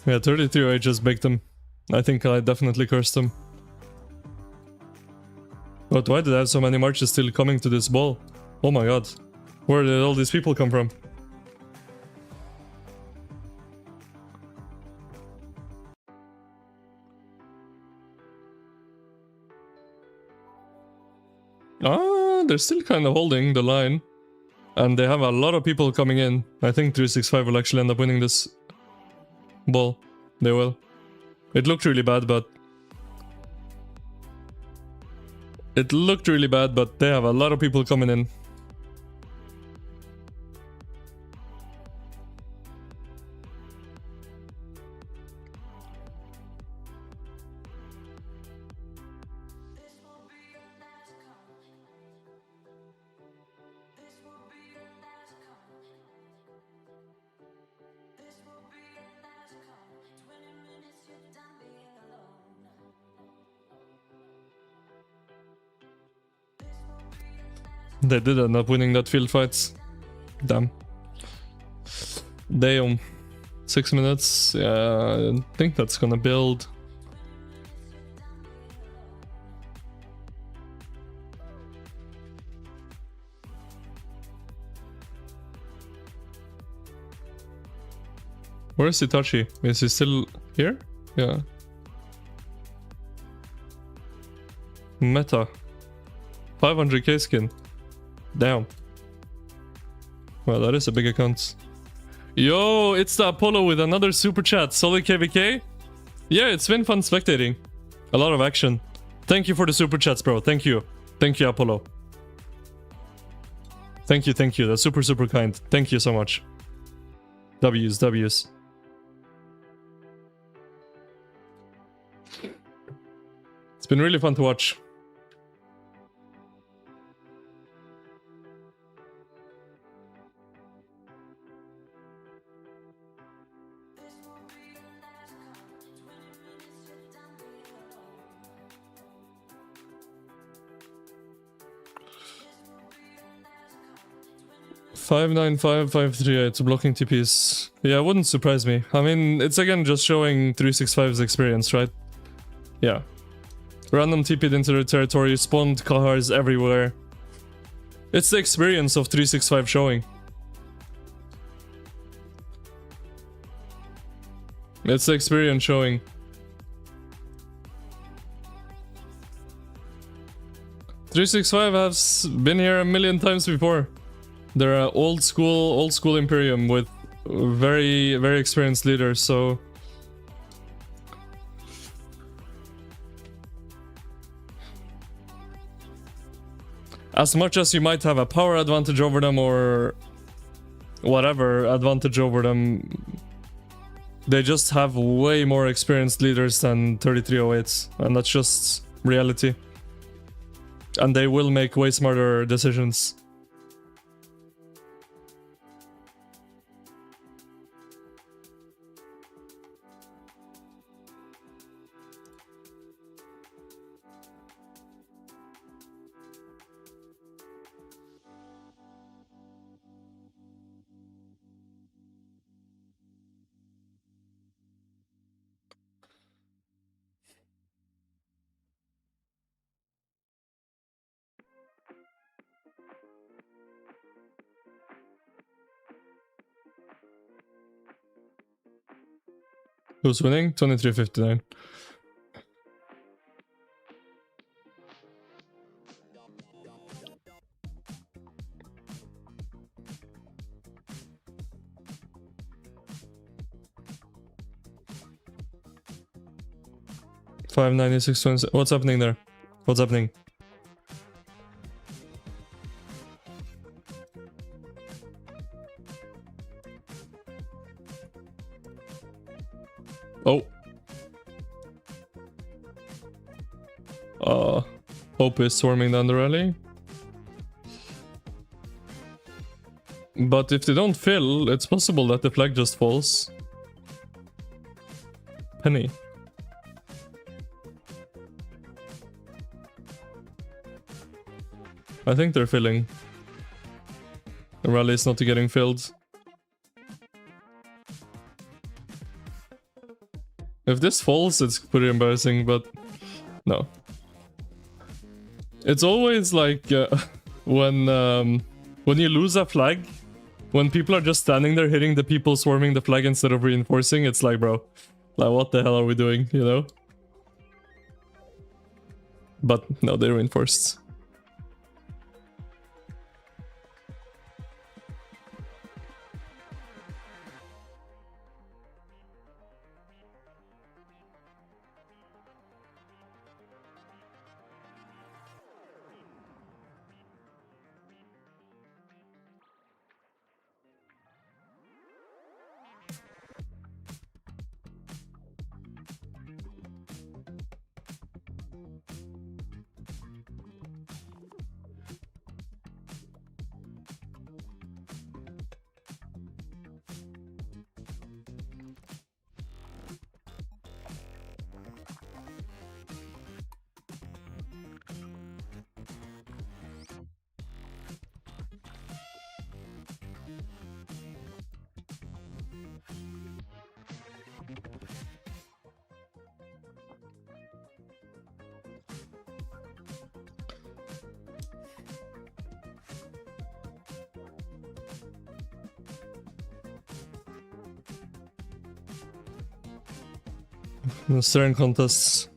Yeah, 33 I just baked them. I think I definitely cursed them. But why did I have so many marches still coming to this ball? Oh my god. Where did all these people come from? Ah, they're still kind of holding the line. And they have a lot of people coming in. I think 365 will actually end up winning this ball. They will. It looked really bad, but... It looked really bad, but they have a lot of people coming in. They did end up winning that field fight. Damn. Damn. 6 minutes. Yeah, I think that's gonna build. Where is Itachi? Is he still here? Yeah. Meta. 500k skin. Damn. Well, that is a big account. Yo, it's the Apollo with another super chat. Solid KVK? Yeah, it's been fun spectating. A lot of action. Thank you for the super chats, bro. Thank you. Thank you, Apollo. Thank you, thank you. That's super, super kind. Thank you so much. W's, W's. It's been really fun to watch. $595,538 blocking TPs. Yeah, it wouldn't surprise me. I mean, it's again just showing 365's experience, right? Yeah. Random TP'd into their territory, spawned cars everywhere. It's the experience of 365 showing. It's the experience showing. .365 has been here a million times before. They're an old school Imperium with very, very experienced leaders, so... As much as you might have a power advantage over them or whatever advantage over them, they just have way more experienced leaders than 3308s, and that's just reality. And they will make way smarter decisions. Who's winning? 2359. $596.20. What's happening there? What's happening? Oh. Hope is swarming down the rally. But if they don't fill, it's possible that the flag just falls. Penny. I think they're filling. The rally is not getting filled. If this falls, it's pretty embarrassing, but no. It's always like when you lose a flag, when people are just standing there hitting the people swarming the flag instead of reinforcing, it's like, bro, like what the hell are we doing, you know? But no, they reinforced. Staring contests.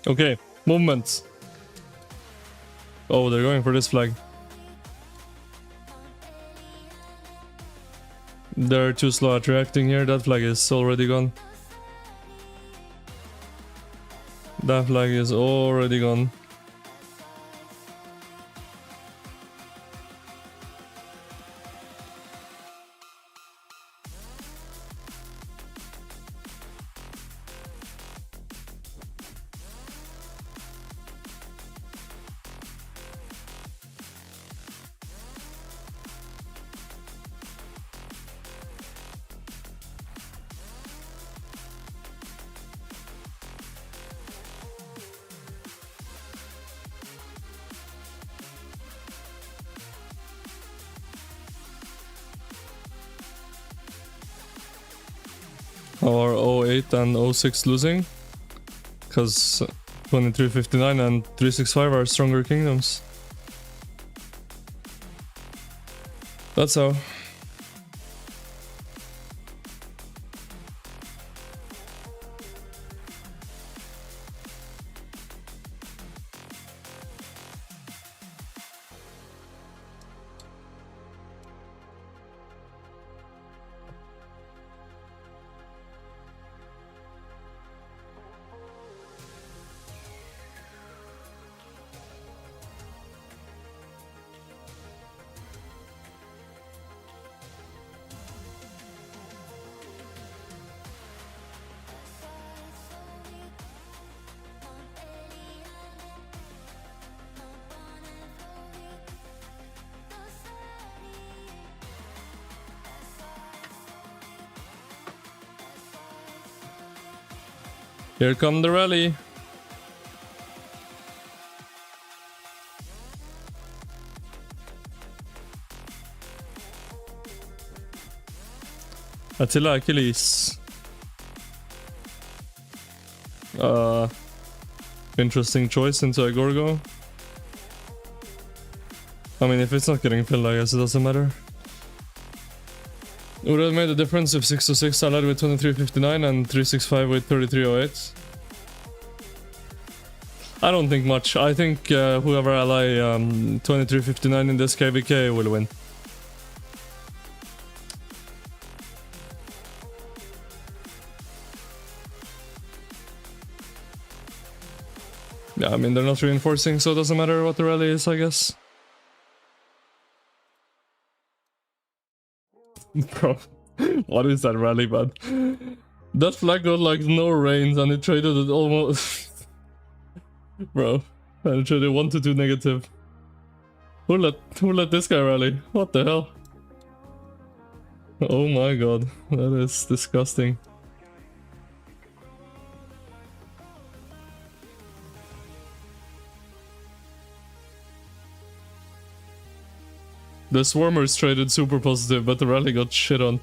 Okay, movements. Oh, they're going for this flag. They're too slow at reacting here. That flag is already gone. That flag is already gone. Or 08 and 06 losing, because 2359 and 365 are stronger kingdoms. That's how. Here come the rally. Attila Achilles. Interesting choice into a Gorgo. I mean, if it's not getting filled, I guess it doesn't matter. It would have made a difference if 606 allied with 2359 and 365 with 3308. I don't think much. I think whoever ally 2359 in this KVK will win. Yeah, I mean, they're not reinforcing, so it doesn't matter what the rally is, I guess. Bro, what is that rally, man? That flag got like no range and it traded it almost... Bro, and it traded 1 to 2 negative. Who let this guy rally? What the hell? Oh my god, that is disgusting. The Swarmers traded super positive, but the rally got shit on.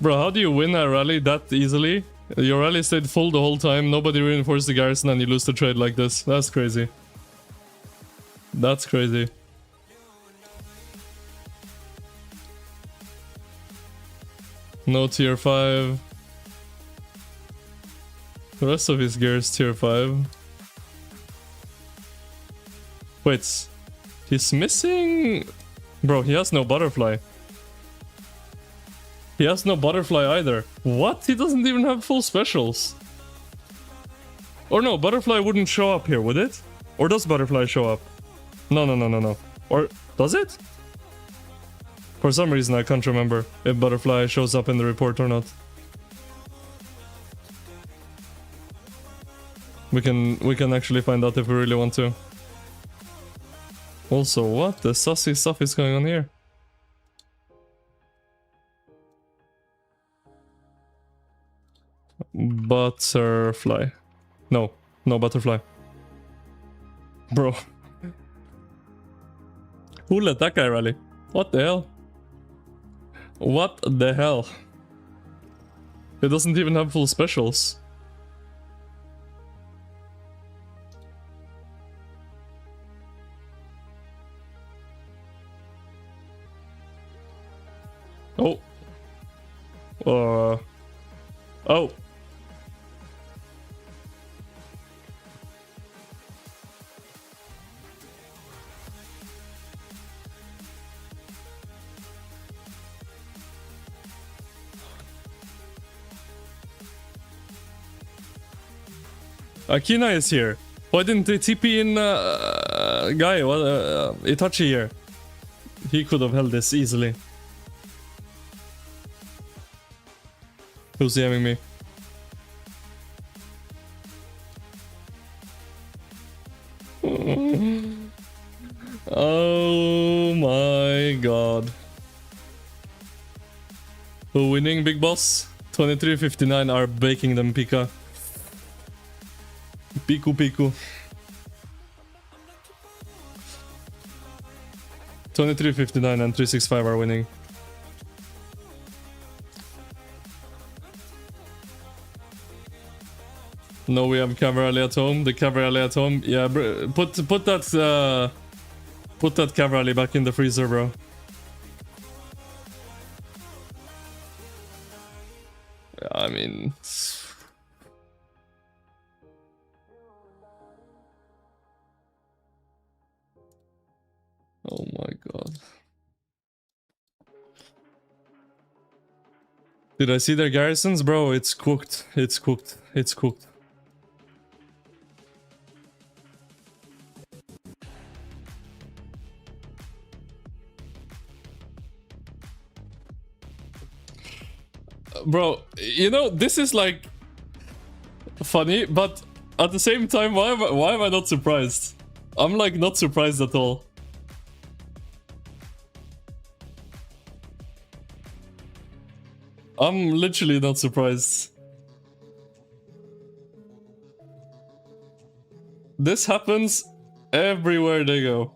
Bro, how do you win a rally that easily? Your rally stayed full the whole time, nobody reinforced the garrison, and you lose the trade like this. That's crazy. That's crazy. No tier 5. The rest of his gear is tier 5. Wait, he's missing... Bro, he has no butterfly. He has no butterfly either. What? He doesn't even have full specials. Or no, butterfly wouldn't show up here, would it? Or does butterfly show up? No, no, no, no, no. Or does it? For some reason I can't remember if butterfly shows up in the report or not. We can actually find out if we really want to. Also, what the sussy stuff is going on here? Butterfly. No, no butterfly. Bro. Who let that guy rally? What the hell? What the hell? It doesn't even have full specials. Oh. Oh. Akina is here. Why didn't they TP in guy? Itachi here. He could have held this easily. Who's DMing me? Oh my god. Who winning, big boss? 2359 are baking them, Pika. Piku Piku. 2359 and 365 are winning. No, we have Cavalry at home. The Cavalry at home. Yeah, put that Cavalry back in the freezer, bro. I mean, oh my god. Did I see their garrisons, bro? It's cooked. It's cooked. It's cooked. Bro, you know, this is like funny, but at the same time, why am I not surprised? I'm like not surprised at all. I'm literally not surprised. This happens everywhere they go.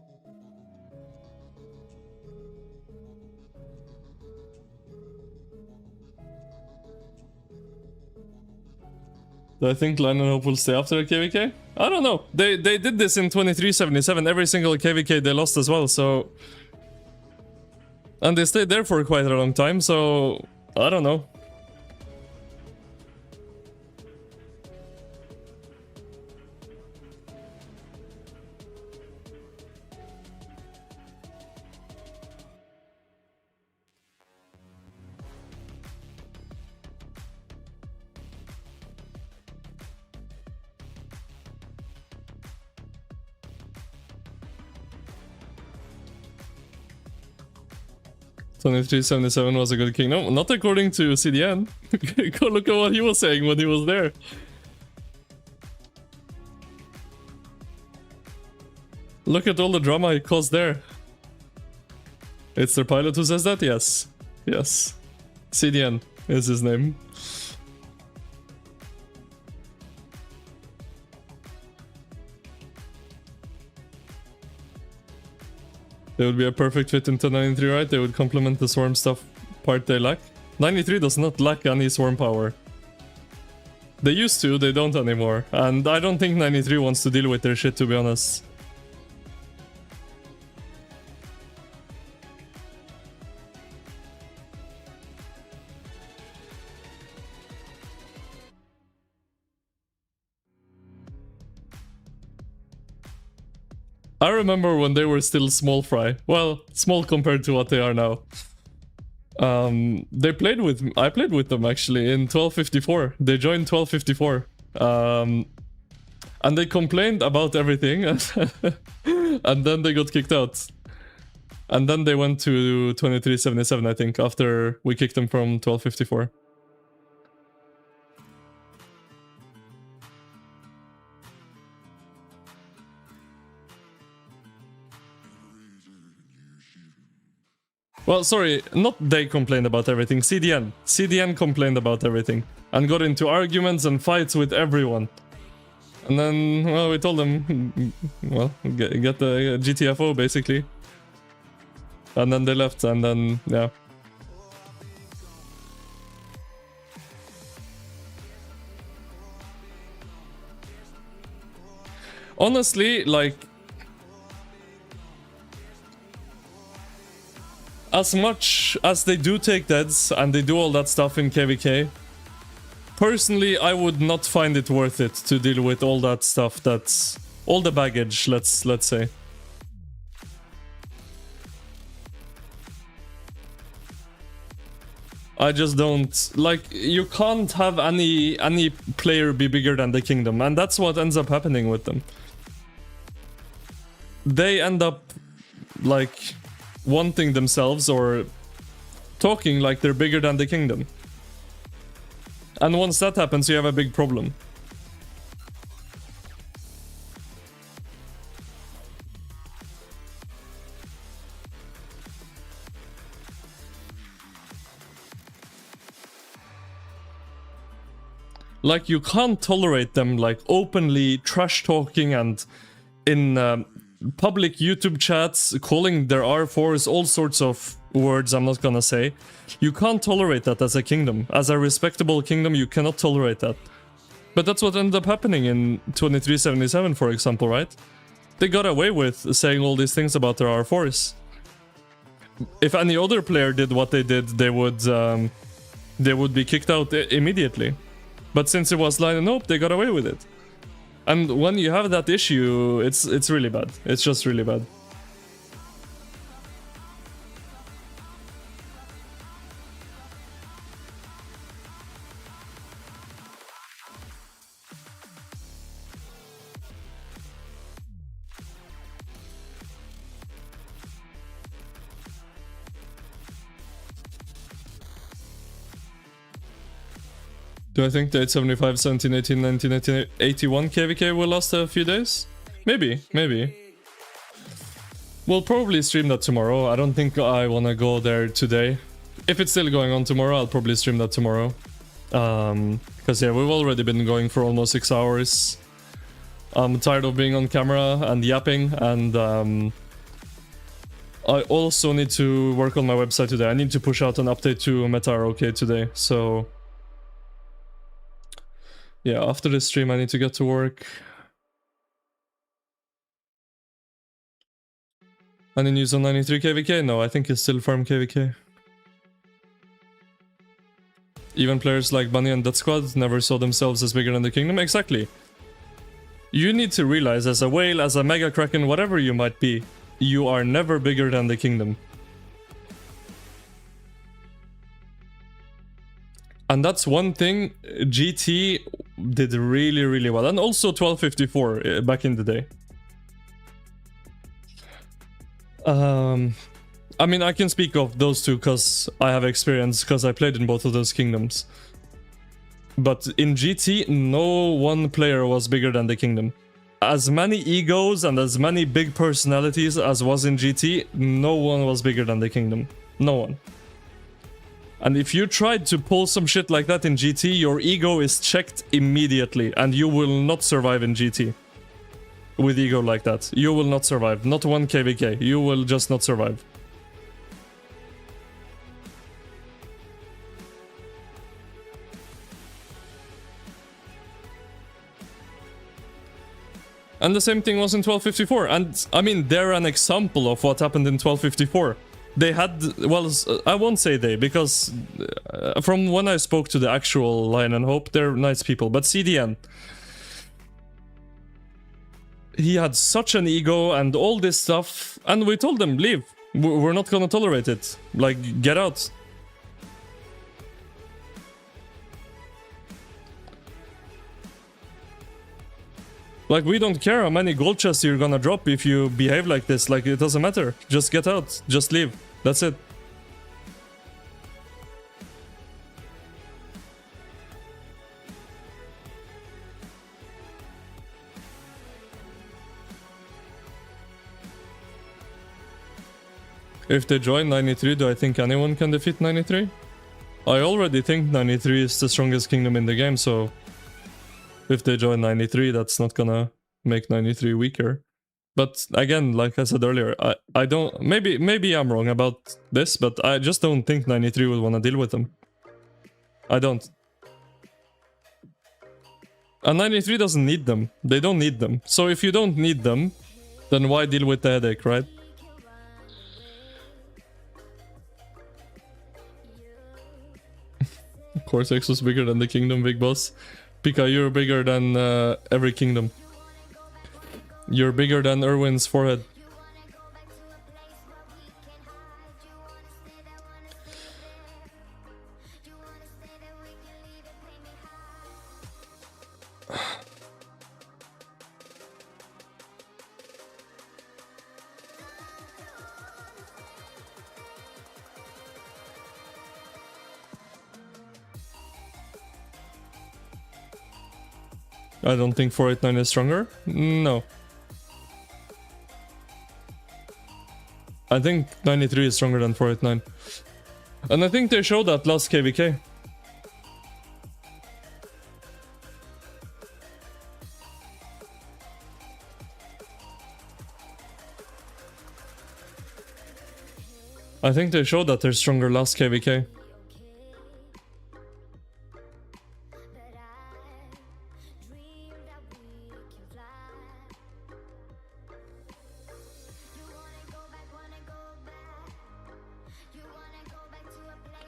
Do I think Lion and Hope will stay after the KVK? I don't know. They did this in 2377. Every single KVK they lost as well, so... And they stayed there for quite a long time, so... I don't know. $23.77 was a good king. No, not according to CDN. Go look at what he was saying when he was there. Look at all the drama he caused there. It's their pilot who says that? Yes. Yes. CDN is his name. They would be a perfect fit into 93, right? They would complement the swarm stuff part they lack. 93 does not lack any swarm power. They used to, they don't anymore. And I don't think 93 wants to deal with their shit, to be honest. I remember when they were still small fry. Well, small compared to what they are now. They played with I played with them actually in 1254. They joined 1254. And they complained about everything and then they got kicked out. And then they went to 2377, I think, after we kicked them from 1254. Well, sorry, not they complained about everything. CDN complained about everything and got into arguments and fights with everyone. And then, well, we told them, well, get the GTFO basically. And then they left, and then, yeah. Honestly, like, as much as they do take deads and they do all that stuff in KVK, personally, I would not find it worth it to deal with all that stuff. That's all the baggage. Let's say. I just don't like. You can't have any player be bigger than the kingdom, and that's what ends up happening with them. They end up like wanting themselves or talking like they're bigger than the kingdom. And once that happens, you have a big problem. Like, you can't tolerate them, like, openly trash-talking and in public YouTube chats, calling their R4s all sorts of words I'm not gonna say. You can't tolerate that as a kingdom. As a respectable kingdom, you cannot tolerate that. But that's what ended up happening in 2377, for example, right? They got away with saying all these things about their R4s. If any other player did what they did, they would be kicked out immediately. But since it was line and hope, they got away with it. And when you have that issue, it's really bad. It's just really bad. Do I think the 875, 17, 18, 19, 18, 81 KVK will last a few days? Maybe, maybe. We'll probably stream that tomorrow. I don't think I want to go there today. If it's still going on tomorrow, I'll probably stream that tomorrow. Because yeah, we've already been going for almost 6 hours. I'm tired of being on camera and yapping, and I also need to work on my website today. I need to push out an update to Meta ROK today, so... yeah, after this stream I need to get to work. Any news on 93 KVK? No, I think it's still farm KVK. Even players like Bunny and Death Squad never saw themselves as bigger than the kingdom. Exactly. You need to realize, as a whale, as a mega kraken, whatever you might be, you are never bigger than the kingdom. And that's one thing GT did really, really well. And also 1254 back in the day. I mean, I can speak of those two because I have experience, because I played in both of those kingdoms. But in GT, no one player was bigger than the kingdom. As many egos and as many big personalities as was in GT, no one was bigger than the kingdom. No one. And if you tried to pull some shit like that in GT, your ego is checked immediately, and you will not survive in GT. With ego like that. You will not survive. Not one KVK. You will just not survive. And the same thing was in 1254. And, I mean, they're an example of what happened in 1254. They had, well, I won't say they, because from when I spoke to the actual Lion and Hope, they're nice people. But CDN, he had such an ego and all this stuff, and we told them, leave. We're not gonna tolerate it. Like, get out. Like, we don't care how many gold chests you're gonna drop if you behave like this. Like, it doesn't matter. Just get out. Just leave. That's it. If they join 93, do I think anyone can defeat 93? I already think 93 is the strongest kingdom in the game, so... If they join 93, that's not gonna make 93 weaker. But again, like I said earlier, I don't... Maybe I'm wrong about this, but I just don't think 93 would want to deal with them. I don't. And 93 doesn't need them. They don't need them. So if you don't need them, then why deal with the headache, right? Cortex was bigger than the kingdom, big boss. Pika, you're bigger than every kingdom. You're bigger than Erwin's forehead. I don't think 489 is stronger. No. I think 93 is stronger than 489. And I think they showed that last KVK. I think they showed that they're stronger last KVK.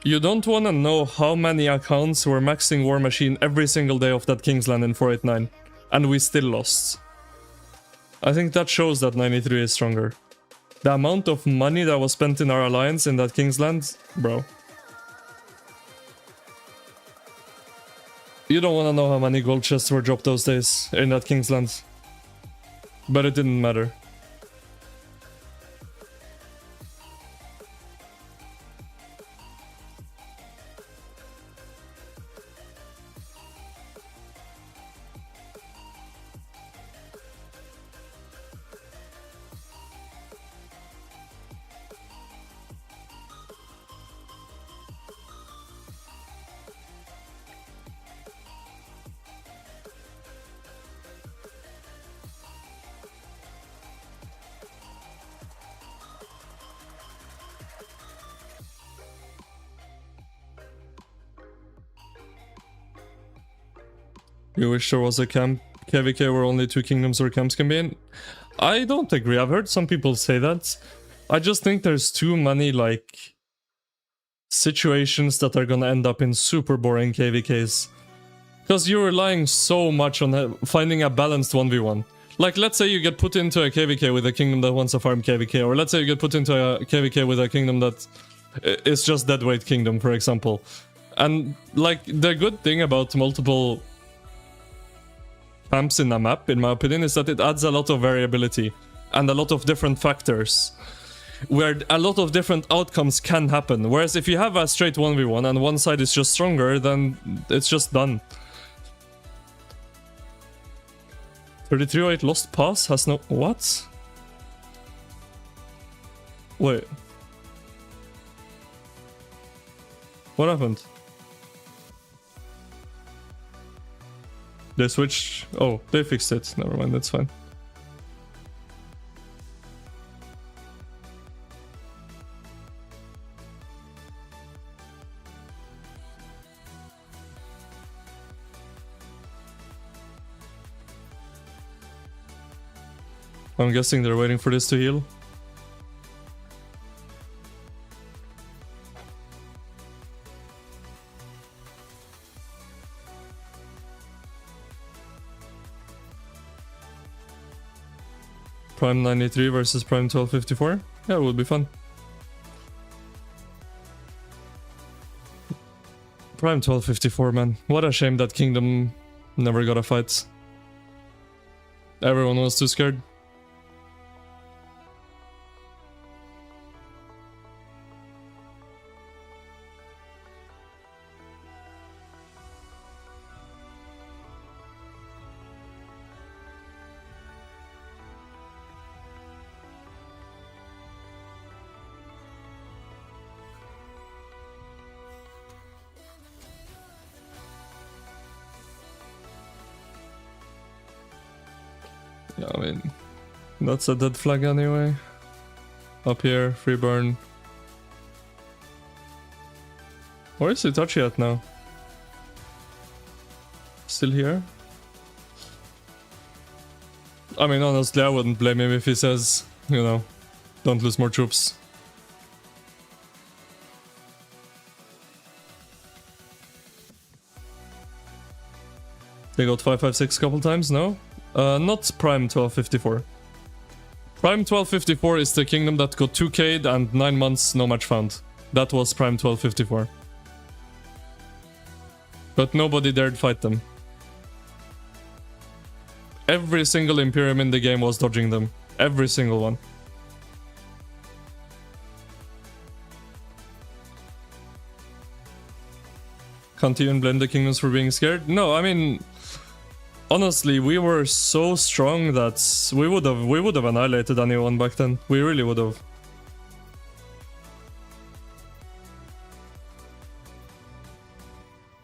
You don't want to know how many accounts were maxing War Machine every single day of that Kingsland in 489, and we still lost. I think that shows that 93 is stronger. The amount of money that was spent in our alliance in that Kingsland, bro. You don't want to know how many gold chests were dropped those days in that Kingsland. But it didn't matter. You wish there was a camp KVK where only 2 kingdoms or camps can be in? I don't agree. I've heard some people say that. I just think there's too many, like, situations that are gonna end up in super boring KVKs. Because you're relying so much on finding a balanced 1v1. Like, let's say you get put into a KVK with a kingdom that wants to farm KVK, or let's say you get put into a KVK with a kingdom that is just deadweight kingdom, for example. And, like, the good thing about multiple camps in a map, in my opinion, is that it adds a lot of variability and a lot of different factors where a lot of different outcomes can happen. Whereas if you have a straight 1v1 and one side is just stronger, then it's just done. 3308 lost pass has no... What? Wait. What happened? They switched... Oh, they fixed it. Never mind, that's fine. I'm guessing they're waiting for this to heal. Prime 93 versus Prime 1254? Yeah, it would be fun. Prime 1254, man. What a shame that Kingdom never got a fight. Everyone was too scared. Yeah, I mean, that's a dead flag anyway. Up here, free burn. Where is Itachi at now? Still here? I mean, honestly, I wouldn't blame him if he says, you know, don't lose more troops. They got 556 couple times, no? Not Prime 1254. Prime 1254 is the kingdom that got 2k'd and 9 months no match found. That was Prime 1254. But nobody dared fight them. Every single Imperium in the game was dodging them. Every single one. Can't even blame the kingdoms for being scared? No, I mean... Honestly, we were so strong that we would have annihilated anyone back then. We really would have.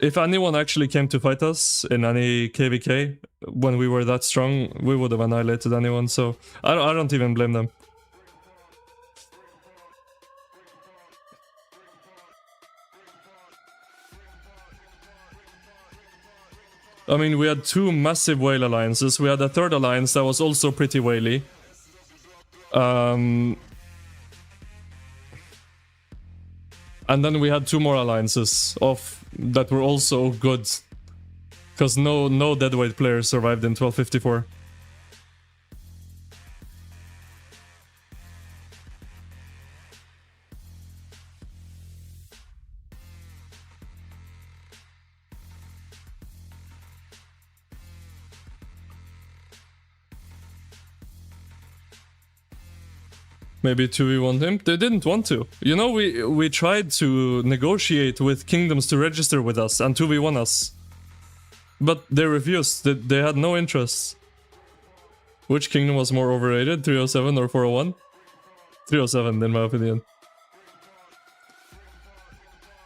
If anyone actually came to fight us in any KVK when we were that strong, we would have annihilated anyone. So I don't even blame them. I mean, we had two massive whale alliances. We had a third alliance that was also pretty whaley. And then we had two more alliances that were also good. Because no deadweight players survived in 1254. Maybe 2v1 him? They didn't want to. You know, we tried to negotiate with kingdoms to register with us and 2v1 us. But they refused. They had no interest. Which kingdom was more overrated? 307 or 401? 307 in my opinion.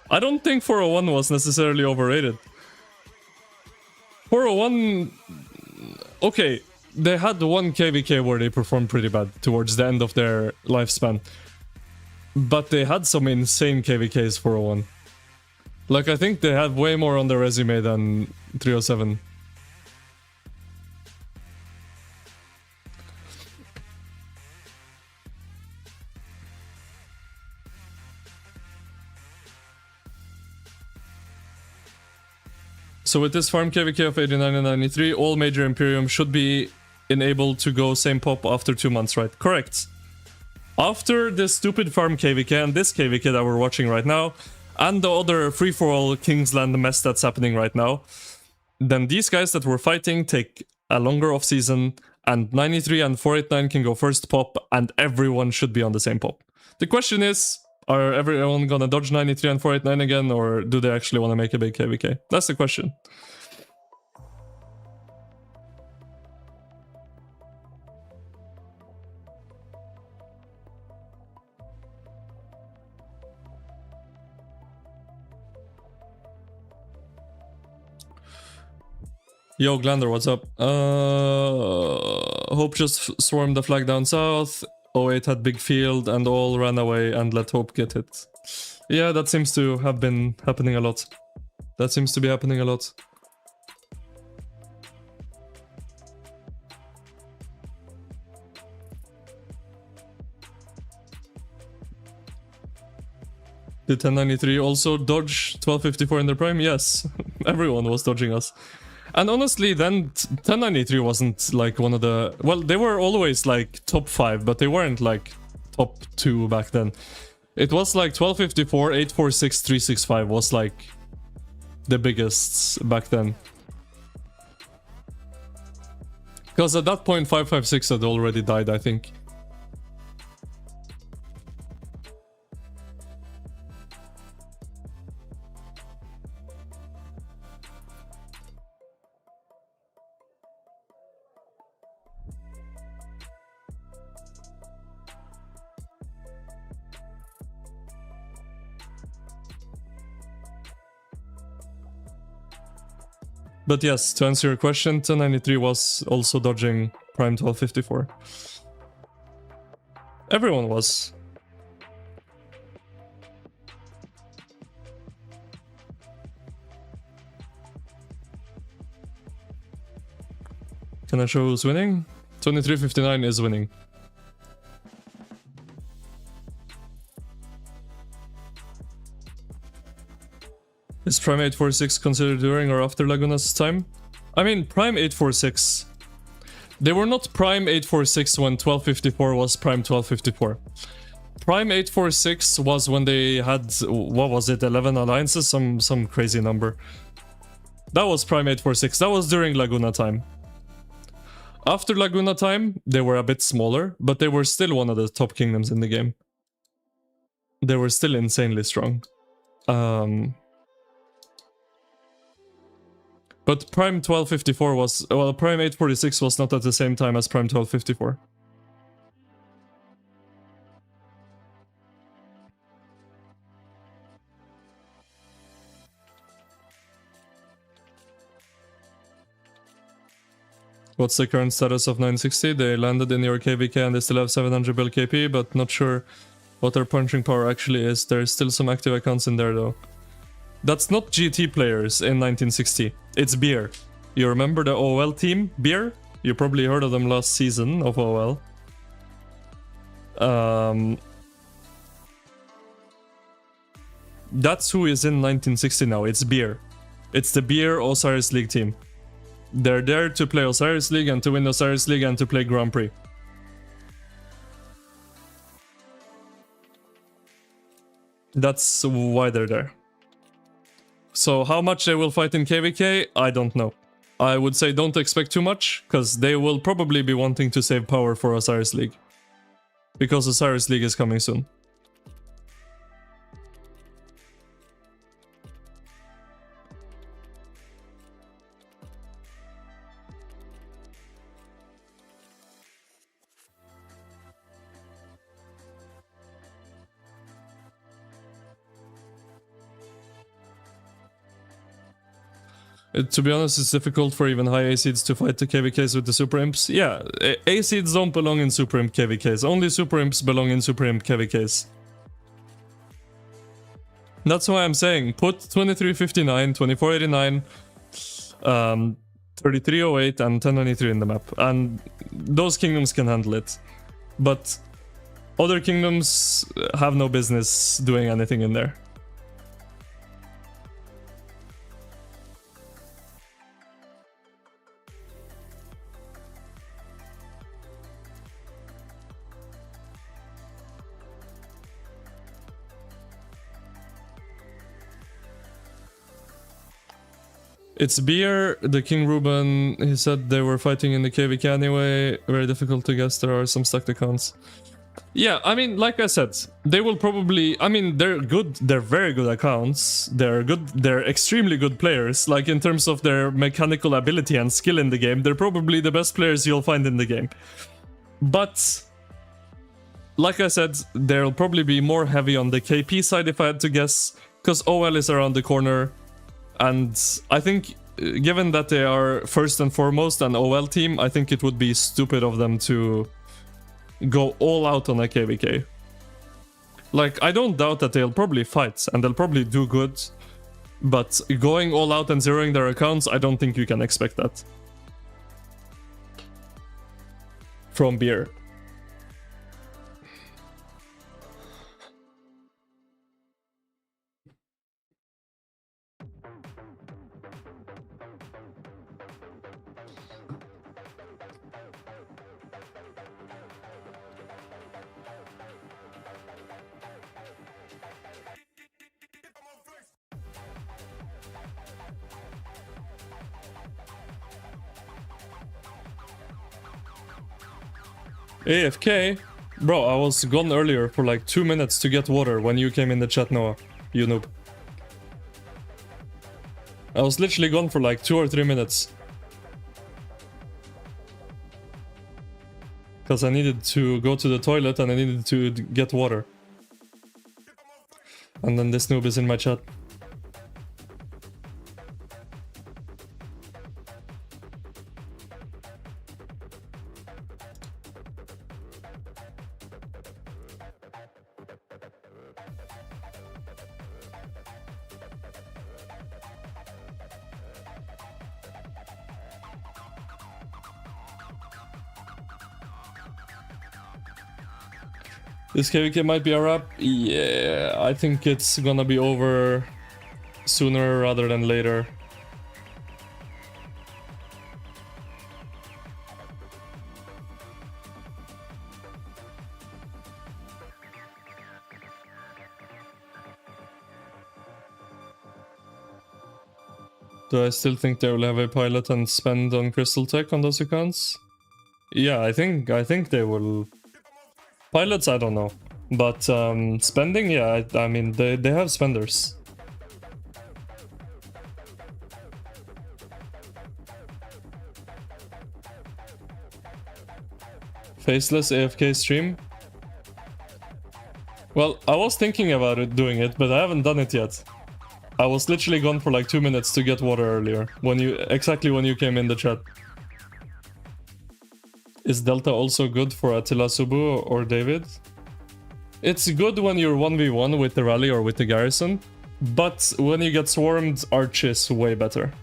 I don't think 401 was necessarily overrated. 401... Okay. They had one KVK where they performed pretty bad towards the end of their lifespan. But they had some insane KVKs for 401. Like, I think they had way more on their resume than 307. So with this farm KVK of 89 and 93, all major Imperium should be enabled to go same pop after 2 months, right? Correct. After this stupid farm KVK and this KVK that we're watching right now, and the other free-for-all Kingsland mess that's happening right now, then these guys that were fighting take a longer off-season, and 93 and 489 can go first pop, and everyone should be on the same pop. The question is, are everyone gonna dodge 93 and 489 again, or do they actually want to make a big KVK? That's the question. Yo, Glander, what's up? Hope just swarmed the flag down south. 08 had big field and all ran away and let Hope get hit. Yeah, that seems to have been happening a lot. That seems to be happening a lot. Did 1093 also dodge 1254 in their prime? Yes, everyone was dodging us. And honestly, then 1093 wasn't like one of the... Well, they were always like top 5, but they weren't like top 2 back then. It was like 1254, 846, 365 was like the biggest back then. Because at that point 556 had already died, I think. But yes, to answer your question, 1093 was also dodging Prime 1254. Everyone was. Can I show who's winning? 2359 is winning. Is Prime 846 considered during or after Laguna's time? I mean, Prime 846. They were not Prime 846 when 1254 was Prime 1254. Prime 846 was when they had, what was it, 11 alliances? Some crazy number. That was Prime 846. That was during Laguna time. After Laguna time, they were a bit smaller, but they were still one of the top kingdoms in the game. They were still insanely strong. But Prime 1254 was... Well, Prime 846 was not at the same time as Prime 1254. What's the current status of 960? They landed in your KVK and they still have 700 bill KP, but not sure what their punching power actually is. There's still some active accounts in there though. That's not GT players in 1960. It's Beer. You remember the OL team, Beer? You probably heard of them last season of OL. That's who is in 1960 now. It's Beer. It's the Beer Osiris League team. They're there to play Osiris League and to win Osiris League and to play Grand Prix. That's why they're there. So how much they will fight in KVK, I don't know. I would say don't expect too much, because they will probably be wanting to save power for Osiris League. Because Osiris League is coming soon. To be honest, it's difficult for even high A-seeds to fight the KVKs with the Super Imps. Yeah, A-seeds don't belong in Super Imp KVKs. Only Super Imps belong in Super Imp KVKs. That's why I'm saying, put 2359, 2489, 3308 and 1093 in the map. And those kingdoms can handle it. But other kingdoms have no business doing anything in there. It's Beer, the King Ruben, he said they were fighting in the KVK anyway, very difficult to guess, there are some stacked accounts. Yeah, I mean, like I said, they will probably, I mean, they're good, they're very good accounts, they're good, they're extremely good players, like in terms of their mechanical ability and skill in the game, they're probably the best players you'll find in the game. But, like I said, they'll probably be more heavy on the KP side if I had to guess, because OL is around the corner. And I think, given that they are first and foremost an OL team, I think it would be stupid of them to go all out on a KVK. Like, I don't doubt that they'll probably fight, and they'll probably do good, but going all out and zeroing their accounts, I don't think you can expect that. From Beer. AFK? Bro, I was gone earlier for like 2 minutes to get water when you came in the chat, Noah. You noob. I was literally gone for like 2 or 3 minutes. Because I needed to go to the toilet and I needed to get water. And then this noob is in my chat. This KVK might be a wrap. Yeah, I think it's gonna be over sooner rather than later. Do I still think they will have a pilot and spend on Crystal Tech on those accounts? Yeah, I think they will. Pilots, I don't know. But spending, yeah, I mean, they have spenders. Faceless AFK stream? Well, I was thinking about doing it, but I haven't done it yet. I was literally gone for like 2 minutes to get water earlier, exactly when you came in the chat. Is Delta also good for Attila Subu or David? It's good when you're 1v1 with the rally or with the garrison, but when you get swarmed, Arch is way better.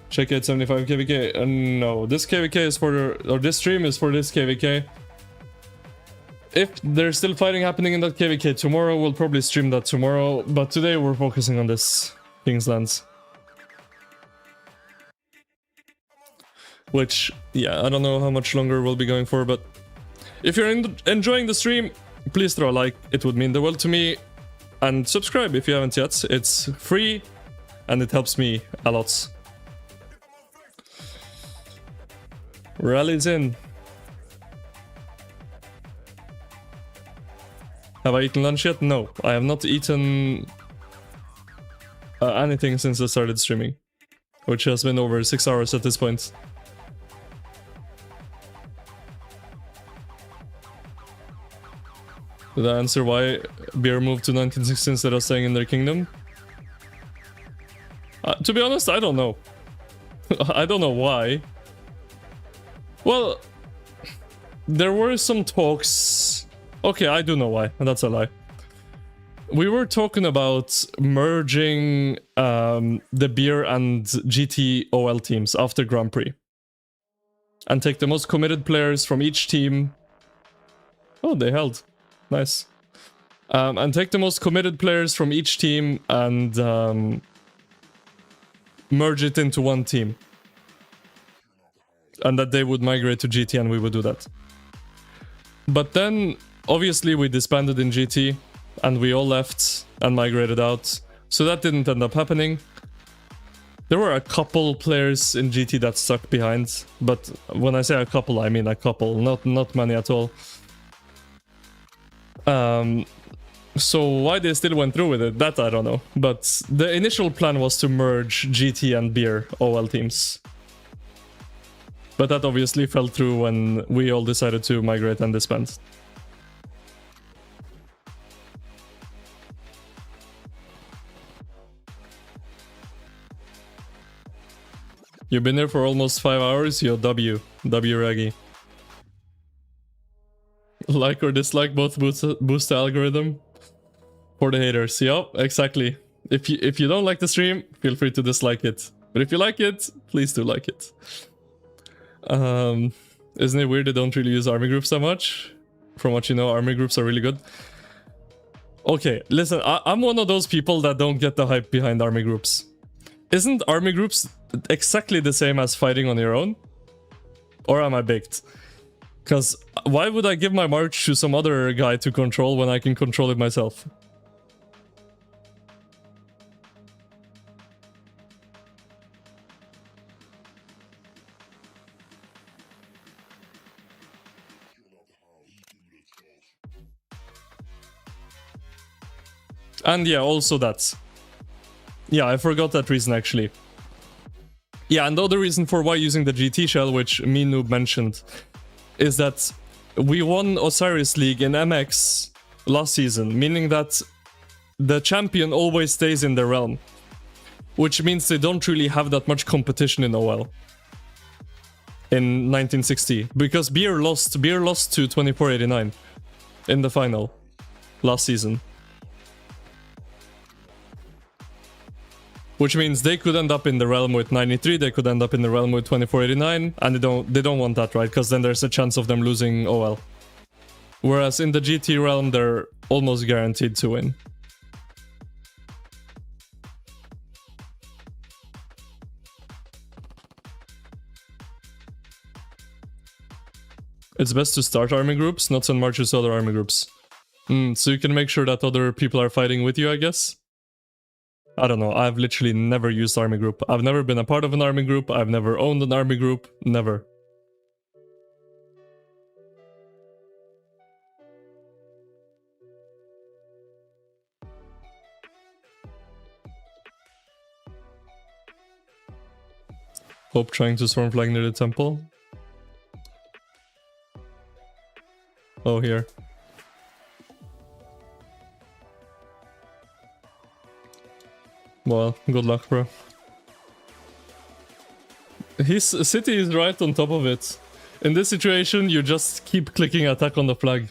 Check out 75 KVK. No, this KVK is this stream is for this KVK. If there's still fighting happening in that KVK tomorrow, we'll probably stream that tomorrow, but today we're focusing on this Kingsland. Which, yeah, I don't know how much longer we'll be going for, but if you're enjoying the stream, please throw a like, it would mean the world to me. And subscribe if you haven't yet, it's free and it helps me a lot. Rally's in. Have I eaten lunch yet? No, I have not eaten anything since I started streaming, which has been over 6 hours at this point. Did I answer why beer moved to 1960 instead of staying in their kingdom? To be honest, I don't know. I don't know why. Well, there were some talks. Okay, I do know why. That's a lie. We were talking about merging the beer and GT OL teams after Grand Prix. And take the most committed players from each team. Oh, they held. Nice. And take the most committed players from each team and merge it into one team. And that they would migrate to GT and we would do that. But then, obviously, we disbanded in GT and we all left and migrated out. So that didn't end up happening. There were a couple players in GT that stuck behind. But when I say a couple, I mean a couple, not many at all. So why they still went through with it, that I don't know. But the initial plan was to merge GT and beer OL teams. But that obviously fell through when we all decided to migrate and disband. You've been there for almost 5 hours, yo, W Raggy. Like or dislike both boost the algorithm for the haters. Yup, exactly. If you don't like the stream, feel free to dislike it. But if you like it, please do like it. Isn't it weird they don't really use army groups that much? From what you know, army groups are really good. Okay, listen, I'm one of those people that don't get the hype behind army groups. Isn't army groups exactly the same as fighting on your own? Or am I baked? Because why would I give my march to some other guy to control when I can control it myself? And yeah, also that. Yeah, I forgot that reason actually. Yeah, and the other reason for why using the GT shell, which me Noob mentioned, is that we won Osiris League in MX last season, meaning that the champion always stays in their realm, which means they don't really have that much competition in OL in 1960, because Beer lost to 2489 in the final last season. Which means they could end up in the realm with 93, they could end up in the realm with 2489, and they don't want that, right? Because then there's a chance of them losing OL. Whereas in the GT realm, they're almost guaranteed to win. It's best to start army groups, not send marches to other army groups. So you can make sure that other people are fighting with you, I guess? I don't know, I've literally never used army group. I've never been a part of an army group, I've never owned an army group, never. Hope trying to storm flag near the temple. Oh, here. Well, good luck, bro. His city is right on top of it. In this situation, you just keep clicking attack on the flag.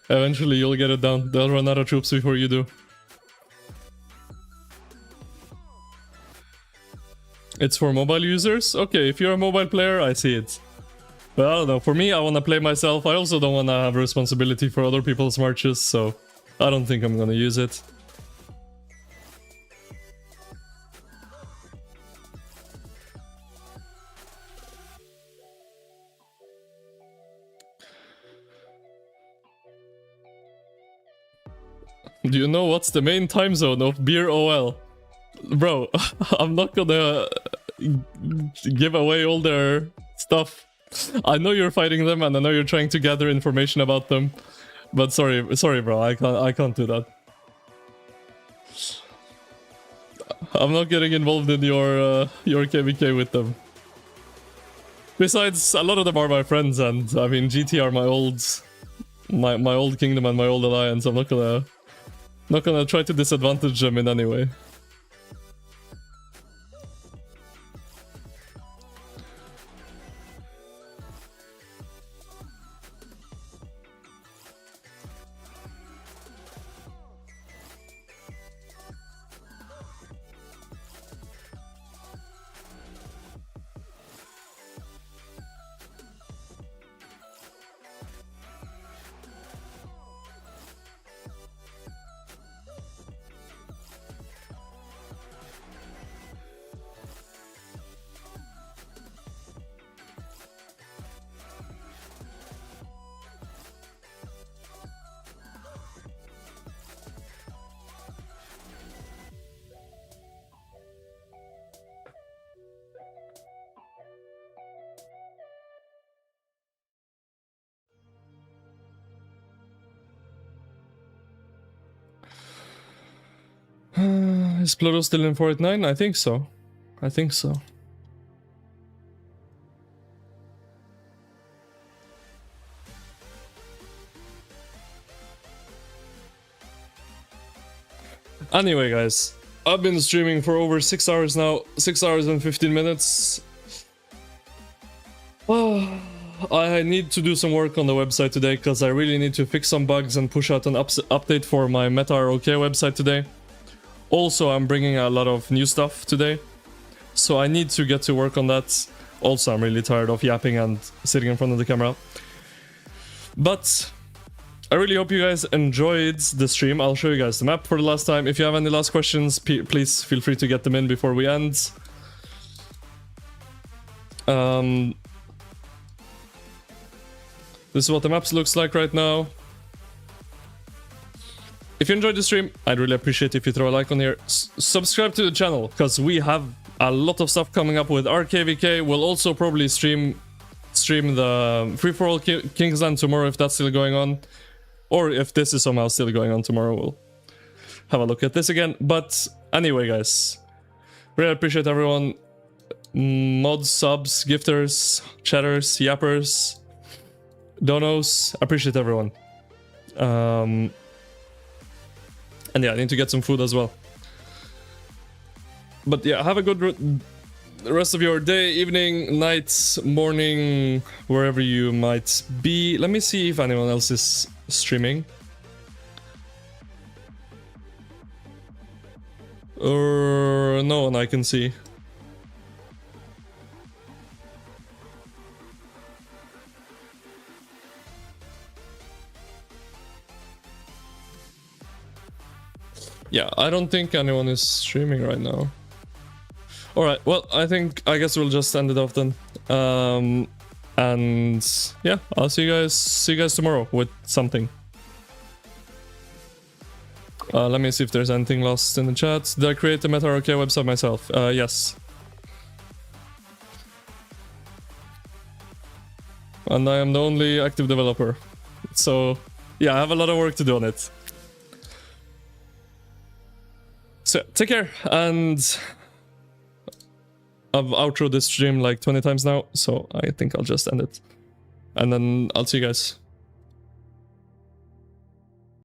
Eventually, you'll get it down. They'll run out of troops before you do. It's for mobile users? Okay, if you're a mobile player, I see it. But I don't know, for me, I want to play myself. I also don't want to have responsibility for other people's marches, so I don't think I'm gonna use it. Do you know what's the main time zone of Beer OL? Bro, I'm not gonna give away all their stuff. I know you're fighting them and I know you're trying to gather information about them. But sorry bro, I can't do that. I'm not getting involved in your KVK with them. Besides, a lot of them are my friends, and I mean GT are my old kingdom and my old alliance. I'm not gonna try to disadvantage them in any way. Is Pluto still in 489? I think so. I think so. Anyway, guys, I've been streaming for over 6 hours now. 6 hours and 15 minutes. I need to do some work on the website today because I really need to fix some bugs and push out an update for my Meta ROK website today. Also, I'm bringing a lot of new stuff today, so I need to get to work on that. Also, I'm really tired of yapping and sitting in front of the camera. But I really hope you guys enjoyed the stream. I'll show you guys the map for the last time. If you have any last questions, please feel free to get them in before we end. This is what the map looks like right now. If you enjoyed the stream, I'd really appreciate if you throw a like on here. Subscribe to the channel, because we have a lot of stuff coming up with our KVK. We'll also probably stream the free-for-all Kingsland tomorrow if that's still going on. Or if this is somehow still going on tomorrow, have a look at this again. But anyway, guys, really appreciate everyone. Mods, subs, gifters, chatters, yappers, donos. Appreciate everyone. And yeah, I need to get some food as well. But yeah, have a good rest of your day, evening, night, morning, wherever you might be. Let me see if anyone else is streaming. No one I can see. Yeah, I don't think anyone is streaming right now. Alright, well, I guess we'll just end it off then. And yeah, I'll see you guys tomorrow with something. Let me see if there's anything lost in the chat. Did I create the MetaRK website myself? Yes. And I am the only active developer. So yeah, I have a lot of work to do on it. So take care, and I've outroed this stream like 20 times now, so I think I'll just end it. And then I'll see you guys.